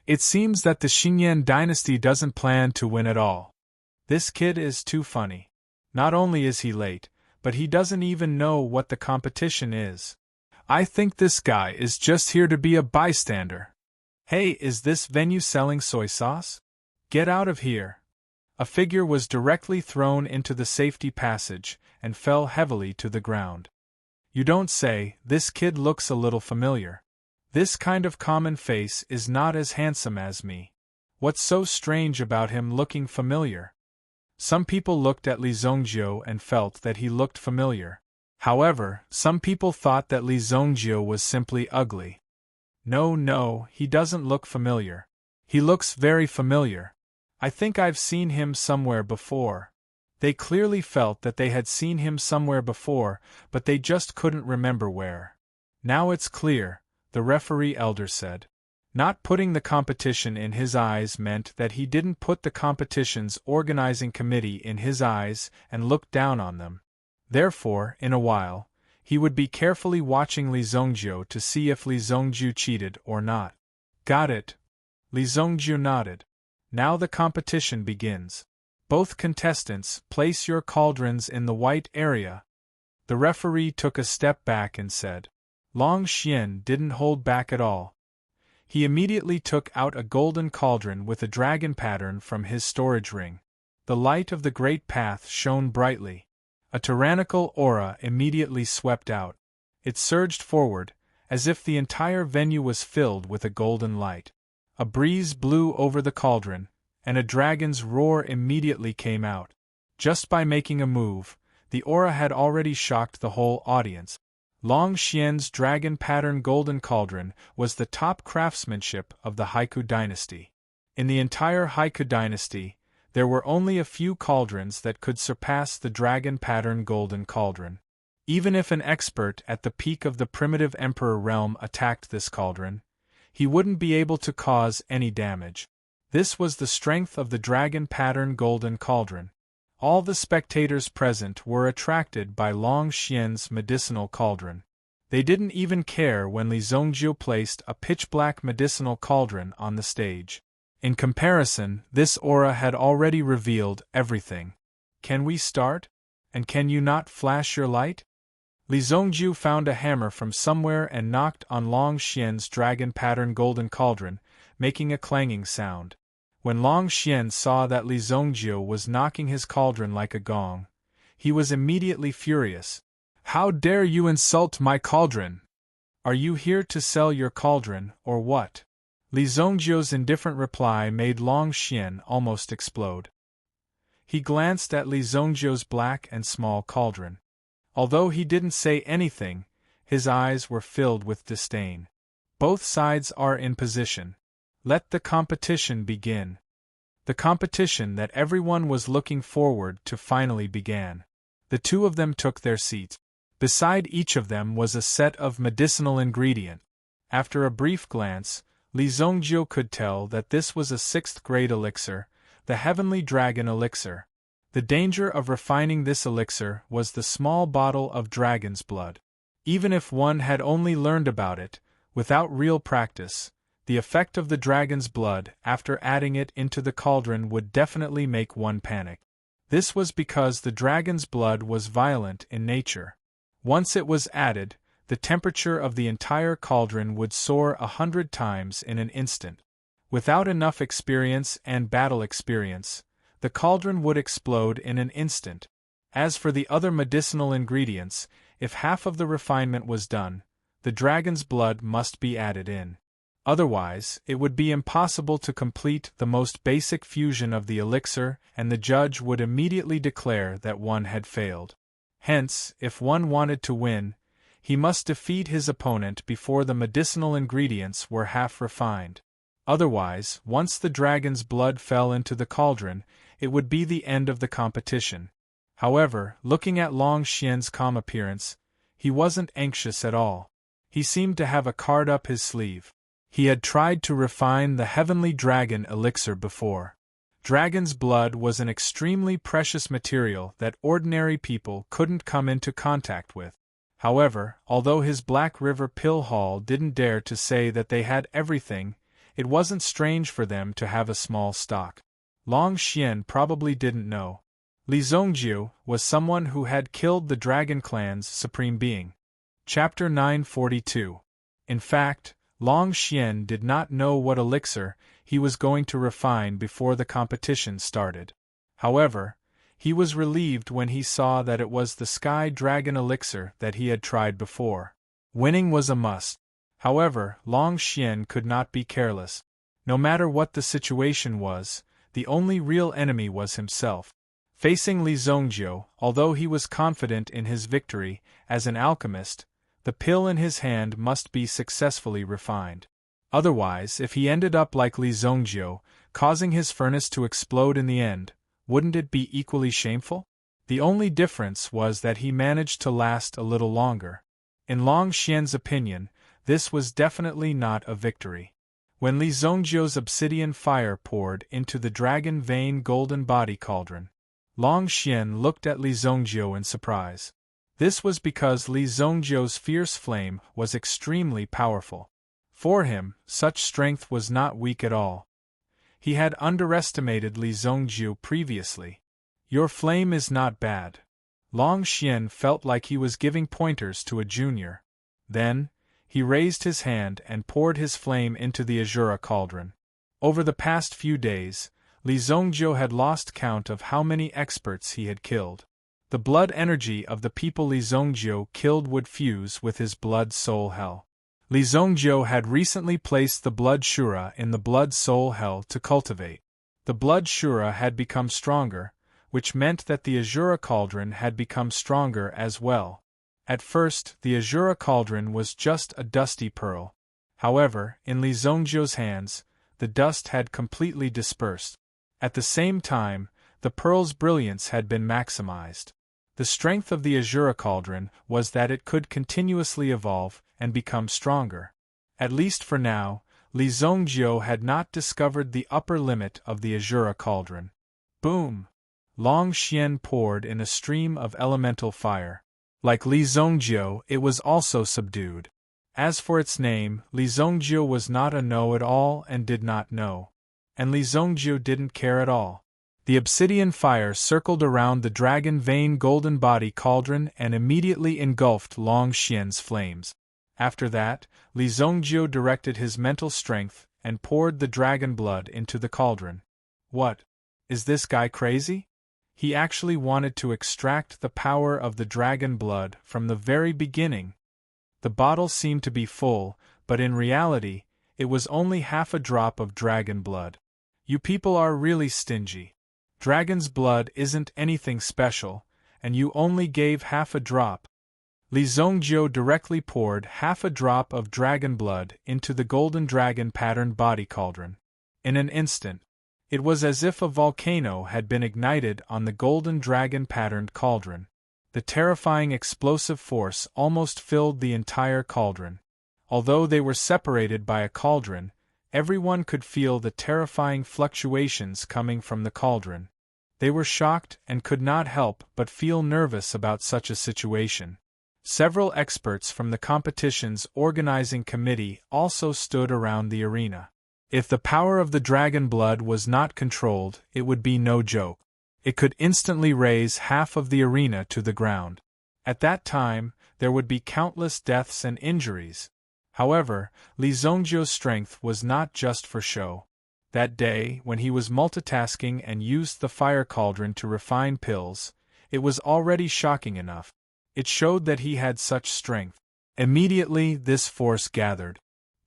It seems that the Xingyan dynasty doesn't plan to win at all. This kid is too funny. Not only is he late, but he doesn't even know what the competition is. I think this guy is just here to be a bystander. Hey, is this venue selling soy sauce? Get out of here. A figure was directly thrown into the safety passage and fell heavily to the ground. You don't say, this kid looks a little familiar. This kind of common face is not as handsome as me. What's so strange about him looking familiar? Some people looked at Li Zongjiu and felt that he looked familiar. However, some people thought that Li Zongjiu was simply ugly. No, he doesn't look familiar. He looks very familiar. I think I've seen him somewhere before. They clearly felt that they had seen him somewhere before, but they just couldn't remember where. Now it's clear, the referee elder said. Not putting the competition in his eyes meant that he didn't put the competition's organizing committee in his eyes and look down on them. Therefore, in a while, he would be carefully watching Li Zongjiu to see if Li Zongjiu cheated or not. Got it. Li Zongjiu nodded. Now the competition begins. Both contestants, place your cauldrons in the white area. The referee took a step back and said. Long Xian didn't hold back at all. He immediately took out a golden cauldron with a dragon pattern from his storage ring. The light of the great path shone brightly. A tyrannical aura immediately swept out. It surged forward, as if the entire venue was filled with a golden light. A breeze blew over the cauldron, and a dragon's roar immediately came out. Just by making a move, the aura had already shocked the whole audience. Long Xian's dragon pattern golden cauldron was the top craftsmanship of the Haiku dynasty. In the entire Haiku dynasty, there were only a few cauldrons that could surpass the dragon pattern golden cauldron. Even if an expert at the peak of the primitive emperor realm attacked this cauldron, he wouldn't be able to cause any damage. This was the strength of the dragon pattern golden cauldron. All the spectators present were attracted by Long Xian's medicinal cauldron. They didn't even care when Li Zongjiu placed a pitch-black medicinal cauldron on the stage. In comparison, this aura had already revealed everything. Can we start? And can you not flash your light? Li Zongjiu found a hammer from somewhere and knocked on Long Xian's dragon-pattern golden cauldron, making a clanging sound. When Long Xian saw that Li Zongjiu was knocking his cauldron like a gong, he was immediately furious. "How dare you insult my cauldron? Are you here to sell your cauldron, or what?" Li Zongjiu's indifferent reply made Long Xian almost explode. He glanced at Li Zongjiu's black and small cauldron. Although he didn't say anything, his eyes were filled with disdain. Both sides are in position. Let the competition begin. The competition that everyone was looking forward to finally began. The two of them took their seats. Beside each of them was a set of medicinal ingredient. After a brief glance, Li Zongjiu could tell that this was a 6th-grade elixir, the Heavenly Dragon Elixir. The danger of refining this elixir was the small bottle of dragon's blood. Even if one had only learned about it, without real practice, the effect of the dragon's blood after adding it into the cauldron would definitely make one panic. This was because the dragon's blood was violent in nature. Once it was added, the temperature of the entire cauldron would soar 100 times in an instant. Without enough experience and battle experience, the cauldron would explode in an instant. As for the other medicinal ingredients, if half of the refinement was done, the dragon's blood must be added in. Otherwise, it would be impossible to complete the most basic fusion of the elixir, and the judge would immediately declare that one had failed. Hence, if one wanted to win, he must defeat his opponent before the medicinal ingredients were half refined. Otherwise, once the dragon's blood fell into the cauldron, it would be the end of the competition. However, looking at Long Xian's calm appearance, he wasn't anxious at all. He seemed to have a card up his sleeve. He had tried to refine the Heavenly Dragon Elixir before. Dragon's blood was an extremely precious material that ordinary people couldn't come into contact with. However, although his Black River Pill Hall didn't dare to say that they had everything, it wasn't strange for them to have a small stock. Long Xian probably didn't know. Li Zongjiu was someone who had killed the Dragon Clan's supreme being. Chapter 942. In fact, Long Xian did not know what elixir he was going to refine before the competition started. However, he was relieved when he saw that it was the Sky Dragon elixir that he had tried before. Winning was a must. However, Long Xian could not be careless. No matter what the situation was, the only real enemy was himself. Facing Li Zongjiu, although he was confident in his victory as an alchemist, the pill in his hand must be successfully refined. Otherwise, if he ended up like Li Zongjiu, causing his furnace to explode in the end, wouldn't it be equally shameful? The only difference was that he managed to last a little longer. In Long Xian's opinion, this was definitely not a victory. When Li Zongjiu's obsidian fire poured into the dragon vein golden body cauldron, Long Xian looked at Li Zongjiu in surprise. This was because Li Zongjiu's fierce flame was extremely powerful. For him, such strength was not weak at all. He had underestimated Li Zongjiu previously. "Your flame is not bad." Long Xian felt like he was giving pointers to a junior. Then, he raised his hand and poured his flame into the Azura cauldron. Over the past few days, Li Zongjiu had lost count of how many experts he had killed. The blood energy of the people Li Zongjiu killed would fuse with his blood soul hell. Li Zongjiu had recently placed the blood shura in the blood soul hell to cultivate. The blood shura had become stronger, which meant that the Azura cauldron had become stronger as well. At first, the Azura cauldron was just a dusty pearl. However, in Li Zongjiu's hands, the dust had completely dispersed. At the same time, the pearl's brilliance had been maximized. The strength of the Azura cauldron was that it could continuously evolve and become stronger. At least for now, Li Zongjiu had not discovered the upper limit of the Azura cauldron. Boom! Long Xian poured in a stream of elemental fire. Like Li Zhongjiu, it was also subdued. As for its name, Li Zhongjiu was not a know-it-all and did not know. And Li Zhongjiu didn't care at all. The obsidian fire circled around the dragon vein golden body cauldron and immediately engulfed Long Xian's flames. After that, Li Zhongjiu directed his mental strength and poured the dragon blood into the cauldron. What? Is this guy crazy? He actually wanted to extract the power of the dragon blood from the very beginning. The bottle seemed to be full, but in reality, it was only half a drop of dragon blood. You people are really stingy. Dragon's blood isn't anything special, and you only gave half a drop. Li Zhongjiu directly poured half a drop of dragon blood into the golden dragon patterned body cauldron. In an instant, it was as if a volcano had been ignited on the golden dragon patterned cauldron. The terrifying explosive force almost filled the entire cauldron. Although they were separated by a cauldron, everyone could feel the terrifying fluctuations coming from the cauldron. They were shocked and could not help but feel nervous about such a situation. Several experts from the competition's organizing committee also stood around the arena. If the power of the dragon blood was not controlled, it would be no joke. It could instantly raise half of the arena to the ground. At that time, there would be countless deaths and injuries. However, Li Zhongjiu's strength was not just for show. That day, when he was multitasking and used the fire cauldron to refine pills, it was already shocking enough. It showed that he had such strength. Immediately, this force gathered.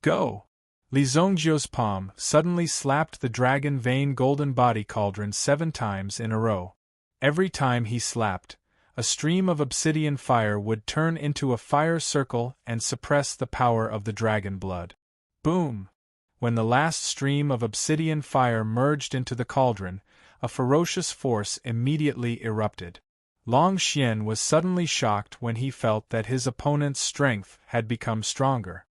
Go! Li Zhongjiu's palm suddenly slapped the dragon vein golden body cauldron 7 times in a row. Every time he slapped, a stream of obsidian fire would turn into a fire circle and suppress the power of the dragon blood. Boom! When the last stream of obsidian fire merged into the cauldron, a ferocious force immediately erupted. Long Xian was suddenly shocked when he felt that his opponent's strength had become stronger.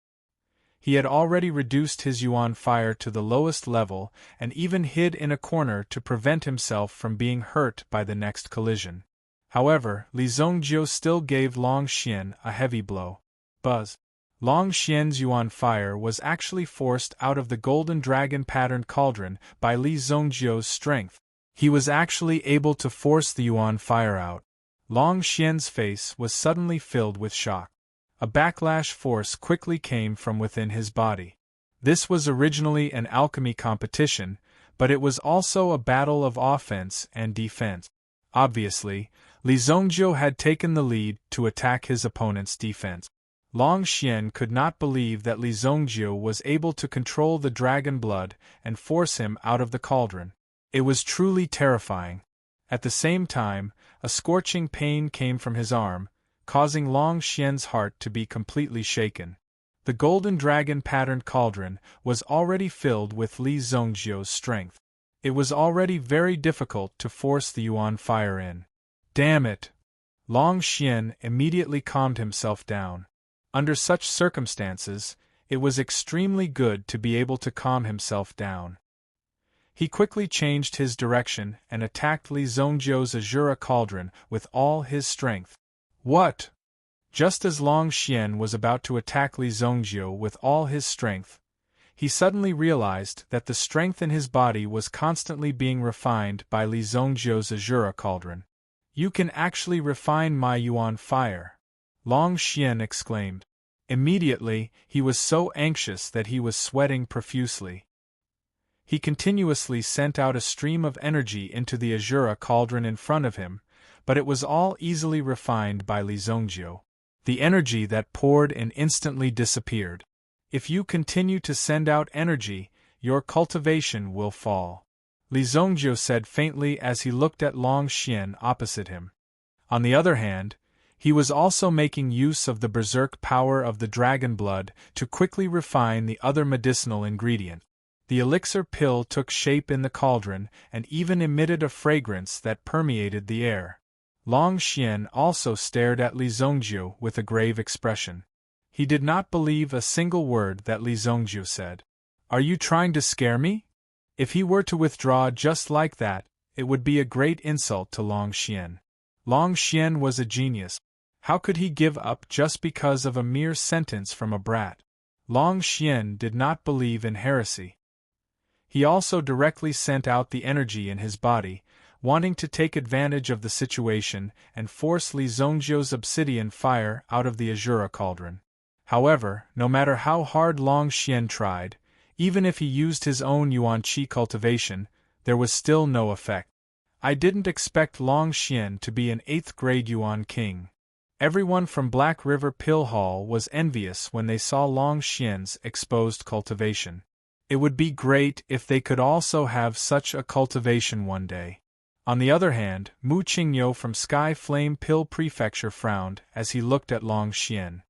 He had already reduced his yuan fire to the lowest level and even hid in a corner to prevent himself from being hurt by the next collision. However, Li Zhongjiu still gave Long Xian a heavy blow. Buzz! Long Xian's yuan fire was actually forced out of the golden dragon patterned cauldron by Li Zhongjiu's strength. He was actually able to force the yuan fire out. Long Xian's face was suddenly filled with shock. A backlash force quickly came from within his body. This was originally an alchemy competition, but it was also a battle of offense and defense. Obviously, Li Zhongjiu had taken the lead to attack his opponent's defense. Long Xian could not believe that Li Zhongjiu was able to control the dragon blood and force him out of the cauldron. It was truly terrifying. At the same time, a scorching pain came from his arm, causing Long Xian's heart to be completely shaken. The golden dragon patterned cauldron was already filled with Li Zhongjiu's strength. It was already very difficult to force the yuan fire in. Damn it! Long Xian immediately calmed himself down. Under such circumstances, it was extremely good to be able to calm himself down. He quickly changed his direction and attacked Li Zhongjiu's Azura cauldron with all his strength. What? Just as Long Xian was about to attack Li Zhongjiu with all his strength, he suddenly realized that the strength in his body was constantly being refined by Li Zhongjiu's Azura cauldron. You can actually refine my yuan fire, Long Xian exclaimed. Immediately, he was so anxious that he was sweating profusely. He continuously sent out a stream of energy into the Azura cauldron in front of him, but it was all easily refined by Li Zhongjiu. The energy that poured in instantly disappeared. If you continue to send out energy, your cultivation will fall, Li Zhongjiu said faintly as he looked at Long Xian opposite him. On the other hand, he was also making use of the berserk power of the dragon blood to quickly refine the other medicinal ingredient. The elixir pill took shape in the cauldron and even emitted a fragrance that permeated the air. Long Xian also stared at Li Zhongjiu with a grave expression. He did not believe a single word that Li Zhongjiu said. Are you trying to scare me? If he were to withdraw just like that, it would be a great insult to Long Xian. Long Xian was a genius. How could he give up just because of a mere sentence from a brat? Long Xian did not believe in heresy. He also directly sent out the energy in his body, wanting to take advantage of the situation and force Li Zongjiu's obsidian fire out of the Azura cauldron. However, no matter how hard Long Xian tried, even if he used his own Yuan Qi cultivation, there was still no effect. I didn't expect Long Xian to be an 8th grade Yuan king. Everyone from Black River Pill Hall was envious when they saw Long Xian's exposed cultivation. It would be great if they could also have such a cultivation one day. On the other hand, Mu Qingyo from Sky Flame Pill Prefecture frowned as he looked at Long Xian.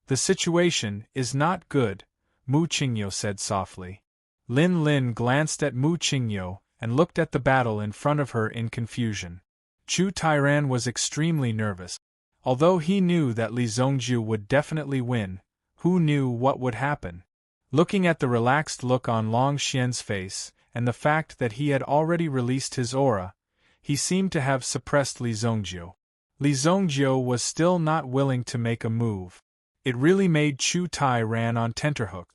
The situation is not good, Mu Qingyo said softly. Lin Lin glanced at Mu Qingyo and looked at the battle in front of her in confusion. Chu Tairan was extremely nervous. Although he knew that Li Zongjiu would definitely win, who knew what would happen? Looking at the relaxed look on Long Xian's face, and the fact that he had already released his aura, he seemed to have suppressed Li Zongjiu. Li Zongjiu was still not willing to make a move. It really made Chu Tai ran on tenterhook.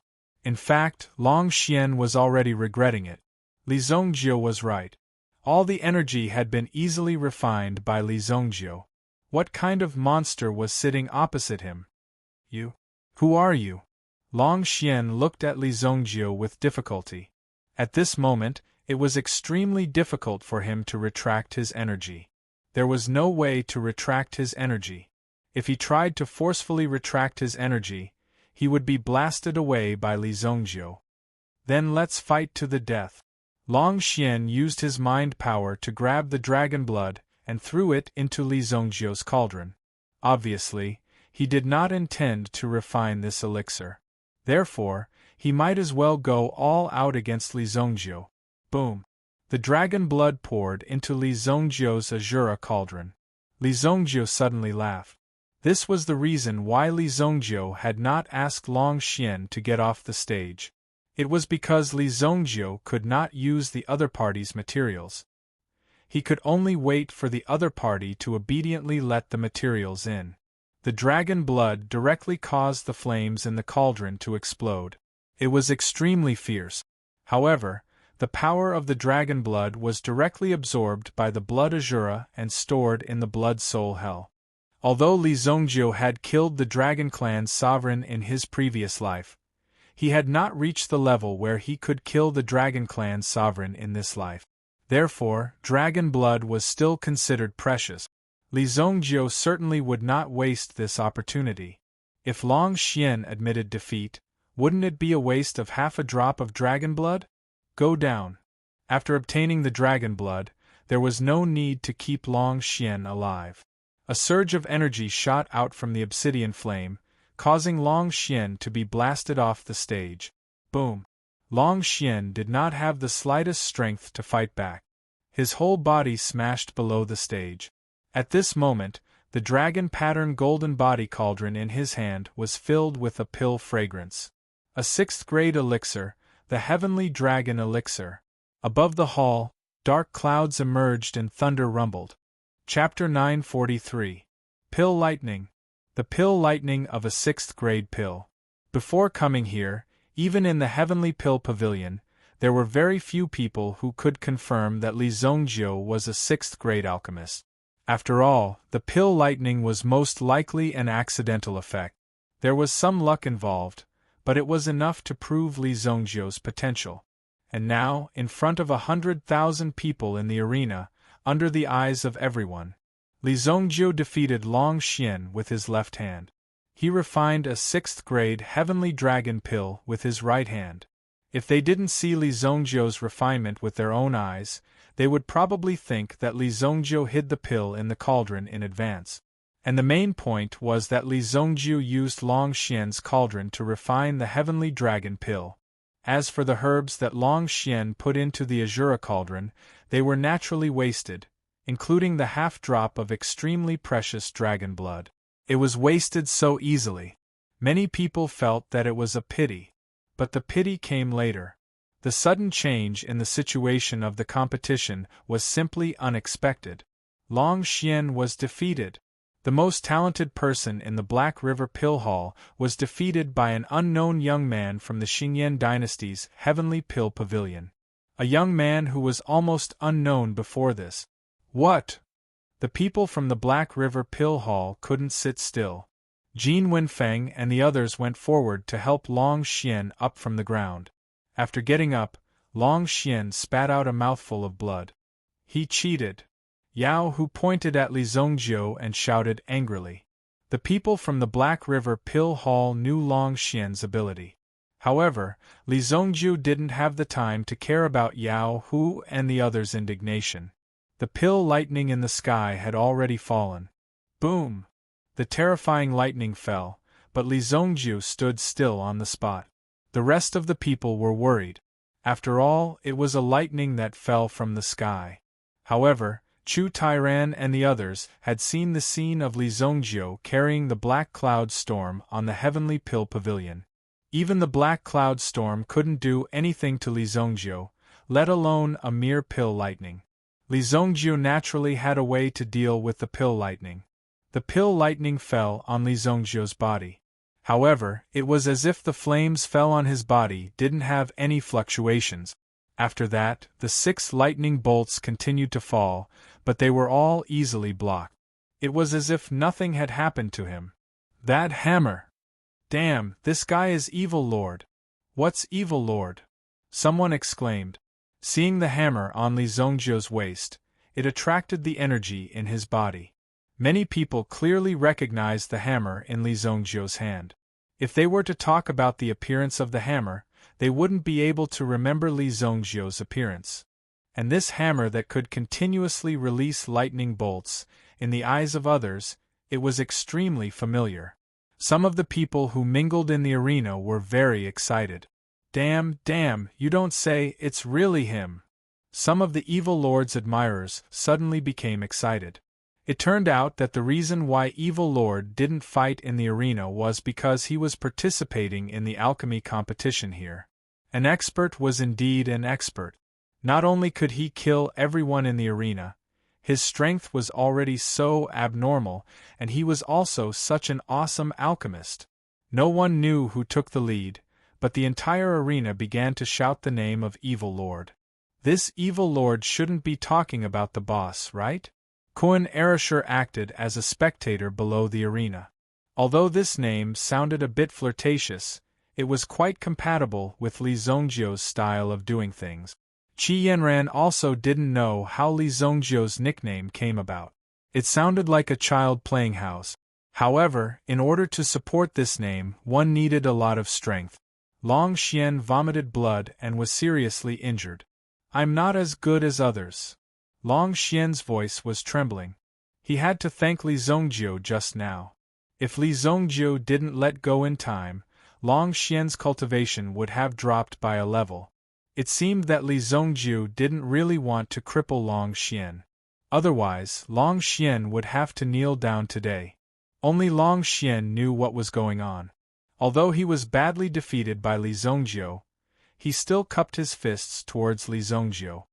In fact, Long Xian was already regretting it. Li Zongjiu was right. All the energy had been easily refined by Li Zongjiu. What kind of monster was sitting opposite him? You? Who are you? Long Xian looked at Li Zongjiu with difficulty. At this moment, it was extremely difficult for him to retract his energy. There was no way to retract his energy. If he tried to forcefully retract his energy, he would be blasted away by Li Zongjiu. Then let's fight to the death. Long Xian used his mind power to grab the dragon blood and threw it into Li Zongjiu's cauldron. Obviously, he did not intend to refine this elixir. Therefore, he might as well go all out against Li Zongjiu. Boom! The dragon blood poured into Li Zongjiu's Azura cauldron. Li Zongjiu suddenly laughed. This was the reason why Li Zongjiu had not asked Long Xian to get off the stage. It was because Li Zongjiu could not use the other party's materials. He could only wait for the other party to obediently let the materials in. The dragon blood directly caused the flames in the cauldron to explode. It was extremely fierce. However, the power of the dragon blood was directly absorbed by the blood Azura and stored in the blood soul hell. Although Li Zongjiu had killed the Dragon Clan's sovereign in his previous life, he had not reached the level where he could kill the Dragon Clan's sovereign in this life. Therefore, dragon blood was still considered precious. Li Zongjiu certainly would not waste this opportunity. If Long Xian admitted defeat, wouldn't it be a waste of half a drop of dragon blood? Go down. After obtaining the dragon blood, there was no need to keep Long Xian alive. A surge of energy shot out from the obsidian flame, causing Long Xian to be blasted off the stage. Boom! Long Xian did not have the slightest strength to fight back. His whole body smashed below the stage. At this moment, the dragon-pattern golden body cauldron in his hand was filled with a pill fragrance. A 6th-grade elixir, the Heavenly Dragon Elixir. Above the hall, dark clouds emerged and thunder rumbled. Chapter 943. Pill Lightning. The pill lightning of a 6th-grade pill. Before coming here, even in the Heavenly Pill Pavilion, there were very few people who could confirm that Li Zongjiu was a 6th-grade alchemist. After all, the pill lightning was most likely an accidental effect. There was some luck involved, but it was enough to prove Li Zongjiu's potential. And now, in front of 100,000 people in the arena, under the eyes of everyone, Li Zongjiu defeated Long Xian with his left hand. He refined a 6th-grade Heavenly Dragon pill with his right hand. If they didn't see Li Zongjiu's refinement with their own eyes, they would probably think that Li Zongjiu hid the pill in the cauldron in advance. And the main point was that Li Zongjiu used Long Xian's cauldron to refine the Heavenly Dragon pill. As for the herbs that Long Xian put into the Azura cauldron, they were naturally wasted, including the half-drop of extremely precious dragon blood. It was wasted so easily. Many people felt that it was a pity. But the pity came later. The sudden change in the situation of the competition was simply unexpected. Long Xian was defeated. The most talented person in the Black River Pill Hall was defeated by an unknown young man from the Xingyan dynasty's Heavenly Pill Pavilion. A young man who was almost unknown before this. What? The people from the Black River Pill Hall couldn't sit still. Jin Wenfeng and the others went forward to help Long Xian up from the ground. After getting up, Long Xian spat out a mouthful of blood. He cheated. Yao Hu pointed at Li Zongjiu and shouted angrily. The people from the Black River Pill Hall knew Long Xian's ability. However, Li Zongjiu didn't have the time to care about Yao Hu and the others' indignation. The pill lightning in the sky had already fallen. Boom! The terrifying lightning fell, but Li Zongjiu stood still on the spot. The rest of the people were worried. After all, it was a lightning that fell from the sky. However, Chu Tairan and the others had seen the scene of Li Zongjiu carrying the Black Cloud Storm on the Heavenly Pill Pavilion. Even the Black Cloud Storm couldn't do anything to Li Zongjiu, let alone a mere pill lightning. Li Zongjiu naturally had a way to deal with the pill lightning. The pill lightning fell on Li Zongjiu's body. However, it was as if the flames fell on his body didn't have any fluctuations. After that, the 6 lightning bolts continued to fall, but they were all easily blocked. It was as if nothing had happened to him. That hammer! Damn, this guy is Evil Lord. What's Evil Lord? Someone exclaimed. Seeing the hammer on Li Zongjiu's waist, it attracted the energy in his body. Many people clearly recognized the hammer in Li Zongjiu's hand. If they were to talk about the appearance of the hammer, they wouldn't be able to remember Li Zongjiu's appearance. And this hammer that could continuously release lightning bolts, in the eyes of others, it was extremely familiar. Some of the people who mingled in the arena were very excited. Damn, you don't say, it's really him. Some of the Evil Lord's admirers suddenly became excited. It turned out that the reason why Evil Lord didn't fight in the arena was because he was participating in the alchemy competition here. An expert was indeed an expert. Not only could he kill everyone in the arena, his strength was already so abnormal, and he was also such an awesome alchemist. No one knew who took the lead, but the entire arena began to shout the name of Evil Lord. This Evil Lord shouldn't be talking about the boss, right? Kun Erashur acted as a spectator below the arena. Although this name sounded a bit flirtatious, it was quite compatible with Li Zongjiu's style of doing things. Qi Yanran also didn't know how Li Zongjiu's nickname came about. It sounded like a child playing house. However, in order to support this name, one needed a lot of strength. Long Xian vomited blood and was seriously injured. I'm not as good as others. Long Xian's voice was trembling. He had to thank Li Zongjiu just now. If Li Zongjiu didn't let go in time, Long Xian's cultivation would have dropped by a level. It seemed that Li Zongjiu didn't really want to cripple Long Xian. Otherwise, Long Xian would have to kneel down today. Only Long Xian knew what was going on. Although he was badly defeated by Li Zongjiu, he still cupped his fists towards Li Zongjiu.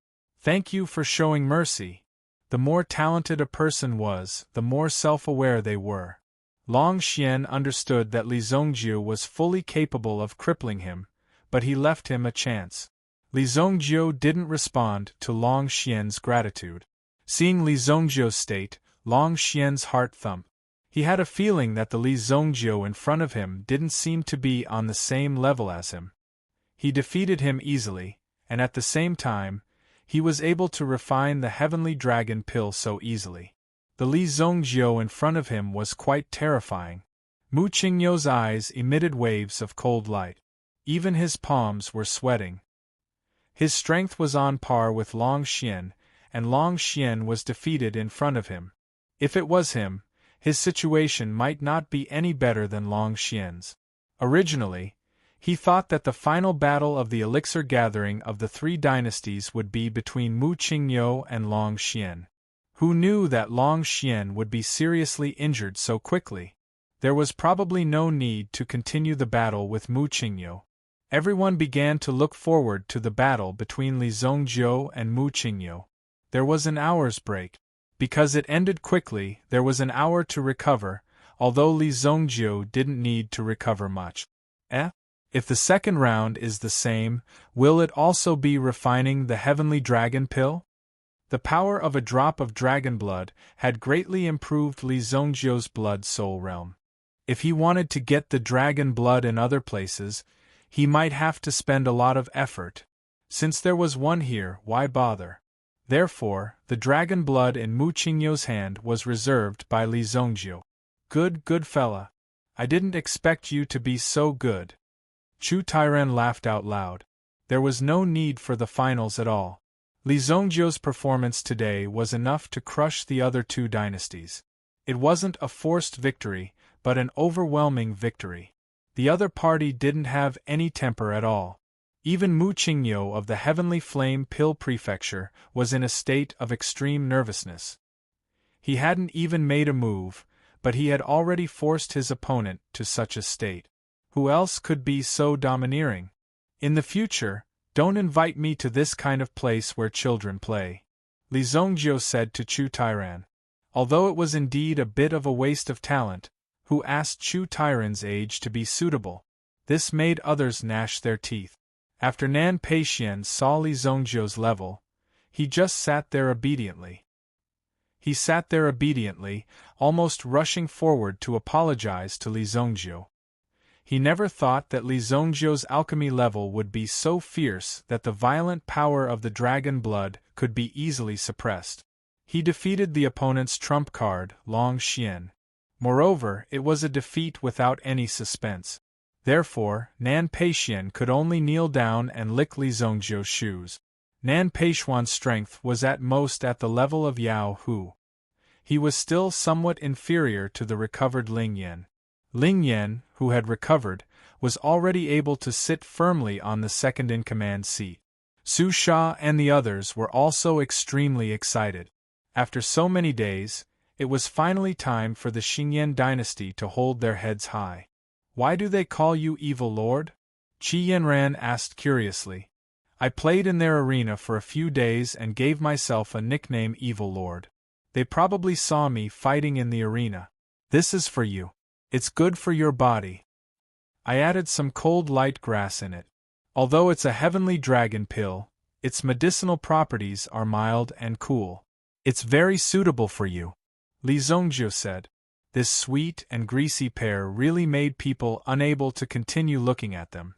Thank you for showing mercy. The more talented a person was, the more self-aware they were. Long Xian understood that Li Zongjiu was fully capable of crippling him, but he left him a chance. Li Zongjiu didn't respond to Long Xian's gratitude. Seeing Li Zongjiu's state, Long Xian's heart thumped. He had a feeling that the Li Zongjiu in front of him didn't seem to be on the same level as him. He defeated him easily, and at the same time, he was able to refine the Heavenly Dragon Pill so easily. The Li Zongjiu in front of him was quite terrifying. Mu Qingyu's eyes emitted waves of cold light. Even his palms were sweating. His strength was on par with Long Xian, and Long Xian was defeated in front of him. If it was him, his situation might not be any better than Long Xian's. Originally, he thought that the final battle of the elixir gathering of the 3 dynasties would be between Mu Qingyu and Long Xian. Who knew that Long Xian would be seriously injured so quickly? There was probably no need to continue the battle with Mu Qingyu. Everyone began to look forward to the battle between Li Zongjiu and Mu Qingyu. There was an hour's break. Because it ended quickly, there was an hour to recover, although Li Zongjiu didn't need to recover much. If the second round is the same, will it also be refining the heavenly dragon pill? The power of a drop of dragon blood had greatly improved Li Zongjiu's blood-soul realm. If he wanted to get the dragon blood in other places, he might have to spend a lot of effort. Since there was one here, why bother? Therefore, the dragon blood in Mu Qingyou's hand was reserved by Li Zongjiu. Good fella. I didn't expect you to be so good. Chu Tairen laughed out loud. There was no need for the finals at all. Li Zongjiu's performance today was enough to crush the other two dynasties. It wasn't a forced victory, but an overwhelming victory. The other party didn't have any temper at all. Even Mu Qingyou of the Heavenly Flame Pill Prefecture was in a state of extreme nervousness. He hadn't even made a move, but he had already forced his opponent to such a state. Who else could be so domineering? In the future, don't invite me to this kind of place where children play, Li Zongjiu said to Chu Tairen. Although it was indeed a bit of a waste of talent, who asked Chu Tairen's age to be suitable? This made others gnash their teeth. After Nan Peixian saw Li Zongjiu's level, he just sat there obediently. He sat there obediently, almost rushing forward to apologize to Li Zongjiu. He never thought that Li Zongjiu's alchemy level would be so fierce that the violent power of the dragon blood could be easily suppressed. He defeated the opponent's trump card, Long Xian. Moreover, it was a defeat without any suspense. Therefore, Nan Peixian could only kneel down and lick Li Zongjiu's shoes. Nan Peixian's strength was at most at the level of Yao Hu. He was still somewhat inferior to the recovered Ling Yan. Ling Yan, who had recovered, was already able to sit firmly on the second-in-command seat. Su Sha and the others were also extremely excited. After so many days, it was finally time for the Xingyan dynasty to hold their heads high. Why do they call you Evil Lord? Qi Yanran asked curiously. I played in their arena for a few days and gave myself a nickname Evil Lord. They probably saw me fighting in the arena. This is for you. It's good for your body. I added some cold light grass in it. Although it's a heavenly dragon pill, its medicinal properties are mild and cool. It's very suitable for you, Li Zongjiu said. This sweet and greasy pair really made people unable to continue looking at them.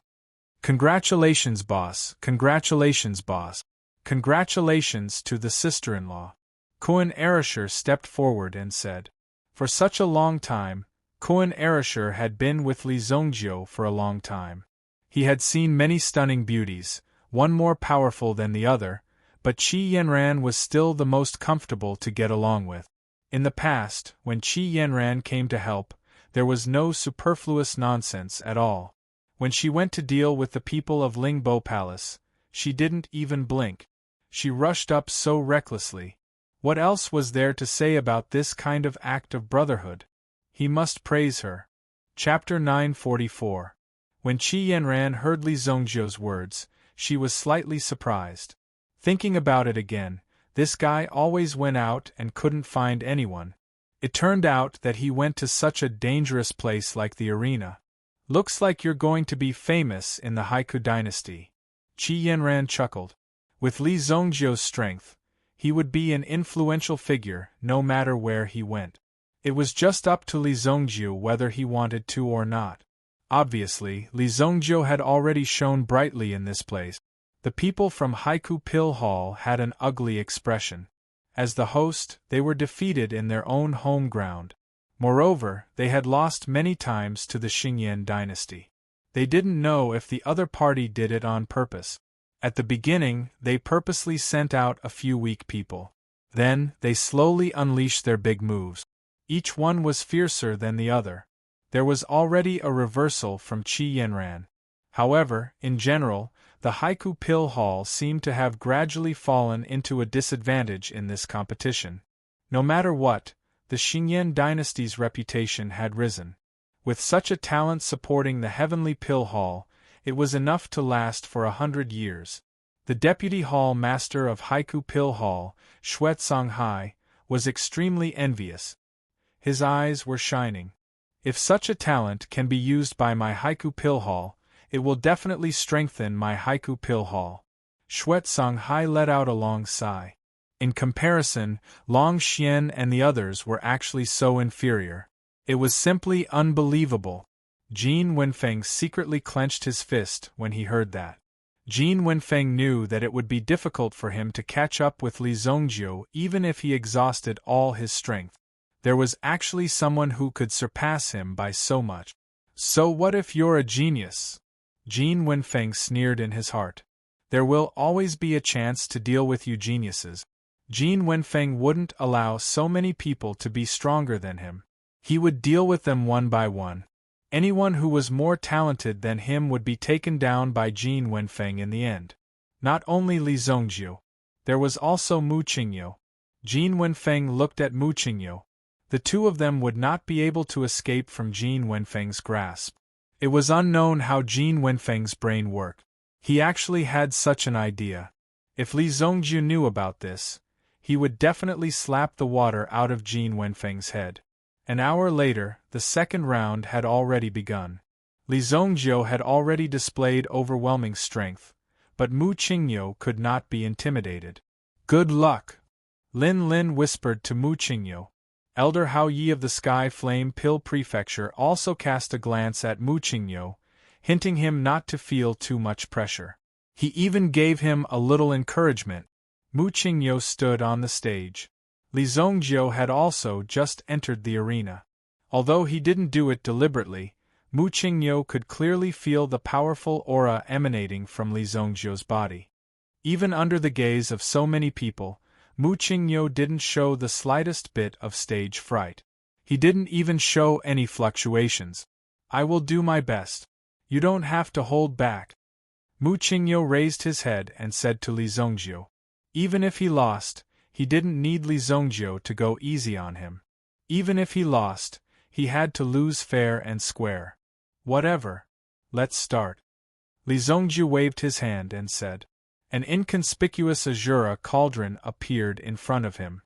Congratulations, boss. Congratulations, boss. Congratulations to the sister-in-law. Koan Erasher stepped forward and said. For such a long time, Koan Erasher had been with Li Zongjiu for a long time. He had seen many stunning beauties, one more powerful than the other, but Qi Yanran was still the most comfortable to get along with. In the past, when Qi Yanran came to help, there was no superfluous nonsense at all. When she went to deal with the people of Lingbo Palace, she didn't even blink. She rushed up so recklessly. What else was there to say about this kind of act of brotherhood? He must praise her. Chapter 944. When Qi Yanran heard Li Zongjiu's words, she was slightly surprised. Thinking about it again, this guy always went out and couldn't find anyone. It turned out that he went to such a dangerous place like the arena. Looks like you're going to be famous in the Haiku dynasty. Qi Yanran chuckled. With Li Zongjiu's strength, he would be an influential figure no matter where he went. It was just up to Li Zongjiu whether he wanted to or not. Obviously, Li Zongjiu had already shone brightly in this place. The people from Haiku Pill Hall had an ugly expression. As the host, they were defeated in their own home ground. Moreover, they had lost many times to the Xingyan dynasty. They didn't know if the other party did it on purpose. At the beginning, they purposely sent out a few weak people. Then, they slowly unleashed their big moves. Each one was fiercer than the other. There was already a reversal from Qi Yanran. However, in general, the Haiku Pill Hall seemed to have gradually fallen into a disadvantage in this competition. No matter what, the Xingyan dynasty's reputation had risen. With such a talent supporting the Heavenly Pill Hall, it was enough to last for 100 years. The Deputy Hall Master of Haiku Pill Hall, Xuet Songhai, was extremely envious. His eyes were shining. If such a talent can be used by my haiku pill hall, it will definitely strengthen my haiku pill hall. Xuezong Hai let out a long sigh. In comparison, Long Xian and the others were actually so inferior. It was simply unbelievable. Jin Wenfeng secretly clenched his fist when he heard that. Jin Wenfeng knew that it would be difficult for him to catch up with Li Zongjiu even if he exhausted all his strength. There was actually someone who could surpass him by so much. So what if you're a genius? Jin Wenfeng sneered in his heart. There will always be a chance to deal with you geniuses. Jin Wenfeng wouldn't allow so many people to be stronger than him. He would deal with them one by one. Anyone who was more talented than him would be taken down by Jin Wenfeng in the end. Not only Li Zongjiu. There was also Mu Qingyu. Jin Wenfeng looked at Mu Qingyu. The two of them would not be able to escape from Jin Wenfeng's grasp. It was unknown how Jin Wenfeng's brain worked. He actually had such an idea. If Li Zongjiu knew about this, he would definitely slap the water out of Jin Wenfeng's head. An hour later, the second round had already begun. Li Zongjiu had already displayed overwhelming strength, but Mu Qingyu could not be intimidated. Good luck! Lin Lin whispered to Mu Qingyu. Elder Hao Yi of the Sky Flame Pill Prefecture also cast a glance at Mu Qingyu, hinting him not to feel too much pressure. He even gave him a little encouragement. Mu Qingyu stood on the stage. Li Zongjiu had also just entered the arena. Although he didn't do it deliberately, Mu Qingyu could clearly feel the powerful aura emanating from Li Zongjiu's body. Even under the gaze of so many people, Mu Qingyu didn't show the slightest bit of stage fright. He didn't even show any fluctuations. I will do my best. You don't have to hold back. Mu Qingyu raised his head and said to Li Zongjiu. Even if he lost, he didn't need Li Zongjiu to go easy on him. Even if he lost, he had to lose fair and square. Whatever. Let's start. Li Zongjiu waved his hand and said. An inconspicuous azure cauldron appeared in front of him.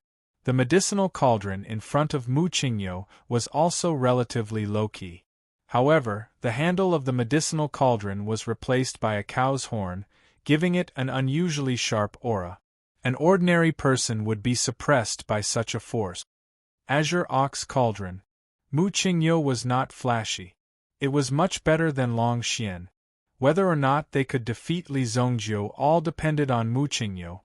The medicinal cauldron in front of Mu Qingyu was also relatively low-key. However, the handle of the medicinal cauldron was replaced by a cow's horn, giving it an unusually sharp aura. An ordinary person would be suppressed by such a force. Azure Ox Cauldron. Mu Qingyu was not flashy. It was much better than Long Xian. Whether or not they could defeat Li Zongjiu all depended on Mu Qingyu.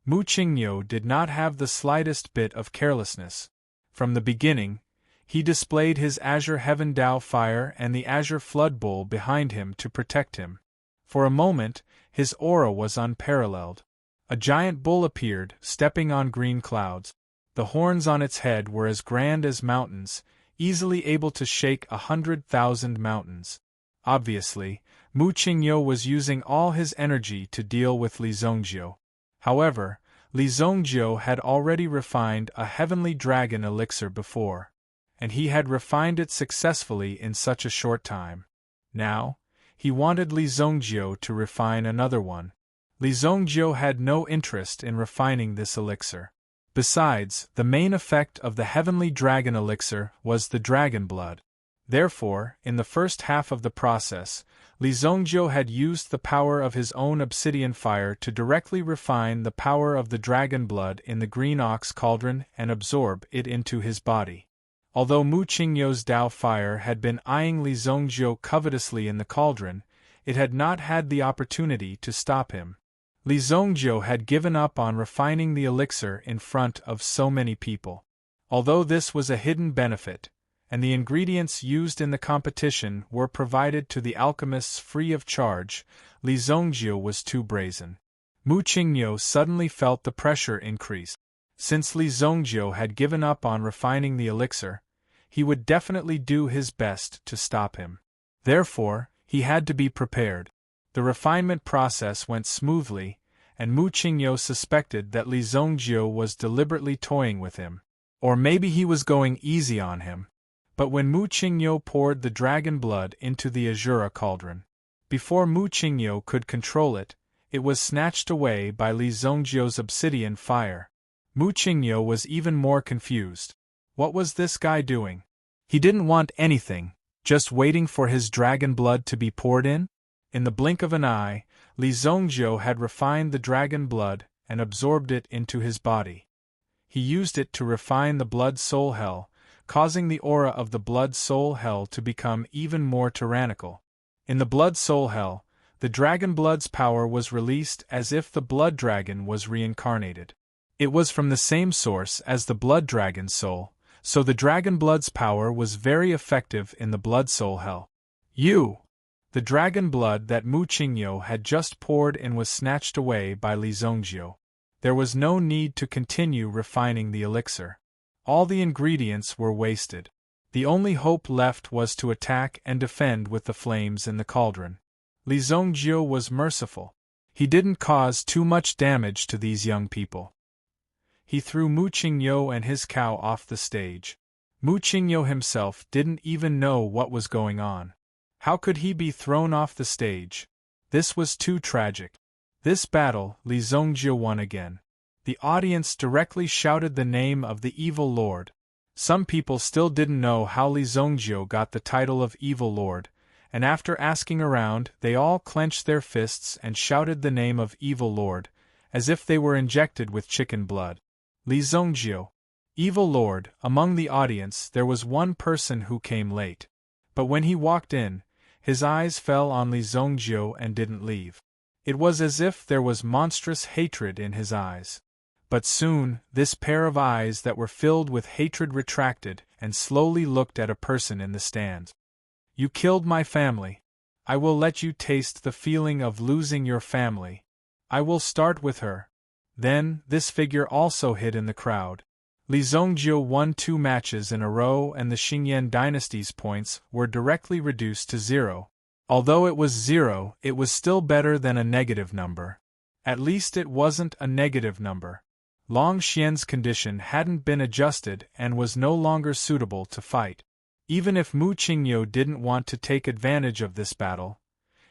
Mu Qingyu did not have the slightest bit of carelessness. From the beginning, he displayed his Azure Heaven Dao Fire and the Azure Flood Bowl behind him to protect him. For a moment, his aura was unparalleled. A giant bull appeared, stepping on green clouds. The horns on its head were as grand as mountains, easily able to shake 100,000 mountains. Obviously, Mu Qingyu was using all his energy to deal with Li Zongjiu. However, Li Zongjiu had already refined a heavenly dragon elixir before, and he had refined it successfully in such a short time. Now, he wanted Li Zongjiu to refine another one. Li Zongjiu had no interest in refining this elixir. Besides, the main effect of the heavenly dragon elixir was the dragon blood. Therefore, in the first half of the process, Li Zongjiu had used the power of his own obsidian fire to directly refine the power of the dragon blood in the green ox cauldron and absorb it into his body. Although Mu Qingyu's Dao fire had been eyeing Li Zongjiu covetously in the cauldron, it had not had the opportunity to stop him. Li Zongjiu had given up on refining the elixir in front of so many people. Although this was a hidden benefit, and the ingredients used in the competition were provided to the alchemists free of charge, Li Zongjiu was too brazen. Mu Qingyu suddenly felt the pressure increase. Since Li Zongjiu had given up on refining the elixir, he would definitely do his best to stop him. Therefore, he had to be prepared. The refinement process went smoothly, and Mu Qingyu suspected that Li Zongjiu was deliberately toying with him. Or maybe he was going easy on him. But when Mu Qingyu poured the dragon blood into the Azura cauldron, before Mu Qingyu could control it, it was snatched away by Li Zongjiu's obsidian fire. Mu Qingyo was even more confused. What was this guy doing? He didn't want anything, just waiting for his dragon blood to be poured in? In the blink of an eye, Li Zongjiu had refined the dragon blood and absorbed it into his body. He used it to refine the blood soul hell, causing the aura of the blood soul hell to become even more tyrannical. In the blood soul hell, the dragon blood's power was released as if the blood dragon was reincarnated. It was from the same source as the blood dragon's soul, so the dragon blood's power was very effective in the blood soul hell. The dragon blood that Mu Qingyo had just poured in was snatched away by Li Zongjiu. There was no need to continue refining the elixir. All the ingredients were wasted. The only hope left was to attack and defend with the flames in the cauldron. Li Zongjiu was merciful. He didn't cause too much damage to these young people. He threw Mu Qingyo and his cow off the stage. Mu Qingyo himself didn't even know what was going on. How could he be thrown off the stage? This was too tragic. This battle, Li Zongjiu won again. The audience directly shouted the name of the evil lord. Some people still didn't know how Li Zongjiu got the title of evil lord, and after asking around, they all clenched their fists and shouted the name of evil lord, as if they were injected with chicken blood. Li Zongjiu, evil lord. Among the audience there was one person who came late. But when he walked in, his eyes fell on Li Zongjiu and didn't leave. It was as if there was monstrous hatred in his eyes. But soon, this pair of eyes that were filled with hatred retracted and slowly looked at a person in the stand. You killed my family. I will let you taste the feeling of losing your family. I will start with her. Then, this figure also hid in the crowd. Li Zongjiu won 2 matches in a row and the Xingyan dynasty's points were directly reduced to 0. Although it was 0, it was still better than a negative number. At least it wasn't a negative number. Long Xian's condition hadn't been adjusted and was no longer suitable to fight. Even if Mu Qingyo didn't want to take advantage of this battle,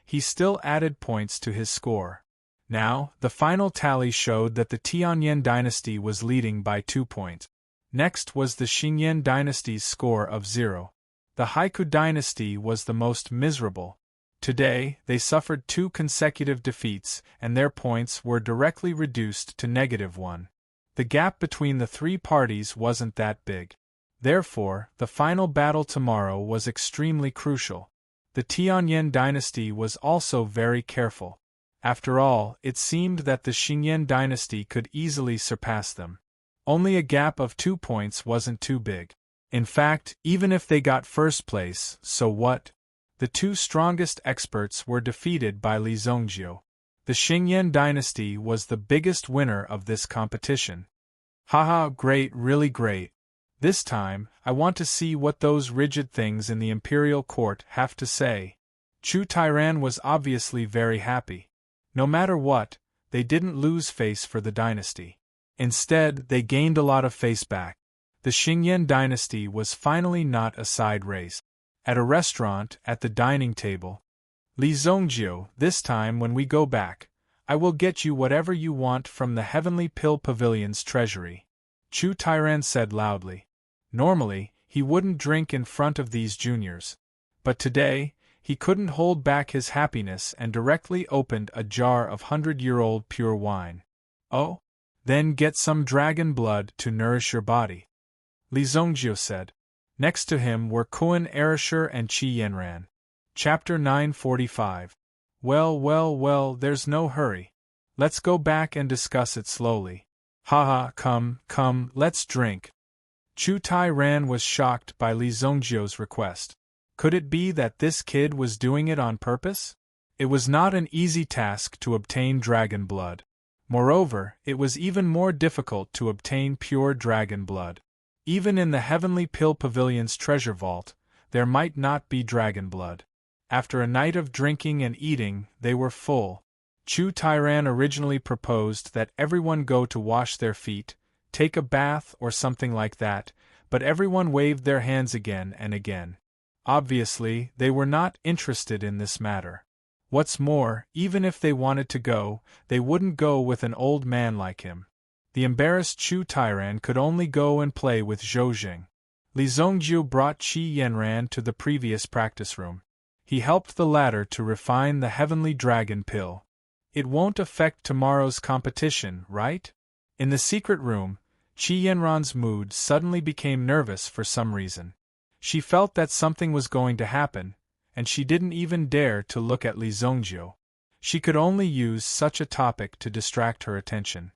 he still added points to his score. Now, the final tally showed that the Tianyan dynasty was leading by 2 points. Next was the Xingyan dynasty's score of 0. The Haiku dynasty was the most miserable. Today, they suffered 2 consecutive defeats and their points were directly reduced to -1. The gap between the 3 parties wasn't that big. Therefore, the final battle tomorrow was extremely crucial. The Tianyan dynasty was also very careful. After all, it seemed that the Xingyan dynasty could easily surpass them. Only a gap of 2 points wasn't too big. In fact, even if they got first place, so what? The 2 strongest experts were defeated by Li Zongjiu. The Xingyan dynasty was the biggest winner of this competition. Haha, great, really great. This time, I want to see what those rigid things in the imperial court have to say. Chu Tairan was obviously very happy. No matter what, they didn't lose face for the dynasty. Instead, they gained a lot of face back. The Xingyan dynasty was finally not a side race. At a restaurant, at the dining table, Li Zongjiu, this time when we go back, I will get you whatever you want from the Heavenly Pill Pavilion's treasury. Chu Tairan said loudly. Normally, he wouldn't drink in front of these juniors. But today, he couldn't hold back his happiness and directly opened a jar of 100-year-old pure wine. Oh? Then get some dragon blood to nourish your body. Li Zongjiu said. Next to him were Kuan Erisher and Qi Yanran. Chapter 945. Well, there's no hurry. Let's go back and discuss it slowly. Haha, come, let's drink. Chu Tairan was shocked by Li Zongjiu's request. Could it be that this kid was doing it on purpose? It was not an easy task to obtain dragon blood. Moreover, it was even more difficult to obtain pure dragon blood. Even in the Heavenly Pill Pavilion's treasure vault, there might not be dragon blood. After a night of drinking and eating, they were full. Chu Tairan originally proposed that everyone go to wash their feet, take a bath or something like that, but everyone waved their hands again and again. Obviously, they were not interested in this matter. What's more, even if they wanted to go, they wouldn't go with an old man like him. The embarrassed Chu Tairan could only go and play with Zhou Jing. Li Zongjiu brought Qi Yanran to the previous practice room. He helped the latter to refine the heavenly dragon pill. It won't affect tomorrow's competition, right? In the secret room, Qi Yanran's mood suddenly became nervous for some reason. She felt that something was going to happen, and she didn't even dare to look at Li Zongjiu. She could only use such a topic to distract her attention.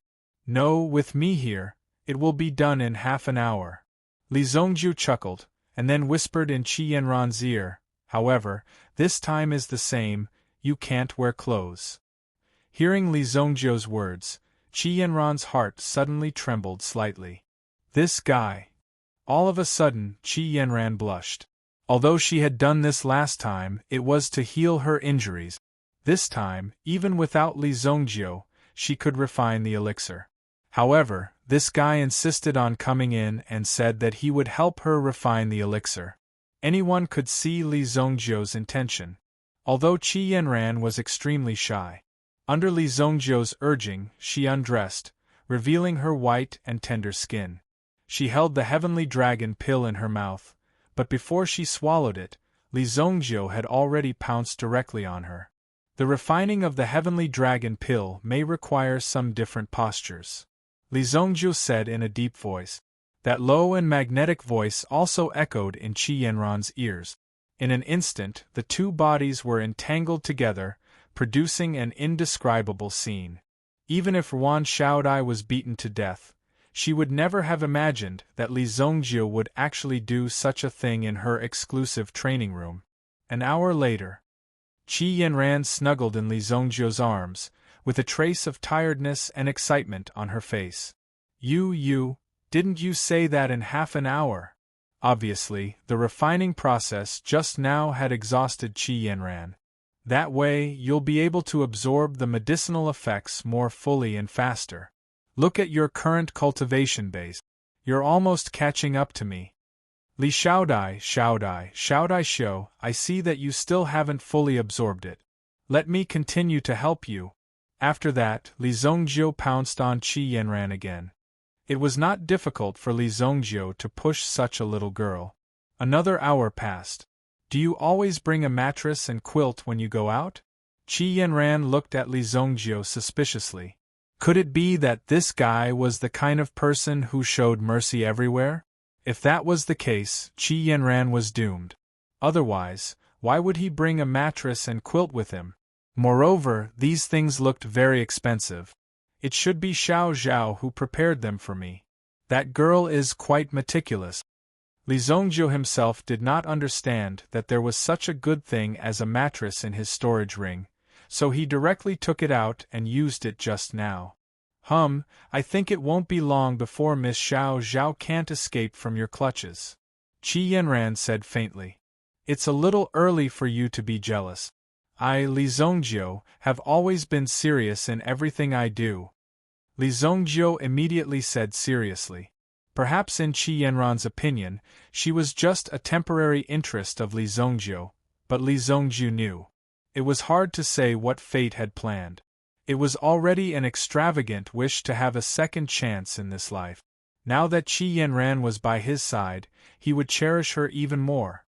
No, with me here, it will be done in half an hour. Li Zongjiu chuckled, and then whispered in Qi Yanran's ear, however, this time is the same, you can't wear clothes. Hearing Li Zongjiu's words, Qi Yanran's heart suddenly trembled slightly. This guy. All of a sudden, Qi Yanran blushed. Although she had done this last time, it was to heal her injuries. This time, even without Li Zongjiu, she could refine the elixir. However, this guy insisted on coming in and said that he would help her refine the elixir. Anyone could see Li Zongjiu's intention. Although Qi Yanran was extremely shy, under Li Zongjiu's urging, she undressed, revealing her white and tender skin. She held the heavenly dragon pill in her mouth, but before she swallowed it, Li Zongjiu had already pounced directly on her. The refining of the heavenly dragon pill may require some different postures, Li Zongjiu said in a deep voice. That low and magnetic voice also echoed in Qi Yanran's ears. In an instant, the two bodies were entangled together, producing an indescribable scene. Even if Yuan Shaodai was beaten to death, she would never have imagined that Li Zongjiu would actually do such a thing in her exclusive training room. An hour later, Qi Yanran snuggled in Li Zongjiu's arms, with a trace of tiredness and excitement on her face. Didn't you say that in half an hour? Obviously, the refining process just now had exhausted Qi Yanran. That way, you'll be able to absorb the medicinal effects more fully and faster. Look at your current cultivation base. You're almost catching up to me. Li Shaodai, Shou, I see that you still haven't fully absorbed it. Let me continue to help you. After that, Li Zongjiu pounced on Qi Yanran again. It was not difficult for Li Zongjiu to push such a little girl. Another hour passed. Do you always bring a mattress and quilt when you go out? Qi Yanran looked at Li Zongjiu suspiciously. Could it be that this guy was the kind of person who showed mercy everywhere? If that was the case, Qi Yanran was doomed. Otherwise, why would he bring a mattress and quilt with him? Moreover, these things looked very expensive. It should be Xiao Zhao who prepared them for me. That girl is quite meticulous. Li Zongjiu himself did not understand that there was such a good thing as a mattress in his storage ring, so he directly took it out and used it just now. I think it won't be long before Miss Xiao Zhao can't escape from your clutches. Qi Yanran said faintly. It's a little early for you to be jealous. I, Li Zongjiu, have always been serious in everything I do. Li Zongjiu immediately said seriously. Perhaps in Qi Yanran's opinion, she was just a temporary interest of Li Zongjiu, but Li Zongjiu knew. It was hard to say what fate had planned. It was already an extravagant wish to have a second chance in this life. Now that Qi Yanran was by his side, he would cherish her even more.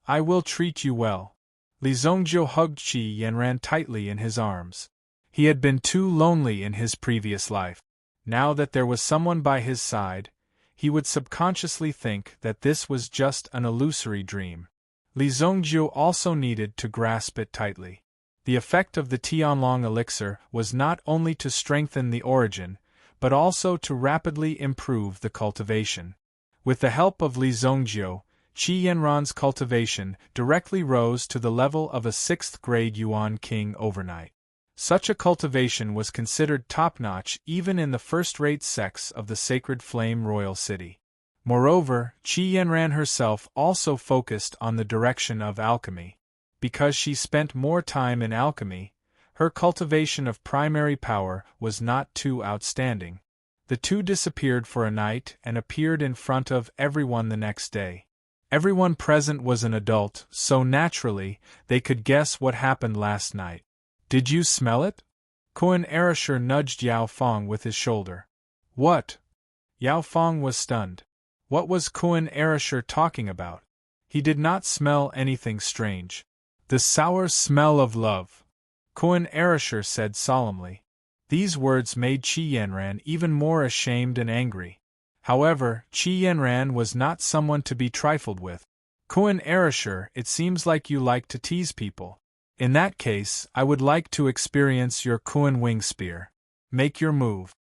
I will treat you well. Li Zongjiu hugged Qi Yanran tightly in his arms. He had been too lonely in his previous life. Now that there was someone by his side, he would subconsciously think that this was just an illusory dream. Li Zongjiu also needed to grasp it tightly. The effect of the Tianlong elixir was not only to strengthen the origin, but also to rapidly improve the cultivation. With the help of Li Zongjiu, Qi Yanran's cultivation directly rose to the level of a 6th-grade Yuan king overnight. Such a cultivation was considered top-notch even in the first-rate sects of the Sacred Flame Royal City. Moreover, Qi Yanran herself also focused on the direction of alchemy. Because she spent more time in alchemy, her cultivation of primary power was not too outstanding. The two disappeared for a night and appeared in front of everyone the next day. Everyone present was an adult, so naturally, they could guess what happened last night. Did you smell it? Koan Arashir nudged Yao Fong with his shoulder. What? Yao Fong was stunned. What was Kun Erasure talking about? He did not smell anything strange. The sour smell of love, Kun Erasure said solemnly. These words made Qi Yanran even more ashamed and angry. However, Qi Yanran was not someone to be trifled with. Kun Erasure, it seems like you like to tease people. In that case, I would like to experience your Kun Wing Spear. Make your move.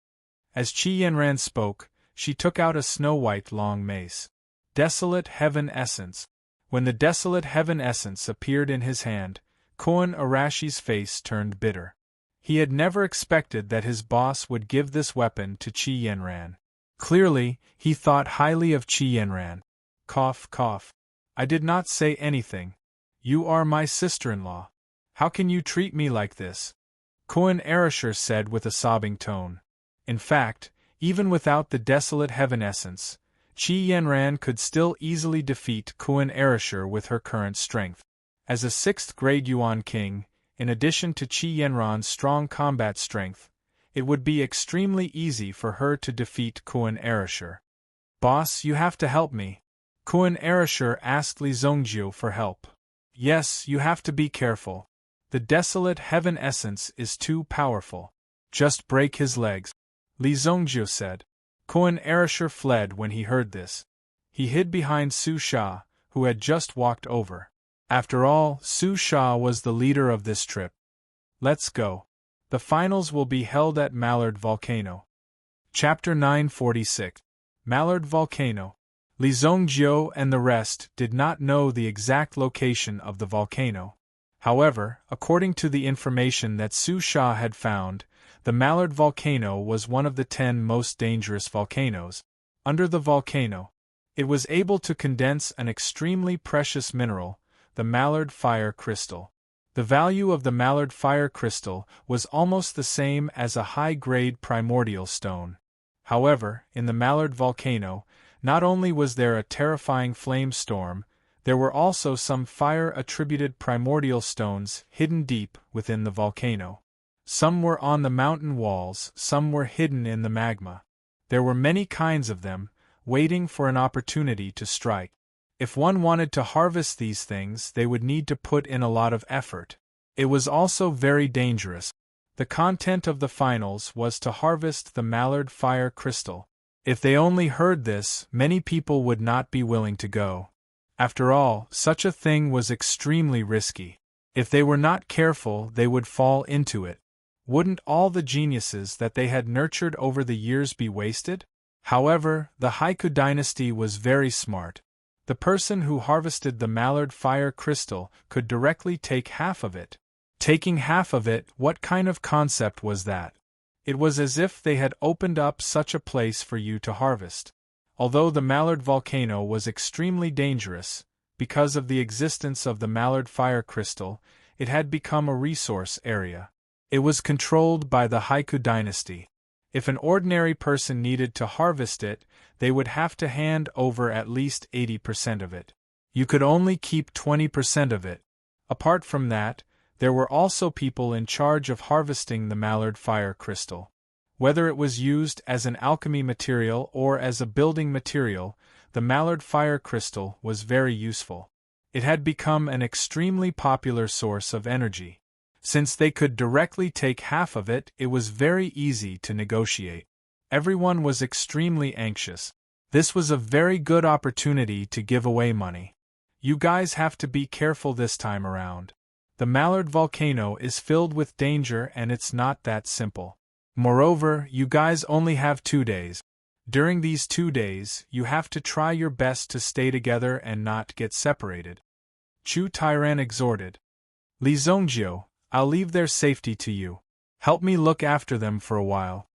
As Qi Yanran spoke, she took out a snow-white long mace. Desolate Heaven Essence. When the Desolate Heaven Essence appeared in his hand, Kun Arashi's face turned bitter. He had never expected that his boss would give this weapon to Qi Yanran. Clearly, he thought highly of Qi Yanran. Cough, cough. I did not say anything. You are my sister-in-law. How can you treat me like this? Kun Erasure said with a sobbing tone. In fact, even without the Desolate Heaven Essence, Qi Yanran could still easily defeat Kun Erasure with her current strength. As a 6th-grade Yuan King, in addition to Qi Yanran's strong combat strength, it would be extremely easy for her to defeat Kun Erasure. Boss, you have to help me. Kun Erasure asked Li Zongjiu for help. Yes, you have to be careful. The Desolate Heaven Essence is too powerful. Just break his legs, Li Zongjiu said. Kun Erasure fled when he heard this. He hid behind Su Sha, who had just walked over. After all, Su Sha was the leader of this trip. Let's go. The finals will be held at Mallard Volcano. Chapter 946. Mallard Volcano. Li Zongjiu and the rest did not know the exact location of the volcano. However, according to the information that Su Sha had found, the Mallard Volcano was one of the 10 most dangerous volcanoes. Under the volcano, it was able to condense an extremely precious mineral, the Mallard Fire Crystal. The value of the Mallard Fire Crystal was almost the same as a high-grade primordial stone. However, in the Mallard Volcano, not only was there a terrifying flame storm, there were also some fire-attributed primordial stones hidden deep within the volcano. Some were on the mountain walls, some were hidden in the magma. There were many kinds of them, waiting for an opportunity to strike. If one wanted to harvest these things, they would need to put in a lot of effort. It was also very dangerous. The content of the finals was to harvest the Mallard Fire Crystal. If they only heard this, many people would not be willing to go. After all, such a thing was extremely risky. If they were not careful, they would fall into it. Wouldn't all the geniuses that they had nurtured over the years be wasted? However, the Haiku dynasty was very smart. The person who harvested the Mallard Fire Crystal could directly take half of it. Taking half of it, what kind of concept was that? It was as if they had opened up such a place for you to harvest. Although the Mallard Volcano was extremely dangerous, because of the existence of the Mallard Fire Crystal, it had become a resource area. It was controlled by the Haiku dynasty. If an ordinary person needed to harvest it, they would have to hand over at least 80% of it. You could only keep 20% of it. Apart from that, there were also people in charge of harvesting the Mallard Fire Crystal. Whether it was used as an alchemy material or as a building material, the Mallard Fire Crystal was very useful. It had become an extremely popular source of energy. Since they could directly take half of it, it was very easy to negotiate. Everyone was extremely anxious. This was a very good opportunity to give away money. You guys have to be careful this time around. The Mallard Volcano is filled with danger and it's not that simple. Moreover, you guys only have 2 days. During these 2 days, you have to try your best to stay together and not get separated. Chu Tairan exhorted. Li Zongjiu, I'll leave their safety to you. Help me look after them for a while.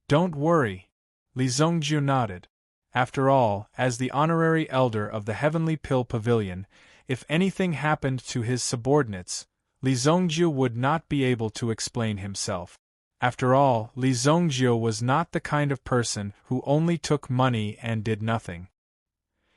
Don't worry. Li Zongjiu nodded. After all, as the honorary elder of the Heavenly Pill Pavilion, if anything happened to his subordinates, Li Zongjiu would not be able to explain himself. After all, Li Zongjiu was not the kind of person who only took money and did nothing.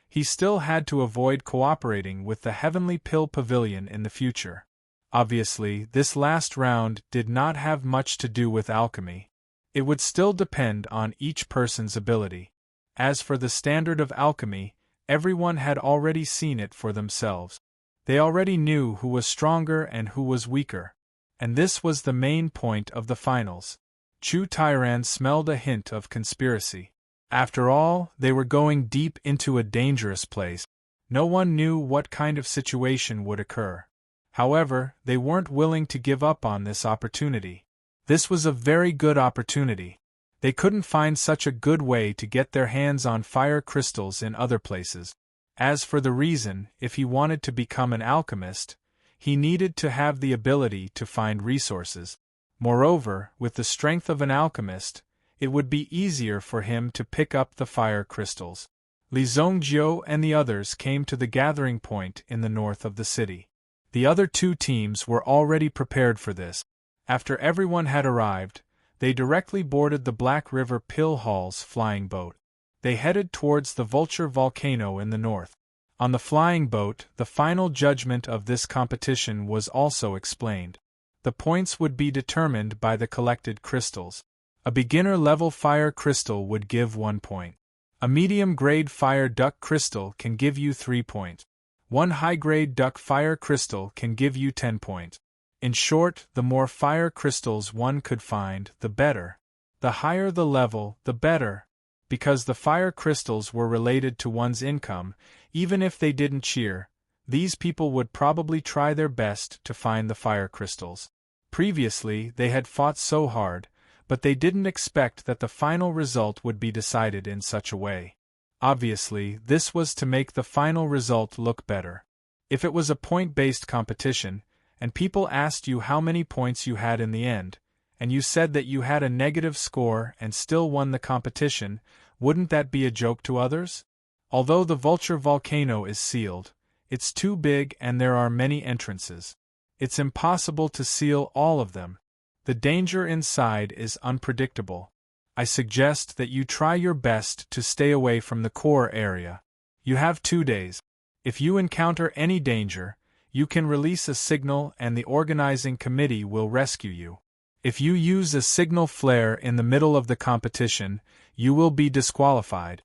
He still had to avoid cooperating with the Heavenly Pill Pavilion in the future. Obviously, this last round did not have much to do with alchemy. It would still depend on each person's ability. As for the standard of alchemy, everyone had already seen it for themselves. They already knew who was stronger and who was weaker. And this was the main point of the finals. Chu Tairan smelled a hint of conspiracy. After all, they were going deep into a dangerous place. No one knew what kind of situation would occur. However, they weren't willing to give up on this opportunity. This was a very good opportunity. They couldn't find such a good way to get their hands on fire crystals in other places. As for the reason, if he wanted to become an alchemist, he needed to have the ability to find resources. Moreover, with the strength of an alchemist, it would be easier for him to pick up the fire crystals. Li Zongjiu and the others came to the gathering point in the north of the city. The other two teams were already prepared for this. After everyone had arrived, they directly boarded the Black River Pill Hall's flying boat. They headed towards the Vulture Volcano in the north. On the flying boat, the final judgment of this competition was also explained. The points would be determined by the collected crystals. A beginner-level fire crystal would give 1 point. A medium-grade fire duck crystal can give you 3 points. One high-grade duck fire crystal can give you 10 points. In short, the more fire crystals one could find, the better. The higher the level, the better. Because the fire crystals were related to one's income, even if they didn't cheer, these people would probably try their best to find the fire crystals. Previously, they had fought so hard, but they didn't expect that the final result would be decided in such a way. Obviously, this was to make the final result look better. If it was a point-based competition, and people asked you how many points you had in the end, and you said that you had a negative score and still won the competition, wouldn't that be a joke to others? Although the Vulture Volcano is sealed, it's too big and there are many entrances. It's impossible to seal all of them. The danger inside is unpredictable. I suggest that you try your best to stay away from the core area. You have 2 days. If you encounter any danger, you can release a signal and the organizing committee will rescue you. If you use a signal flare in the middle of the competition, you will be disqualified.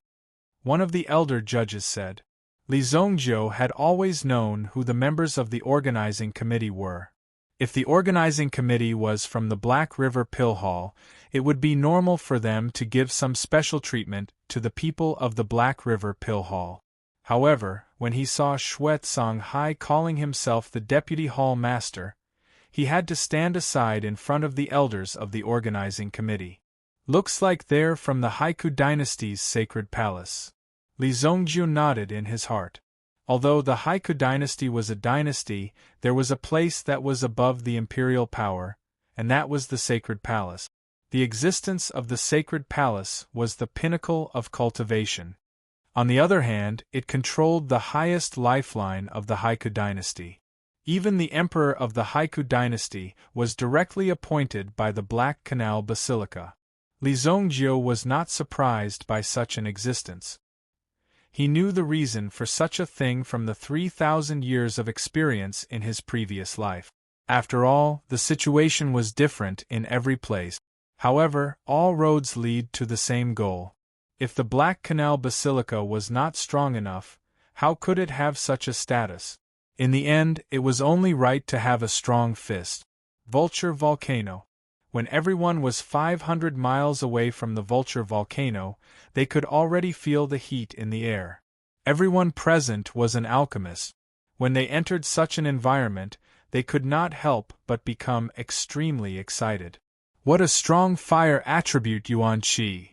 One of the elder judges said. Li Zongjiu had always known who the members of the organizing committee were. If the organizing committee was from the Black River Pill Hall, it would be normal for them to give some special treatment to the people of the Black River Pill Hall. However, when he saw Xuet Songhai calling himself the deputy hall master, he had to stand aside in front of the elders of the organizing committee. Looks like they're from the Haiku dynasty's sacred palace. Li Zongjiu nodded in his heart. Although the Haiku dynasty was a dynasty, there was a place that was above the imperial power, and that was the sacred palace. The existence of the sacred palace was the pinnacle of cultivation. On the other hand, it controlled the highest lifeline of the Haiku dynasty. Even the emperor of the Haiku dynasty was directly appointed by the Black Canal Basilica. Li Zongjiu was not surprised by such an existence. He knew the reason for such a thing from the 3,000 years of experience in his previous life. After all, the situation was different in every place. However, all roads lead to the same goal. If the Black Canal Basilica was not strong enough, how could it have such a status? In the end, it was only right to have a strong fist. Vulture Volcano. When everyone was 500 miles away from the Vulture Volcano, they could already feel the heat in the air. Everyone present was an alchemist. When they entered such an environment, they could not help but become extremely excited. What a strong fire attribute, Yuan Qi!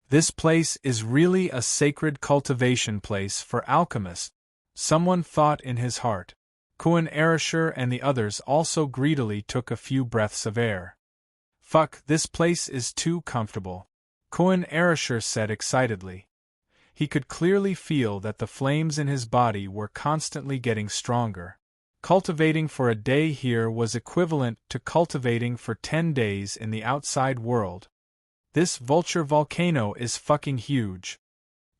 This place is really a sacred cultivation place for alchemists, someone thought in his heart. Kuan Erasher and the others also greedily took a few breaths of air. Fuck, this place is too comfortable, Kuan Erasher said excitedly. He could clearly feel that the flames in his body were constantly getting stronger. Cultivating for a day here was equivalent to cultivating for 10 days in the outside world. This Vulture Volcano is fucking huge.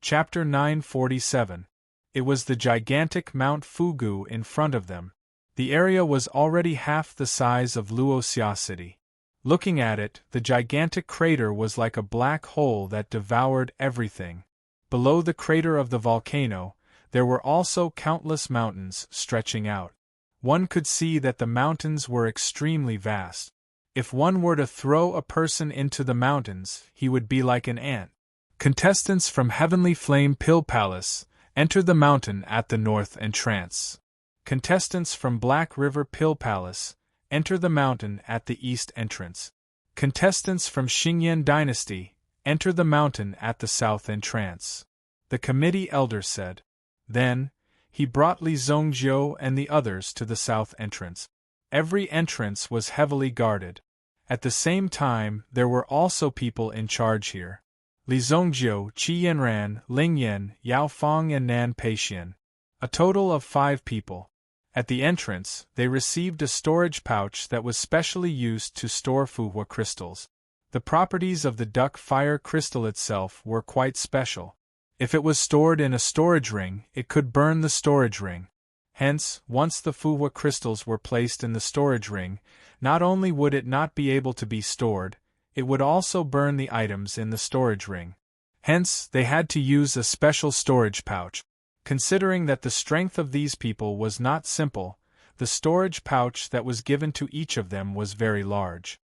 Chapter 947. It was the gigantic Mount Fugu in front of them. The area was already half the size of Luoxia City. Looking at it, the gigantic crater was like a black hole that devoured everything. Below the crater of the volcano, there were also countless mountains stretching out. One could see that the mountains were extremely vast. If one were to throw a person into the mountains, he would be like an ant. Contestants from Heavenly Flame Pill Palace enter the mountain at the north entrance. Contestants from Black River Pill Palace enter the mountain at the east entrance. Contestants from Xingyan Dynasty enter the mountain at the south entrance. The committee elder said. Then, he brought Li Zongjiu and the others to the south entrance. Every entrance was heavily guarded. At the same time, there were also people in charge here. Li Zongjiu, Qi Yanran, Ling Yan, Yao Fang and Nan Peixian. A total of 5 people. At the entrance, they received a storage pouch that was specially used to store fuhua crystals. The properties of the duck fire crystal itself were quite special. If it was stored in a storage ring, it could burn the storage ring. Hence, once the fuhua crystals were placed in the storage ring, not only would it not be able to be stored, it would also burn the items in the storage ring. Hence, they had to use a special storage pouch. Considering that the strength of these people was not simple, the storage pouch that was given to each of them was very large.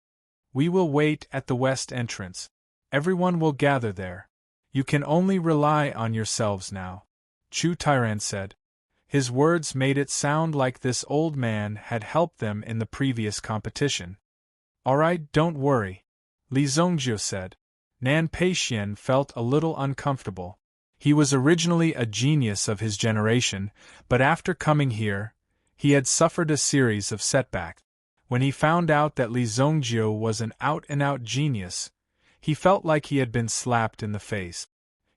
We will wait at the west entrance. Everyone will gather there. You can only rely on yourselves now, Chu Tairan said. His words made it sound like this old man had helped them in the previous competition. All right, don't worry, Li Zongjiu said. Nan Peixian felt a little uncomfortable. He was originally a genius of his generation, but after coming here, he had suffered a series of setbacks. When he found out that Li Zongjiu was an out-and-out genius, he felt like he had been slapped in the face.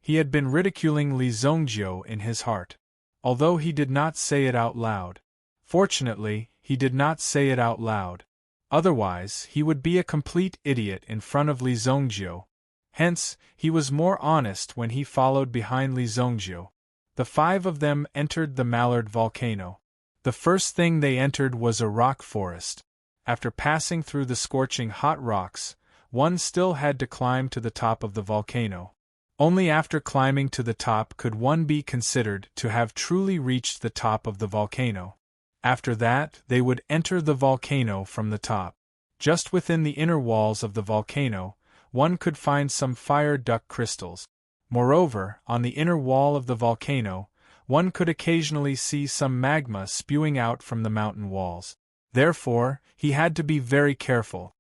He had been ridiculing Li Zongjiu in his heart, although he did not say it out loud. Fortunately, he did not say it out loud. Otherwise, he would be a complete idiot in front of Li Zongjiu. Hence, he was more honest when he followed behind Li Zongjiu. The 5 of them entered the Mallard volcano. The first thing they entered was a rock forest. After passing through the scorching hot rocks, one still had to climb to the top of the volcano. Only after climbing to the top could one be considered to have truly reached the top of the volcano. After that, they would enter the volcano from the top. Just within the inner walls of the volcano, one could find some fire duck crystals. Moreover, on the inner wall of the volcano, one could occasionally see some magma spewing out from the mountain walls. Therefore, he had to be very careful.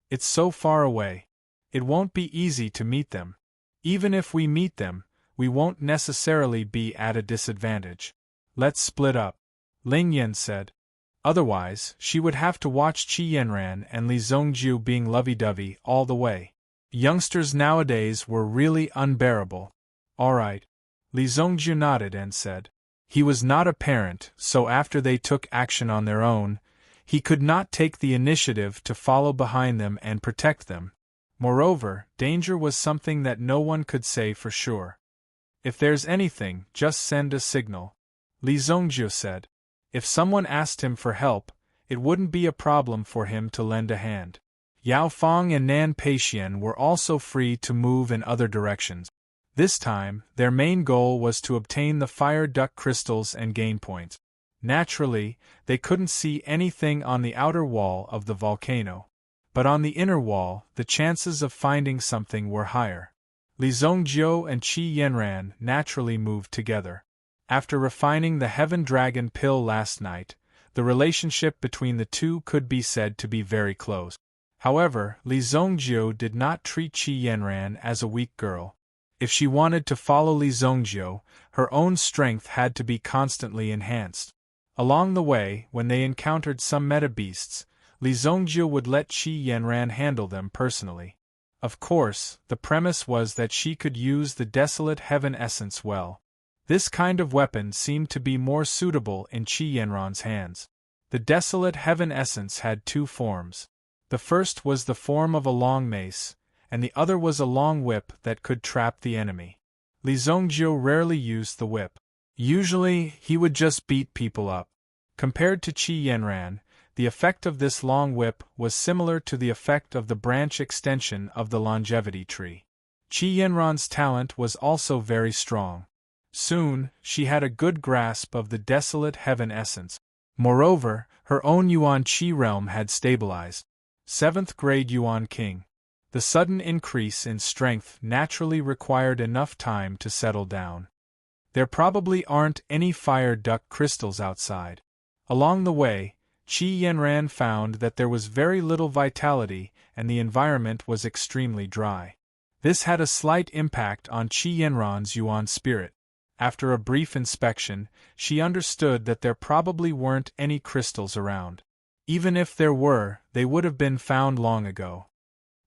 It's so far away. It won't be easy to meet them. Even if we meet them, we won't necessarily be at a disadvantage. Let's split up, Ling Yan said. Otherwise, she would have to watch Qi Yanran and Li Zongjiu being lovey-dovey all the way. Youngsters nowadays were really unbearable. All right. Li Zongjiu nodded and said. He was not a parent, so after they took action on their own, he could not take the initiative to follow behind them and protect them. Moreover, danger was something that no one could say for sure. If there's anything, just send a signal, Li Zongjiu said. If someone asked him for help, it wouldn't be a problem for him to lend a hand. Yao Fang and Nan Peixian were also free to move in other directions. This time, their main goal was to obtain the fire duck crystals and gain points. Naturally, they couldn't see anything on the outer wall of the volcano. But on the inner wall, the chances of finding something were higher. Li Zongjiu and Qi Yanran naturally moved together. After refining the Heaven Dragon pill last night, the relationship between the two could be said to be very close. However, Li Zongjiu did not treat Qi Yanran as a weak girl. If she wanted to follow Li Zongjiu, her own strength had to be constantly enhanced. Along the way, when they encountered some meta-beasts, Li Zongjiu would let Qi Yanran handle them personally. Of course, the premise was that she could use the Desolate Heaven Essence well. This kind of weapon seemed to be more suitable in Qi Yanran's hands. The Desolate Heaven Essence had 2 forms. The first was the form of a long mace, and the other was a long whip that could trap the enemy. Li Zongjiu rarely used the whip. Usually, he would just beat people up. Compared to Qi Yanran, The effect of this long whip was similar to the effect of the branch extension of the longevity tree. Qi Yanran's talent was also very strong. Soon, she had a good grasp of the desolate heaven essence. Moreover, her own Yuan Qi realm had stabilized. 7th grade Yuan King. The sudden increase in strength naturally required enough time to settle down. There probably aren't any fire duck crystals outside. Along the way, Qi Yanran found that there was very little vitality and the environment was extremely dry. This had a slight impact on Qi Yanran's Yuan spirit. After a brief inspection, she understood that there probably weren't any crystals around. Even if there were, they would have been found long ago.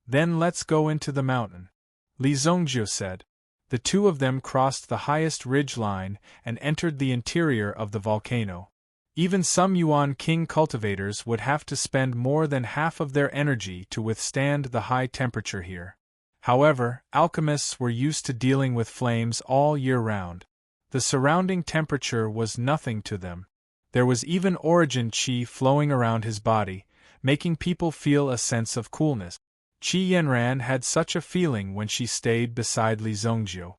Then let's go into the mountain, Li Zongjiu said. The two of them crossed the highest ridge line and entered the interior of the volcano. Even some Yuan King cultivators would have to spend more than half of their energy to withstand the high temperature here. However, alchemists were used to dealing with flames all year round. The surrounding temperature was nothing to them. There was even origin qi flowing around his body, making people feel a sense of coolness. Qi Yanran had such a feeling when she stayed beside Li Zongjiu.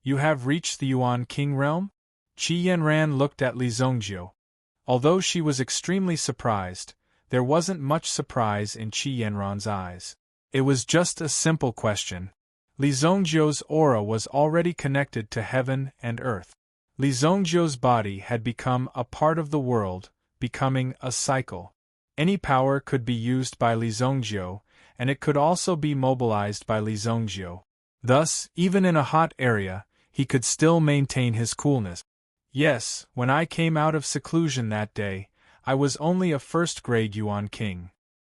You have reached the Yuan King realm? Qi Yanran looked at Li Zongjiu. Although she was extremely surprised, there wasn't much surprise in Qi Yanran's eyes. It was just a simple question. Li Zongjiu's aura was already connected to heaven and earth. Li Zongjiu's body had become a part of the world, becoming a cycle. Any power could be used by Li Zongjiu, and it could also be mobilized by Li Zongjiu. Thus, even in a hot area, he could still maintain his coolness. Yes, when I came out of seclusion that day, I was only a first-grade Yuan King,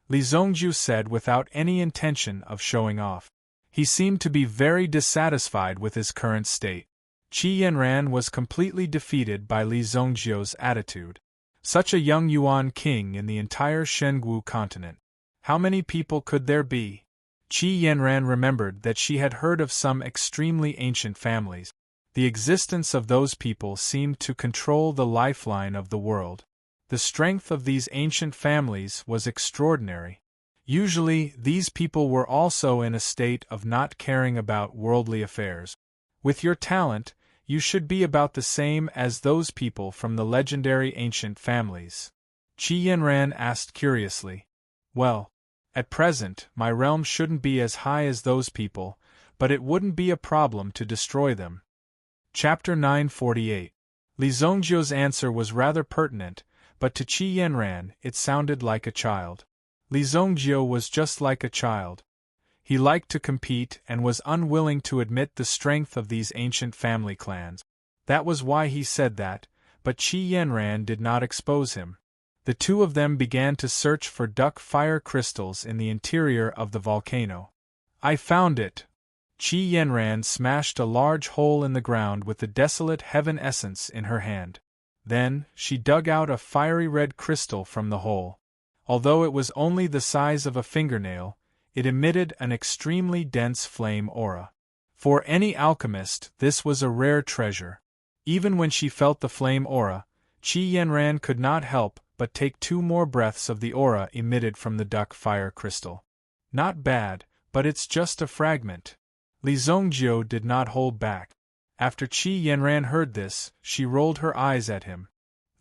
Li Zongjiu said without any intention of showing off. He seemed to be very dissatisfied with his current state. Qi Yanran was completely defeated by Li Zongjiu's attitude. Such a young Yuan King in the entire Shengwu continent. How many people could there be? Qi Yanran remembered that she had heard of some extremely ancient families. The existence of those people seemed to control the lifeline of the world. The strength of these ancient families was extraordinary. Usually, these people were also in a state of not caring about worldly affairs. With your talent, you should be about the same as those people from the legendary ancient families. Qi Yanran asked curiously. Well, at present, my realm shouldn't be as high as those people, but it wouldn't be a problem to destroy them. Chapter 948. Li Zongjiu's answer was rather pertinent, but to Qi Yanran it sounded like a child. Li Zongjiu was just like a child. He liked to compete and was unwilling to admit the strength of these ancient family clans. That was why he said that, but Qi Yanran did not expose him. The two of them began to search for duck fire crystals in the interior of the volcano. I found it. Qi Yanran smashed a large hole in the ground with the desolate heaven essence in her hand. Then, she dug out a fiery red crystal from the hole. Although it was only the size of a fingernail, it emitted an extremely dense flame aura. For any alchemist, this was a rare treasure. Even when she felt the flame aura, Qi Yanran could not help but take 2 more breaths of the aura emitted from the duck fire crystal. Not bad, but it's just a fragment. Li Zongjiu did not hold back. After Qi Yanran heard this, she rolled her eyes at him.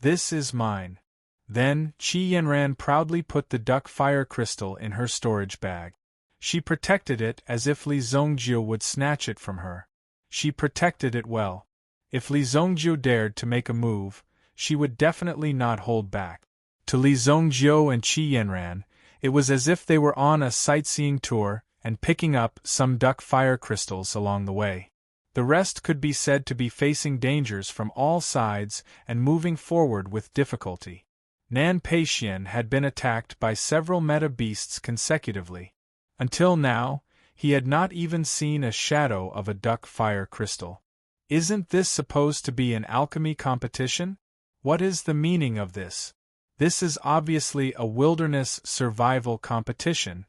This is mine. Then, Qi Yanran proudly put the duck fire crystal in her storage bag. She protected it as if Li Zongjiu would snatch it from her. She protected it well. If Li Zongjiu dared to make a move, she would definitely not hold back. To Li Zongjiu and Qi Yanran, it was as if they were on a sightseeing tour and picking up some duck fire crystals along the way. The rest could be said to be facing dangers from all sides and moving forward with difficulty. Nan Peixian had been attacked by several meta beasts consecutively. Until now, he had not even seen a shadow of a duck fire crystal. Isn't this supposed to be an alchemy competition? What is the meaning of this? This is obviously a wilderness survival competition.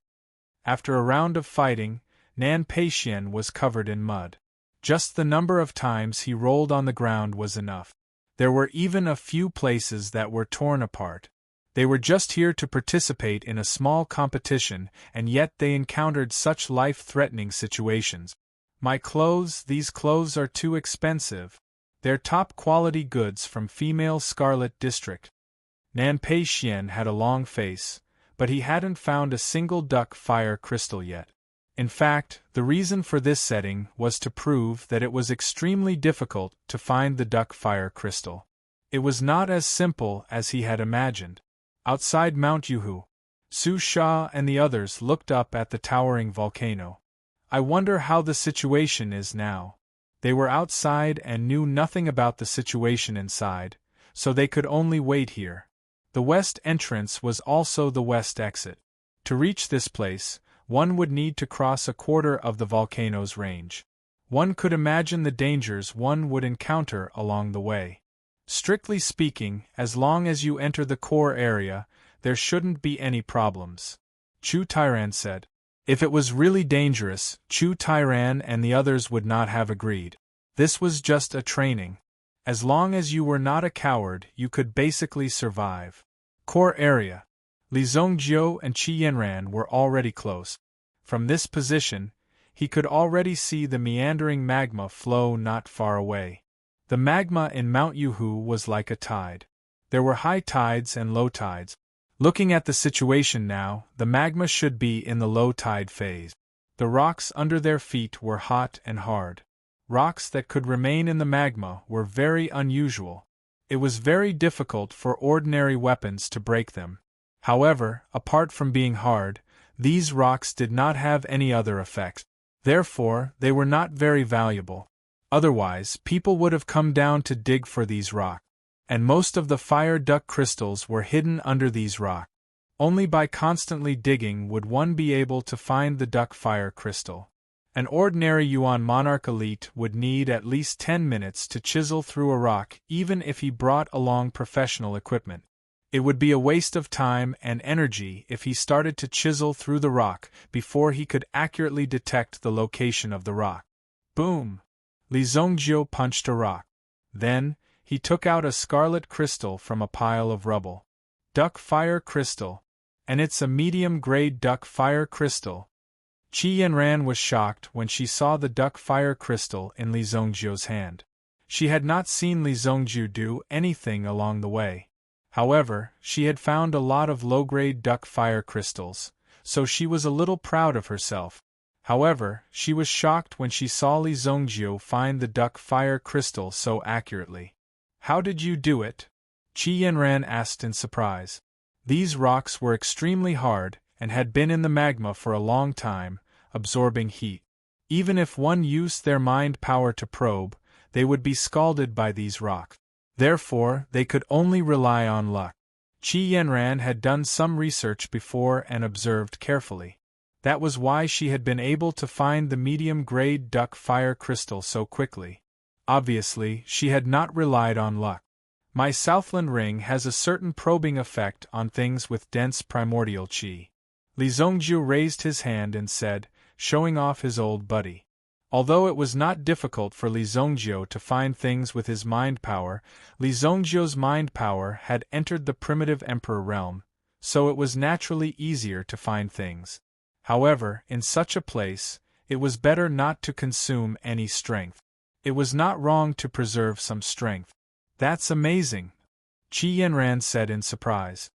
After a round of fighting, Nan Peixian was covered in mud. Just the number of times he rolled on the ground was enough. There were even a few places that were torn apart. They were just here to participate in a small competition, and yet they encountered such life-threatening situations. These clothes are too expensive. They're top-quality goods from female Scarlet District. Nan Pei Xian had a long face, but he hadn't found a single duck fire crystal yet. In fact, the reason for this setting was to prove that it was extremely difficult to find the duck fire crystal. It was not as simple as he had imagined. Outside Mount Yuhu, Su Sha and the others looked up at the towering volcano. I wonder how the situation is now. They were outside and knew nothing about the situation inside, so they could only wait here. The west entrance was also the west exit. To reach this place, one would need to cross a quarter of the volcano's range. One could imagine the dangers one would encounter along the way. Strictly speaking, as long as you enter the core area, there shouldn't be any problems. Chu Tairan said. If it was really dangerous, Chu Tairan and the others would not have agreed. This was just a training. As long as you were not a coward, you could basically survive. Core area. Li Zongjiu and Qi Yanran were already close. From this position, he could already see the meandering magma flow not far away. The magma in Mount Yuhu was like a tide. There were high tides and low tides. Looking at the situation now, the magma should be in the low tide phase. The rocks under their feet were hot and hard. Rocks that could remain in the magma were very unusual. It was very difficult for ordinary weapons to break them. However, apart from being hard, these rocks did not have any other effect. Therefore, they were not very valuable. Otherwise, people would have come down to dig for these rocks. And most of the fire duck crystals were hidden under these rocks. Only by constantly digging would one be able to find the duck fire crystal. An ordinary Yuan monarch elite would need at least 10 minutes to chisel through a rock, even if he brought along professional equipment. It would be a waste of time and energy if he started to chisel through the rock before he could accurately detect the location of the rock. Boom! Li Zongjiu punched a rock. Then, he took out a scarlet crystal from a pile of rubble. Duck fire crystal. And it's a medium-grade duck fire crystal. Qi Yanran was shocked when she saw the duck fire crystal in Li Zongjiu's hand. She had not seen Li Zongjiu do anything along the way. However, she had found a lot of low-grade duck fire crystals, so she was a little proud of herself. However, she was shocked when she saw Li Zongjiu find the duck fire crystal so accurately. How did you do it? Qi Yanran asked in surprise. These rocks were extremely hard and had been in the magma for a long time, absorbing heat. Even if one used their mind power to probe, they would be scalded by these rocks. Therefore, they could only rely on luck. Qi Yanran had done some research before and observed carefully. That was why she had been able to find the medium-grade duck fire crystal so quickly. Obviously, she had not relied on luck. My Southland ring has a certain probing effect on things with dense primordial qi. Li Zongjiu raised his hand and said, showing off his old buddy. Although it was not difficult for Li Zongjiu to find things with his mind power, Li Zongjiu's mind power had entered the primitive emperor realm, so it was naturally easier to find things. However, in such a place, it was better not to consume any strength. It was not wrong to preserve some strength. That's amazing, Qi Yanran said in surprise.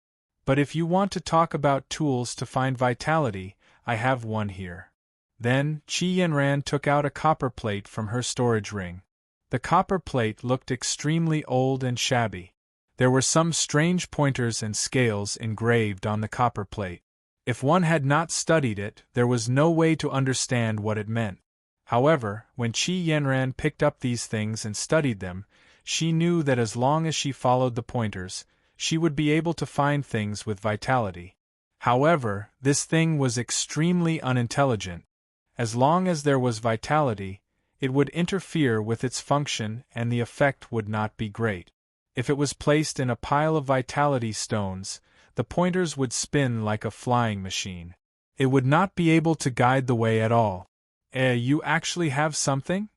But if you want to talk about tools to find vitality, I have one here. Then, Qi Yanran took out a copper plate from her storage ring. The copper plate looked extremely old and shabby. There were some strange pointers and scales engraved on the copper plate. If one had not studied it, there was no way to understand what it meant. However, when Qi Yanran picked up these things and studied them, she knew that as long as she followed the pointers, she would be able to find things with vitality. However, this thing was extremely unintelligent. As long as there was vitality, it would interfere with its function and the effect would not be great. If it was placed in a pile of vitality stones, the pointers would spin like a flying machine. It would not be able to guide the way at all. You actually have something?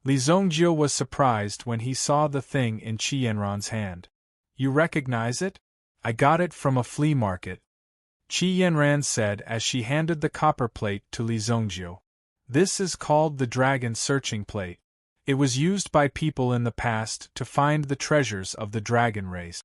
Li Zongjiu was surprised when he saw the thing in Qi Yanran's hand. You recognize it? I got it from a flea market, Qi Yanran said as she handed the copper plate to Li Zongjiu. This is called the dragon searching plate. It was used by people in the past to find the treasures of the dragon race.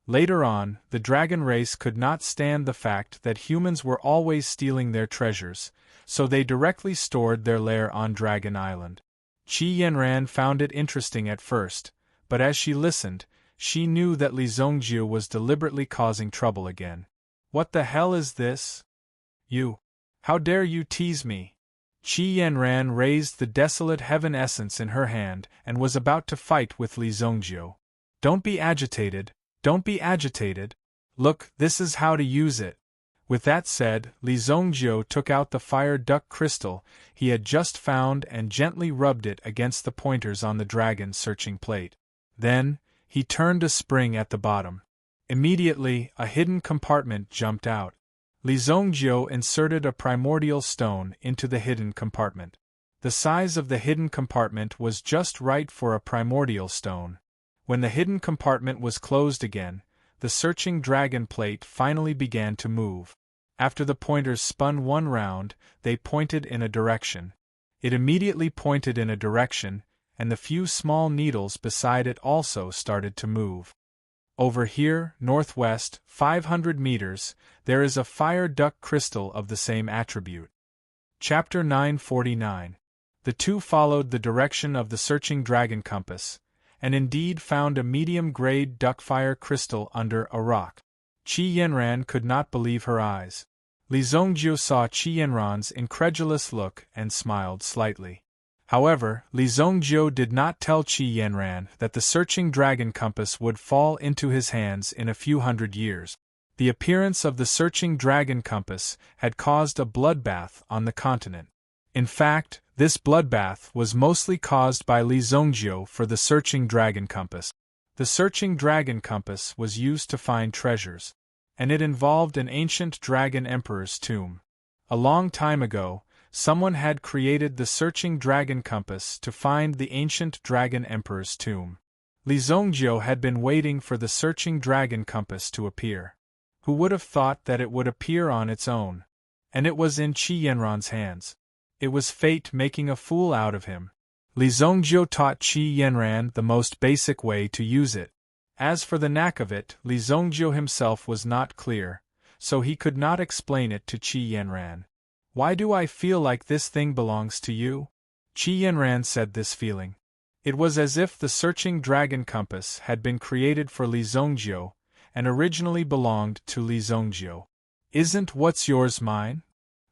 Later on, the dragon race could not stand the fact that humans were always stealing their treasures, so they directly stored their lair on Dragon Island. Qi Yanran found it interesting at first, but as she listened, she knew that Li Zongjiu was deliberately causing trouble again. What the hell is this? You! How dare you tease me? Qi Yanran raised the desolate heaven essence in her hand and was about to fight with Li Zongjiu. Don't be agitated. Don't be agitated. Look, this is how to use it. With that said, Li Zongjiu took out the fire duck crystal he had just found and gently rubbed it against the pointers on the dragon searching plate. Then, he turned a spring at the bottom. Immediately, a hidden compartment jumped out. Li Zongjiu inserted a primordial stone into the hidden compartment. The size of the hidden compartment was just right for a primordial stone. When the hidden compartment was closed again, the searching dragon plate finally began to move. After the pointers spun one round, they pointed in a direction. It immediately pointed in a direction, and the few small needles beside it also started to move. Over here, northwest, 500 meters, there is a fire duck crystal of the same attribute. Chapter 949. The two followed the direction of the searching dragon compass, and indeed found a medium-grade duckfire crystal under a rock. Qi Yanran could not believe her eyes. Li Zongjiu saw Qi Yanran's incredulous look and smiled slightly. However, Li Zongjiu did not tell Qi Yanran that the searching dragon compass would fall into his hands in a few hundred years. The appearance of the searching dragon compass had caused a bloodbath on the continent. In fact, this bloodbath was mostly caused by Li Zongjiu for the searching dragon compass. The searching dragon compass was used to find treasures, and it involved an ancient dragon emperor's tomb. A long time ago, someone had created the searching dragon compass to find the ancient dragon emperor's tomb. Li Zongjiu had been waiting for the searching dragon compass to appear. Who would have thought that it would appear on its own? And it was in Qi Yanran's hands. It was fate making a fool out of him. Li Zongjiu taught Qi Yanran the most basic way to use it. As for the knack of it, Li Zongjiu himself was not clear, so he could not explain it to Qi Yanran. Why do I feel like this thing belongs to you? Qi Yanran said this feeling. It was as if the searching dragon compass had been created for Li Zongjiu, and originally belonged to Li Zongjiu. Isn't what's yours mine?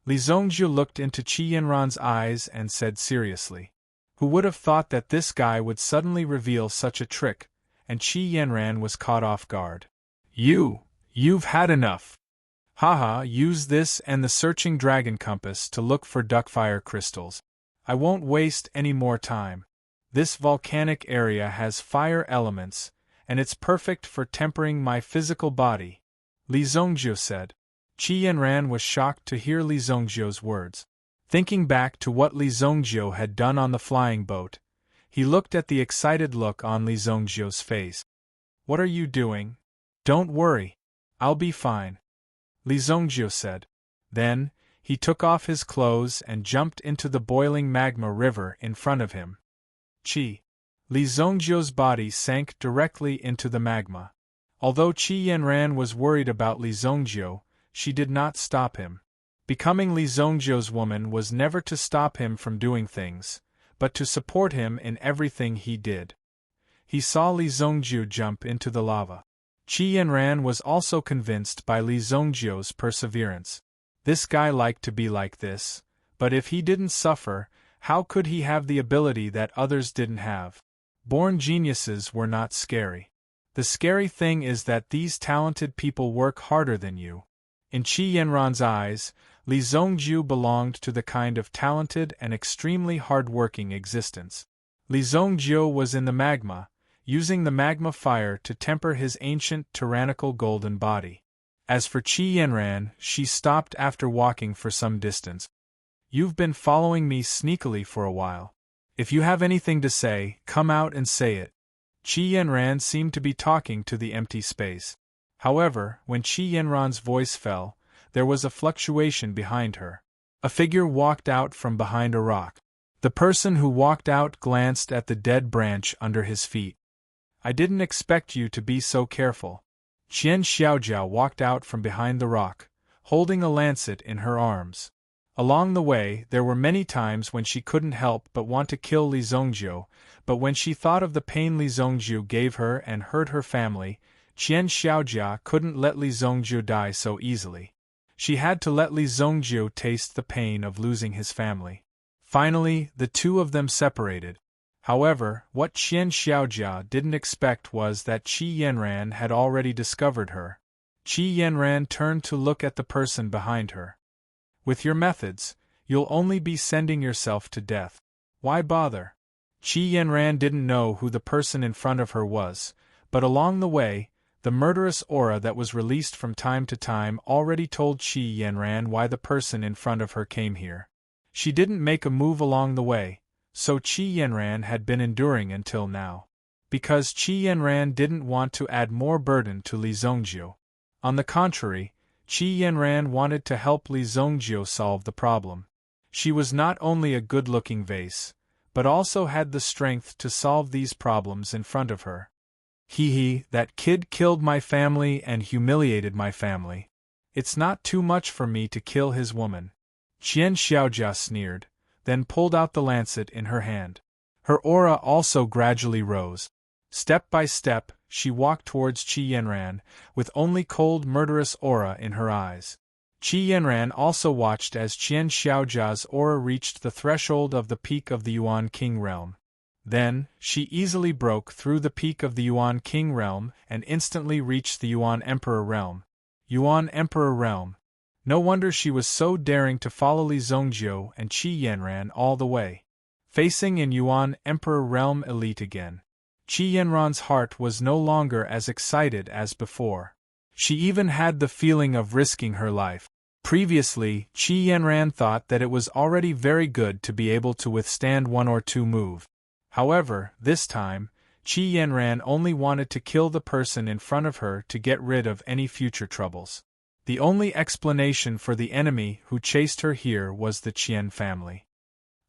Li Zongjiu looked into Qi Yanran's eyes and said seriously. Who would have thought that this guy would suddenly reveal such a trick, and Qi Yanran was caught off guard. You've had enough. Haha, use this and the searching dragon compass to look for duckfire crystals. I won't waste any more time. This volcanic area has fire elements, and it's perfect for tempering my physical body, Li Zongjiu said. Qi Yanran was shocked to hear Li Zongjiu's words. Thinking back to what Li Zongjiu had done on the flying boat, he looked at the excited look on Li Zongjiu's face. What are you doing? Don't worry. I'll be fine, Li Zongjiu said. Then, he took off his clothes and jumped into the boiling magma river in front of him. Qi. Li Zongjiu's body sank directly into the magma. Although Qi Yanran was worried about Li Zongjiu, she did not stop him. Becoming Li Zongjiu's woman was never to stop him from doing things, but to support him in everything he did. He saw Li Zongjiu jump into the lava. Qi Yanran was also convinced by Li Zongjiu's perseverance. This guy liked to be like this, but if he didn't suffer, how could he have the ability that others didn't have? Born geniuses were not scary. The scary thing is that these talented people work harder than you. In Qi Yanran's eyes, Li Zongjiu belonged to the kind of talented and extremely hard-working existence. Li Zongjiu was in the magma, using the magma fire to temper his ancient tyrannical golden body. As for Qi Yanran, she stopped after walking for some distance. You've been following me sneakily for a while. If you have anything to say, come out and say it. Qi Yanran seemed to be talking to the empty space. However, when Qi Yanran's voice fell, there was a fluctuation behind her. A figure walked out from behind a rock. The person who walked out glanced at the dead branch under his feet. "I didn't expect you to be so careful." Qian Xiaojia walked out from behind the rock, holding a lancet in her arms. Along the way, there were many times when she couldn't help but want to kill Li Zongjiu, but when she thought of the pain Li Zongjiu gave her and hurt her family, Qian Xiaojia couldn't let Li Zongjiu die so easily. She had to let Li Zongjiu taste the pain of losing his family. Finally, the two of them separated. However, what Qian Xiaojia didn't expect was that Qi Yanran had already discovered her. Qi Yanran turned to look at the person behind her. "With your methods, you'll only be sending yourself to death. Why bother?" Qi Yanran didn't know who the person in front of her was, but along the way, the murderous aura that was released from time to time already told Qi Yanran why the person in front of her came here. She didn't make a move along the way, so Qi Yanran had been enduring until now. Because Qi Yanran didn't want to add more burden to Li Zongjiu. On the contrary, Qi Yanran wanted to help Li Zongjiu solve the problem. She was not only a good-looking vase, but also had the strength to solve these problems in front of her. That kid killed my family and humiliated my family. It's not too much for me to kill his woman." Qian Xiaojia sneered, then pulled out the lancet in her hand. Her aura also gradually rose. Step by step, she walked towards Qi Yanran, with only cold murderous aura in her eyes. Qi Yanran also watched as Qian Xiaojia's aura reached the threshold of the peak of the Yuan King realm. Then, she easily broke through the peak of the Yuan King realm and instantly reached the Yuan Emperor realm. Yuan Emperor realm. No wonder she was so daring to follow Li Zongjiu and Qi Yanran all the way. Facing in Yuan Emperor realm elite again. Qi Yanran's heart was no longer as excited as before. She even had the feeling of risking her life. Previously, Qi Yanran thought that it was already very good to be able to withstand one or two moves. However, this time, Qi Yanran only wanted to kill the person in front of her to get rid of any future troubles. The only explanation for the enemy who chased her here was the Qian family.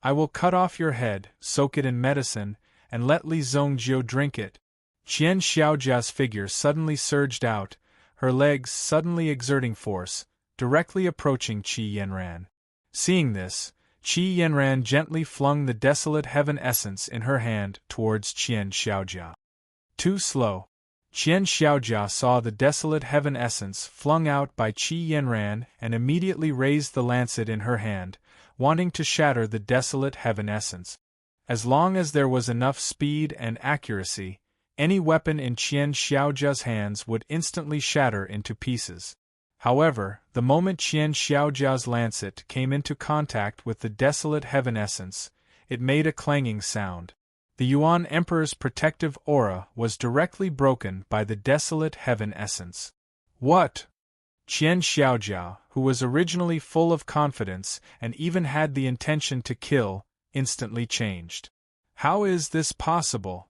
"I will cut off your head, soak it in medicine, and let Li Zongjiu drink it." Qian Xiaojia's figure suddenly surged out, her legs suddenly exerting force, directly approaching Qi Yanran. Seeing this, Qi Yanran gently flung the desolate heaven essence in her hand towards Qian Xiaojia. Too slow. Qian Xiaojia saw the desolate heaven essence flung out by Qi Yanran and immediately raised the lancet in her hand, wanting to shatter the desolate heaven essence. As long as there was enough speed and accuracy, any weapon in Qian Xiaojia's hands would instantly shatter into pieces. However, the moment Qian Xiaojia's lancet came into contact with the desolate heaven essence, it made a clanging sound. The Yuan Emperor's protective aura was directly broken by the desolate heaven essence. "What?" Qian Xiaojia, who was originally full of confidence and even had the intention to kill, instantly changed. "How is this possible?"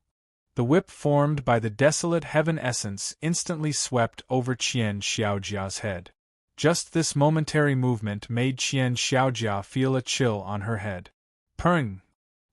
The whip formed by the desolate heaven essence instantly swept over Qian Xiaojia's head. Just this momentary movement made Qian Xiaojia feel a chill on her head. Pung!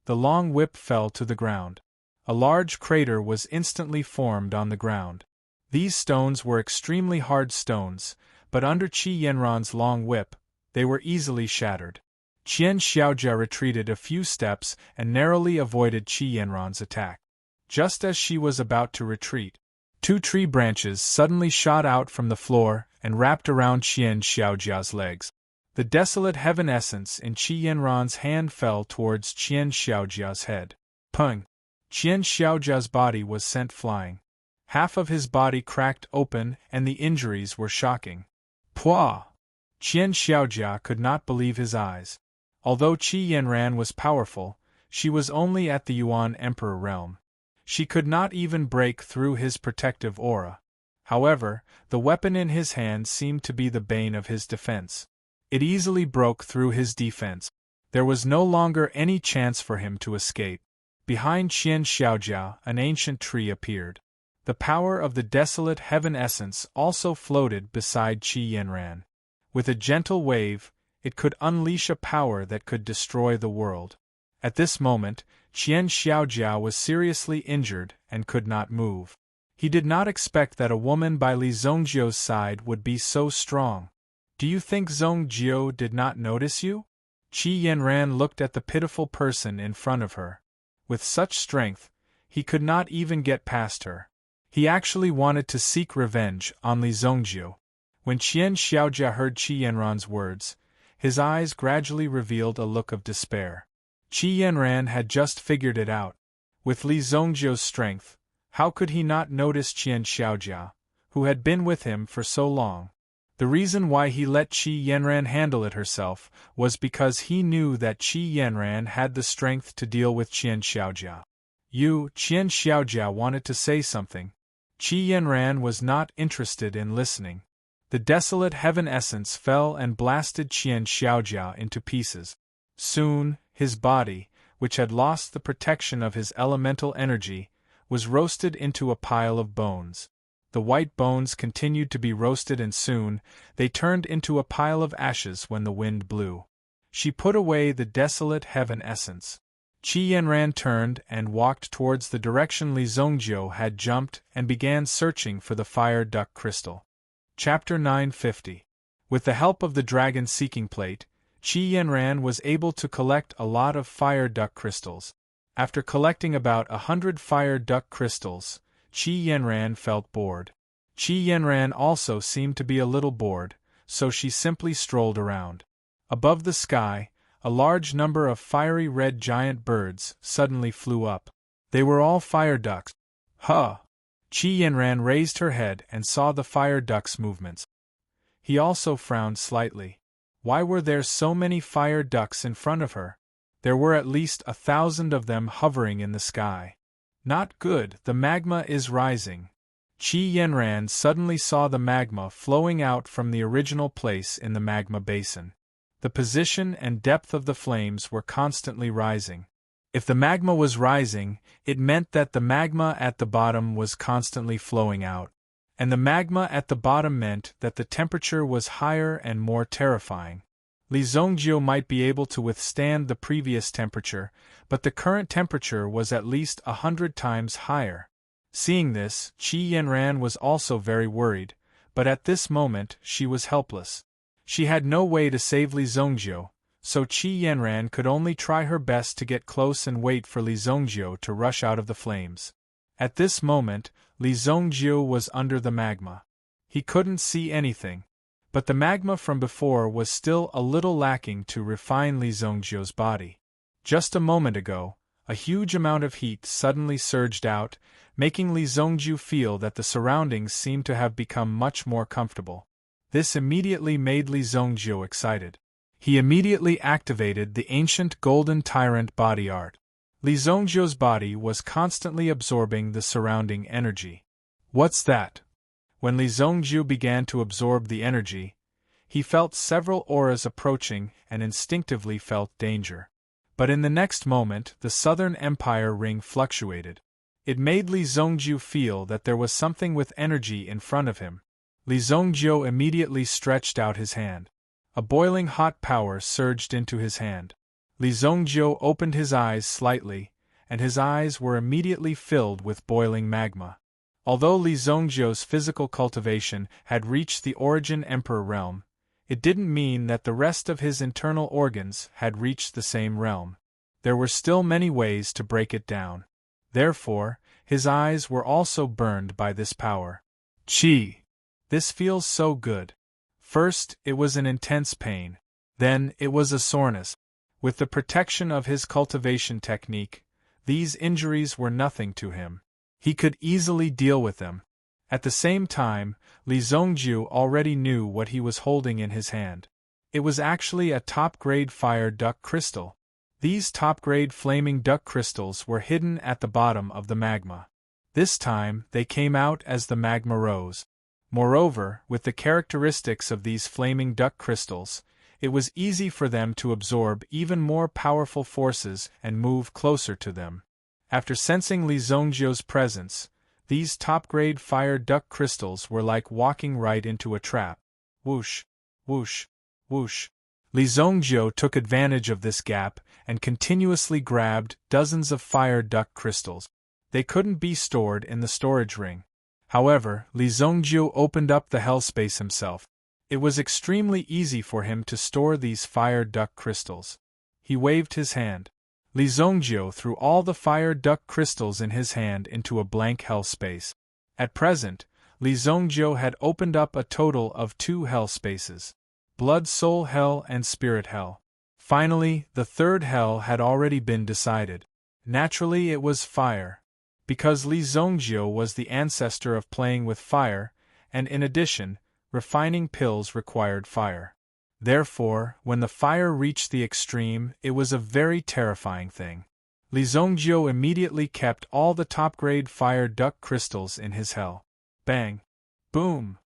The long whip fell to the ground. A large crater was instantly formed on the ground. These stones were extremely hard stones, but under Qi Yanran's long whip, they were easily shattered. Qian Xiaojia retreated a few steps and narrowly avoided Qi Yanran's attack. Just as she was about to retreat, two tree branches suddenly shot out from the floor and wrapped around Qian Xiaojia's legs. The desolate heaven essence in Qi Yanran's hand fell towards Qian Xiaojia's head. Pung! Qian Xiaojia's body was sent flying. Half of his body cracked open and the injuries were shocking. Pwah! Qian Xiaojia could not believe his eyes. Although Qi Yanran was powerful, she was only at the Yuan Emperor realm. She could not even break through his protective aura. However, the weapon in his hand seemed to be the bane of his defense. It easily broke through his defense. There was no longer any chance for him to escape. Behind Qian Xiaojia, an ancient tree appeared. The power of the desolate heaven essence also floated beside Qi Yanran. With a gentle wave, it could unleash a power that could destroy the world. At this moment, Qian Xiaojiao was seriously injured and could not move. He did not expect that a woman by Li Zongjiu's side would be so strong. Do you think Zongjiu did not notice you? Qi Yanran looked at the pitiful person in front of her. With such strength, he could not even get past her. He actually wanted to seek revenge on Li Zongjiu. When Qian Xiaojia heard Qi Yanran's words, his eyes gradually revealed a look of despair. Qi Yanran had just figured it out. With Li Zongjiu's strength, how could he not notice Qian Xiaojia, who had been with him for so long? The reason why he let Qi Yanran handle it herself was because he knew that Qi Yanran had the strength to deal with Qian Xiaojia. Qian Xiaojia wanted to say something. Qi Yanran was not interested in listening. The desolate heaven essence fell and blasted Qian Xiaojia into pieces. Soon, his body, which had lost the protection of his elemental energy, was roasted into a pile of bones. The white bones continued to be roasted and soon, they turned into a pile of ashes when the wind blew. She put away the desolate heaven essence. Qi Yanran turned and walked towards the direction Li Zongjiu had jumped and began searching for the fire duck crystal. Chapter 950. With the help of the dragon seeking plate, Qi Yanran was able to collect a lot of fire duck crystals. After collecting about 100 fire duck crystals, Qi Yanran felt bored. Qi Yanran also seemed to be a little bored, so she simply strolled around. Above the sky, a large number of fiery red giant birds suddenly flew up. They were all fire ducks. Huh! Qi Yanran raised her head and saw the fire ducks' movements. He also frowned slightly. Why were there so many fire ducks in front of her? There were at least 1,000 of them hovering in the sky. Not good, the magma is rising. Qi Yanran suddenly saw the magma flowing out from the original place in the magma basin. The position and depth of the flames were constantly rising. If the magma was rising, it meant that the magma at the bottom was constantly flowing out. And the magma at the bottom meant that the temperature was higher and more terrifying. Li Zongjiu might be able to withstand the previous temperature, but the current temperature was at least 100 times higher. Seeing this, Qi Yanran was also very worried, but at this moment she was helpless. She had no way to save Li Zongjiu, so Qi Yanran could only try her best to get close and wait for Li Zongjiu to rush out of the flames. At this moment, Li Zongjiu was under the magma. He couldn't see anything. But the magma from before was still a little lacking to refine Li Zongjiu's body. Just a moment ago, a huge amount of heat suddenly surged out, making Li Zongjiu feel that the surroundings seemed to have become much more comfortable. This immediately made Li Zongjiu excited. He immediately activated the ancient golden tyrant body art. Li Zongjiu's body was constantly absorbing the surrounding energy. What's that? When Li Zongjiu began to absorb the energy, he felt several auras approaching and instinctively felt danger. But in the next moment, the Southern Empire ring fluctuated. It made Li Zongjiu feel that there was something with energy in front of him. Li Zongjiu immediately stretched out his hand. A boiling hot power surged into his hand. Li Zongjiu opened his eyes slightly, and his eyes were immediately filled with boiling magma. Although Li Zongjiu's physical cultivation had reached the Origin Emperor realm, it didn't mean that the rest of his internal organs had reached the same realm. There were still many ways to break it down. Therefore, his eyes were also burned by this power. Qi! This feels so good. First, it was an intense pain. Then, it was a soreness. With the protection of his cultivation technique, these injuries were nothing to him. He could easily deal with them. At the same time, Li Zongjiu already knew what he was holding in his hand. It was actually a top-grade fire duck crystal. These top-grade flaming duck crystals were hidden at the bottom of the magma. This time, they came out as the magma rose. Moreover, with the characteristics of these flaming duck crystals, it was easy for them to absorb even more powerful forces and move closer to them. After sensing Li Zongjiu's presence, These top-grade fire duct crystals were like walking right into a trap. Whoosh, whoosh, whoosh. Li Zongjiu took advantage of this gap and continuously grabbed dozens of fire duct crystals. They couldn't be stored in the storage ring. However, Li Zongjiu opened up the hell space himself. It was extremely easy for him to store these fire duct crystals. He waved his hand. Li Zongjiu threw all the fire duct crystals in his hand into a blank hell space. At present, Li Zongjiu had opened up a total of 2 hell spaces: Blood Soul Hell and Spirit Hell. Finally, the third hell had already been decided. Naturally, it was fire. Because Li Zongjiu was the ancestor of playing with fire, and in addition, refining pills required fire. Therefore, when the fire reached the extreme, it was a very terrifying thing. Li Zongjiu immediately kept all the top-grade fire duct crystals in his hell. Bang! Boom!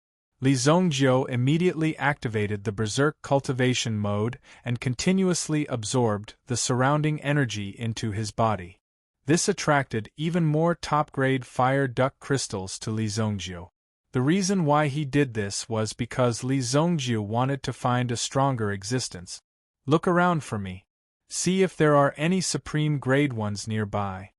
Li Zongjiu immediately activated the berserk cultivation mode and continuously absorbed the surrounding energy into his body. This attracted even more top-grade fire duct crystals to Li Zongjiu. The reason why he did this was because Li Zongjiu wanted to find a stronger existence. Look around for me. See if there are any supreme grade ones nearby.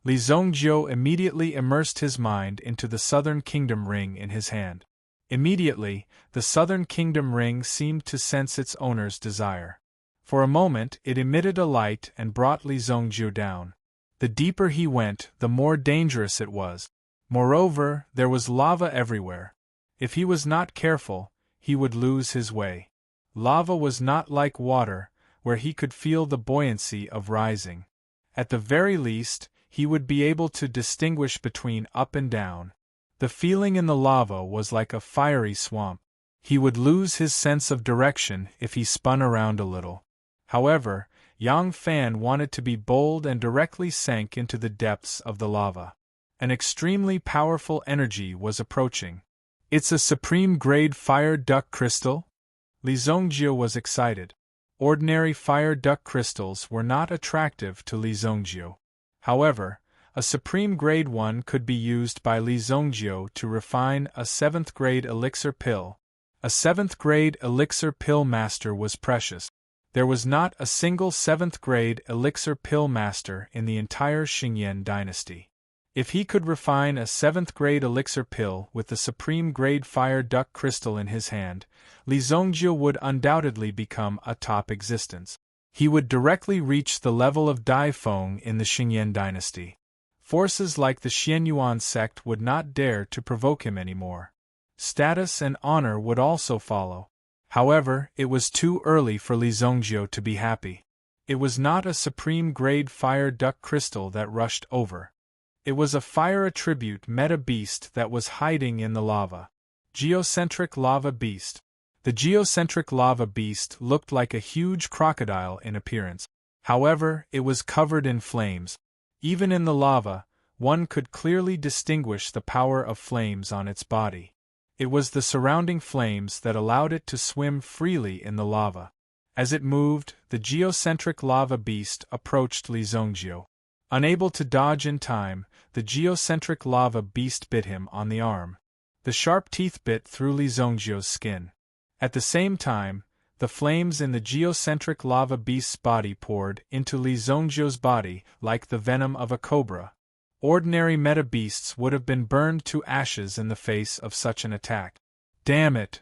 Li Zongjiu immediately immersed his mind into the Southern Kingdom ring in his hand. Immediately, the Southern Kingdom ring seemed to sense its owner's desire. For a moment it emitted a light and brought Li Zongjiu down. The deeper he went, the more dangerous it was. Moreover, there was lava everywhere. If he was not careful, he would lose his way. Lava was not like water, where he could feel the buoyancy of rising. At the very least, he would be able to distinguish between up and down. The feeling in the lava was like a fiery swamp. He would lose his sense of direction if he spun around a little. However, Yang Fan wanted to be bold and directly sank into the depths of the lava. An extremely powerful energy was approaching. It's a supreme-grade fire duct crystal? Li Zongjiu was excited. Ordinary fire duct crystals were not attractive to Li Zongjiu. However, a supreme-grade one could be used by Li Zongjiu to refine a 7th-grade elixir pill. A 7th-grade elixir pill master was precious. There was not a single 7th-grade elixir pill master in the entire Xingyan dynasty. If he could refine a 7th-grade elixir pill with the supreme-grade fire duct crystal in his hand, Li Zongjiu would undoubtedly become a top existence. He would directly reach the level of Dai Feng in the Xingyan dynasty. Forces like the Xianyuan sect would not dare to provoke him anymore. Status and honor would also follow. However, it was too early for Li Zongjiu to be happy. It was not a supreme-grade fire duct crystal that rushed over. It was a fire attribute meta beast that was hiding in the lava. Geocentric lava beast. The geocentric lava beast looked like a huge crocodile in appearance. However, it was covered in flames. Even in the lava, one could clearly distinguish the power of flames on its body. It was the surrounding flames that allowed it to swim freely in the lava. As it moved, the geocentric lava beast approached Li Zongjiu. Unable to dodge in time, the geocentric lava beast bit him on the arm. The sharp teeth bit through Li Zongjiu's skin. At the same time, the flames in the geocentric lava beast's body poured into Li Zongjiu's body like the venom of a cobra. Ordinary meta beasts would have been burned to ashes in the face of such an attack. Damn it!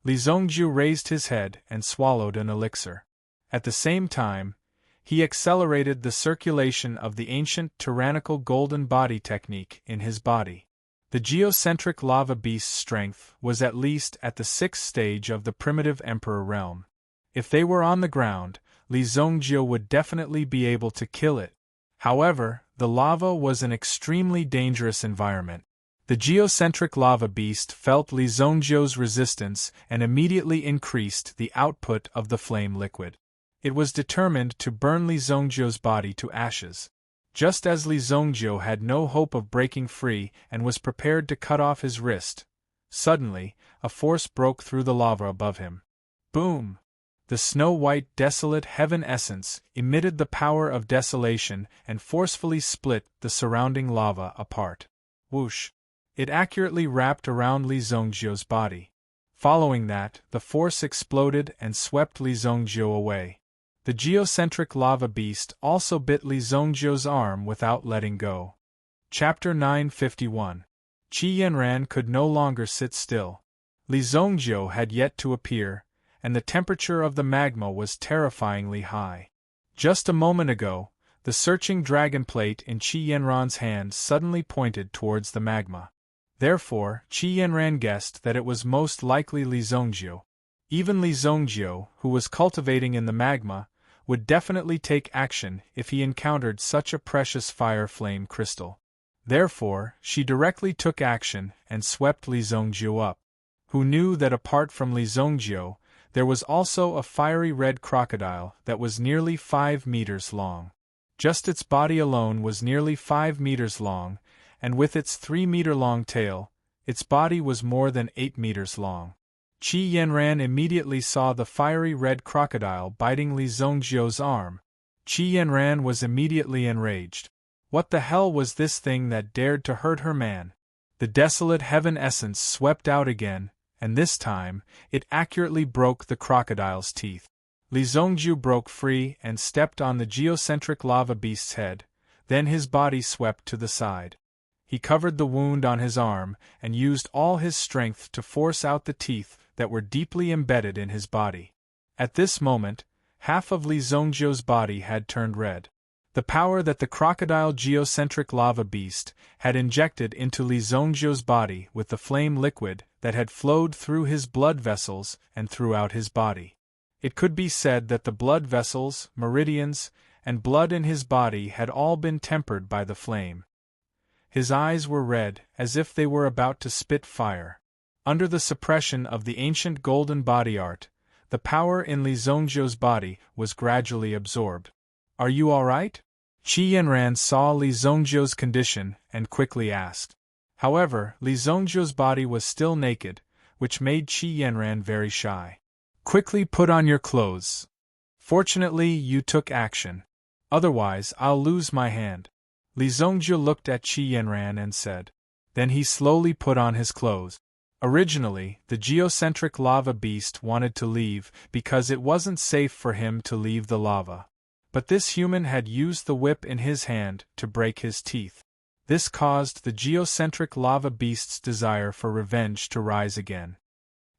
Li Zongjiu raised his head and swallowed an elixir. At the same time, he accelerated the circulation of the ancient tyrannical golden body technique in his body. The geocentric lava beast's strength was at least at the 6th stage of the primitive emperor realm. If they were on the ground, Li Zongjiu would definitely be able to kill it. However, the lava was an extremely dangerous environment. The geocentric lava beast felt Li Zongjiu's resistance and immediately increased the output of the flame liquid. It was determined to burn Li Zongjiu's body to ashes. Just as Li Zongjiu had no hope of breaking free and was prepared to cut off his wrist, suddenly, a force broke through the lava above him. Boom! The snow-white desolate heaven essence emitted the power of desolation and forcefully split the surrounding lava apart. Whoosh! It accurately wrapped around Li Zongjiu's body. Following that, the force exploded and swept Li Zongjiu away. The geocentric lava beast also bit Li Zongjiu's arm without letting go. Chapter 951. Qi Yanran could no longer sit still. Li Zongjiu had yet to appear, and the temperature of the magma was terrifyingly high. Just a moment ago, the searching dragon plate in Qi Yanran's hand suddenly pointed towards the magma. Therefore, Qi Yanran guessed that it was most likely Li Zongjiu. Even Li Zongjiu, who was cultivating in the magma, would definitely take action if he encountered such a precious fire flame crystal. Therefore, she directly took action and swept Li Zongjiu up. Who knew that apart from Li Zongjiu, there was also a fiery red crocodile that was nearly 5 meters long. Just its body alone was nearly 5 meters long, and with its 3-meter-long tail, its body was more than 8 meters long. Qi Yanran immediately saw the fiery red crocodile biting Li Zongjiu's arm. Qi Yanran was immediately enraged. What the hell was this thing that dared to hurt her man? The desolate heaven essence swept out again, and this time, it accurately broke the crocodile's teeth. Li Zongjiu broke free and stepped on the geocentric lava beast's head, then his body swept to the side. He covered the wound on his arm and used all his strength to force out the teeth that were deeply embedded in his body. At this moment, half of Li Zongjiu's body had turned red. The power that the crocodile geocentric lava beast had injected into Li Zongjiu's body with the flame liquid that had flowed through his blood vessels and throughout his body. It could be said that the blood vessels, meridians, and blood in his body had all been tempered by the flame. His eyes were red, as if they were about to spit fire. Under the suppression of the ancient golden body art, the power in Li Zongjiu's body was gradually absorbed. "Are you all right?" Qi Yanran saw Li Zongjiu's condition and quickly asked. However, Li Zongjiu's body was still naked, which made Qi Yanran very shy. "Quickly put on your clothes. Fortunately, you took action. Otherwise, I'll lose my hand." Li Zongjiu looked at Qi Yanran and said. Then he slowly put on his clothes. Originally, the geocentric lava beast wanted to leave because it wasn't safe for him to leave the lava. But this human had used the whip in his hand to break his teeth. This caused the geocentric lava beast's desire for revenge to rise again.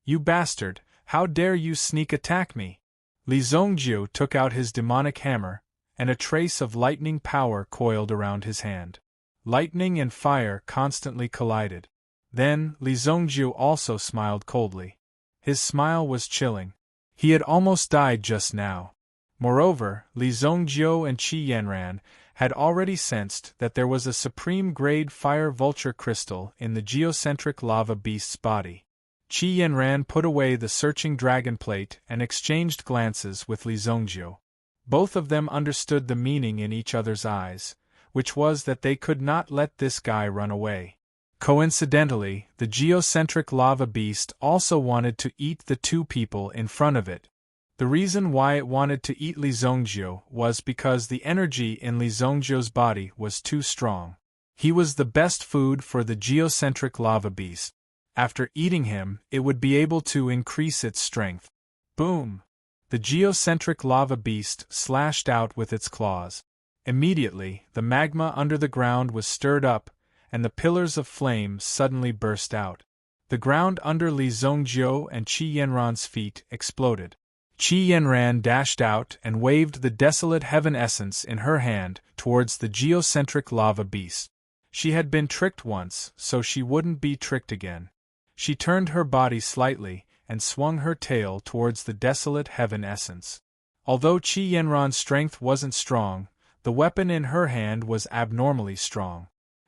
"You bastard, how dare you sneak attack me?" Li Zongjiu took out his demonic hammer, and a trace of lightning power coiled around his hand. Lightning and fire constantly collided. Then, Li Zongjiu also smiled coldly. His smile was chilling. He had almost died just now. Moreover, Li Zongjiu and Qi Yanran had already sensed that there was a supreme-grade fire vulture crystal in the geocentric lava beast's body. Qi Yanran put away the searching dragon plate and exchanged glances with Li Zongjiu. Both of them understood the meaning in each other's eyes, which was that they could not let this guy run away. Coincidentally, the geocentric lava beast also wanted to eat the two people in front of it. The reason why it wanted to eat Li Zongjiu was because the energy in Li Zongjiu's body was too strong. He was the best food for the geocentric lava beast. After eating him, it would be able to increase its strength. Boom! The geocentric lava beast slashed out with its claws. Immediately, the magma under the ground was stirred up, and the pillars of flame suddenly burst out. The ground under Li Zongjiu and Qi Yanran's feet exploded. Qi Yanran dashed out and waved the desolate heaven essence in her hand towards the geocentric lava beast. She had been tricked once, so she wouldn't be tricked again. She turned her body slightly and swung her tail towards the desolate heaven essence. Although Qi Yanran's strength wasn't strong, the weapon in her hand was abnormally strong.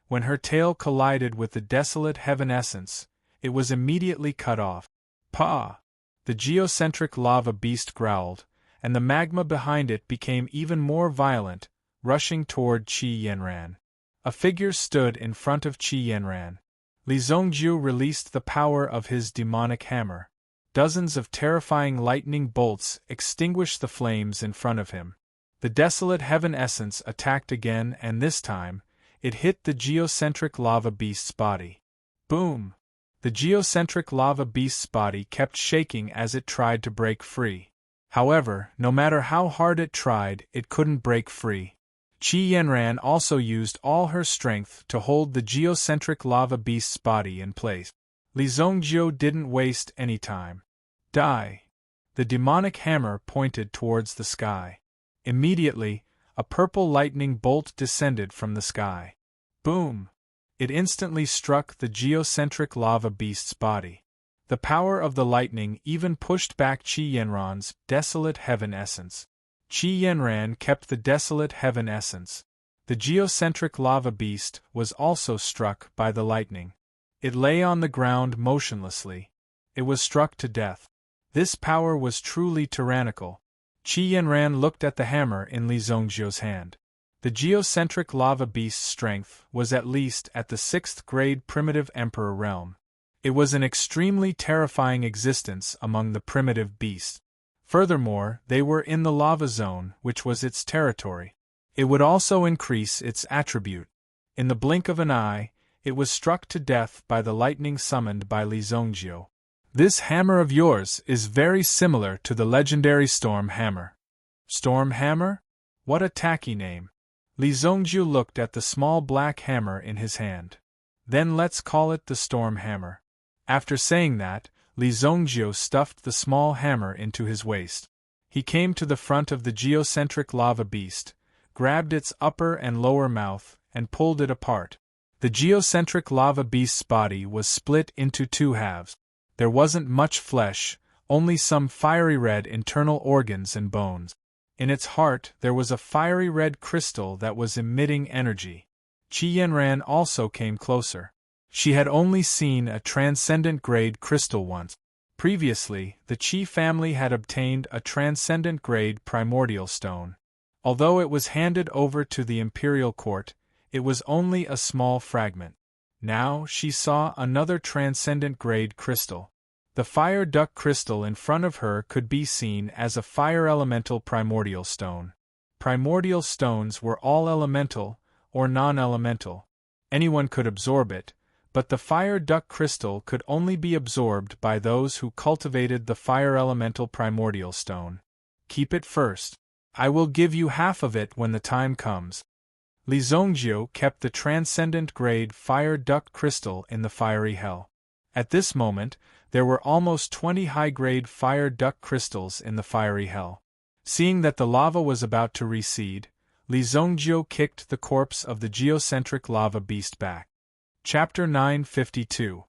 When her tail collided with the desolate heaven essence, it was immediately cut off. "Pah!" The geocentric lava beast growled, and the magma behind it became even more violent, rushing toward Qi Yanran. A figure stood in front of Qi Yanran. Li Zongjiu released the power of his demonic hammer. Dozens of terrifying lightning bolts extinguished the flames in front of him. The desolate heaven essence attacked again, and this time, It hit the geocentric lava beast's body. Boom! The geocentric lava beast's body kept shaking as it tried to break free. However, no matter how hard it tried, it couldn't break free. Qi Yanran also used all her strength to hold the geocentric lava beast's body in place. Li Zongjiu didn't waste any time. Die! The demonic hammer pointed towards the sky. Immediately, a purple lightning bolt descended from the sky. Boom! It instantly struck the geocentric lava beast's body. The power of the lightning even pushed back Qi Yanran's desolate heaven essence. Qi Yanran kept the desolate heaven essence. The geocentric lava beast was also struck by the lightning. It lay on the ground motionlessly. It was struck to death. This power was truly tyrannical. Qi Yanran looked at the hammer in Li Zongjiu's hand. The geocentric lava beast's strength was at least at the 6th grade primitive emperor realm. It was an extremely terrifying existence among the primitive beasts. Furthermore, they were in the lava zone, which was its territory. It would also increase its attribute. In the blink of an eye, it was struck to death by the lightning summoned by Li Zongjiu. This hammer of yours is very similar to the legendary Storm Hammer. Storm Hammer? What a tacky name. Li Zongjiu looked at the small black hammer in his hand. Then let's call it the Storm Hammer. After saying that, Li Zongjiu stuffed the small hammer into his waist. He came to the front of the geocentric lava beast, grabbed its upper and lower mouth, and pulled it apart. The geocentric lava beast's body was split into 2 halves. There wasn't much flesh, only some fiery red internal organs and bones. In its heart there was a fiery red crystal that was emitting energy. Qi Yanran also came closer. She had only seen a transcendent grade crystal once. Previously, the Qi family had obtained a transcendent grade primordial stone. Although it was handed over to the imperial court, it was only a small fragment. Now she saw another transcendent grade crystal. The fire duck crystal in front of her could be seen as a fire elemental primordial stone. Primordial stones were all elemental, or non-elemental. Anyone could absorb it, but the fire duck crystal could only be absorbed by those who cultivated the fire elemental primordial stone. Keep it first. I will give you half of it when the time comes. Li Zongjiu kept the transcendent grade fire duck crystal in the fiery hell. At this moment, there were almost 20 high-grade fire duck crystals in the fiery hell. Seeing that the lava was about to recede, Li Zongjiu kicked the corpse of the geocentric lava beast back. Chapter 952.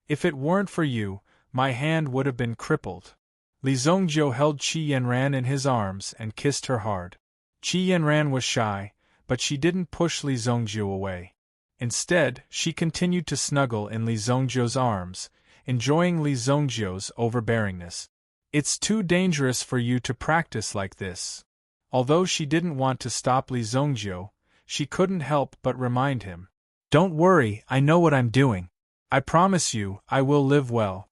If it weren't for you, my hand would have been crippled. Li Zongjiu held Qi Yanran in his arms and kissed her hard. Qi Yanran was shy, but she didn't push Li Zongjiu away. Instead, she continued to snuggle in Li Zongjiu's arms, enjoying Li Zongjiu's overbearingness. It's too dangerous for you to practice like this. Although she didn't want to stop Li Zongjiu, she couldn't help but remind him. Don't worry, I know what I'm doing. I promise you, I will live well.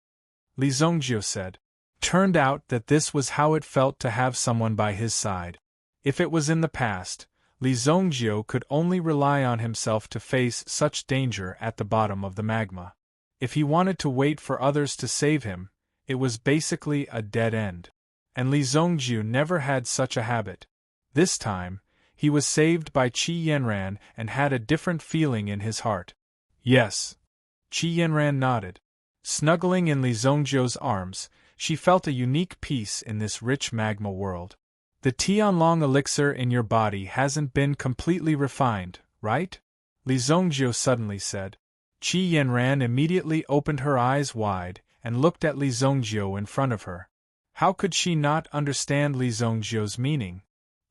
Li Zongjiu said. Turned out that this was how it felt to have someone by his side. If it was in the past, Li Zongjiu could only rely on himself to face such danger at the bottom of the magma. If he wanted to wait for others to save him, it was basically a dead end. And Li Zongjiu never had such a habit. This time, he was saved by Qi Yanran and had a different feeling in his heart. Yes. Qi Yanran nodded. Snuggling in Li Zongjiu's arms, she felt a unique peace in this rich magma world. The Tianlong elixir in your body hasn't been completely refined, right? Li Zongjiu suddenly said. Qi Yanran immediately opened her eyes wide and looked at Li Zongjiu in front of her. How could she not understand Li Zongjiu's meaning?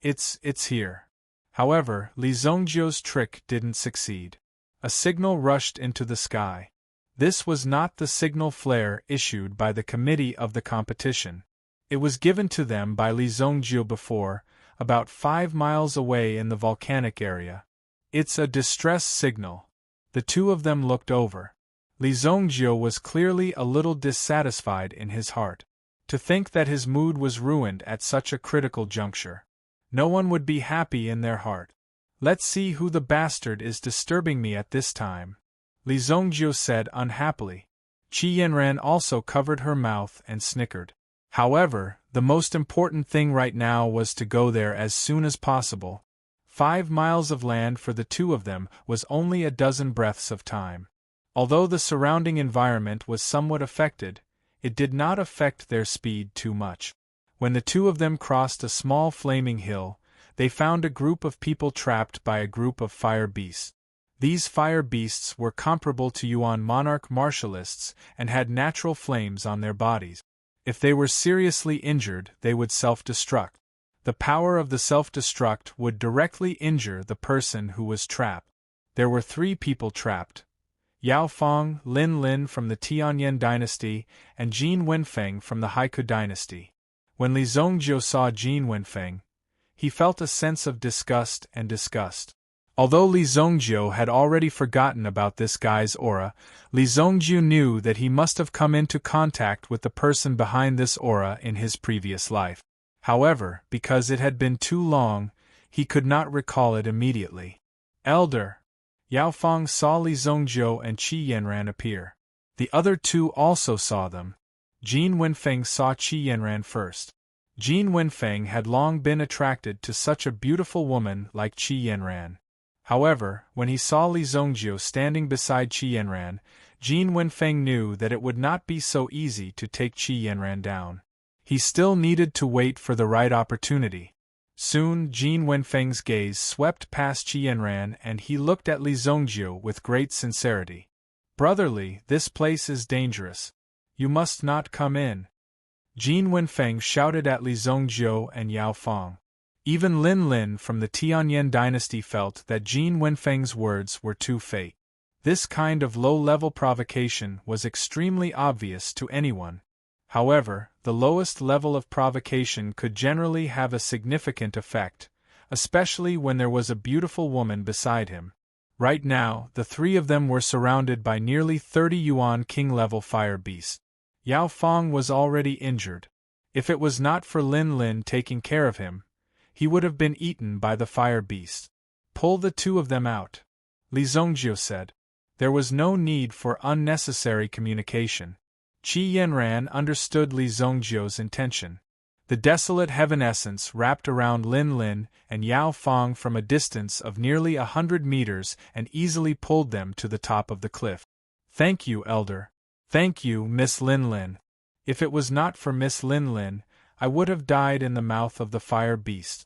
It's here. However, Li Zongjiu's trick didn't succeed. A signal rushed into the sky. This was not the signal flare issued by the committee of the competition. It was given to them by Li Zongjiu before, about 5 miles away in the volcanic area. It's a distress signal. The two of them looked over. Li Zongjiu was clearly a little dissatisfied in his heart. To think that his mood was ruined at such a critical juncture. No one would be happy in their heart. Let's see who the bastard is disturbing me at this time, Li Zongjiu said unhappily. Qi Yanran also covered her mouth and snickered. However, the most important thing right now was to go there as soon as possible. 5 miles of land for the two of them was only a dozen breaths of time. Although the surrounding environment was somewhat affected, it did not affect their speed too much. When the two of them crossed a small flaming hill, they found a group of people trapped by a group of fire beasts. These fire beasts were comparable to Yuan monarch martialists and had natural flames on their bodies. If they were seriously injured, they would self-destruct. The power of the self-destruct would directly injure the person who was trapped. There were 3 people trapped: Yao Fong, Lin Lin from the Tianyan dynasty, and Jin Wenfeng from the Haiku dynasty. When Li Zongjiu saw Jin Wenfeng, he felt a sense of disgust and disgust. Although Li Zongjiu had already forgotten about this guy's aura, Li Zongjiu knew that he must have come into contact with the person behind this aura in his previous life. However, because it had been too long, he could not recall it immediately. Elder! Yao Fong saw Li Zongjiu and Qi Yanran appear. The other two also saw them. Jin Wenfeng saw Qi Yanran first. Jin Wenfeng had long been attracted to such a beautiful woman like Qi Yanran. However, when he saw Li Zongjiu standing beside Qi Yanran, Jin Wenfeng knew that it would not be so easy to take Qi Yanran down. He still needed to wait for the right opportunity. Soon, Jin Wenfeng's gaze swept past Qi Yanran and he looked at Li Zongjiu with great sincerity. "Brotherly, this place is dangerous. You must not come in." Jin Wenfeng shouted at Li Zongjiu and Yao Fong. Even Lin Lin from the Tianyan dynasty felt that Jin Wenfeng's words were too fake. This kind of low-level provocation was extremely obvious to anyone. However, the lowest level of provocation could generally have a significant effect, especially when there was a beautiful woman beside him. Right now, the 3 of them were surrounded by nearly 30 Yuan king-level fire beasts. Yao Fong was already injured. If it was not for Lin Lin taking care of him, he would have been eaten by the fire beasts. "Pull the 2 of them out," Li Zongjiu said. There was no need for unnecessary communication. Qi Yanran understood Li Zongjiu's intention. The desolate heaven essence wrapped around Lin Lin and Yao Fong from a distance of nearly 100 meters and easily pulled them to the top of the cliff. "Thank you, Elder. Thank you, Miss Lin Lin. If it was not for Miss Lin Lin, I would have died in the mouth of the fire beast,"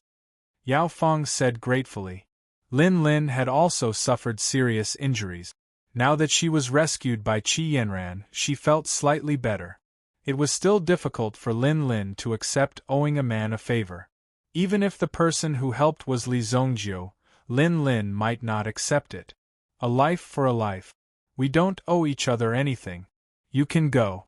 Yao Fong said gratefully. Lin Lin had also suffered serious injuries. Now that she was rescued by Qi Yanran, she felt slightly better. It was still difficult for Lin Lin to accept owing a man a favor. Even if the person who helped was Li Zongjiu, Lin Lin might not accept it. A life for a life. "We don't owe each other anything. You can go,"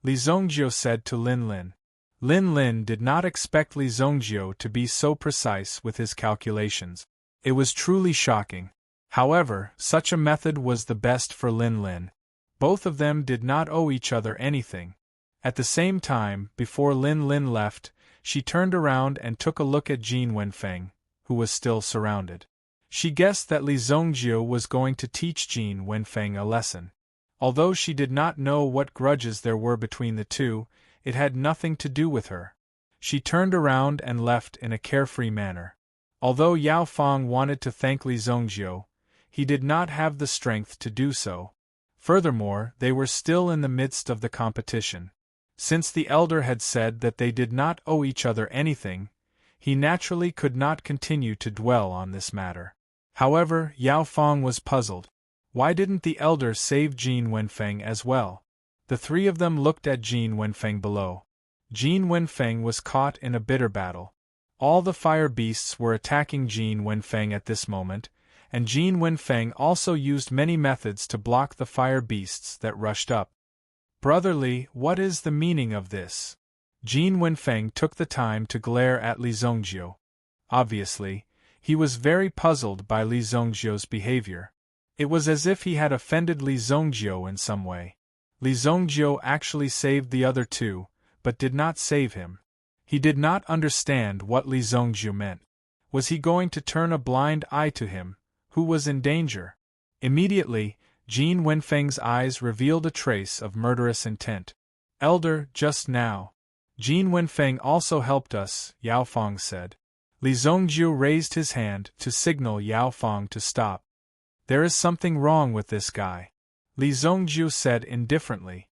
Li Zongjiu said to Lin Lin. Lin Lin did not expect Li Zongjiu to be so precise with his calculations. It was truly shocking. However, such a method was the best for Lin Lin. Both of them did not owe each other anything. At the same time, before Lin Lin left, she turned around and took a look at Jin Wenfeng, who was still surrounded. She guessed that Li Zongjiu was going to teach Jin Wenfeng a lesson. Although she did not know what grudges there were between the two, it had nothing to do with her. She turned around and left in a carefree manner. Although Yao Fong wanted to thank Li Zongjiu, he did not have the strength to do so. Furthermore, they were still in the midst of the competition. Since the elder had said that they did not owe each other anything, he naturally could not continue to dwell on this matter. However, Yao Fong was puzzled. Why didn't the elder save Jin Wenfeng as well? The 3 of them looked at Jin Wenfeng below. Jin Wenfeng was caught in a bitter battle. All the fire beasts were attacking Jin Wenfeng at this moment, and Jin Wenfeng also used many methods to block the fire beasts that rushed up. "Brotherly, what is the meaning of this?" Jin Wenfeng took the time to glare at Li Zongjiu. Obviously, he was very puzzled by Li Zongjiu's behavior. It was as if he had offended Li Zongjiu in some way. Li Zongjiu actually saved the other 2, but did not save him. He did not understand what Li Zongjiu meant. Was he going to turn a blind eye to him, who was in danger? Immediately, Jin Wenfeng's eyes revealed a trace of murderous intent. Elder, just now. Jin Wenfeng also helped us, Yao Fong said. Li Zongjiu raised his hand to signal Yao Fong to stop. There is something wrong with this guy, Li Zongjiu said indifferently.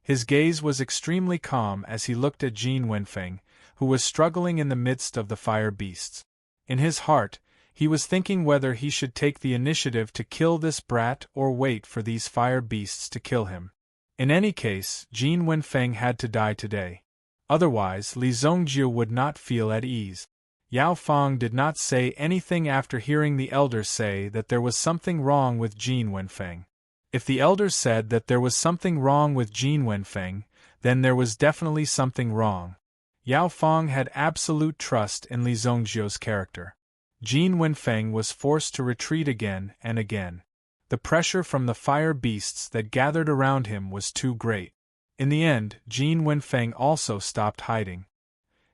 His gaze was extremely calm as he looked at Jin Wenfeng, who was struggling in the midst of the fire beasts. In his heart, he was thinking whether he should take the initiative to kill this brat or wait for these fire beasts to kill him. In any case, Jin Wenfeng had to die today. Otherwise, Li Zongjiu would not feel at ease. Yao Fong did not say anything after hearing the elders say that there was something wrong with Jin Wenfeng. If the elders said that there was something wrong with Jin Wenfeng, then there was definitely something wrong. Yao Fong had absolute trust in Li Zongjiu's character. Jin Wenfeng was forced to retreat again and again. The pressure from the fire beasts that gathered around him was too great. In the end, Jin Wenfeng also stopped hiding.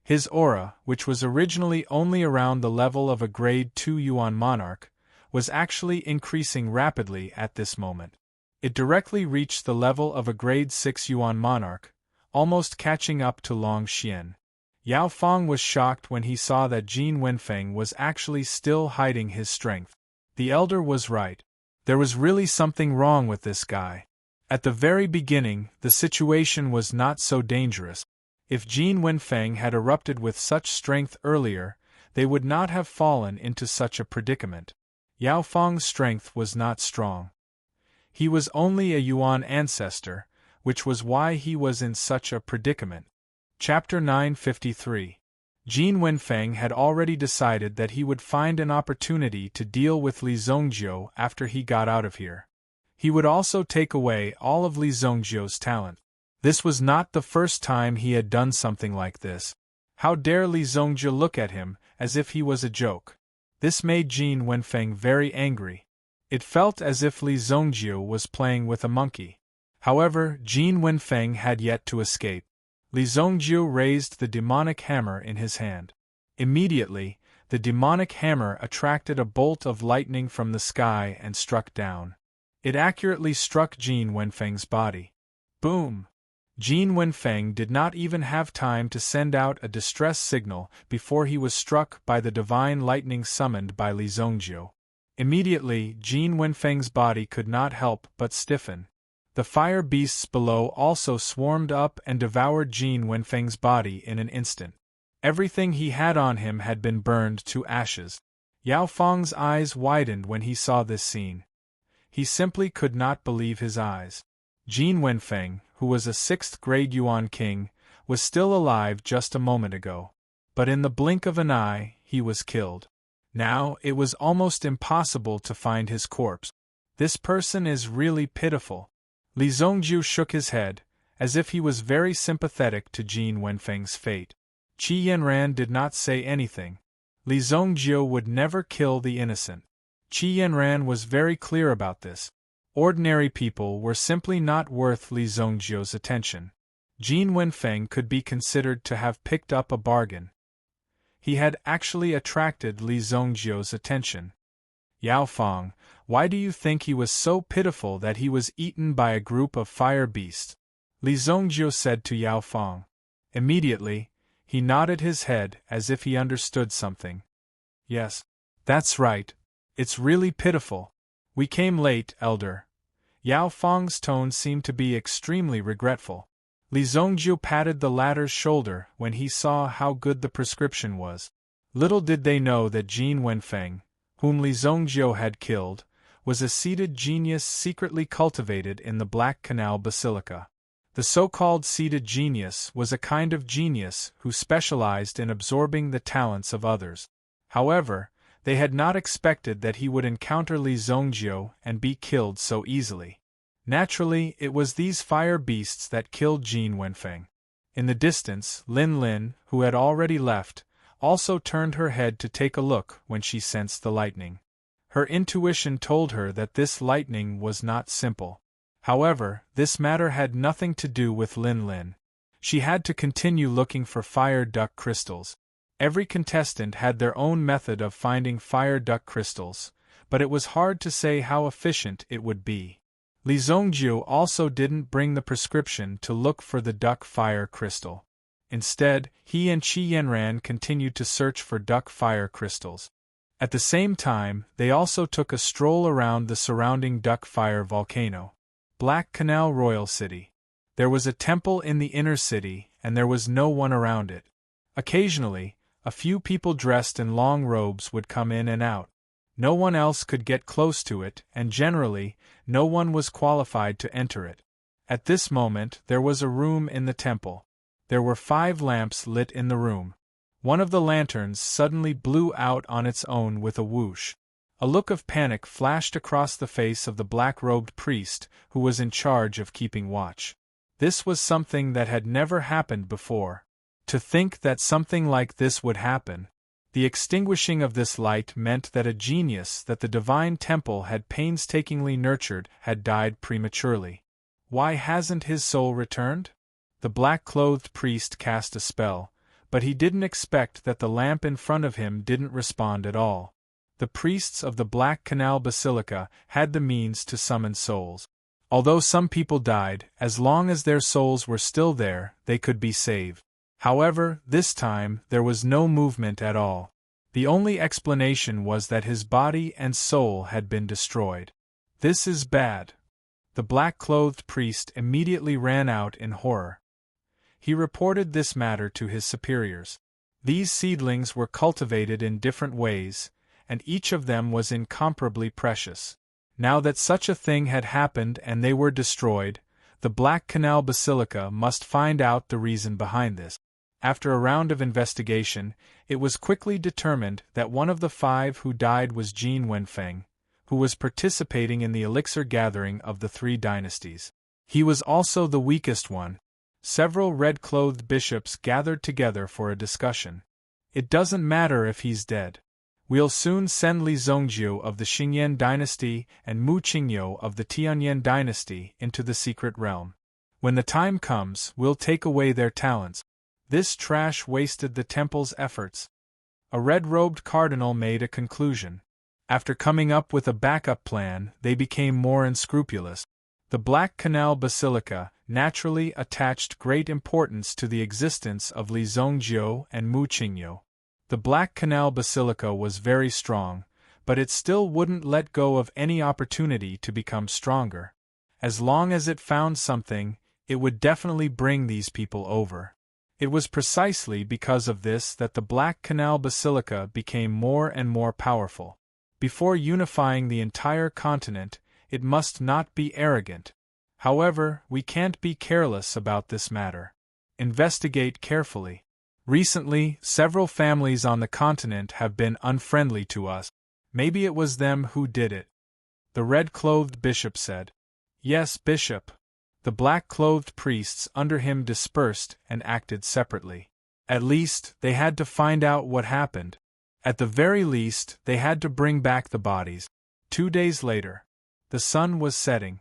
His aura, which was originally only around the level of a grade 2 Yuan monarch, was actually increasing rapidly at this moment. It directly reached the level of a grade 6 Yuan monarch, almost catching up to Long Xian. Yao Fong was shocked when he saw that Jin Wenfeng was actually still hiding his strength. The elder was right. There was really something wrong with this guy. At the very beginning, the situation was not so dangerous. If Jin Wenfeng had erupted with such strength earlier, they would not have fallen into such a predicament. Yao Fong's strength was not strong. He was only a Yuan ancestor, which was why he was in such a predicament. Chapter 953. Jin Wenfeng had already decided that he would find an opportunity to deal with Li Zongjiu after he got out of here. He would also take away all of Li Zongjiu's talent. This was not the first time he had done something like this. How dare Li Zongjiu look at him as if he was a joke? This made Jin Wenfeng very angry. It felt as if Li Zongjiu was playing with a monkey. However, Jin Wenfeng had yet to escape. Li Zongjiu raised the demonic hammer in his hand. Immediately, the demonic hammer attracted a bolt of lightning from the sky and struck down. It accurately struck Jin Wenfeng's body. Boom! Jin Wenfeng did not even have time to send out a distress signal before he was struck by the divine lightning summoned by Li Zongjiu. Immediately, Jin Wenfeng's body could not help but stiffen. The fire beasts below also swarmed up and devoured Jin Wenfeng's body in an instant. Everything he had on him had been burned to ashes. Yao Fong's eyes widened when he saw this scene. He simply could not believe his eyes. Jin Wenfeng, who was a 6th grade Yuan king, was still alive just a moment ago. But in the blink of an eye, he was killed. Now, it was almost impossible to find his corpse. This person is really pitiful. Li Zongjiu shook his head, as if he was very sympathetic to Jin Wenfeng's fate. Qi Yanran did not say anything. Li Zongjiu would never kill the innocent. Qi Yanran was very clear about this. Ordinary people were simply not worth Li Zongjiu's attention. Jin Wenfeng could be considered to have picked up a bargain. He had actually attracted Li Zongjiu's attention. Yao Fong, why do you think he was so pitiful that he was eaten by a group of fire beasts? Li Zongjiu said to Yao Fong. Immediately, he nodded his head as if he understood something. Yes, that's right. It's really pitiful. We came late, elder. Yao Fong's tone seemed to be extremely regretful. Li Zongjiu patted the latter's shoulder when he saw how good the prescription was. Little did they know that Jin Wenfeng, whom Li Zongjiu had killed, was a seated genius secretly cultivated in the Black Canal Basilica. The so-called seated genius was a kind of genius who specialized in absorbing the talents of others. However, they had not expected that he would encounter Li Zongjiu and be killed so easily. Naturally, it was these fire beasts that killed Jin Wenfeng. In the distance, Lin Lin, who had already left, also turned her head to take a look when she sensed the lightning. Her intuition told her that this lightning was not simple. However, this matter had nothing to do with Lin Lin. She had to continue looking for fire duck crystals. Every contestant had their own method of finding fire duck crystals, but it was hard to say how efficient it would be. Li Zongjiu also didn't bring the prescription to look for the duck fire crystal. Instead, he and Qi Yanran continued to search for duck fire crystals. At the same time, they also took a stroll around the surrounding duck fire volcano. Black Canal Royal City. There was a temple in the inner city, and there was no one around it. Occasionally, a few people dressed in long robes would come in and out. No one else could get close to it, and generally, no one was qualified to enter it. At this moment, there was a room in the temple. There were 5 lamps lit in the room. One of the lanterns suddenly blew out on its own with a whoosh. A look of panic flashed across the face of the black-robed priest who was in charge of keeping watch. This was something that had never happened before. To think that something like this would happen. The extinguishing of this light meant that a genius that the divine temple had painstakingly nurtured had died prematurely. Why hasn't his soul returned? The black-clothed priest cast a spell, but he didn't expect that the lamp in front of him didn't respond at all. The priests of the Black Canal Basilica had the means to summon souls. Although some people died, as long as their souls were still there, they could be saved. However, this time, there was no movement at all. The only explanation was that his body and soul had been destroyed. This is bad. The black-clothed priest immediately ran out in horror. He reported this matter to his superiors. These seedlings were cultivated in different ways, and each of them was incomparably precious. Now that such a thing had happened and they were destroyed, the Black Canal Basilica must find out the reason behind this. After a round of investigation, it was quickly determined that one of the 5 who died was Jin Wenfeng, who was participating in the elixir gathering of the 3 dynasties. He was also the weakest one. Several red-clothed bishops gathered together for a discussion. It doesn't matter if he's dead. We'll soon send Li Zongjiu of the Xingyan dynasty and Mu Qingyou of the Tianyan dynasty into the secret realm. When the time comes, we'll take away their talents. This trash wasted the temple's efforts. A red-robed cardinal made a conclusion. After coming up with a backup plan, they became more unscrupulous. The Black Canal Basilica naturally attached great importance to the existence of Li Zongjiu and Mu Qingyou. The Black Canal Basilica was very strong, but it still wouldn't let go of any opportunity to become stronger. As long as it found something, it would definitely bring these people over. It was precisely because of this that the Black Canal Basilica became more and more powerful. Before unifying the entire continent, it must not be arrogant. However, we can't be careless about this matter. Investigate carefully. Recently, several families on the continent have been unfriendly to us. Maybe it was them who did it. The red-clothed bishop said. Yes, bishop. The black-clothed priests under him dispersed and acted separately. At least, they had to find out what happened. At the very least, they had to bring back the bodies. 2 days later. The sun was setting.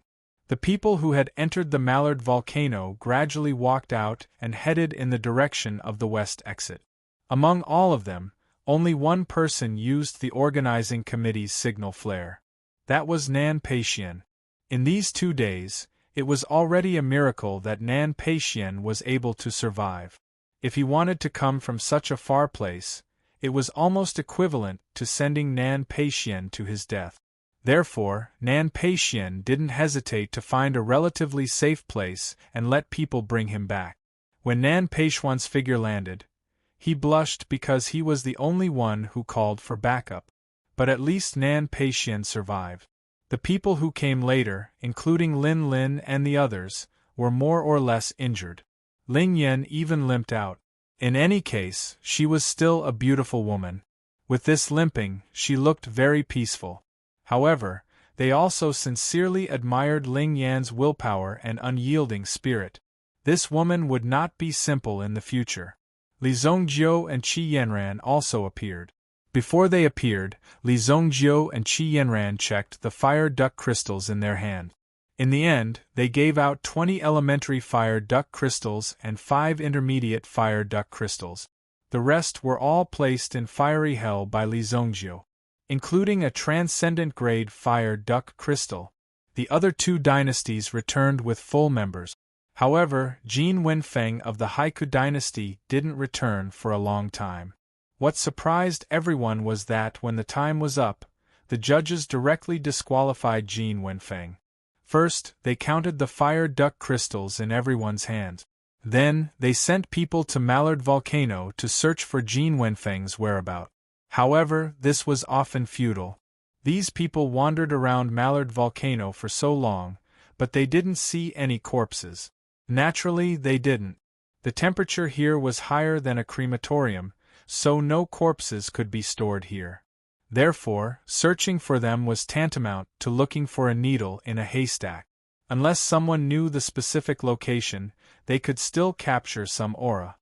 The people who had entered the Mallard volcano gradually walked out and headed in the direction of the west exit. Among all of them, only one person used the organizing committee's signal flare. That was Nan Peixian. In these 2 days, it was already a miracle that Nan Peixian was able to survive. If he wanted to come from such a far place, it was almost equivalent to sending Nan Peixian to his death. Therefore, Nan Peixian didn't hesitate to find a relatively safe place and let people bring him back. When Nan Peixian's figure landed, he blushed because he was the only one who called for backup. But at least Nan Peixian survived. The people who came later, including Lin Lin and the others, were more or less injured. Ling Yan even limped out. In any case, she was still a beautiful woman. With this limping, she looked very peaceful. However, they also sincerely admired Ling Yan's willpower and unyielding spirit. This woman would not be simple in the future. Li Zongjiu and Qi Yanran also appeared. Before they appeared, Li Zongjiu and Qi Yanran checked the fire duck crystals in their hand. In the end, they gave out 20 elementary fire duck crystals and 5 intermediate fire duck crystals. The rest were all placed in fiery hell by Li Zhongjiu, including a transcendent-grade fire duck crystal. The other two dynasties returned with full members. However, Jin Wenfeng of the Haiku dynasty didn't return for a long time. What surprised everyone was that when the time was up, the judges directly disqualified Jin Wenfeng. First, they counted the fire duck crystals in everyone's hands. Then, they sent people to Mallard Volcano to search for Jin Wenfeng's whereabouts. However, this was often futile. These people wandered around Mallard Volcano for so long, but they didn't see any corpses. Naturally, they didn't. The temperature here was higher than a crematorium, so no corpses could be stored here. Therefore, searching for them was tantamount to looking for a needle in a haystack. Unless someone knew the specific location, they could still capture some aura.